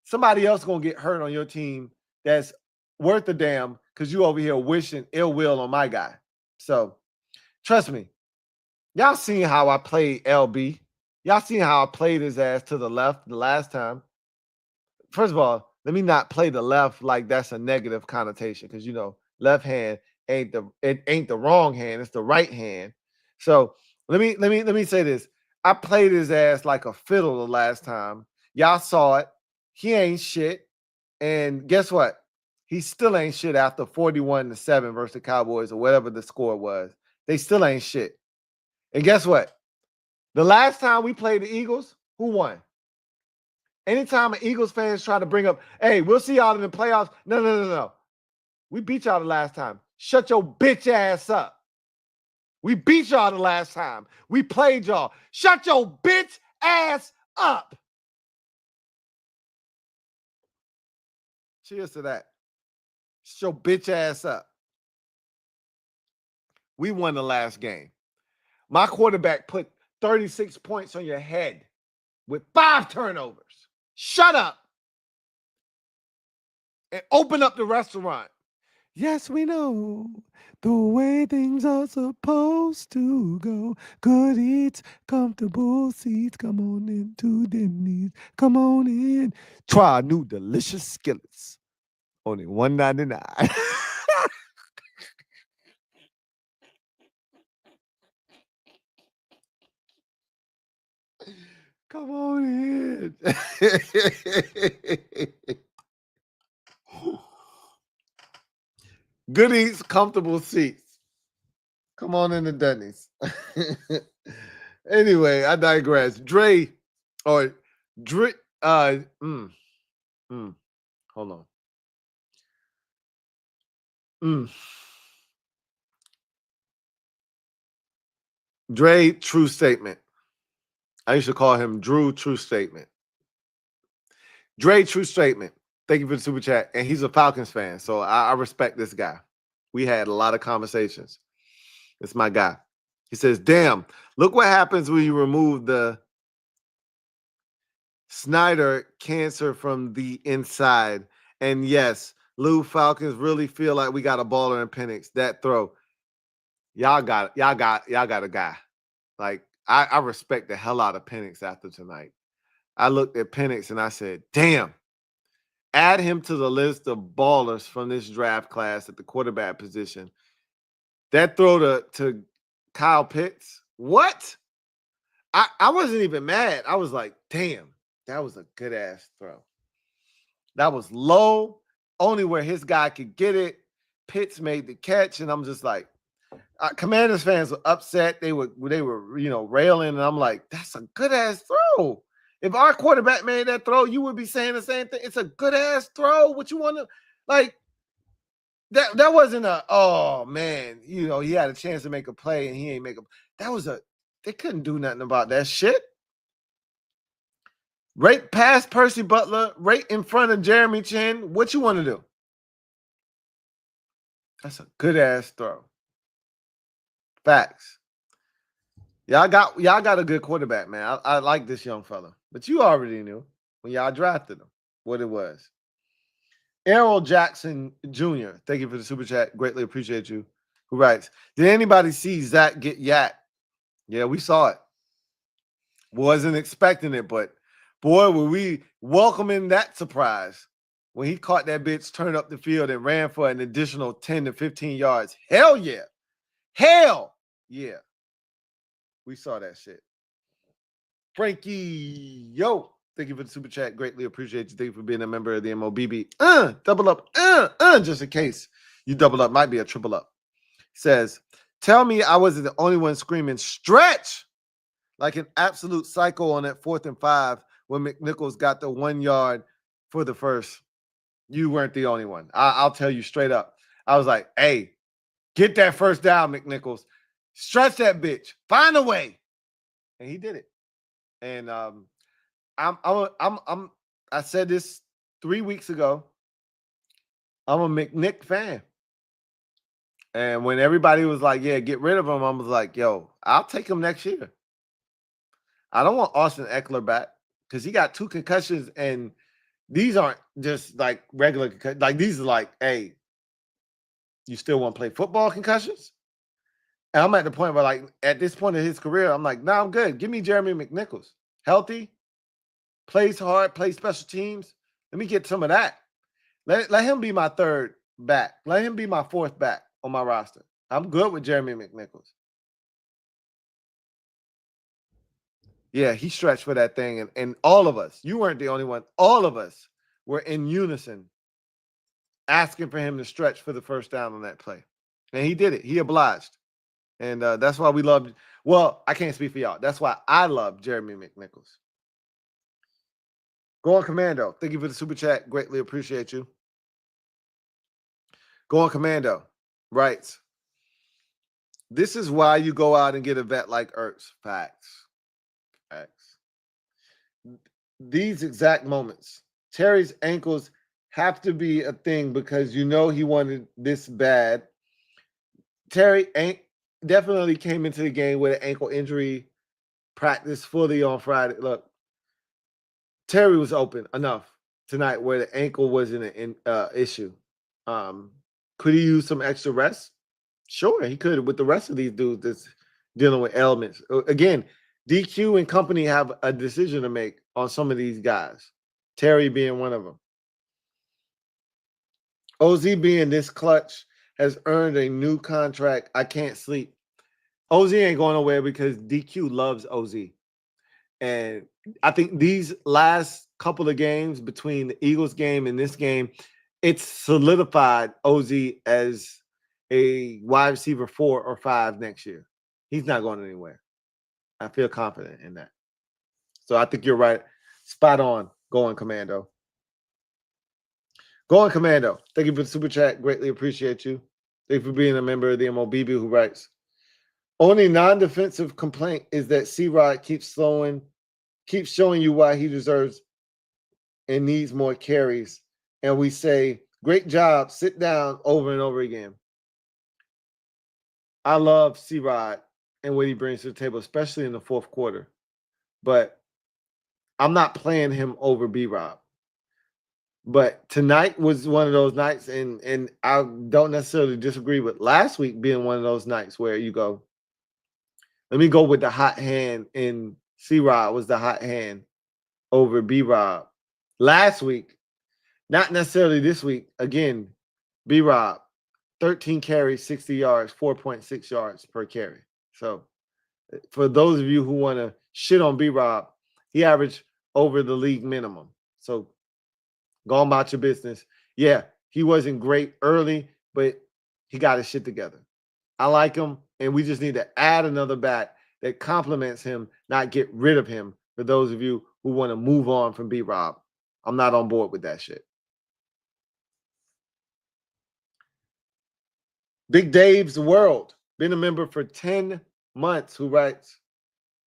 C: somebody else going to get hurt on your team that's worth a damn because you over here wishing ill will on my guy. So trust me, y'all seen how I played LB. Y'all seen how I played his ass to the left the last time. First of all, let me not play the left like that's a negative connotation because left hand ain't the wrong hand, it's the right hand. So let me say this. I played his ass like a fiddle the last time. Y'all saw it. He ain't shit. And guess what? He still ain't shit after 41-7 versus the Cowboys or whatever the score was. They still ain't shit. And guess what? The last time we played the Eagles, who won? Anytime an Eagles fans try to bring up, hey, we'll see y'all in the playoffs. No. We beat y'all the last time. Shut your bitch ass up. We beat y'all the last time. We played y'all. Shut your bitch ass up. Cheers to that. Shut your bitch ass up. We won the last game. My quarterback put 36 points on your head with 5 turnovers. Shut up and open up the restaurant. Yes, we know the way things are supposed to go. Good eats, comfortable seats. Come on into Denny's. Come on in. Try our new delicious skillets. Only $1.99. Come on in. Good eats, comfortable seats. Come on in the Denny's. Anyway, I digress. Dre, hold on. Dre, true statement. I used to call him Drew, true statement. Dre, true statement. Thank you for the super chat. And he's a Falcons fan, so I respect this guy. We had a lot of conversations. It's my guy. He says, damn, look what happens when you remove the Snyder cancer from the inside. And yes, Lou Falcons really feel like we got a baller in Penix. That throw. Y'all got a guy. Like, I respect the hell out of Penix after tonight. I looked at Penix and I said, damn, add him to the list of ballers from this draft class at the quarterback position. That throw to Kyle Pitts, what? I wasn't even mad. I was like, damn, that was a good-ass throw. That was low, only where his guy could get it. Pitts made the catch, and I'm just like, Commanders fans were upset. They were railing, and I'm like, that's a good-ass throw. If our quarterback made that throw, you would be saying the same thing. It's a good-ass throw. What you want to, like, that wasn't a, oh, man, he had a chance to make a play, and he ain't make a, they couldn't do nothing about that shit. Right past Percy Butler, right in front of Jeremy Chin. What you want to do? That's a good-ass throw. Facts. Y'all got a good quarterback, man. I like this young fella. But you already knew when y'all drafted him what it was. Errol Jackson Jr., thank you for the super chat. Greatly appreciate you. Who writes, did anybody see Zach get yacked? Yeah, we saw it. Wasn't expecting it, but boy, were we welcoming that surprise when he caught that bitch, turned up the field, and ran for an additional 10 to 15 yards. Hell yeah. Hell yeah. We saw that shit. Frankie, yo, thank you for the super chat. Greatly appreciate you. Thank you for being a member of the MOBB. Double up. Just in case you double up, might be a triple up. Says, tell me I wasn't the only one screaming stretch like an absolute psycho on that 4th and 5 when McNichols got the 1 yard for the first. You weren't the only one. I'll tell you straight up. I was like, hey, get that first down, McNichols. Stretch that bitch. Find a way. And he did it. And I said this 3 weeks ago. I'm a McNick fan. And when everybody was like, yeah, get rid of him, I was like, yo, I'll take him next year. I don't want Austin Eckler back because he got 2 concussions, and these aren't just like regular concussions. Like, these are like, hey, you still want to play football concussions? And I'm at the point where, like, at this point in his career, I'm like, nah, I'm good. Give me Jeremy McNichols. Healthy, plays hard, plays special teams. Let me get some of that. Let him be my 3rd back. Let him be my 4th back on my roster. I'm good with Jeremy McNichols. Yeah, he stretched for that thing. And all of us, you weren't the only one, all of us were in unison asking for him to stretch for the first down on that play. And he did it. He obliged. And that's why we love, well, I can't speak for y'all. That's why I love Jeremy McNichols. Go on Commando. Thank you for the super chat. Greatly appreciate you. Go on Commando. Writes, this is why you go out and get a vet like Ertz. Facts. These exact moments. Terry's ankles have to be a thing because he wanted this bad. Terry definitely came into the game with an ankle injury, practiced fully on Friday. Look, Terry was open enough tonight where the ankle wasn't an issue. Could he use some extra rest? Sure, he could with the rest of these dudes that's dealing with ailments. Again, DQ and company have a decision to make on some of these guys. Terry being one of them. OZ being this clutch has earned a new contract. I can't sleep. OZ ain't going nowhere because DQ loves OZ. And I think these last couple of games between the Eagles game and this game, it's solidified OZ as a wide receiver 4 or 5 next year. He's not going anywhere. I feel confident in that. So I think you're right. Spot on. Going Commando. Going Commando. Thank you for the super chat. Greatly appreciate you. Thank you for being a member of the MOBB who writes, only non-defensive complaint is that C-Rod keeps showing you why he deserves and needs more carries. And we say, great job, sit down over and over again. I love C-Rod and what he brings to the table, especially in the fourth quarter. But I'm not playing him over B-Rob. But tonight was one of those nights, and I don't necessarily disagree with last week being one of those nights where you go, let me go with the hot hand, and C-Rod was the hot hand over B-Rob. Last week, not necessarily this week, again, B-Rob, 13 carries, 60 yards, 4.6 yards per carry. So for those of you who want to shit on B-Rob, he averaged over the league minimum. So go on about your business. Yeah, he wasn't great early, but he got his shit together. I like him, and we just need to add another back that complements him, not get rid of him, for those of you who want to move on from B-Rob. I'm not on board with that shit. Big Dave's World, been a member for 10 months, who writes,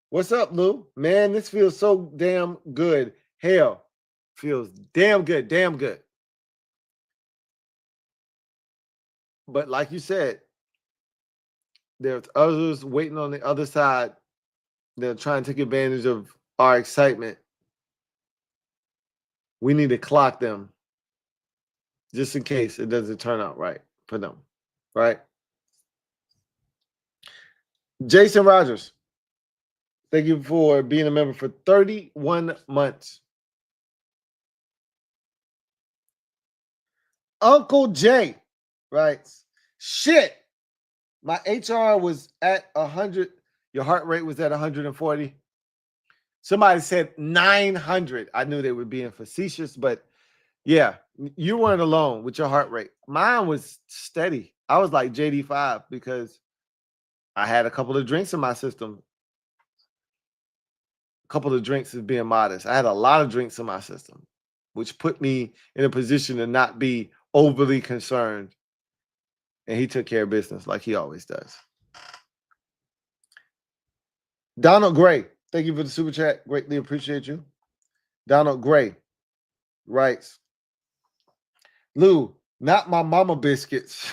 C: what's up, Lou? Man, this feels so damn good. Hell, feels damn good, damn good. But like you said, there's others waiting on the other side. They're trying to take advantage of our excitement. We need to clock them just in case it doesn't turn out right for them, right? Jason Rogers, thank you for being a member for 31 months. Uncle Jay writes, shit, my HR was at 100. Your heart rate was at 140. Somebody said 900. I knew they were being facetious, but yeah, you weren't alone with your heart rate. Mine was steady. I was like JD5 because I had a couple of drinks in my system. A couple of drinks is being modest. I had a lot of drinks in my system, which put me in a position to not be overly concerned. And he took care of business like he always does. Donald Gray, thank you for the super chat. Greatly appreciate you. Donald Gray writes, Lou, not my mama biscuits.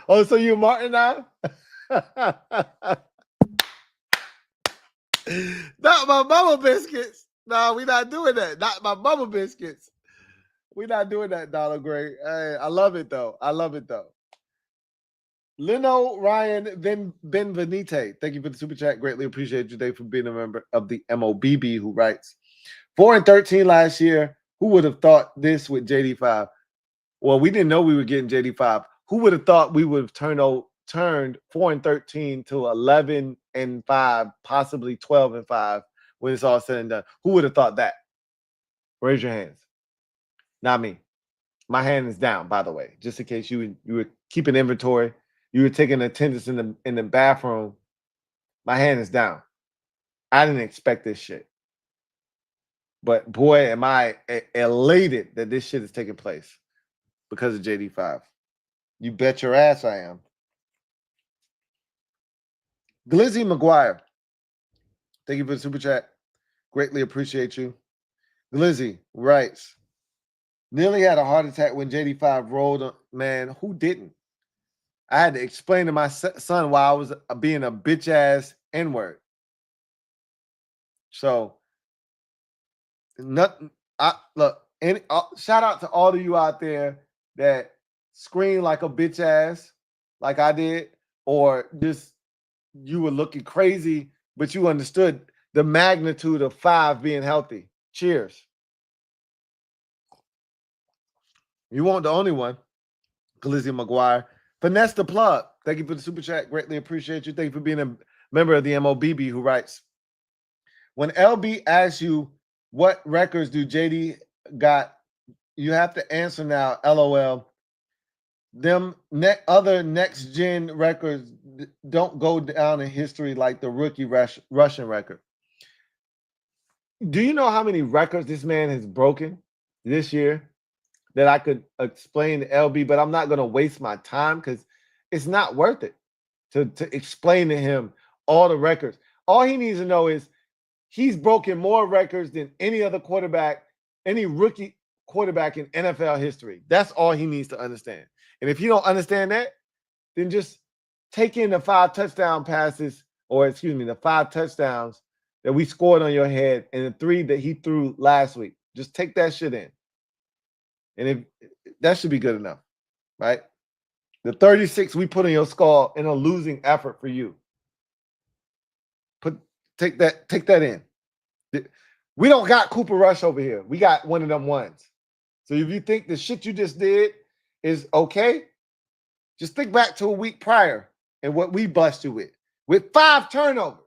C: Oh, so you Martin now? Not my mama biscuits. No, we're not doing that. Not my mama biscuits. We're not doing that, Donald Gray. Hey, I love it, though. I love it, though. Lino Ryan Benvenite, thank you for the super chat. Greatly appreciate you today for being a member of the MOBB, who writes, 4-13 last year. Who would have thought this with JD5? Well, we didn't know we were getting JD5. Who would have thought we would have turned 4-13 to 11-5, possibly 12-5 when it's all said and done? Who would have thought that? Raise your hands. Not me. My hand is down, by the way, just in case you were keeping inventory. You were taking attendance in the bathroom. My hand is down. I didn't expect this shit. But boy, am I elated that this shit is taking place because of JD5. You bet your ass I am. Glizzy McGuire, thank you for the super chat. Greatly appreciate you. Glizzy writes, nearly had a heart attack when JD5 rolled. Man, who didn't? I had to explain to my son why I was being a bitch-ass N-word. So, shout out to all of you out there that scream like a bitch-ass, like I did, or just you were looking crazy, but you understood the magnitude of 5 being healthy. Cheers. You weren't the only one. Glizzy McGuire. Finesse the plug. Thank you for the super chat. Greatly appreciate you. Thank you for being a member of the MOBB, who writes, When LB asks you what records do JD got, you have to answer now, LOL. Them other next gen records don't go down in history like the rookie Russian record. Do you know how many records this man has broken this year that I could explain to LB, but I'm not going to waste my time because it's not worth it to explain to him all the records. All he needs to know is he's broken more records than any other quarterback, any rookie quarterback in NFL history. That's all he needs to understand. And if you don't understand that, then just take in the 5 touchdown passes, or excuse me, the 5 touchdowns that we scored on your head and the 3 that he threw last week. Just take that shit in. And if that should be good enough, right? The 36 we put on your skull in a losing effort for you. Take that in. We don't got Cooper Rush over here. We got one of them ones. So if you think the shit you just did is okay, just think back to a week prior and what we bust you with 5 turnovers.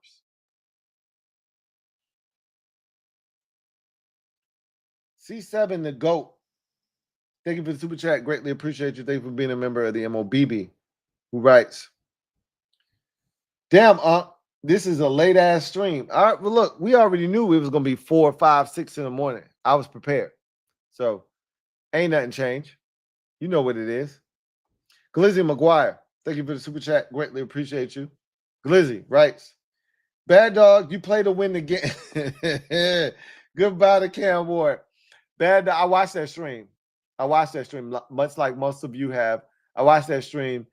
C: C7, the GOAT. Thank you for the super chat. Greatly appreciate you. Thank you for being a member of the MOBB. Who writes, damn, this is a late ass stream. All right, well, look, we already knew it was going to be 4, 5, 6 in the morning. I was prepared. So ain't nothing changed. You know what it is. Glizzy McGuire, thank you for the super chat. Greatly appreciate you. Glizzy writes, Bad Dog, you play to win the game. Goodbye to Cam Ward. Bad Dog, I watched that stream. Much like most of you have. I watched that stream.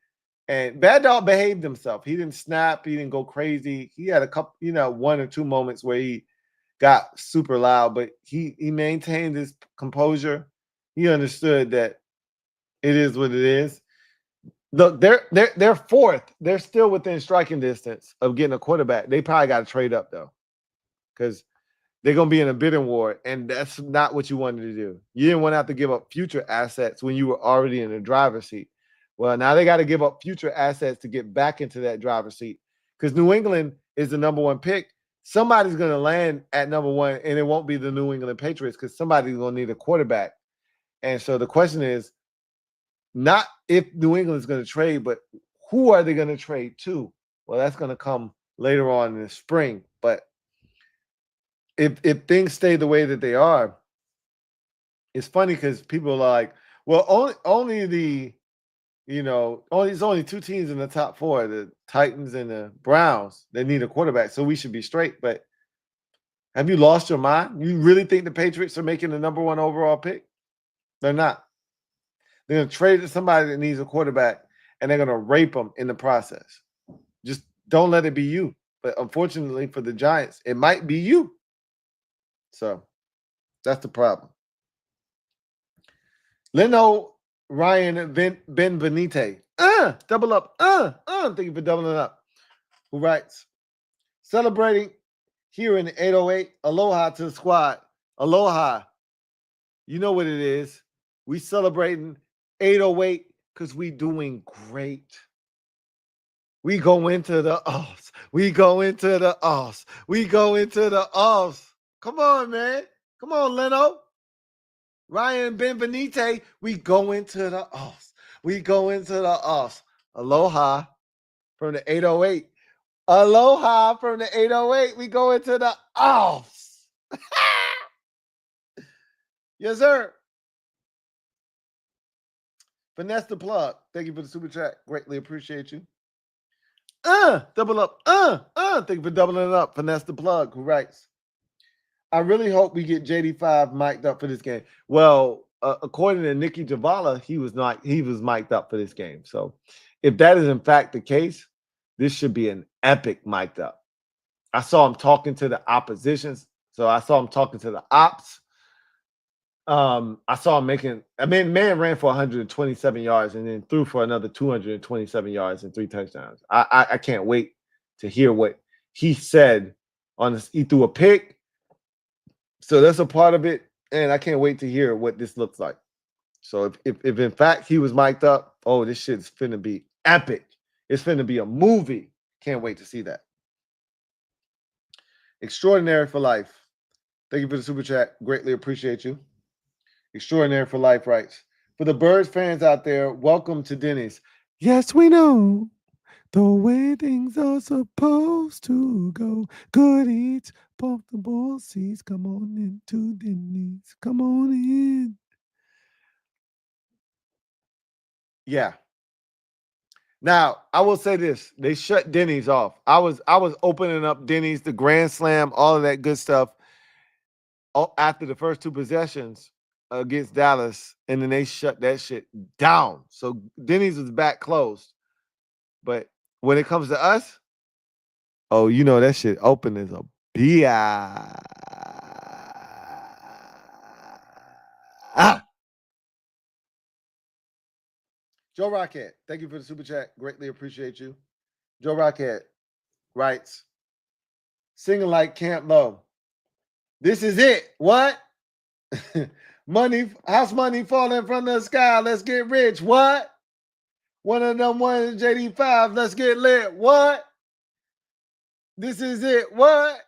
C: And Bad Dog behaved himself. He didn't snap. He didn't go crazy. He had a couple, 1 or 2 moments where he got super loud, but he maintained his composure. He understood that it is what it is. Look, they're fourth. They're still within striking distance of getting a quarterback. They probably got to trade up though, because they're going to be in a bidding war, and that's not what you wanted to do. You didn't want to have to give up future assets when you were already in the driver's seat. Well, now they got to give up future assets to get back into that driver's seat, because New England is the number 1 pick. Somebody's going to land at number 1, and it won't be the New England Patriots, because somebody's going to need a quarterback. And so the question is not if New England is going to trade, but who are they going to trade to? Well, that's going to come later on in the spring. But if things stay the way that they are, it's funny because people are like, well, only the it's only 2 teams in the top 4, the Titans and the Browns, that need a quarterback, so we should be straight. But have you lost your mind? You really think the Patriots are making the number 1 overall pick? They're not. They're going to trade to somebody that needs a quarterback, and they're going to rape them in the process. Just don't let it be you. But unfortunately for the Giants, it might be you. So that's the problem. Leno Ryan Benvenite. Double up. Thank you for doubling up. Who writes, celebrating here in the 808. Aloha to the squad. Aloha. You know what it is. We celebrating 808 because we doing great. We go into the offs. We go into the offs. We go into the offs. Come on, man. Come on, Leno. Ryan Benvenite. We go into the offs. We go into the offs. Aloha from the 808. Aloha from the 808. We go into the offs. Yes, sir. Finesse the plug. Thank you for the super chat. Greatly appreciate you. Double up. Thank you for doubling it up. Finesse the plug. Who writes, I really hope we get JD5 mic'd up for this game. Well, according to Nikki Javala, he was mic'd up for this game. So if that is in fact the case, this should be an epic mic'd up. I saw him talking to the oppositions. So I saw him talking to the ops. I saw him man ran for 127 yards and then threw for another 227 yards and 3 touchdowns. I can't wait to hear what he said on this. He threw a pick. So that's a part of it. And I can't wait to hear what this looks like. So if in fact he was mic'd up, oh, this shit's finna be epic. It's finna be a movie. Can't wait to see that. Extraordinary for life. Thank you for the super chat. Greatly appreciate you. Extraordinary for life writes. For the Birds fans out there, welcome to Denny's. Yes, we know the way things are supposed to go. Good eats, comfortable seats. Come on into Denny's. Come on in. Yeah. Now, I will say this. They shut Denny's off. I was opening up Denny's, the Grand Slam, all of that good stuff after the first two possessions against Dallas, and then they shut that shit down. So Denny's was back closed. But when it comes to us, oh, you know that shit open as a bi. Joe Rockhead, thank you for the super chat. Greatly appreciate you. Joe Rockhead writes, singing like Camp Low. This is it. What? House money falling from the sky. Let's get rich. What? One of them ones, JD5. Let's get lit. What? This is it. What?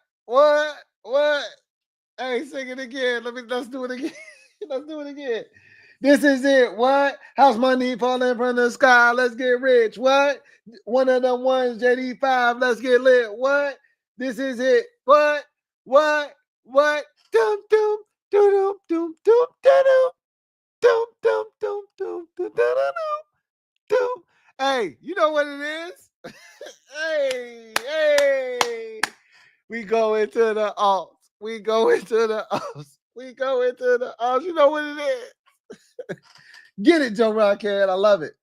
C: Hey, sing it again. Let's do it again. Let's do it again. This is it. What? House money falling from the sky. Let's get rich. What? One of them ones, JD5. Let's get lit. What? This is it. What? Dum dum dum dum dum dum dum dum dum dum dum dum. Hey, you know what it is? hey. We go into the alts. We go into the alts. You know what it is? Get it, Joe Rockhead. I love it.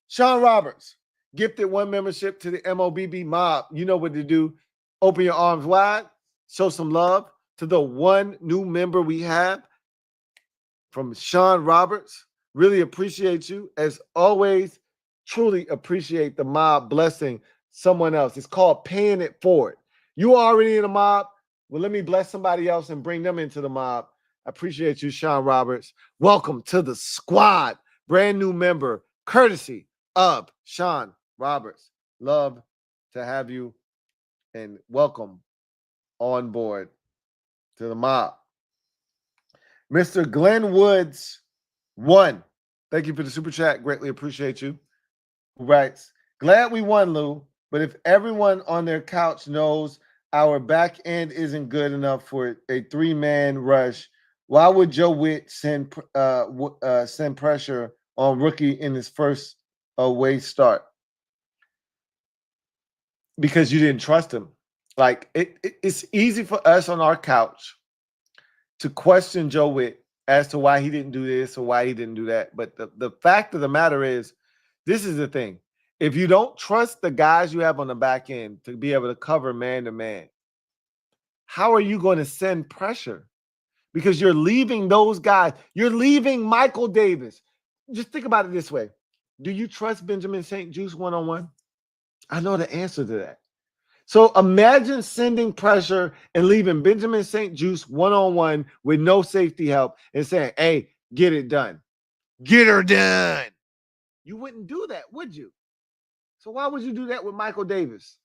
C: Sean Roberts gifted one membership to the MOBB mob. You know what to do. Open your arms wide. Show some love to the one new member we have from Sean Roberts. Really appreciate you. As always, truly appreciate the mob blessing someone else. It's called paying it forward. You already in a mob. Well, let me bless somebody else and bring them into the mob. I appreciate you, Sean Roberts. Welcome to the squad. Brand new member, courtesy of Sean Roberts. Love to have you and welcome on board to the mob. Mr. Glenn Woods 1. Thank you for the super chat. Greatly appreciate you. Who writes, glad we won, Lou, but if everyone on their couch knows our back end isn't good enough for a three-man rush, why would Joe Witt send pressure on rookie in his first away start? Because you didn't trust him. Like, it's easy for us on our couch to question Joe Witt as to why he didn't do this or why he didn't do that. But the fact of the matter is, this is the thing. If you don't trust the guys you have on the back end to be able to cover man to man, how are you going to send pressure? Because you're leaving those guys. You're leaving Michael Davis. Just think about it this way. Do you trust Benjamin St-Juste one-on-one? I know the answer to that. So imagine sending pressure and leaving Benjamin St-Juste one-on-one with no safety help and saying, hey, get it done. Get her done. You wouldn't do that, would you? So why would you do that with Michael Davis?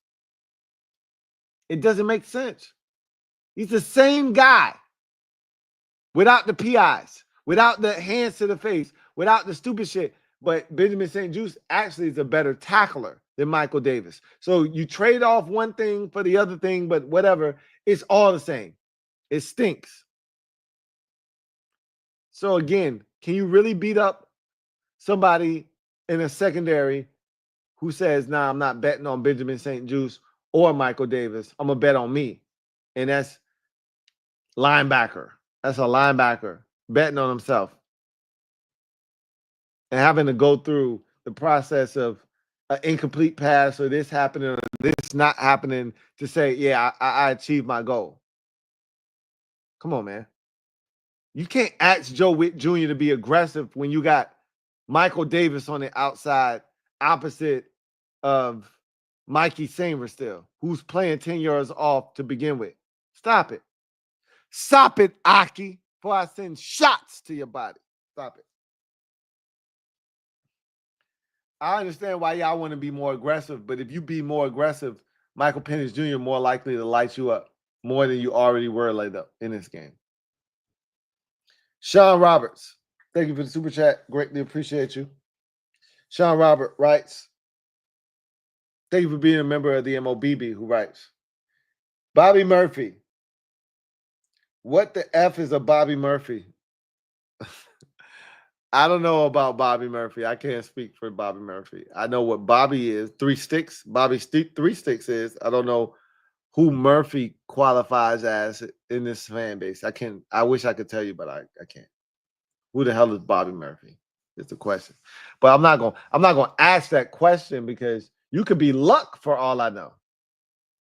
C: It doesn't make sense. He's the same guy without the PIs, without the hands to the face, without the stupid shit. But Benjamin St-Juste actually is a better tackler than Michael Davis. So you trade off one thing for the other thing, but whatever, it's all the same. It stinks. So again, can you really beat up somebody in a secondary who says, nah, I'm not betting on Benjamin St-Juste or Michael Davis. I'm going to bet on me. And that's linebacker. That's a linebacker betting on himself and having to go through the process of an incomplete pass or this happening or this not happening to say, yeah, I achieved my goal. Come on, man. You can't ask Joe Witt Jr. to be aggressive when you got Michael Davis on the outside opposite of Mikey Samer still, who's playing 10 yards off to begin with. Stop it. Stop it, Aki, before I send shots to your body. Stop it. I understand why y'all want to be more aggressive, but if you be more aggressive, Michael Penix Jr. more likely to light you up. more than you already were laid up in this game. Sean Roberts, thank you for the super chat. Greatly appreciate you. Sean Robert writes, thank you for being a member of the MOBB, who writes, Bobby Murphy. What the F is a Bobby Murphy? I don't know about Bobby Murphy. I can't speak for Bobby Murphy. I know what Bobby is. 3 sticks. Bobby 3 sticks is. I don't know who Murphy qualifies as in this fan base. I wish I could tell you, but I can't. Who the hell is Bobby Murphy? It's the question. But I'm not gonna ask that question because you could be Luck for all I know.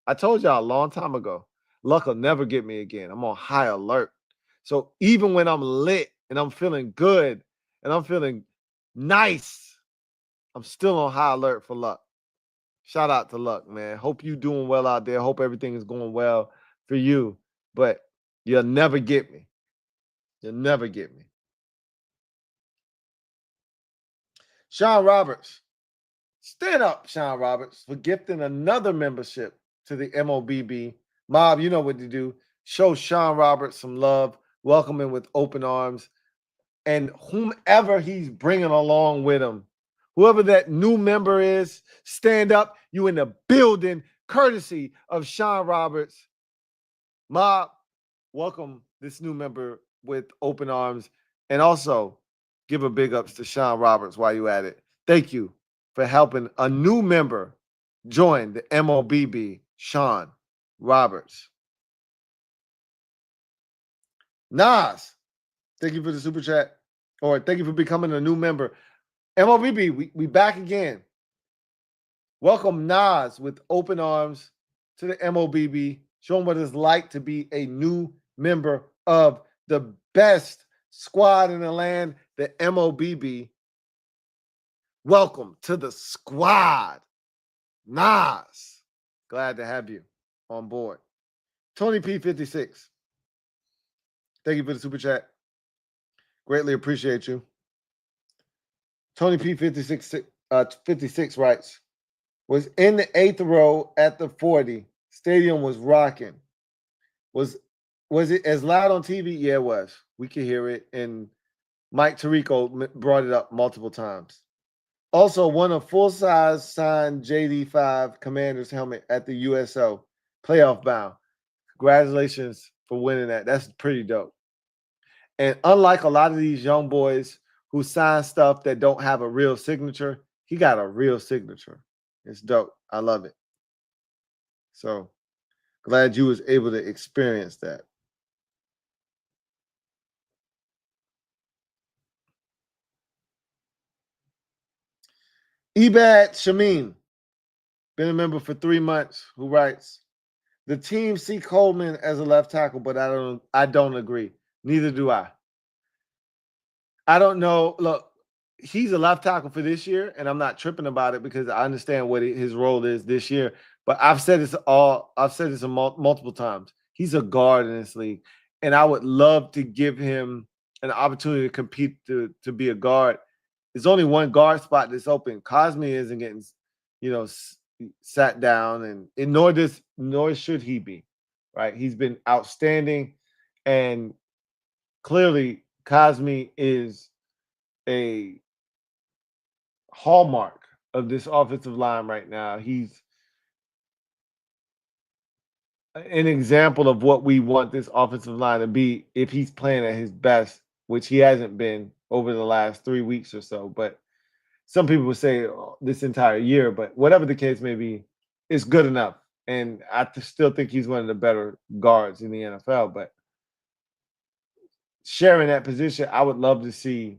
C: I told y'all a long time ago, Luck will never get me again. I'm on high alert. So even when I'm lit and I'm feeling good and I'm feeling nice, I'm still on high alert for Luck. Shout out to Luck, man. Hope you doing well out there. Hope everything is going well for you. But you'll never get me. You'll never get me. Sean Roberts. Stand up, Sean Roberts, for gifting another membership to the MOBB. Mob, you know what to do. Show Sean Roberts some love. Welcome him with open arms. And whomever he's bringing along with him, whoever that new member is, stand up. You in the building, courtesy of Sean Roberts. Mob, welcome this new member with open arms. And also, give a big ups to Sean Roberts while you at it. Thank you for helping a new member join the MOBB, Sean Roberts. Nas, thank you for the super chat. Or thank you for becoming a new member. MOBB, we back again. Welcome Nas with open arms to the MOBB. Show them what it's like to be a new member of the best squad in the land, the MOBB. Welcome to the squad. Nas. Glad to have you on board. Tony P56. Thank you for the super chat. Greatly appreciate you. Tony P56 56 writes, was in the 8th row at the 40. Stadium was rocking. Was it as loud on TV? Yeah, it was. We could hear it. And Mike Tirico brought it up multiple times. Also won a full-size signed JD5 Commander's helmet at the USO playoff bound. Congratulations for winning that. That's pretty dope. And unlike a lot of these young boys who sign stuff that don't have a real signature, he got a real signature. It's dope. I love it. So glad you was able to experience that. Ebad Shameen, been a member for 3 months, who writes, the team see Coleman as a left tackle, but I don't agree. Neither do I. I don't know. Look, he's a left tackle for this year, and I'm not tripping about it because I understand what his role is this year. But I've said this multiple times. He's a guard in this league, and I would love to give him an opportunity to compete to be a guard. There's only one guard spot that's open. Cosme isn't getting, sat down, and nor should he be, right? He's been outstanding, and clearly Cosme is a hallmark of this offensive line right now. He's an example of what we want this offensive line to be if he's playing at his best, which he hasn't been over the last 3 weeks or so. But some people would say this entire year, but whatever the case may be, it's good enough. And I still think he's one of the better guards in the NFL. But sharing that position, I would love to see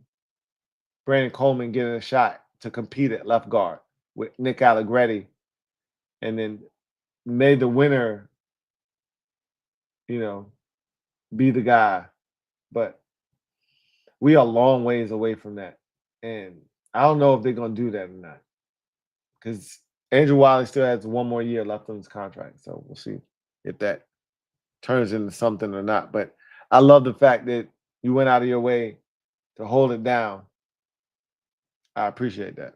C: Brandon Coleman getting a shot to compete at left guard with Nick Allegretti. And then may the winner, be the guy. But we are a long ways away from that. And I don't know if they're going to do that or not. Because Andrew Wiley still has 1 more year left on his contract. So we'll see if that turns into something or not. But I love the fact that you went out of your way to hold it down. I appreciate that.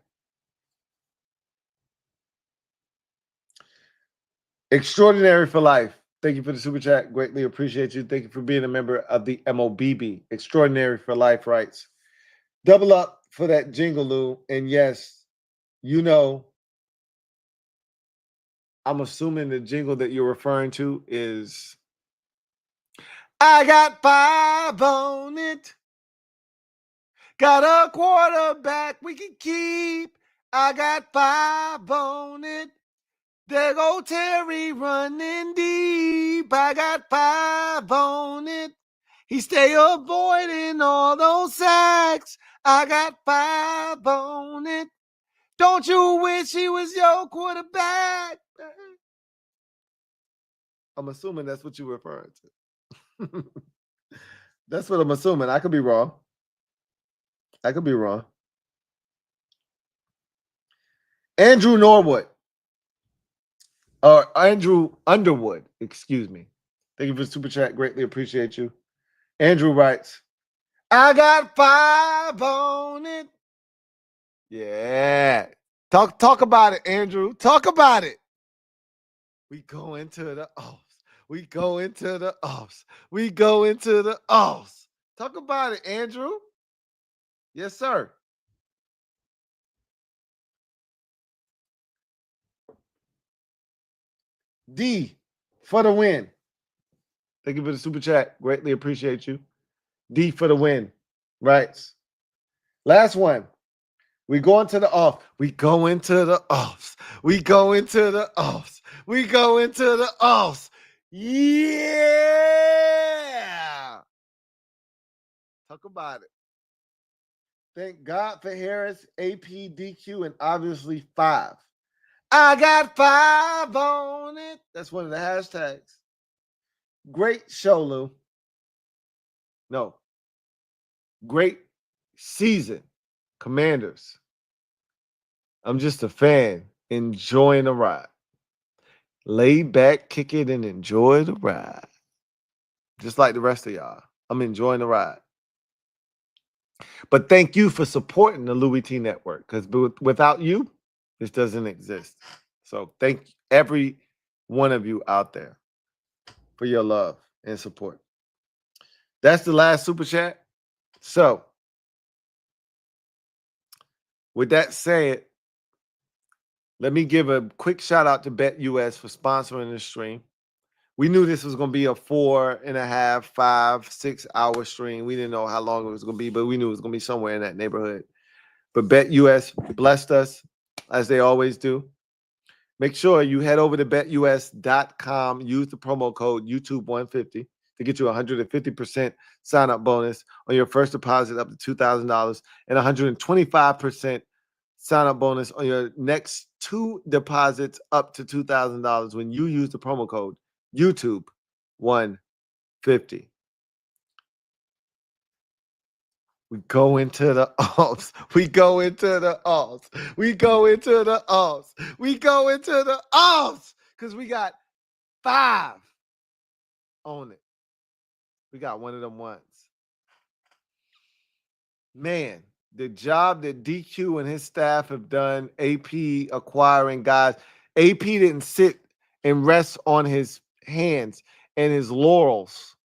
C: Extraordinary for life. Thank you for the super chat. Greatly appreciate you. Thank you for being a member of the MOBB. Extraordinary for Life Rights. Double up for that jingle, Lou. And yes, you know, I'm assuming the jingle that you're referring to is I got 5 on it. Got a quarterback we can keep. I got 5 on it. There go Terry running deep. I got 5 on it. He stay avoiding all those sacks. I got 5 on it. Don't you wish he was your quarterback? I'm assuming that's what you're referring to. That's what I'm assuming. I could be wrong. Andrew Norwood. Or Andrew Underwood, excuse me. Thank you for the super chat. Greatly appreciate you. Andrew writes, I got 5 on it. Yeah. Talk about it, Andrew. Talk about it. We go into the offs. We go into the offs. We go into the offs. Talk about it, Andrew. Yes, sir. D for the win. Thank you for the super chat. Greatly appreciate you. D for the win. Right. Last one. We go into the off. We go into the offs. We go into the offs. We go into the offs. Yeah. Talk about it. Thank God for Harris, AP, DQ, and obviously 5. I got 5 on it. That's one of the hashtags. Great show, Lou. No. Great season, Commanders. I'm just a fan, enjoying the ride. Lay back, kick it, and enjoy the ride. Just like the rest of y'all. I'm enjoying the ride. But thank you for supporting the Louis T Network, because without you, this doesn't exist. So thank every one of you out there for your love and support. That's the last super chat. So with that said, let me give a quick shout out to BetUS for sponsoring this stream. We knew this was going to be a 4.5, 5, 6 hour stream. We didn't know how long it was going to be, but we knew it was going to be somewhere in that neighborhood. But BetUS blessed us, as they always do. Make sure you head over to betus.com, use the promo code YouTube150 to get you a 150% sign-up bonus on your first deposit up to $2,000 and 125% sign-up bonus on your next 2 deposits up to $2,000 when you use the promo code YouTube150. We go into the offs. We go into the offs. We go into the offs. We go into the offs because we got 5 on it. We got one of them ones. Man, the job that DQ and his staff have done, AP acquiring guys. AP didn't sit and rest on his hands and his laurels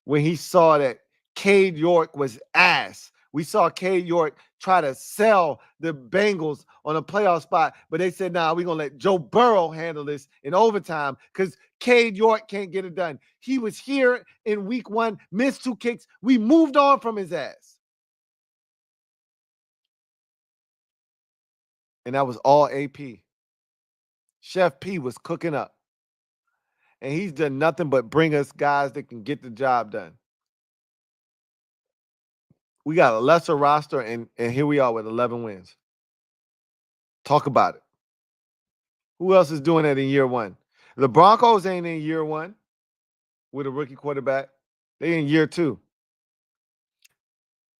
C: when he saw that Cade York was ass. We saw Cade York try to sell the Bengals on a playoff spot, but they said, nah, we're going to let Joe Burrow handle this in overtime because Cade York can't get it done. He was here in week 1, missed 2 kicks. We moved on from his ass. And that was all AP. Chef P was cooking up. And he's done nothing but bring us guys that can get the job done. We got a lesser roster, and here we are with 11 wins. Talk about it. Who else is doing that in year 1? The Broncos ain't in year 1 with a rookie quarterback. They in year 2.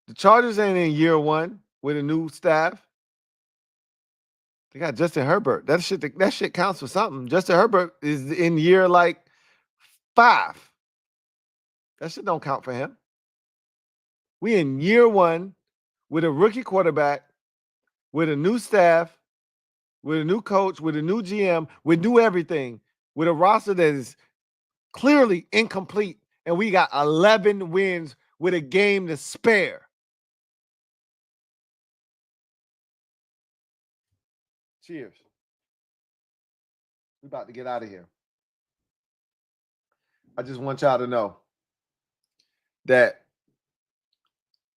C: The Chargers ain't in year 1 with a new staff. They got Justin Herbert. That shit counts for something. Justin Herbert is in year like 5. That shit don't count for him. We in year 1 with a rookie quarterback, with a new staff, with a new coach, with a new GM, with new everything, with a roster that is clearly incomplete, and we got 11 wins with a game to spare. Cheers. We about to get out of here. I just want y'all to know that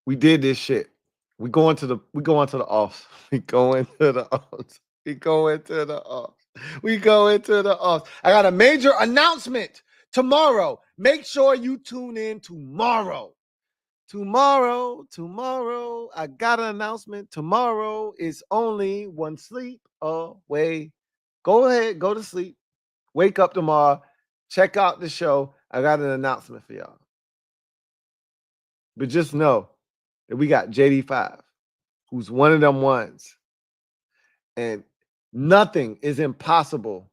C: we did this shit. We go into the offs. We go into the offs. We go into the offs. We go into the offs. I got a major announcement tomorrow. Make sure you tune in tomorrow. Tomorrow, I got an announcement. Tomorrow is only one sleep away. Go ahead, go to sleep. Wake up tomorrow. Check out the show. I got an announcement for y'all. But just know that we got JD5, who's one of them ones. And nothing is impossible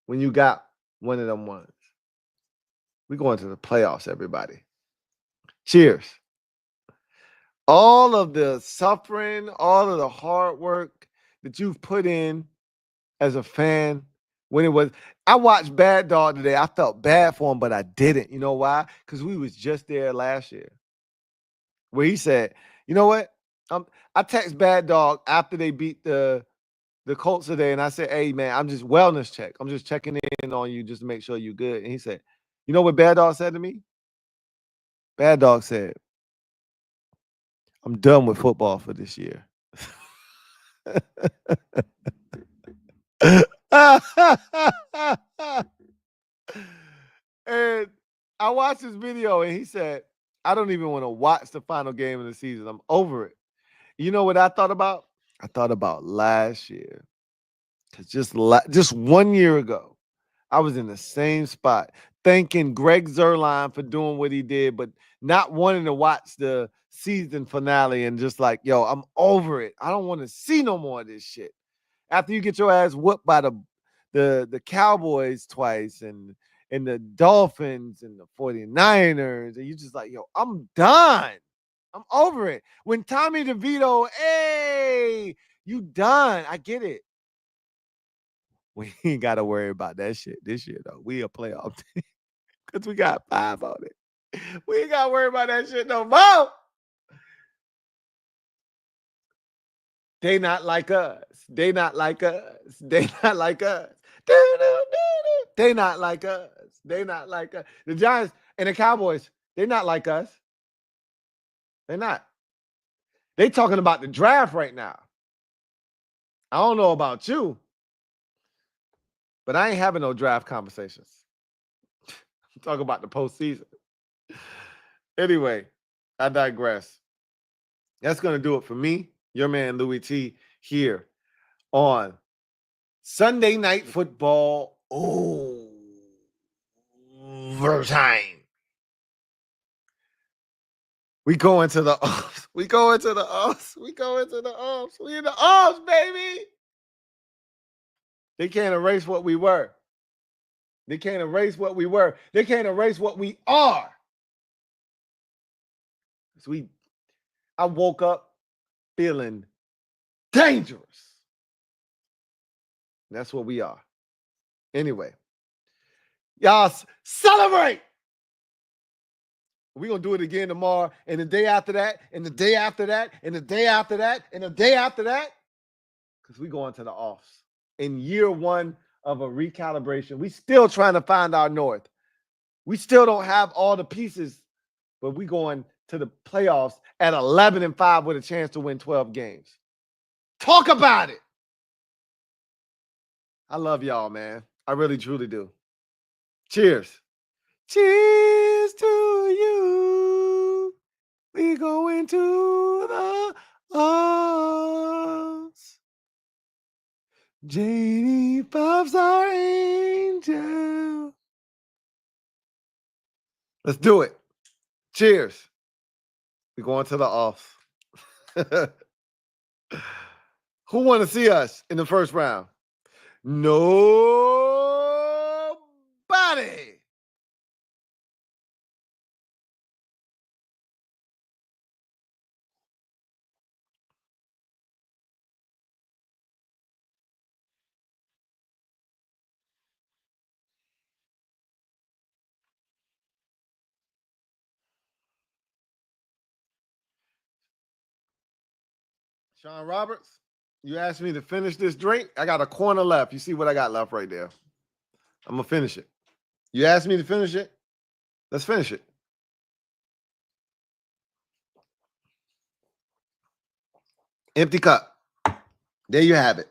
C: when you got one of them ones. We're going to the playoffs, everybody. Cheers. All of the suffering, all of the hard work that you've put in as a fan, I watched Bad Dog today. I felt bad for him, but I didn't. You know why? Because we was just there last year, where he said, you know what? I text Bad Dog after they beat the Colts today, and I said, hey, man, I'm just wellness check. I'm just checking in on you just to make sure you're good. And he said, you know what Bad Dog said to me? Bad Dog said, I'm done with football for this year. And I watched this video, and he said, I don't even want to watch the final game of the season. I'm over it. You know what I thought about? I thought about last year. Because just 1 year ago, I was in the same spot, thanking Greg Zuerlein for doing what he did, but not wanting to watch the season finale and just like, yo, I'm over it. I don't want to see no more of this shit. After you get your ass whooped by the Cowboys twice and the Dolphins and the 49ers, and you just like, yo, I'm done. I'm over it. When Tommy DeVito, hey, you done. I get it. We ain't got to worry about that shit this year, though. We a playoff team because we got 5 on it. We ain't got to worry about that shit no more. They not like us. They not like us. They not like us. They not like us. They not like us. The Giants and the Cowboys, they not like us. They're not. They talking about the draft right now. I don't know about you, but I ain't having no draft conversations. I'm talking about the postseason. Anyway, I digress. That's going to do it for me, your man Louis T, here on Sunday Night Football overtime. We go into the offs. We go into the offs. We go into the offs. We in the offs, baby. They can't erase what we were. They can't erase what we were. They can't erase what we are. So I woke up feeling dangerous. That's what we are. Anyway, y'all celebrate. We're going to do it again tomorrow, and the day after that, and the day after that, and the day after that, and the day after that, because we're going to the offs. In year 1 of a recalibration, we still trying to find our north. We still don't have all the pieces, but we going to the playoffs at 11-5 with a chance to win 12 games. Talk about it. I love y'all, man. I really, truly do. Cheers. Cheers to you. We go into the arms. JD Puff's our angel. Let's do it. Cheers. We going to the offs. Who want to see us in the first round? Nobody. Sean Roberts, you asked me to finish this drink. I got a corner left. You see what I got left right there. I'm going to finish it. You asked me to finish it. Let's finish it. Empty cup. There you have it.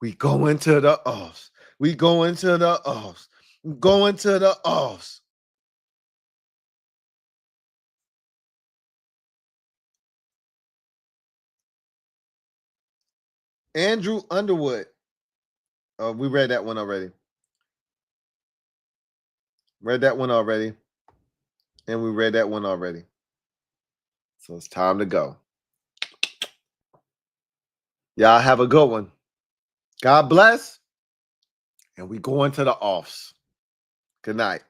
C: We go into the offs. We go into the offs. We go into the offs. Andrew Underwood. Oh, we read that one already. Read that one already. And we read that one already. So it's time to go. Y'all have a good one. God bless. And we go into the offs. Good night.